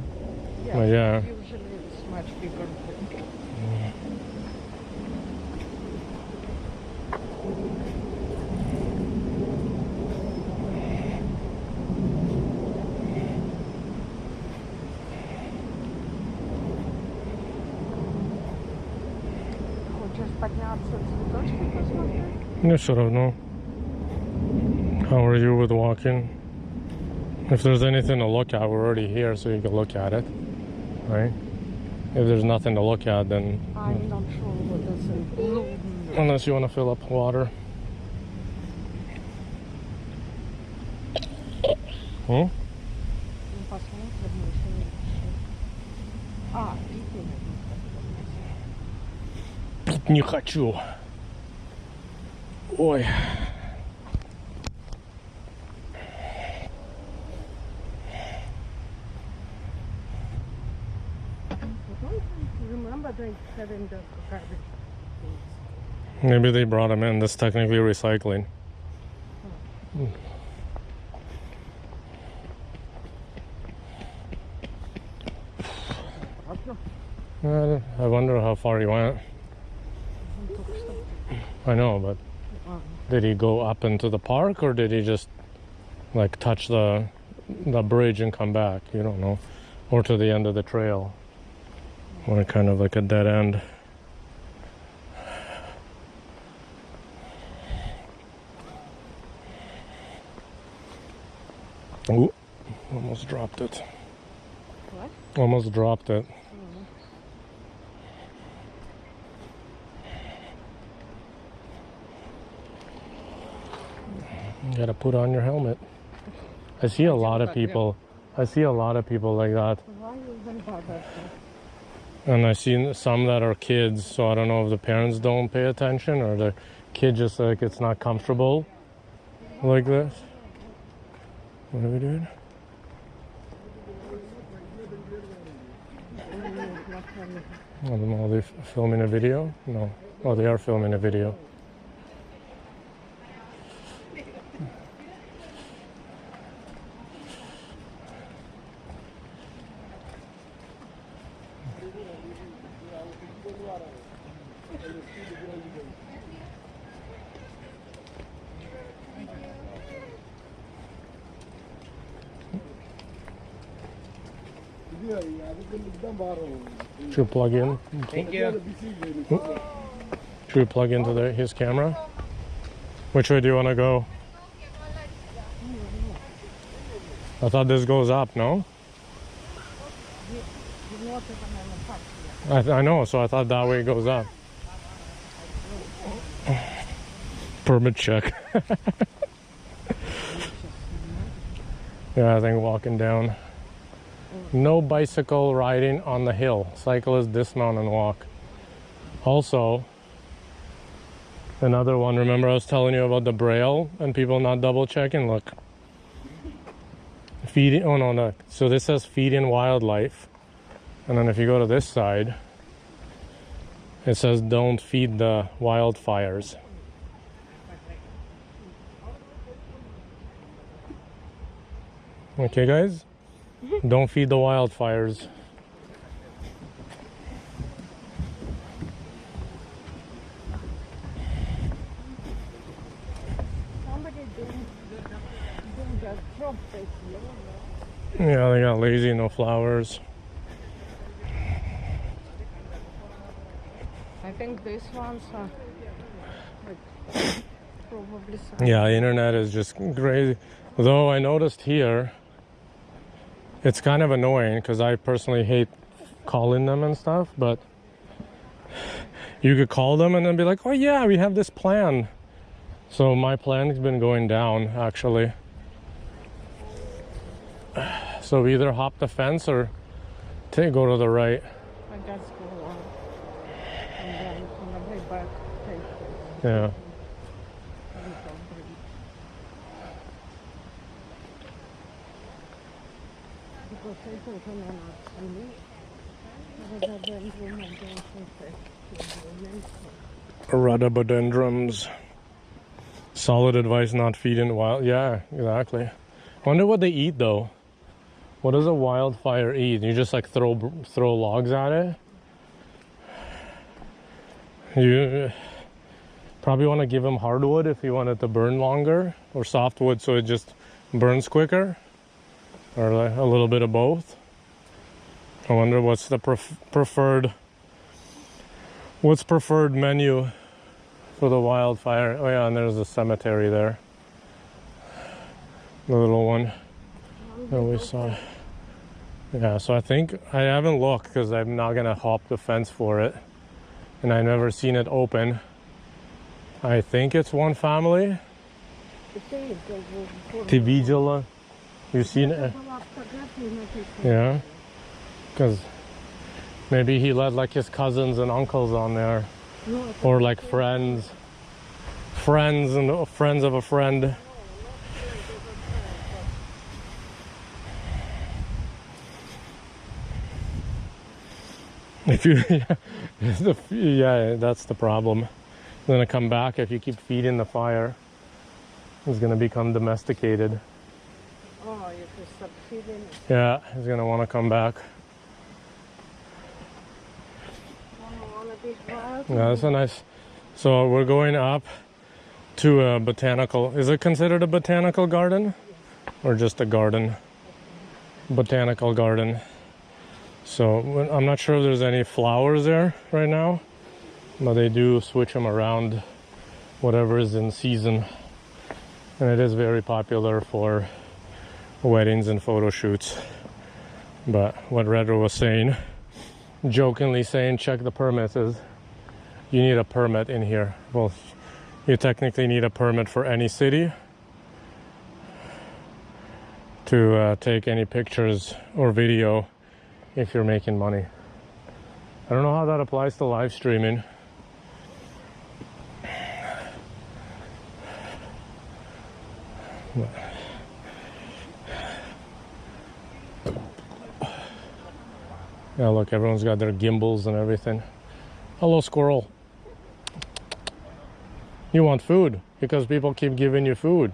Yeah. But yeah. Usually it's much bigger. Мне все равно. How are you with walking? If there's anything to look at, we're already here, so you can look at it, right? If there's nothing to look at, then I'm not sure what this is. Blue. unless you want to fill up water. Hmm? А, пить Пить не хочу. Ой. Remember they said in the garbage. Maybe they brought them in. That's technically recycling. I wonder how far he went. I know, but did he go up into the park, or did he just like touch the bridge and come back? You don't know. Or to the end of the trail. Or kind of like a dead end. Ooh, almost dropped it. What? Almost dropped it. You gotta put on your helmet. I see a lot of people. I see a lot of people like that. Why you even bother? And I see some that are kids, so I don't know if the parents don't pay attention or the kid just like it's not comfortable like this. What are we doing? I don't know, are they filming a video? No. Oh, they are filming a video. Should we plug in? Thank you. Should we plug into his camera? Which way do you want to go? I thought this goes up, no? I know, so I thought that way it goes up. Permit check. Yeah, I think walking down. No bicycle riding on the hill. Cyclists dismount and walk. Also, another one. Remember I was telling you about the Braille and people not double checking? Look. Feeding, oh no. So this says feeding wildlife. And then if you go to this side, it says don't feed the wildfires. Okay, guys? Don't feed the wildfires. Somebody doing the job this year. Yeah, they got lazy, no flowers. I think these ones are like probably some. Yeah, the internet is just crazy. Though I noticed here, it's kind of annoying because I personally hate calling them and stuff, but you could call them and then be like, oh yeah, we have this plan. So my plan has been going down, actually. So either hop the fence or go to the right. I guess go on. And then on the way back, take this. Yeah. Little bridge. Because I think I'm not Rhododendrons. Solid advice, not feeding wild. Yeah, exactly. Wonder what they eat though. What does a wildfire eat? You just like throw logs at it? You probably want to give them hardwood if you want it to burn longer, or softwood so it just burns quicker, or like a little bit of both. I wonder what's the preferred menu for the wildfire. Oh yeah, and there's a cemetery there, the little one. that we saw. Yeah, so I think I haven't looked because I'm not gonna hop the fence for it, and I never seen it open. I think it's one family. Ты видела? You seen it? Yeah, because maybe he let like his cousins and uncles on there, or like friends and friends of a friend. If you, yeah, that's the problem. It's gonna come back if you keep feeding the fire. It's gonna become domesticated. Oh, you can stop feeding. Yeah, he's gonna want to come back. Yeah, that's a nice. So we're going up to a botanical. Is it considered a botanical garden, or just a garden? Botanical garden. So I'm not sure if there's any flowers there right now, but they do switch them around, whatever is in season, and it is very popular for weddings and photo shoots. But what Redro was saying, jokingly saying, check the permits, is you need a permit in here. Well, you technically need a permit for any city to take any pictures or video if you're making money. I don't know how that applies to live streaming. Yeah, look, everyone's got their gimbals and everything. Hello, squirrel. You want food because people keep giving you food.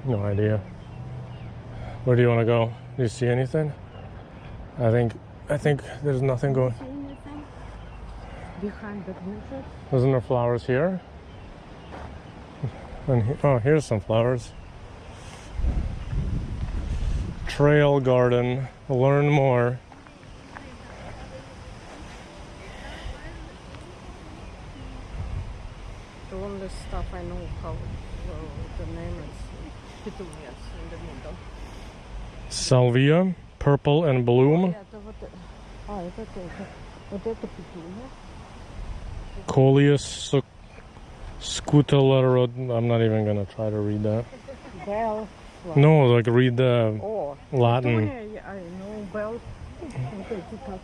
No idea. Where do you want to go? Do you see anything? I think there's nothing going. Behind the bushes. Isn't there flowers here? And oh, here's some flowers. Trail garden. Learn more. The only stuff I know how the name is petunias in the middle. Salvia, purple and bloom. Это вот, это тоже. Вот это петуния. Coleus scutellaria. I'm not even gonna try to read that. Bell. No, like read the Oh, Latin. Petunia, I know bell. Вот эти как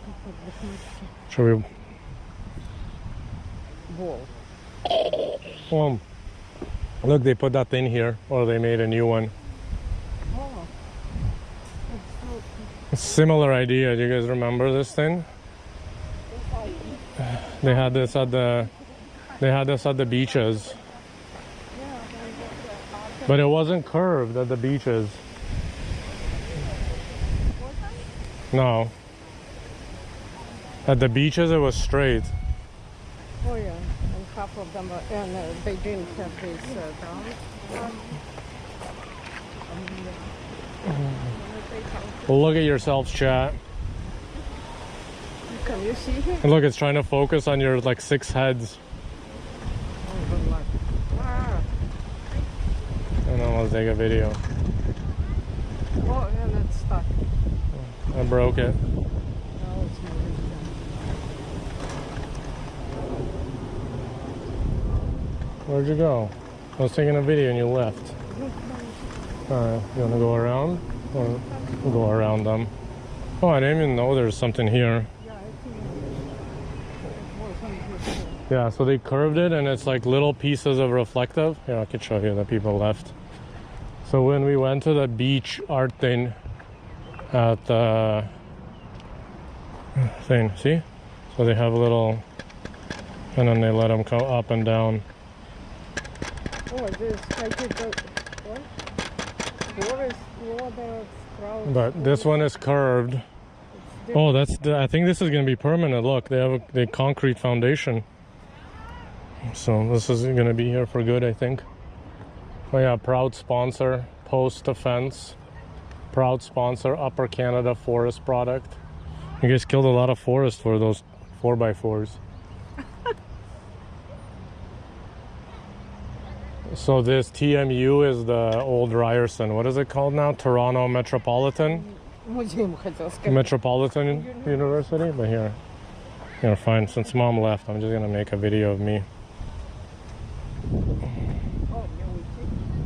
Should we? ball. Look, they put that in here, or they made a new one. Oh, Similar idea. Do you guys remember this thing? They had this at the beaches, but it wasn't curved at the beaches. No, at the beaches it was straight. oh yeah, and half of them are, and they didn't have this down. Look at yourselves, chat. Can you see here? And look, it's trying to focus on your like 6 heads. And then let's take a video. Oh, and it's stuck. I broke it. Now it's moving. Where'd you go? I was taking a video and you left. Alright, you wanna go around? Or go around them? Oh, I didn't even know there's something here. Yeah, so they curved it and it's like little pieces of reflective. Yeah, I could show you that people left. So when we went to the beach art thing at the thing, see? So they have a little, and then they let them go up and down. Oh, this like it what? Forest floor there, sprouts. But this one is curved. Oh, that's the, I think this is going to be permanent. Look, they have the concrete foundation. So this is going to be here for good, I think. Oh yeah, proud sponsor, Post Defense. Proud sponsor, Upper Canada Forest Product. You guys killed a lot of forest for those 4x4s. So this TMU is the old Ryerson. What is it called now? Toronto Metropolitan? Музеем хотел сказать. Metropolitan University? But here. Here, fine. Since mom left, I'm just gonna make a video of me.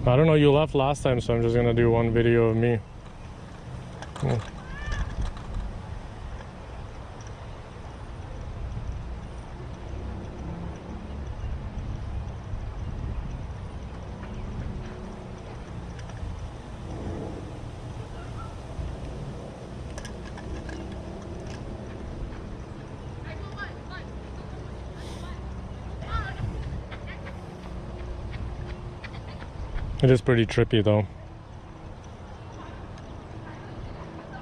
I don't know, you left last time, so I'm just gonna do one video of me. It is pretty trippy though.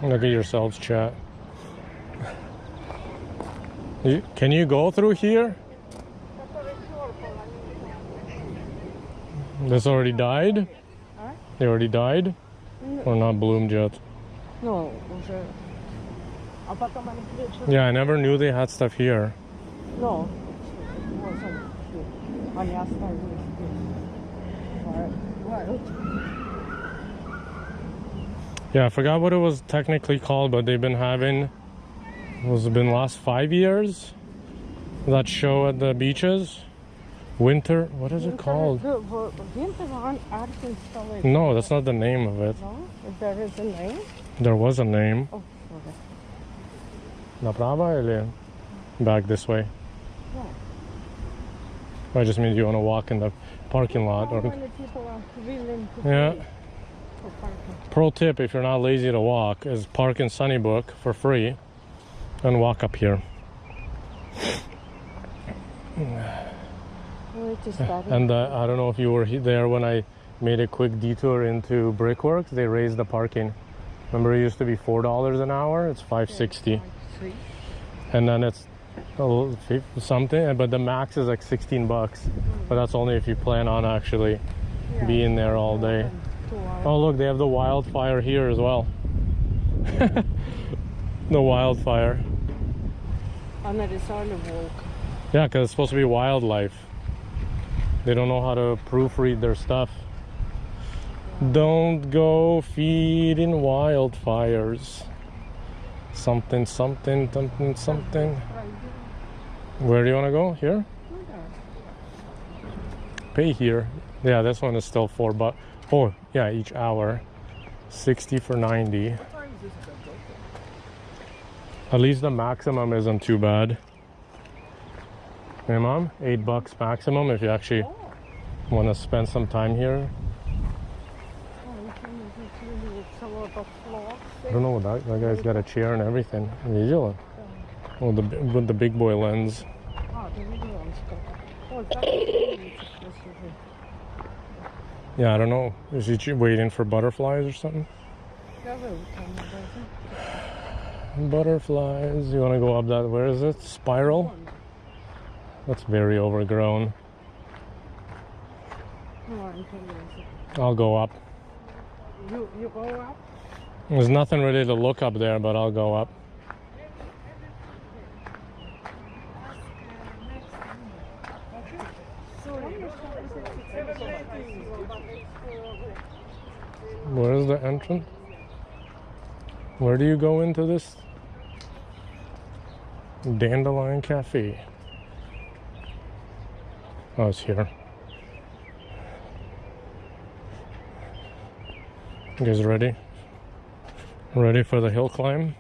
Look at yourselves, chat. Can you go through here? This already died? They already died? Or not bloomed yet? Ну, уже. А потом они придут. Yeah, I never knew they had stuff here. Ну, вот они оставили здесь. Yeah, I forgot what it was technically called, but they've been having, was it been last 5 years? That show at the beaches? Winter, what is it called? No, that's not the name of it. No, there is a name. There was a name. Oh, okay. Направо или back this way? No. I just mean you want to walk in the parking lot. How Or, many people are willing to yeah. pay for parking? Pro tip, if you're not lazy to walk, is park in Sunnybrook for free and walk up here. And I don't know if you were there when I made a quick detour into Brickworks. They raised the parking. Remember, it used to be $4 an hour. It's $5.60, and then it's a little something. But the max is like $16. But that's only if you plan on actually being there all day. Oh, look, they have the wildfire here as well. The wildfire. Yeah, because it's supposed to be wildlife. They don't know how to proofread their stuff. Don't go feeding wildfires. Something, something, something, something. Where do you want to go? Here? Pay here. Yeah, this one is still $4. Oh, yeah, each hour. 60 for 90. At least the maximum isn't too bad. Hey, Mom? $8 maximum if you actually want to spend some time here. I don't know what that guy's got a chair and everything. Видела? Oh, with the big boy lens. Yeah, I don't know. Is he waiting for butterflies or something? Butterflies. You want to go up that? Where is it? Spiral? That's very overgrown. I'll go up. You go up? There's nothing really to look up there, but I'll go up. Where's the entrance? Where do you go into this? Dandelion Cafe. Oh, it's here. You guys ready? Ready for the hill climb?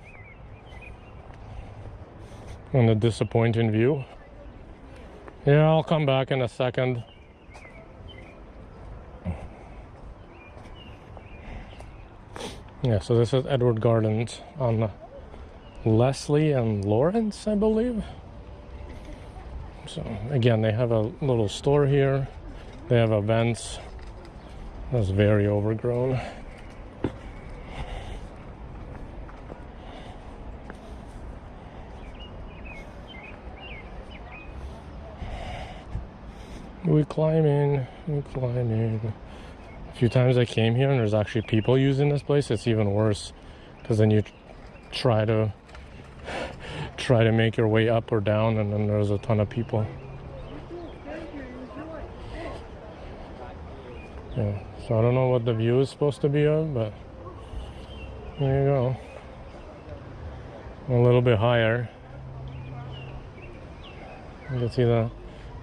And the disappointing view? Yeah, I'll come back in a second. Yeah, so this is Edward Gardens on Leslie and Lawrence, I believe. So again, they have a little store here. They have events. That's very overgrown. We're climbing. A few times I came here and there's actually people using this place. It's even worse because then you try to try to make your way up or down, and then there's a ton of people. Yeah, so I don't know what the view is supposed to be of, but there you go. A little bit higher. You can see the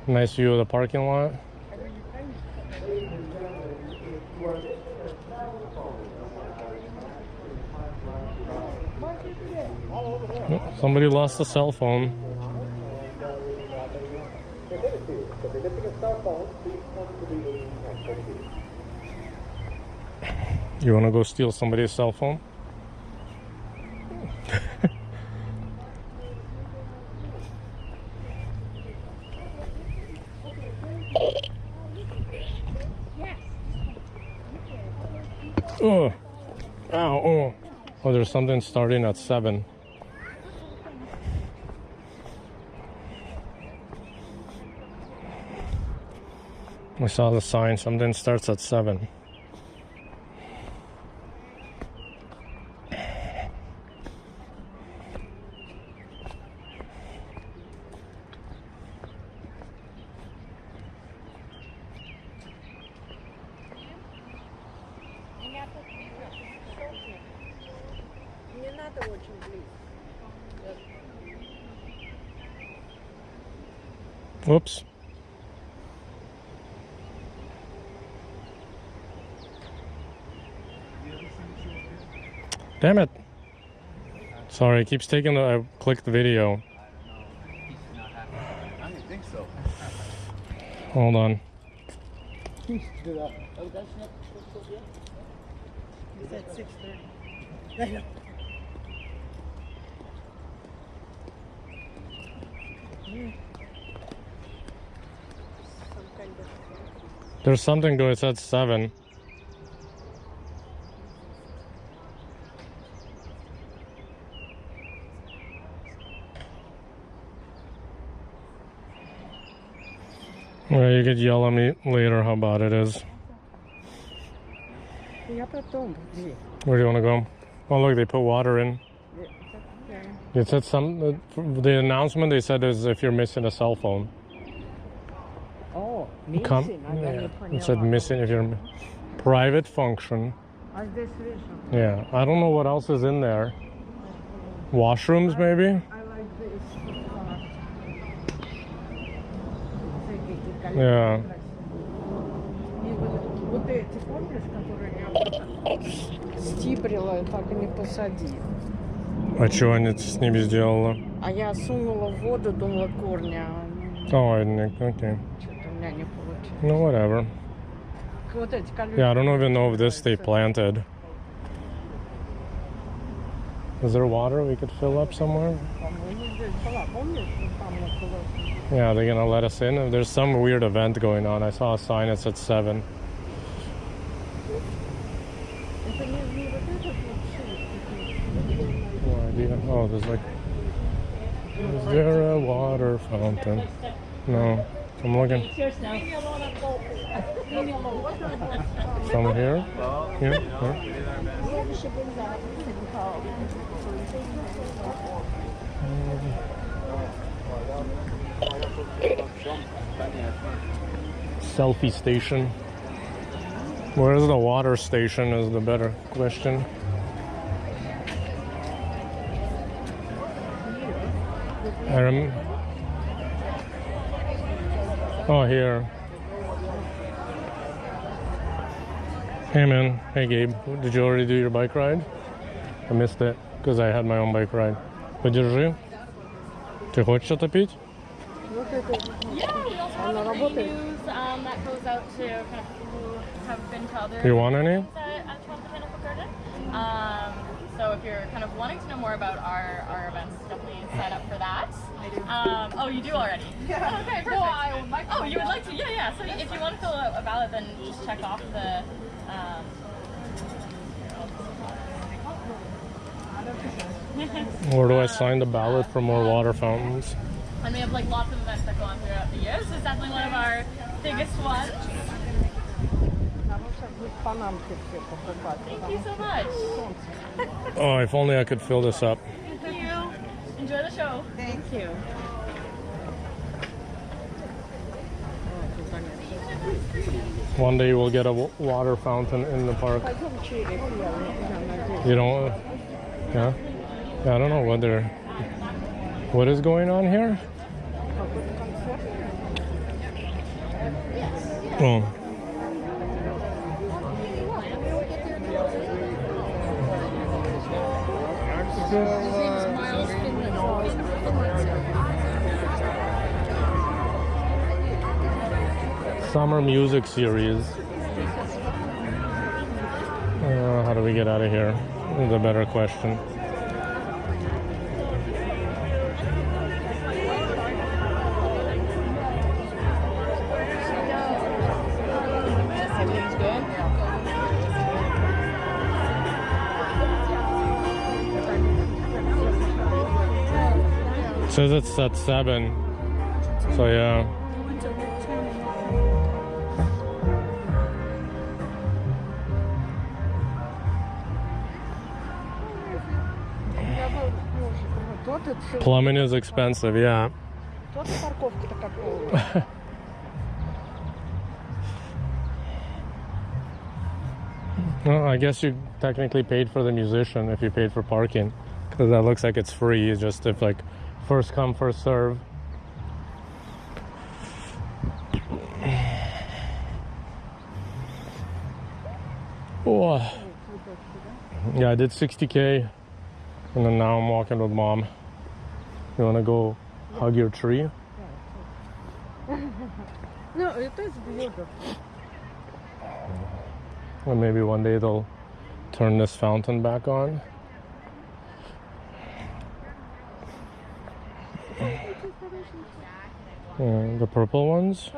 nice view of the parking lot. Oh, somebody lost a cell phone. You want to go steal somebody's cell phone? Oh, ow, oh. Oh, there's something starting at 7. I saw the sign, something starts at 7. Не надо очень близко. Whoops. Damn it. Sorry, it keeps taking the... I clicked the video. I don't think so. Hold on. Is that 6:30? Some kind of There's something going, it said 7. Well, you could yell at me later how bad it is. Я потом. Where do you want to go? Oh, look, they put water in. It said the announcement they said is if you're missing a cell phone. О, Come, миссин, а я yeah. не It said поняла. missing if you're private function. А здесь вешен. Yeah, I don't know what else is in there. Washrooms, maybe? I like this. Yeah. И вот эти, помнишь, которые я стибрила и так и не посадила? А что они с ними сделала? А я сунула в воду, думала, корня. Oh, okay. Что-то у меня не получилось. No, whatever. Вот эти колючки. Yeah, I don't even know if this they planted. Is there water we could fill up somewhere? По-моему, здесь была. Помнишь, там около... Yeah, they're gonna let us in. There's some weird event going on. I saw a sign that said 7. Это не вот этот вот шип. No idea. Oh, there's like... Is there a water fountain? No. I'm looking. Some here? Here? Selfie station. Where's the water station is the better question. Oh, here. Hey man, hey Gabe, did you already do your bike ride? I missed it because I had my own bike ride. Подержи. Ты хочешь что-то пить? Yeah, we also have a great news that goes out to kind of people who have been to other You want any? at Toronto Botanical Garden. So if you're kind of wanting to know more about our events, definitely sign up for that. I do. Oh, you do already? Yeah. Oh, okay, perfect. No, I would like to. Oh, you would like to? Yeah, yeah. So if you want to fill out a ballot, then just check off the... Or do I sign the ballot for more water fountains? And we have like lots of events that go on throughout the year. This is definitely one of our biggest ones. Thank you so much. Oh, if only I could fill this up. Thank you. Enjoy the show. you. One day we'll get a water fountain in the park. You don't? Yeah? Yeah, I don't know whether... What is going on here? Oh. Summer music series. How do we get out of here? Is a better question. Everything's good? Says it's at 7. So yeah. Plumbing is expensive, yeah. Well, I guess you technically paid for the musician if you paid for parking, because that looks like it's free. It's just if like first come first serve. Oh. Yeah, I did 60K, and then now I'm walking with Mom. You wanna go hug your tree? No, it is beautiful. Or maybe one day they'll turn this fountain back on. The purple ones?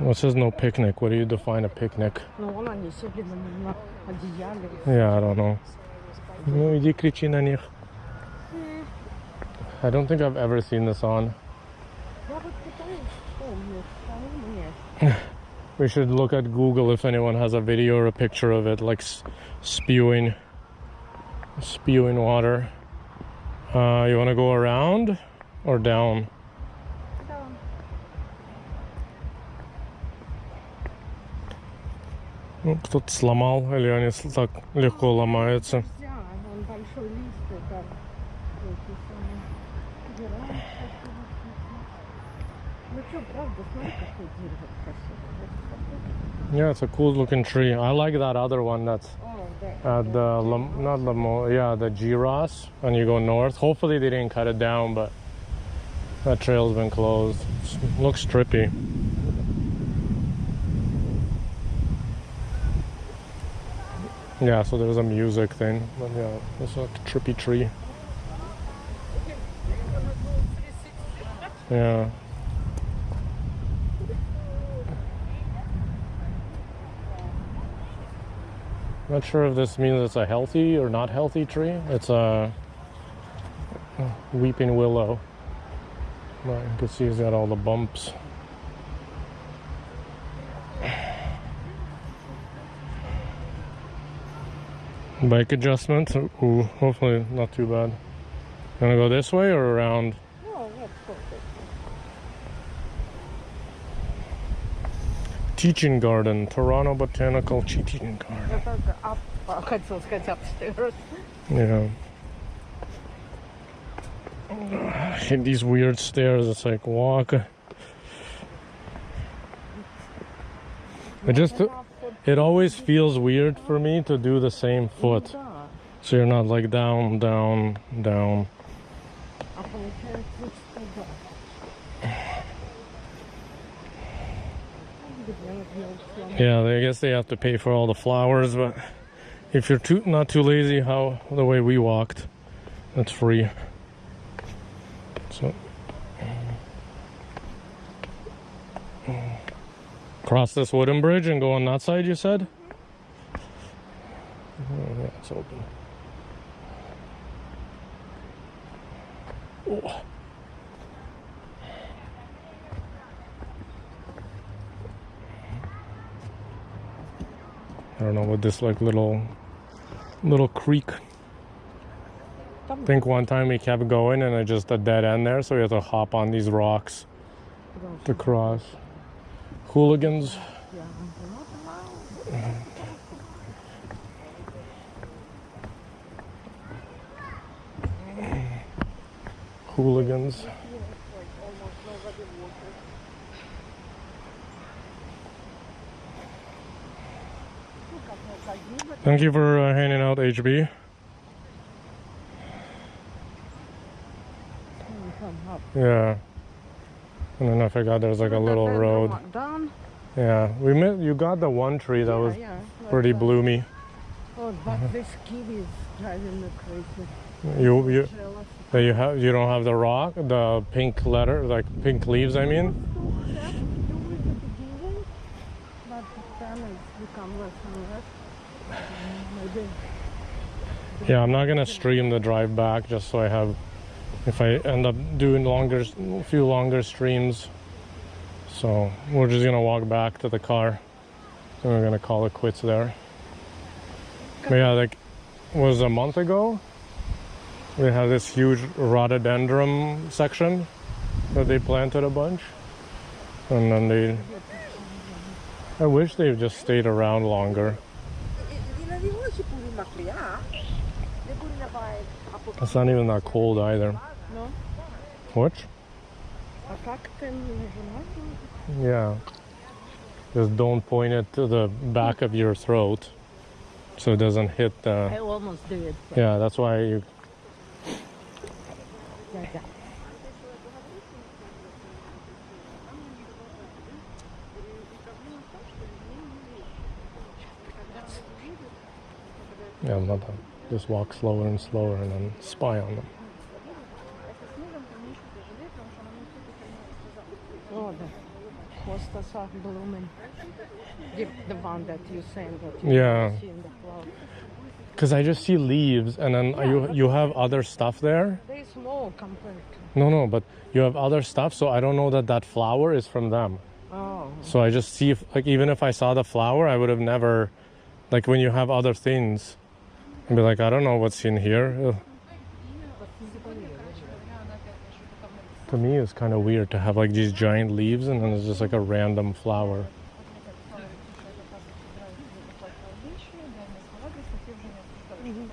Well, it says no picnic. What do you define a picnic? Yeah, I don't know. Ну, иди кричи на них. I don't think I've ever seen this on. We should look at Google if anyone has a video or a picture of it, like spewing water. You want to go around or down? Ну, кто-то сломал, или они так легко ломаются. Yeah, it's a cool looking tree. I like that other one that's at the, the Giras, and you go north. Hopefully they didn't cut it down, but that trail's been closed. Looks trippy. Yeah, so there's a music thing, but yeah, it's like a trippy tree. Yeah. Not sure if this means it's a healthy or not healthy tree. It's a weeping willow. But you can see it's got all the bumps. Bike adjustment. Ooh, hopefully not too bad. Gonna go this way or around? No, let's go. Teaching garden, Toronto Botanical Teaching Garden. Yeah. I hate these weird stairs. It's like walk. It always feels weird for me to do the same foot. So you're not like down, down, down. Yeah, I guess they have to pay for all the flowers, but if you're not too lazy, the way we walked, it's free. So cross this wooden bridge and go on that side, you said? Oh, yeah, it's open. Oh. don't know what this like little creek. I think one time we kept going and it's just a dead end there, so we had to hop on these rocks to cross. Hooligans. Hooligans. Thank you for handing out HB. Yeah. And then I forgot there's like a little road. Yeah, we met. You got the one tree that was pretty bloomy. Oh, but this kiwi is driving me crazy. You don't have the rock, the pink letter, like pink leaves. I mean. But then it's become less and less. Maybe. Yeah, I'm not gonna stream the drive back just so I have. If I end up doing a few longer streams, so we're just gonna walk back to the car and we're gonna call it quits there. But yeah, like was a month ago, we had this huge rhododendron section that they planted a bunch, and then I wish they just stayed around longer. It's not even that cold either. No? What? Yeah. Just don't point it to the back of your throat so it doesn't hit the... I almost did. Yeah, that's why you... Yeah, I'm not done. Just walk slower and slower and then spy on them. Oh, the hostas are blooming. The one that you sent. Yeah. Because I just see leaves and then you have other stuff there. They're small compared to... No, but you have other stuff, so I don't know that flower is from them. Oh. So I just see, like, even if I saw the flower, I would have never, like, when you have other things, I'd be like, I don't know what's in here. Ugh. To me, it's kind of weird to have, like, these giant leaves and then it's just, like, a random flower. Mm-hmm.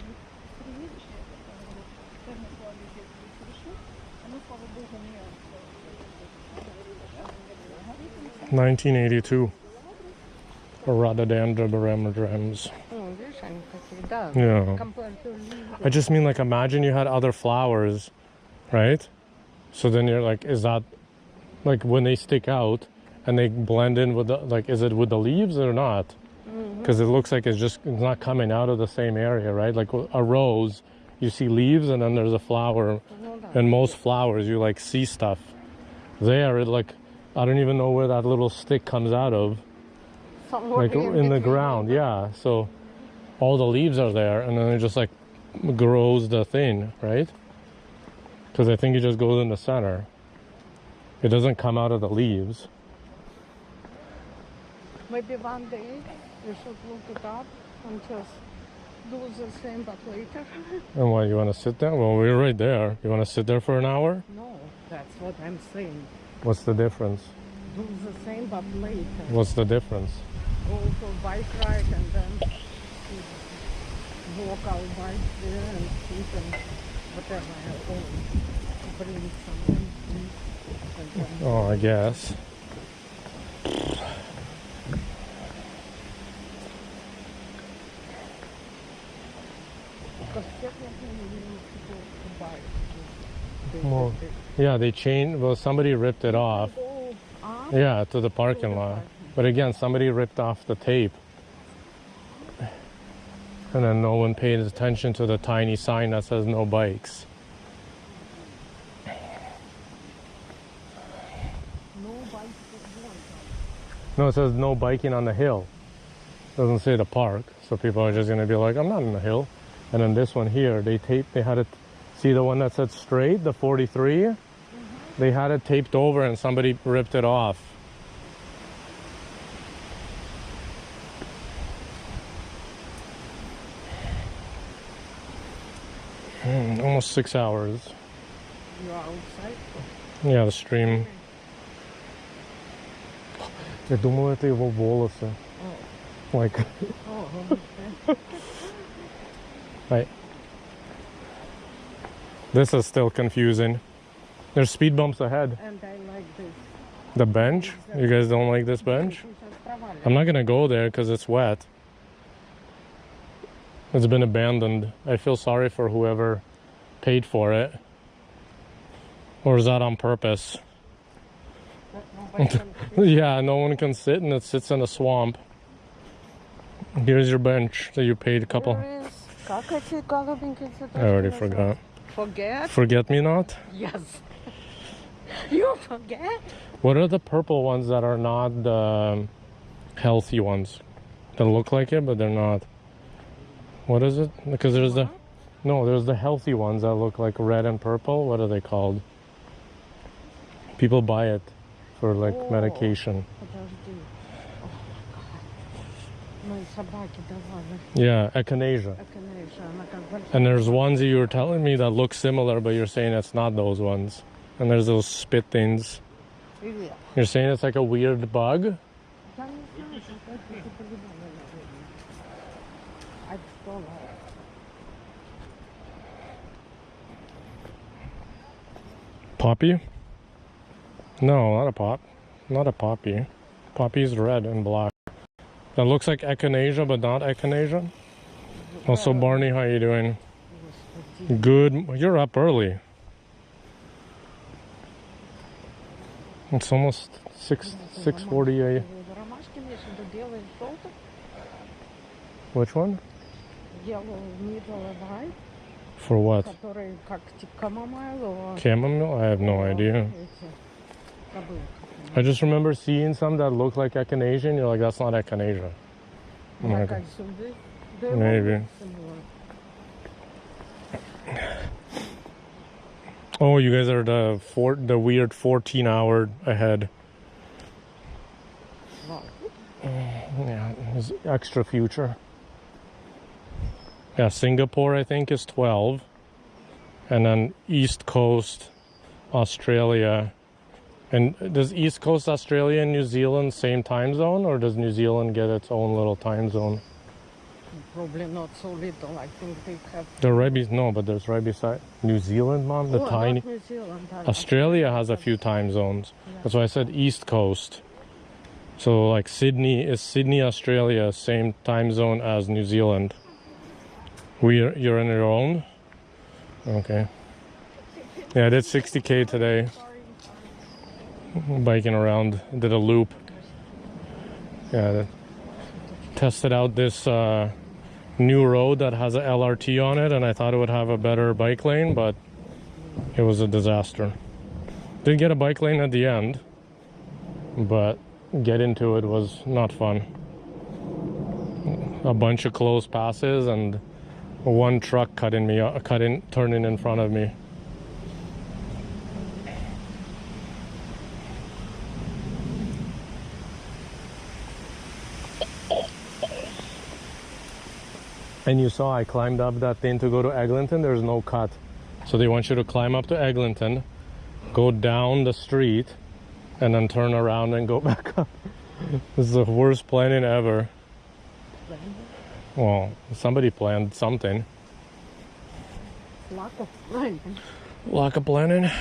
1982. Rhododendrons. Yeah. I just mean, like, imagine you had other flowers, right? So then you're like, is that, like, when they stick out and they blend in with the, like, is it with the leaves or not? Because it looks like it's not coming out of the same area, right? Like a rose, you see leaves and then there's a flower. And most flowers, you, like, see stuff. There, like, I don't even know where that little stick comes out of. Like in the ground, yeah. So all the leaves are there and then it just, like, grows the thing, right? Because I think it just goes in the center. It doesn't come out of the leaves. Maybe one day you should look it up and just do the same but later. And what, you want to sit there? Well, we're right there. You want to sit there for an hour? No, that's what I'm saying. What's the difference? Do the same but later. What's the difference? Go for bike ride and then walk our bike there and sleep and whatever. Or bring something. Oh, I guess. Because technically you need to go to bike. Well, yeah, they changed. Well, somebody ripped it off. Yeah, to the parking lot. But again, somebody ripped off the tape. And then no one paid attention to the tiny sign that says no bikes. No, it says no biking on the hill. It doesn't say the park. So people are just going to be like, I'm not on the hill. And then this one here, they had it, see the one that said straight, the 43? They had it taped over and somebody ripped it off. Almost 6 hours. You're outside? Yeah, the stream. Я думал, это его волосы. Like. Right. This is still confusing. There's speed bumps ahead. And I like this. The bench? You guys don't like this bench? I'm not gonna go there because it's wet. It's been abandoned. I feel sorry for whoever paid for it. Or is that on purpose? Yeah, no one can sit and it sits in a swamp. Here's your bench that you paid a couple. I already forgot. Forget? Forget me not? Yes. You forget? What are the purple ones that are not the healthy ones? That look like it, but they're not. What is it? Because there's there's the healthy ones that look like red and purple. What are they called? People buy it for like medication. Подожди. Мои собаки давали. Yeah, echinacea. Echinacea, она как большая. And there's ones that you were telling me that look similar, but you're saying it's not those ones. And there's those spit things. Привет. You're saying it's like a weird bug? Я не знаю, что это по-любому. I don't know. Poppy? No, not a pop. Not a poppy. Poppy's red and black. That looks like echinacea, but not echinacea. Also, Barney, how you doing? Good. You're up early. It's almost 6:48. Ромашки мне сюда белые, желтые. Which one? Yellow, middle, and white. For what? Которые как chamomile. Chamomile? I have no idea. I just remember seeing some that look like echinacea, and you're like, that's not echinacea. I'm like, maybe. Oh, you guys are the weird 14-hour ahead. Yeah, it's extra future. Yeah, Singapore I think is 12, and then East Coast Australia. And does East Coast Australia and New Zealand same time zone, or does New Zealand get its own little time zone? Probably not so little. I think they have. The right no, but there's right beside New Zealand, Mom. The tiny. Not New Zealand. Australia has a few time zones. That's why I said East Coast. So like Sydney, Australia, same time zone as New Zealand. You're in your own? Okay. Yeah, I did 60K today. Biking around, did a loop. Yeah, tested out this new road that has a LRT on it, and I thought it would have a better bike lane, but it was a disaster. Did get a bike lane at the end, but get into it was not fun. A bunch of close passes and one truck turning in front of me. And you saw I climbed up that thing to go to Eglinton. There's no cut. So they want you to climb up to Eglinton, go down the street, and then turn around and go back up. This is the worst planning ever. Well, somebody planned something. Lack of planning. Lack of planning?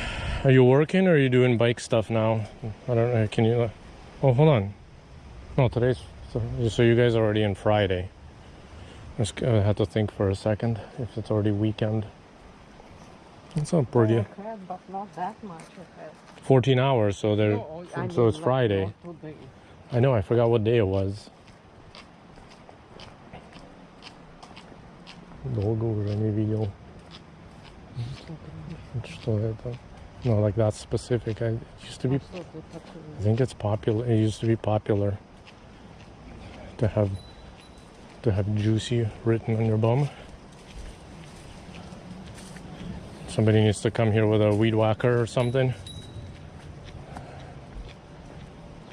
Are you working or are you doing bike stuff now? I don't know. Can you... Oh, hold on. No, today's... So you guys are already in Friday. I had to think for a second if it's already weekend. It's not pretty. Ahead, but not that much ahead. 14 hours, so they're so it's Friday. I know, I forgot what day it was. Долго уже не видел. Что это? No, like that's specific. It used to be. I think it's popular. It used to be popular to have juicy written on your bum. Somebody needs to come here with a weed whacker or something.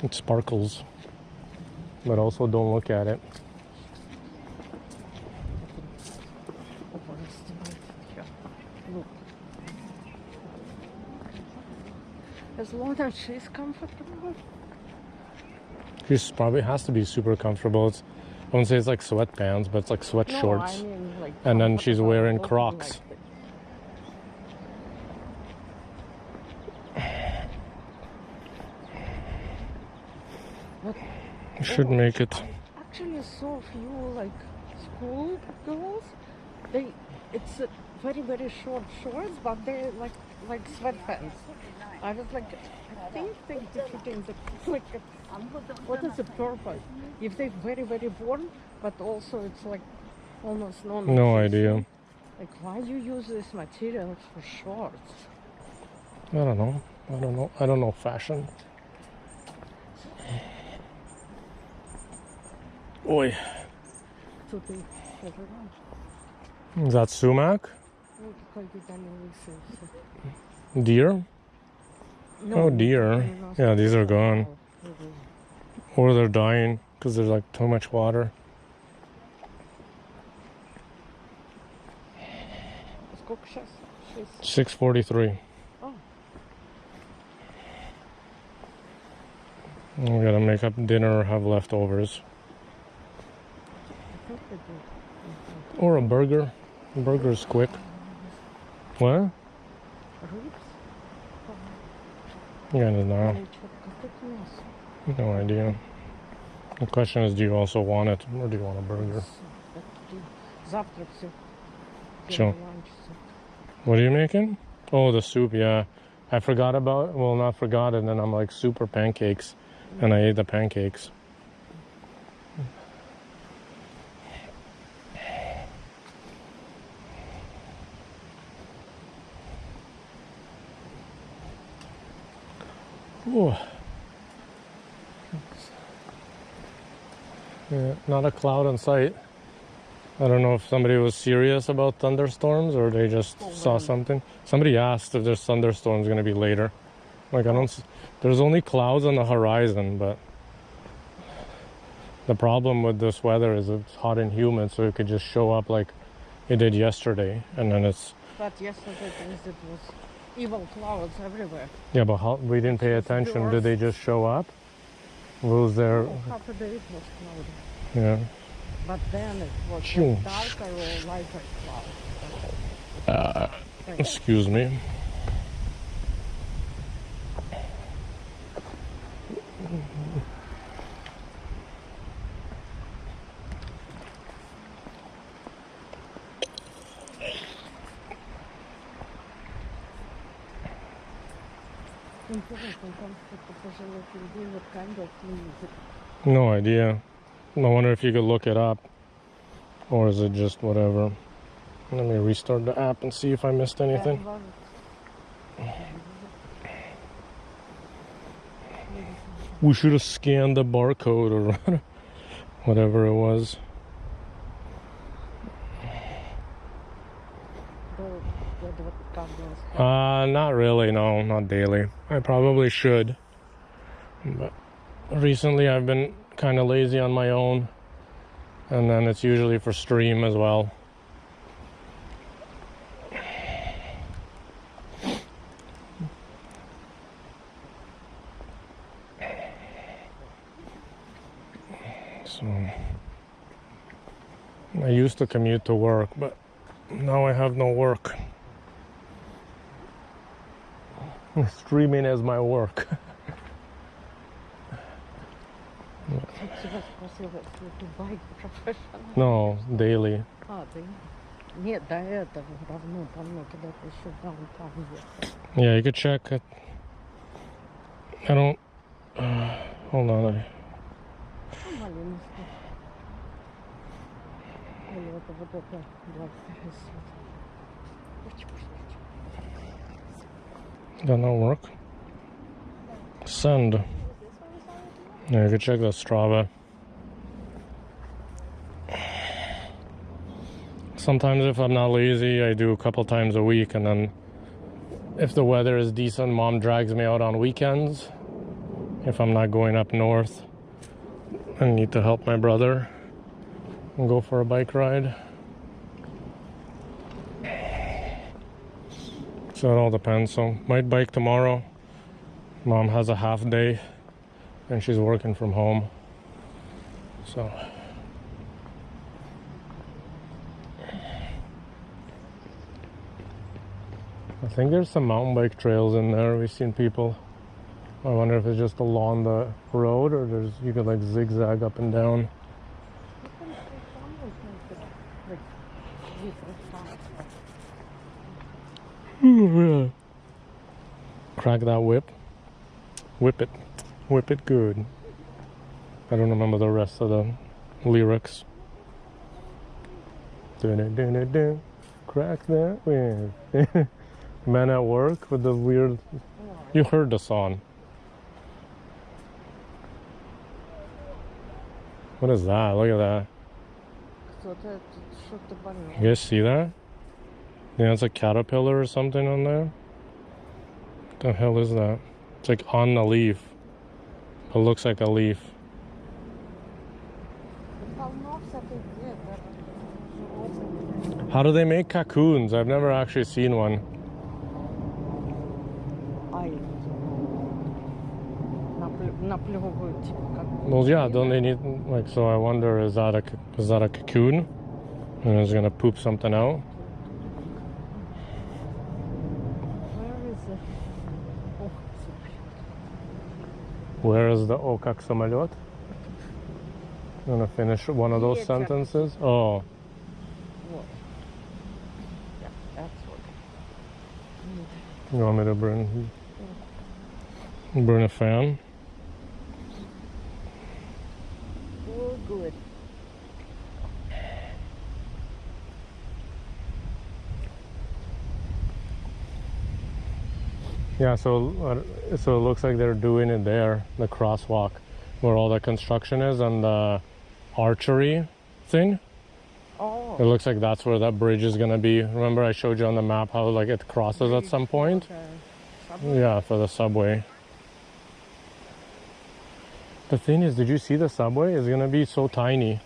It sparkles, but also don't look at it. Look. As long as she's comfortable. She probably has to be super comfortable. It's, I wouldn't say it's like sweatpants, but it's like sweat No, shorts. I mean, like, And then she's comfortable, wearing walking Crocs. like this. But Should make it. I actually saw a few like school girls. It's very very short shorts, but they're like sweatpants. I was like, I think they're defeating the like. What is the purpose? If they're very very warm, but also it's like almost no. No idea. Like why you use this material for shorts? I don't know. I don't know fashion. Oi. To be Is that sumac? Deer? Oh, deer. Yeah, these are gone. Or they're dying because there's like too much water. Сколько сейчас? 6:43. Oh. We gotta make up dinner or have leftovers. Or a burger. A burger's quick. What? Yeah, no. No idea. The question is, do you also want it, or do you want a burger? Завтрак все. Sure. What are you making? Oh, the soup, yeah. I forgot about, well, not forgot, and then I'm like super pancakes, and I ate the pancakes. Ooh. Yeah, not a cloud in sight. I don't know if somebody was serious about thunderstorms or they just saw something. Somebody asked if there's thunderstorms going to be later. Like, I don't... There's only clouds on the horizon, but... The problem with this weather is it's hot and humid, so it could just show up like it did yesterday, and then it's... But yesterday it was evil clouds everywhere. Yeah, but how, we didn't pay attention. Did they just show up? Was there... Half a day it was cloudy. Yeah. But then it was Phew. like darker or lighter clouds. Excuse me. No idea. I wonder if you could look it up. Or is it just whatever? Let me restart the app and see if I missed anything. We should have scanned the barcode or whatever it was. Not really, no, not daily. I probably should. But recently I've been kind of lazy on my own. And then it's usually for stream as well. So I used to commute to work, but now I have no work. Streaming is my work. No, daily. Нет, до этого давно, когда ты еще там ехал. Yeah, you could check it. I don't... hold on. Или вот это Does not work. Send. Yeah, you could check the Strava. Sometimes if I'm not lazy, I do a couple times a week, and then if the weather is decent, Mom drags me out on weekends. If I'm not going up north, I need to help my brother and go for a bike ride. So it all depends. So might bike tomorrow. Mom has a half day and she's working from home. So I think there's some mountain bike trails in there. We've seen people. I wonder if it's just along the road or there's you could like zigzag up and down. Yeah. Crack that whip. Whip it. Whip it good. I don't remember the rest of the lyrics. Dun-dun-dun-dun-dun. Crack that whip. Men at work with the weird. You heard the song. What is that? Look at that. You guys see that? Yeah, it's a caterpillar or something on there. What the hell is that? It's like on the leaf. It looks like a leaf. How do they make cocoons? I've never actually seen one. Well, yeah, don't they need like? So I wonder, is that a cocoon? And it's gonna poop something out. Where is the "О, как самолет"? I'm gonna finish one of those sentences. Oh. Yeah, that's what. You want me to burn a fan? Oh, good. Yeah, so it looks like they're doing it there, the crosswalk, where all the construction is, and the archery thing. Oh. It looks like that's where that bridge is gonna be. Remember I showed you on the map how like it crosses at some point? Yeah, for the subway. The thing is, did you see the subway? It's gonna be so tiny.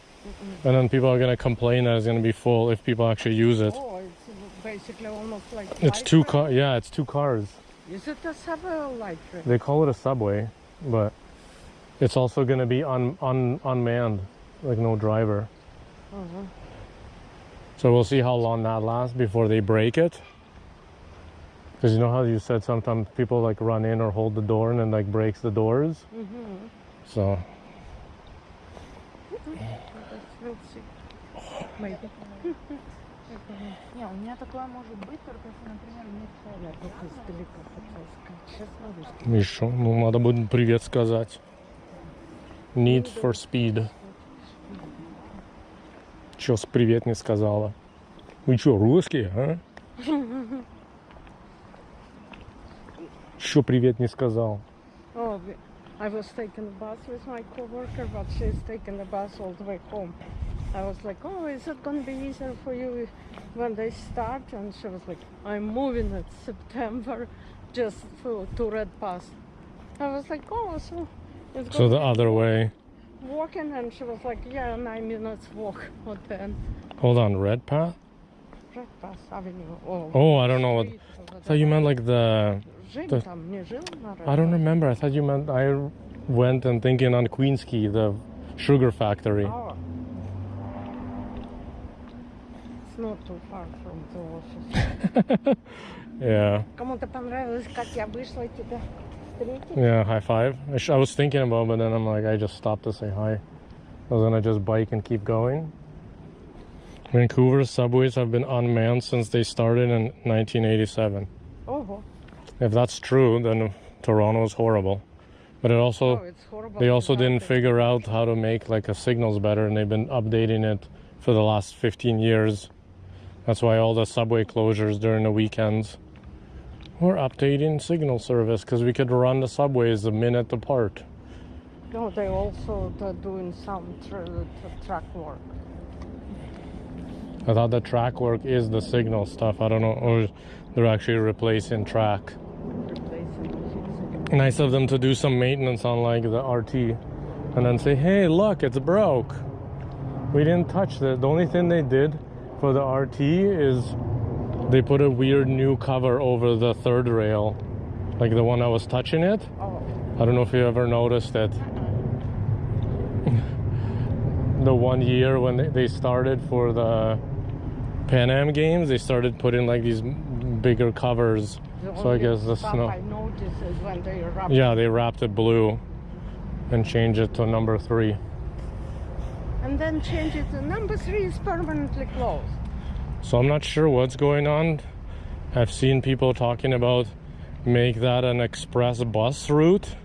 And then people are gonna complain that it's gonna be full if people actually use it. Oh, it's basically almost like It's two cars. Yeah, it's two cars. Is it a subway or light train? They call it a subway, but it's also gonna be unmanned, like no driver. So we'll see how long that lasts before they break it. Because you know how you said sometimes people like run in or hold the door and then like breaks the doors. So. We'll see. Maybe. Не, у меня такое может быть, только если, например, нет Я только издалека хотела сказать. Сейчас смотришь. И что? Ну, надо будет привет сказать. Need for speed. Чё с привет не сказала? Вы чё, русские, а? Чё привет не сказал? Oh, I was taking the bus with my coworker, but she's taking the bus all the way home. I was like, oh, is it going to be easier for you when they start? And she was like, I'm moving in September just to Red Pass. I was like, oh, so it's So the other way. Walking, and she was like, yeah, 9 minutes walk or 10. Hold on, Red Path? Red Pass Avenue. Oh, I don't know what. I thought you meant like the. I don't remember. I thought you meant I went and thinking on Queensquay, the sugar factory. Oh. It's not too far from the office. Yeah. Кому-то понравилось, как я вышла и тебя встретить? Yeah, high five. I was thinking about it, but then I'm like, I just stopped to say hi. I was gonna just bike and keep going. Vancouver's subways have been unmanned since they started in 1987. Oh. If that's true, then Toronto is horrible. But it also, it's horrible. they also didn't figure out how to make like a signals better, and they've been updating it for the last 15 years. That's why all the subway closures during the weekends. We're updating signal service because we could run the subways a minute apart. No, they also are doing some track work. I thought the track work is the signal stuff. I don't know, or they're actually replacing track. Nice of them to do some maintenance on like the RT and then say, hey, look, it's broke. We didn't touch that. The only thing they did for the RT is They put a weird new cover over the third rail, like the one I was touching it. Oh. I don't know if you ever noticed it. The 1 year when they started for the Pan Am games, they started putting like these bigger covers. The So I only guess the stuff snow. I noticed is when they wrap. Yeah, they wrapped it blue and changed it to number 3. And then change it to number 3 is permanently closed. So I'm not sure what's going on. I've seen people talking about make that an express bus route.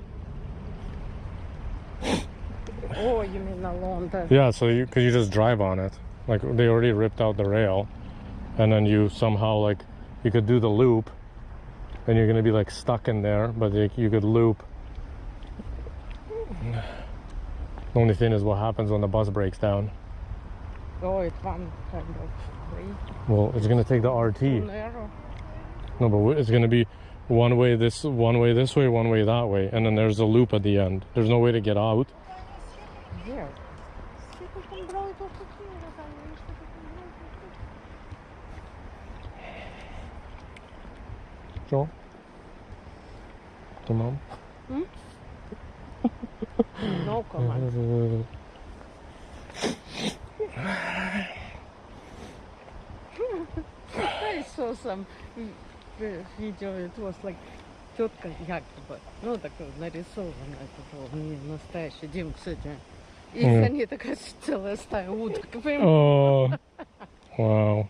Oh, you mean along the... Yeah, so because you just drive on it. Like they already ripped out the rail, and then you somehow like you could do the loop, and you're gonna be like stuck in there, but you could loop. The only thing is what happens when the bus breaks down. Oh, it's one kind of way. Well, it's gonna take the RT. Too narrow. No, but it's gonna be one way this way, one way that way, and then there's a loop at the end. There's no way to get out. Yeah. Joel? Come on. No comment. I saw some video, it was like тетка якобы, ну так нарисовано, это было не настоящий Дим сегодня. И за ней такая целая стая уток. Oh, wow.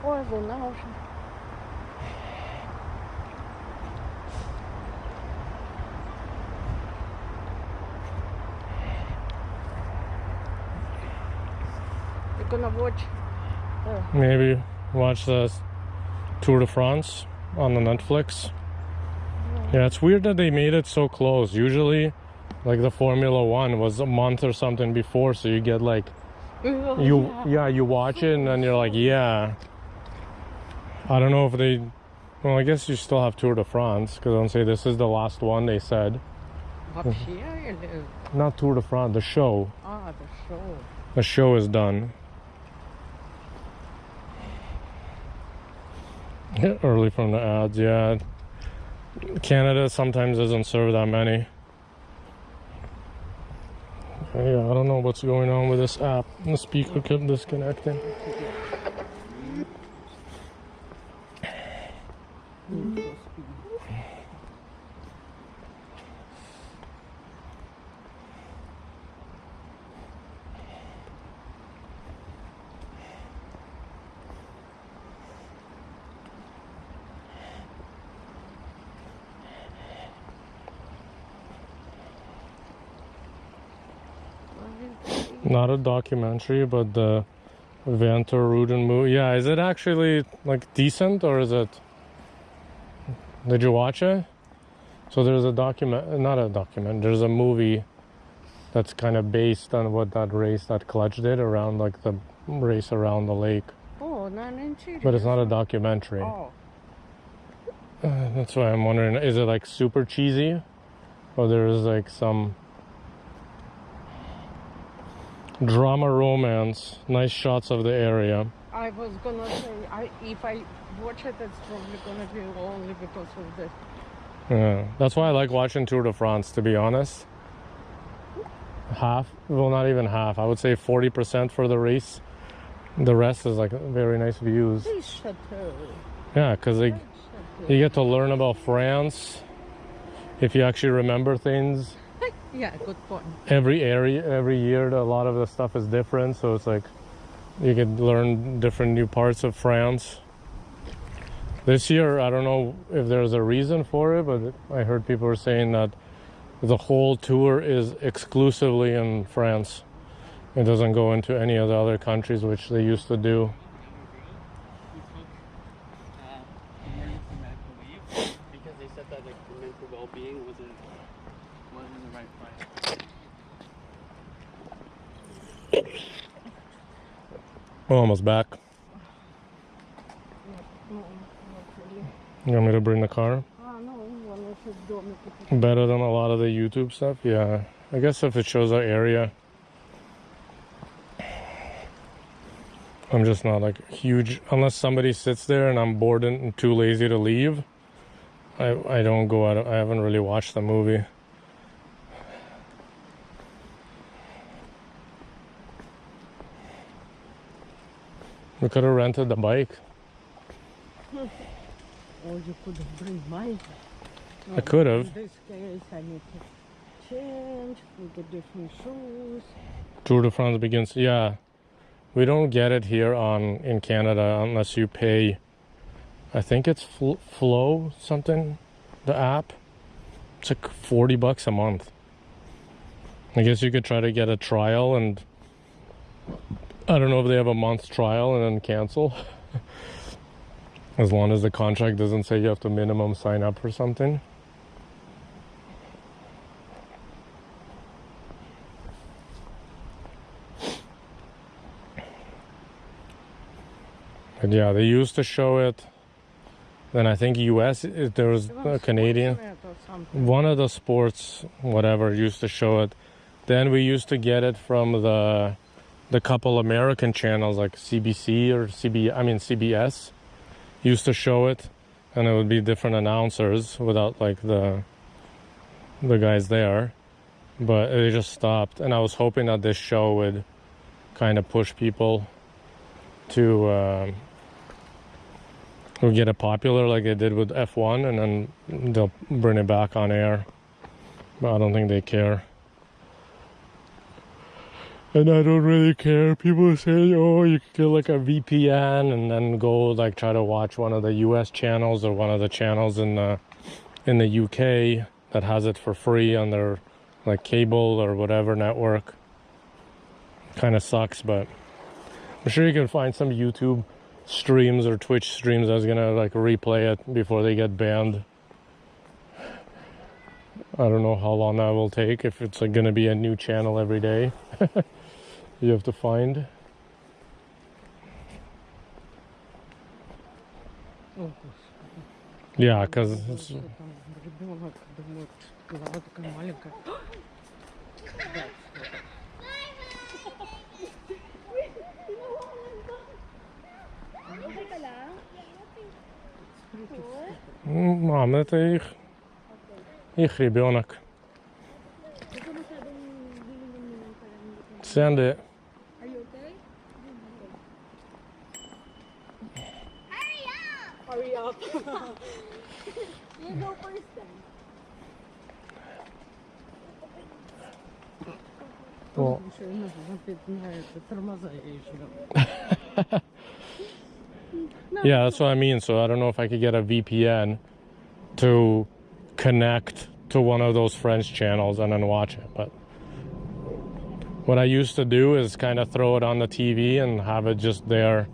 Ой, луна уже. You're gonna watch? Maybe watch the Tour de France on the Netflix. Yeah, it's weird that they made it so close. Usually, like the Formula One was a month or something before, so you get like you watch it and then you're like, yeah. I don't know if they. Well, I guess you still have Tour de France because I'll say this is the last one. They said. Вообще или? Not Tour de France, the show. Ah, the show. The show is done. Early from the ads, yeah. Canada sometimes doesn't serve that many. Yeah, I don't know what's going on with this app. The speaker kept disconnecting. Not a documentary, but the Van ter Ruden movie. Yeah, is it actually like decent or is it? Did you watch it? So there's a not a document. There's a movie that's kind of based on what that race that Clutch did around like the race around the lake. Oh, not interesting. But it's not a documentary. Oh. That's why I'm wondering, is it like super cheesy? Or there's like some drama romance, nice shots of the area. I was gonna say, if I watch it, it's probably gonna be only because of the... Yeah, that's why I like watching Tour de France, to be honest. Half, well not even half, I would say 40% for the race. The rest is like very nice views. Yeah, because you get to learn about France. If you actually remember things. Yeah, good point. Every year, a lot of the stuff is different. So it's like you could learn different new parts of France. This year, I don't know if there's a reason for it, but I heard people were saying that the whole tour is exclusively in France. It doesn't go into any of the other countries, which they used to do. Because they said that like the mental well-being wasn't in the right place. We're almost back. You want me to bring the car? No, Better than a lot of the YouTube stuff, yeah. I guess if it shows our area. I'm just not like huge, unless somebody sits there and I'm bored and too lazy to leave. I don't go out. I haven't really watched the movie. We could have rented the bike. Or you could have bring mine. I could have. In this case, I need to change with the different shoes. Tour de France begins. Yeah, we don't get it here in Canada unless you pay. I think it's Flow something, the app. It's like $40 a month. I guess you could try to get a trial, and I don't know if they have a month trial and then cancel. As long as the contract doesn't say you have to minimum sign up for something. But yeah, they used to show it. Then I think US, there was a Canadian. One of the sports, whatever, used to show it. Then we used to get it from the couple American channels like CBC or CBS used to show it, and it would be different announcers without like the guys there. But they just stopped, and I was hoping that this show would kind of push people to get it popular like they did with F1, and then they'll bring it back on air. But I don't think they care. And I don't really care. People say, oh, you could get like a VPN and then go like try to watch one of the US channels or one of the channels in the UK that has it for free on their like cable or whatever network. Kind of sucks, but I'm sure you can find some YouTube streams or Twitch streams that's gonna like replay it before they get banned. I don't know how long that will take, if it's like gonna be a new channel every day. You have to find. Yeah, because it's... Мам, это их ребенок. Send it. Are you okay? Hurry up! You go first then. Well, yeah, that's what I mean. So I don't know if I could get a VPN to connect to one of those French channels and then watch it. But what I used to do is kind of throw it on the TV and have it just there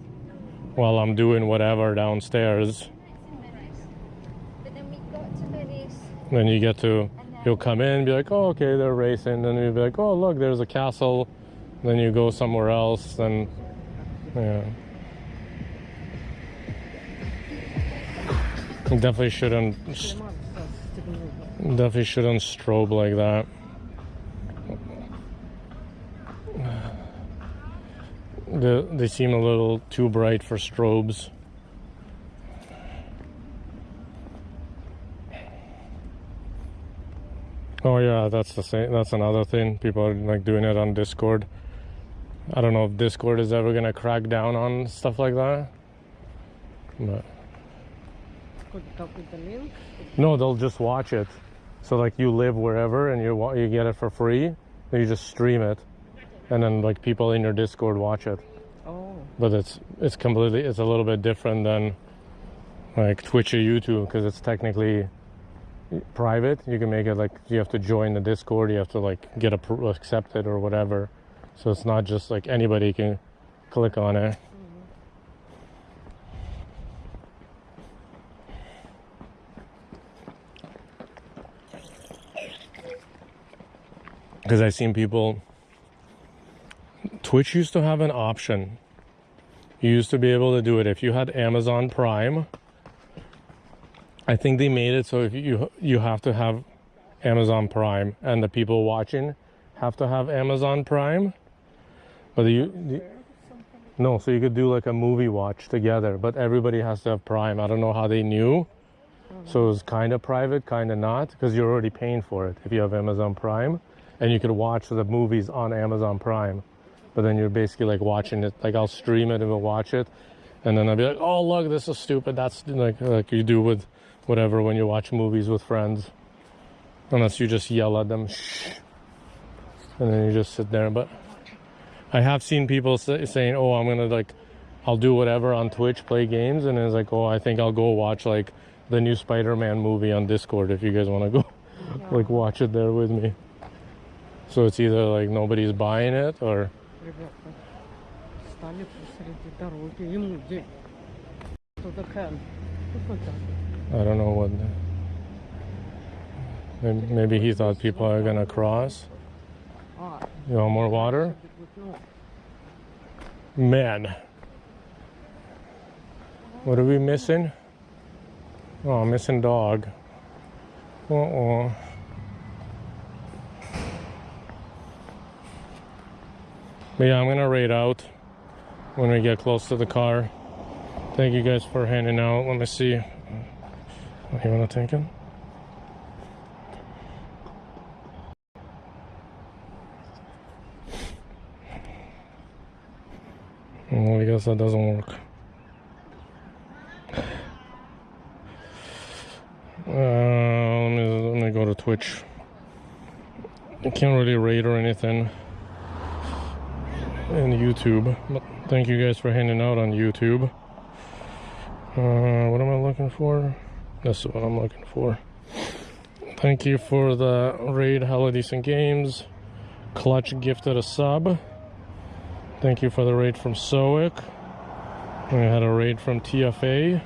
while I'm doing whatever downstairs. Then you get to, you'll come in and be like, oh, okay, they're racing. Then you'll be like, oh, look, there's a castle. Then you go somewhere else. Then, yeah. Definitely shouldn't strobe like that. They seem a little too bright for strobes. Oh yeah, that's the same. That's another thing. People are like doing it on Discord. I don't know if Discord is ever gonna crack down on stuff like that. But no, they'll just watch it. So like you live wherever and you get it for free. You just stream it, and then like people in your Discord watch it. Oh. But it's a little bit different than like Twitch or YouTube, because it's technically private. You can make it like you have to join the Discord, you have to like get accepted or whatever. So it's not just like anybody can click on it. Because I've seen people, Twitch used to have an option. You used to be able to do it if you had Amazon Prime. I think they made it so if you have to have Amazon Prime, and the people watching have to have Amazon Prime. But no, so you could do like a movie watch together, but everybody has to have Prime. I don't know how they knew. So it was kind of private, kind of not, because you're already paying for it if you have Amazon Prime, and you could watch the movies on Amazon Prime. But then you're basically like watching it, like I'll stream it and we'll watch it, and then I'll be like, oh look, this is stupid. That's like you do with whatever when you watch movies with friends, unless you just yell at them, shh, and then you just sit there. But I have seen people saying, oh, I'm gonna like, I'll do whatever on Twitch, play games, and it's like, oh, I think I'll go watch like the new Spider-Man movie on Discord if you guys want to go like watch it there with me. So it's either like nobody's buying it or I don't know what. Maybe he thought people are gonna cross. You want more water? Man, what are we missing? Oh, missing dog. Uh-oh. But yeah, I'm gonna raid out when we get close to the car. Thank you guys for handing out. Let me see. What do you want to take it? Well, I guess that doesn't work. Let me go to Twitch. I can't really raid or anything in YouTube, but thank you guys for handing out on YouTube. What am I looking for? This is what I'm looking for. Thank you for the raid, Hella Decent Games. Clutch gifted a sub. Thank you for the raid from Soic. We had a raid from TFA.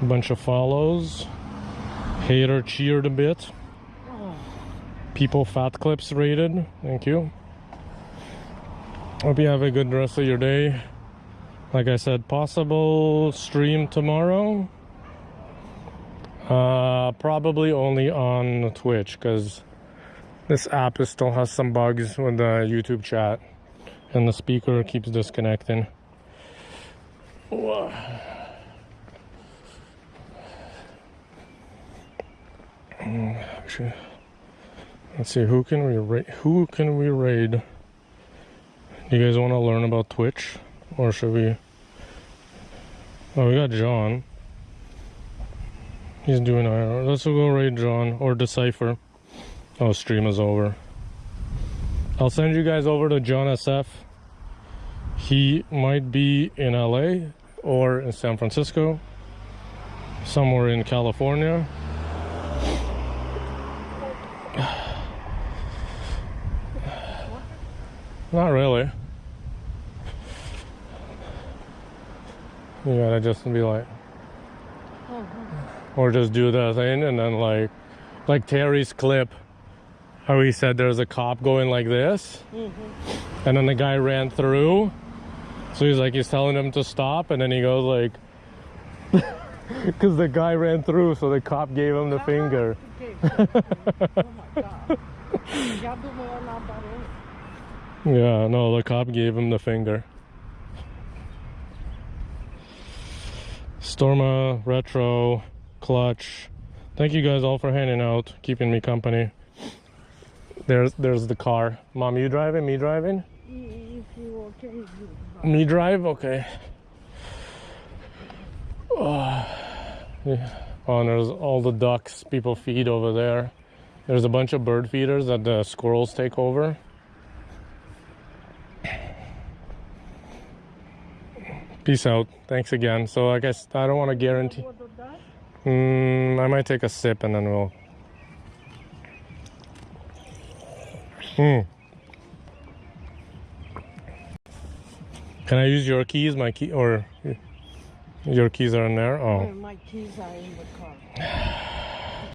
A bunch of follows. Hater cheered a bit. People Fat Clips rated. Thank you. Hope you have a good rest of your day. Like I said, possible stream tomorrow. Probably only on Twitch, because this app still has some bugs with the YouTube chat and the speaker keeps disconnecting. Actually, let's see, who can we raid? You guys want to learn about Twitch, or should we? Oh, we got John. He's doing IR. Let's go raid John or Decipher. Oh, stream is over. I'll send you guys over to John SF. He might be in LA or in San Francisco, somewhere in California. Not really. You gotta just be like, or just do the thing, and then like Terry's clip, how he said there's a cop going like this, and then the guy ran through, so he's telling him to stop, and then he goes like, because the guy ran through, so the cop gave him the finger. Yeah, no, the cop gave him the finger. Storma, Retro, Clutch. Thank you guys all for handing out, keeping me company. There's the car. Mom, you driving? Me driving? If you okay, you drive. Me drive? Okay. Oh, yeah. Oh, and there's all the ducks people feed over there. There's a bunch of bird feeders that the squirrels take over. Peace out. Thanks again. So I guess I don't want to guarantee. I might take a sip and then we'll. Can I use your keys? My key, or your keys are in there? Oh. My keys are in the car.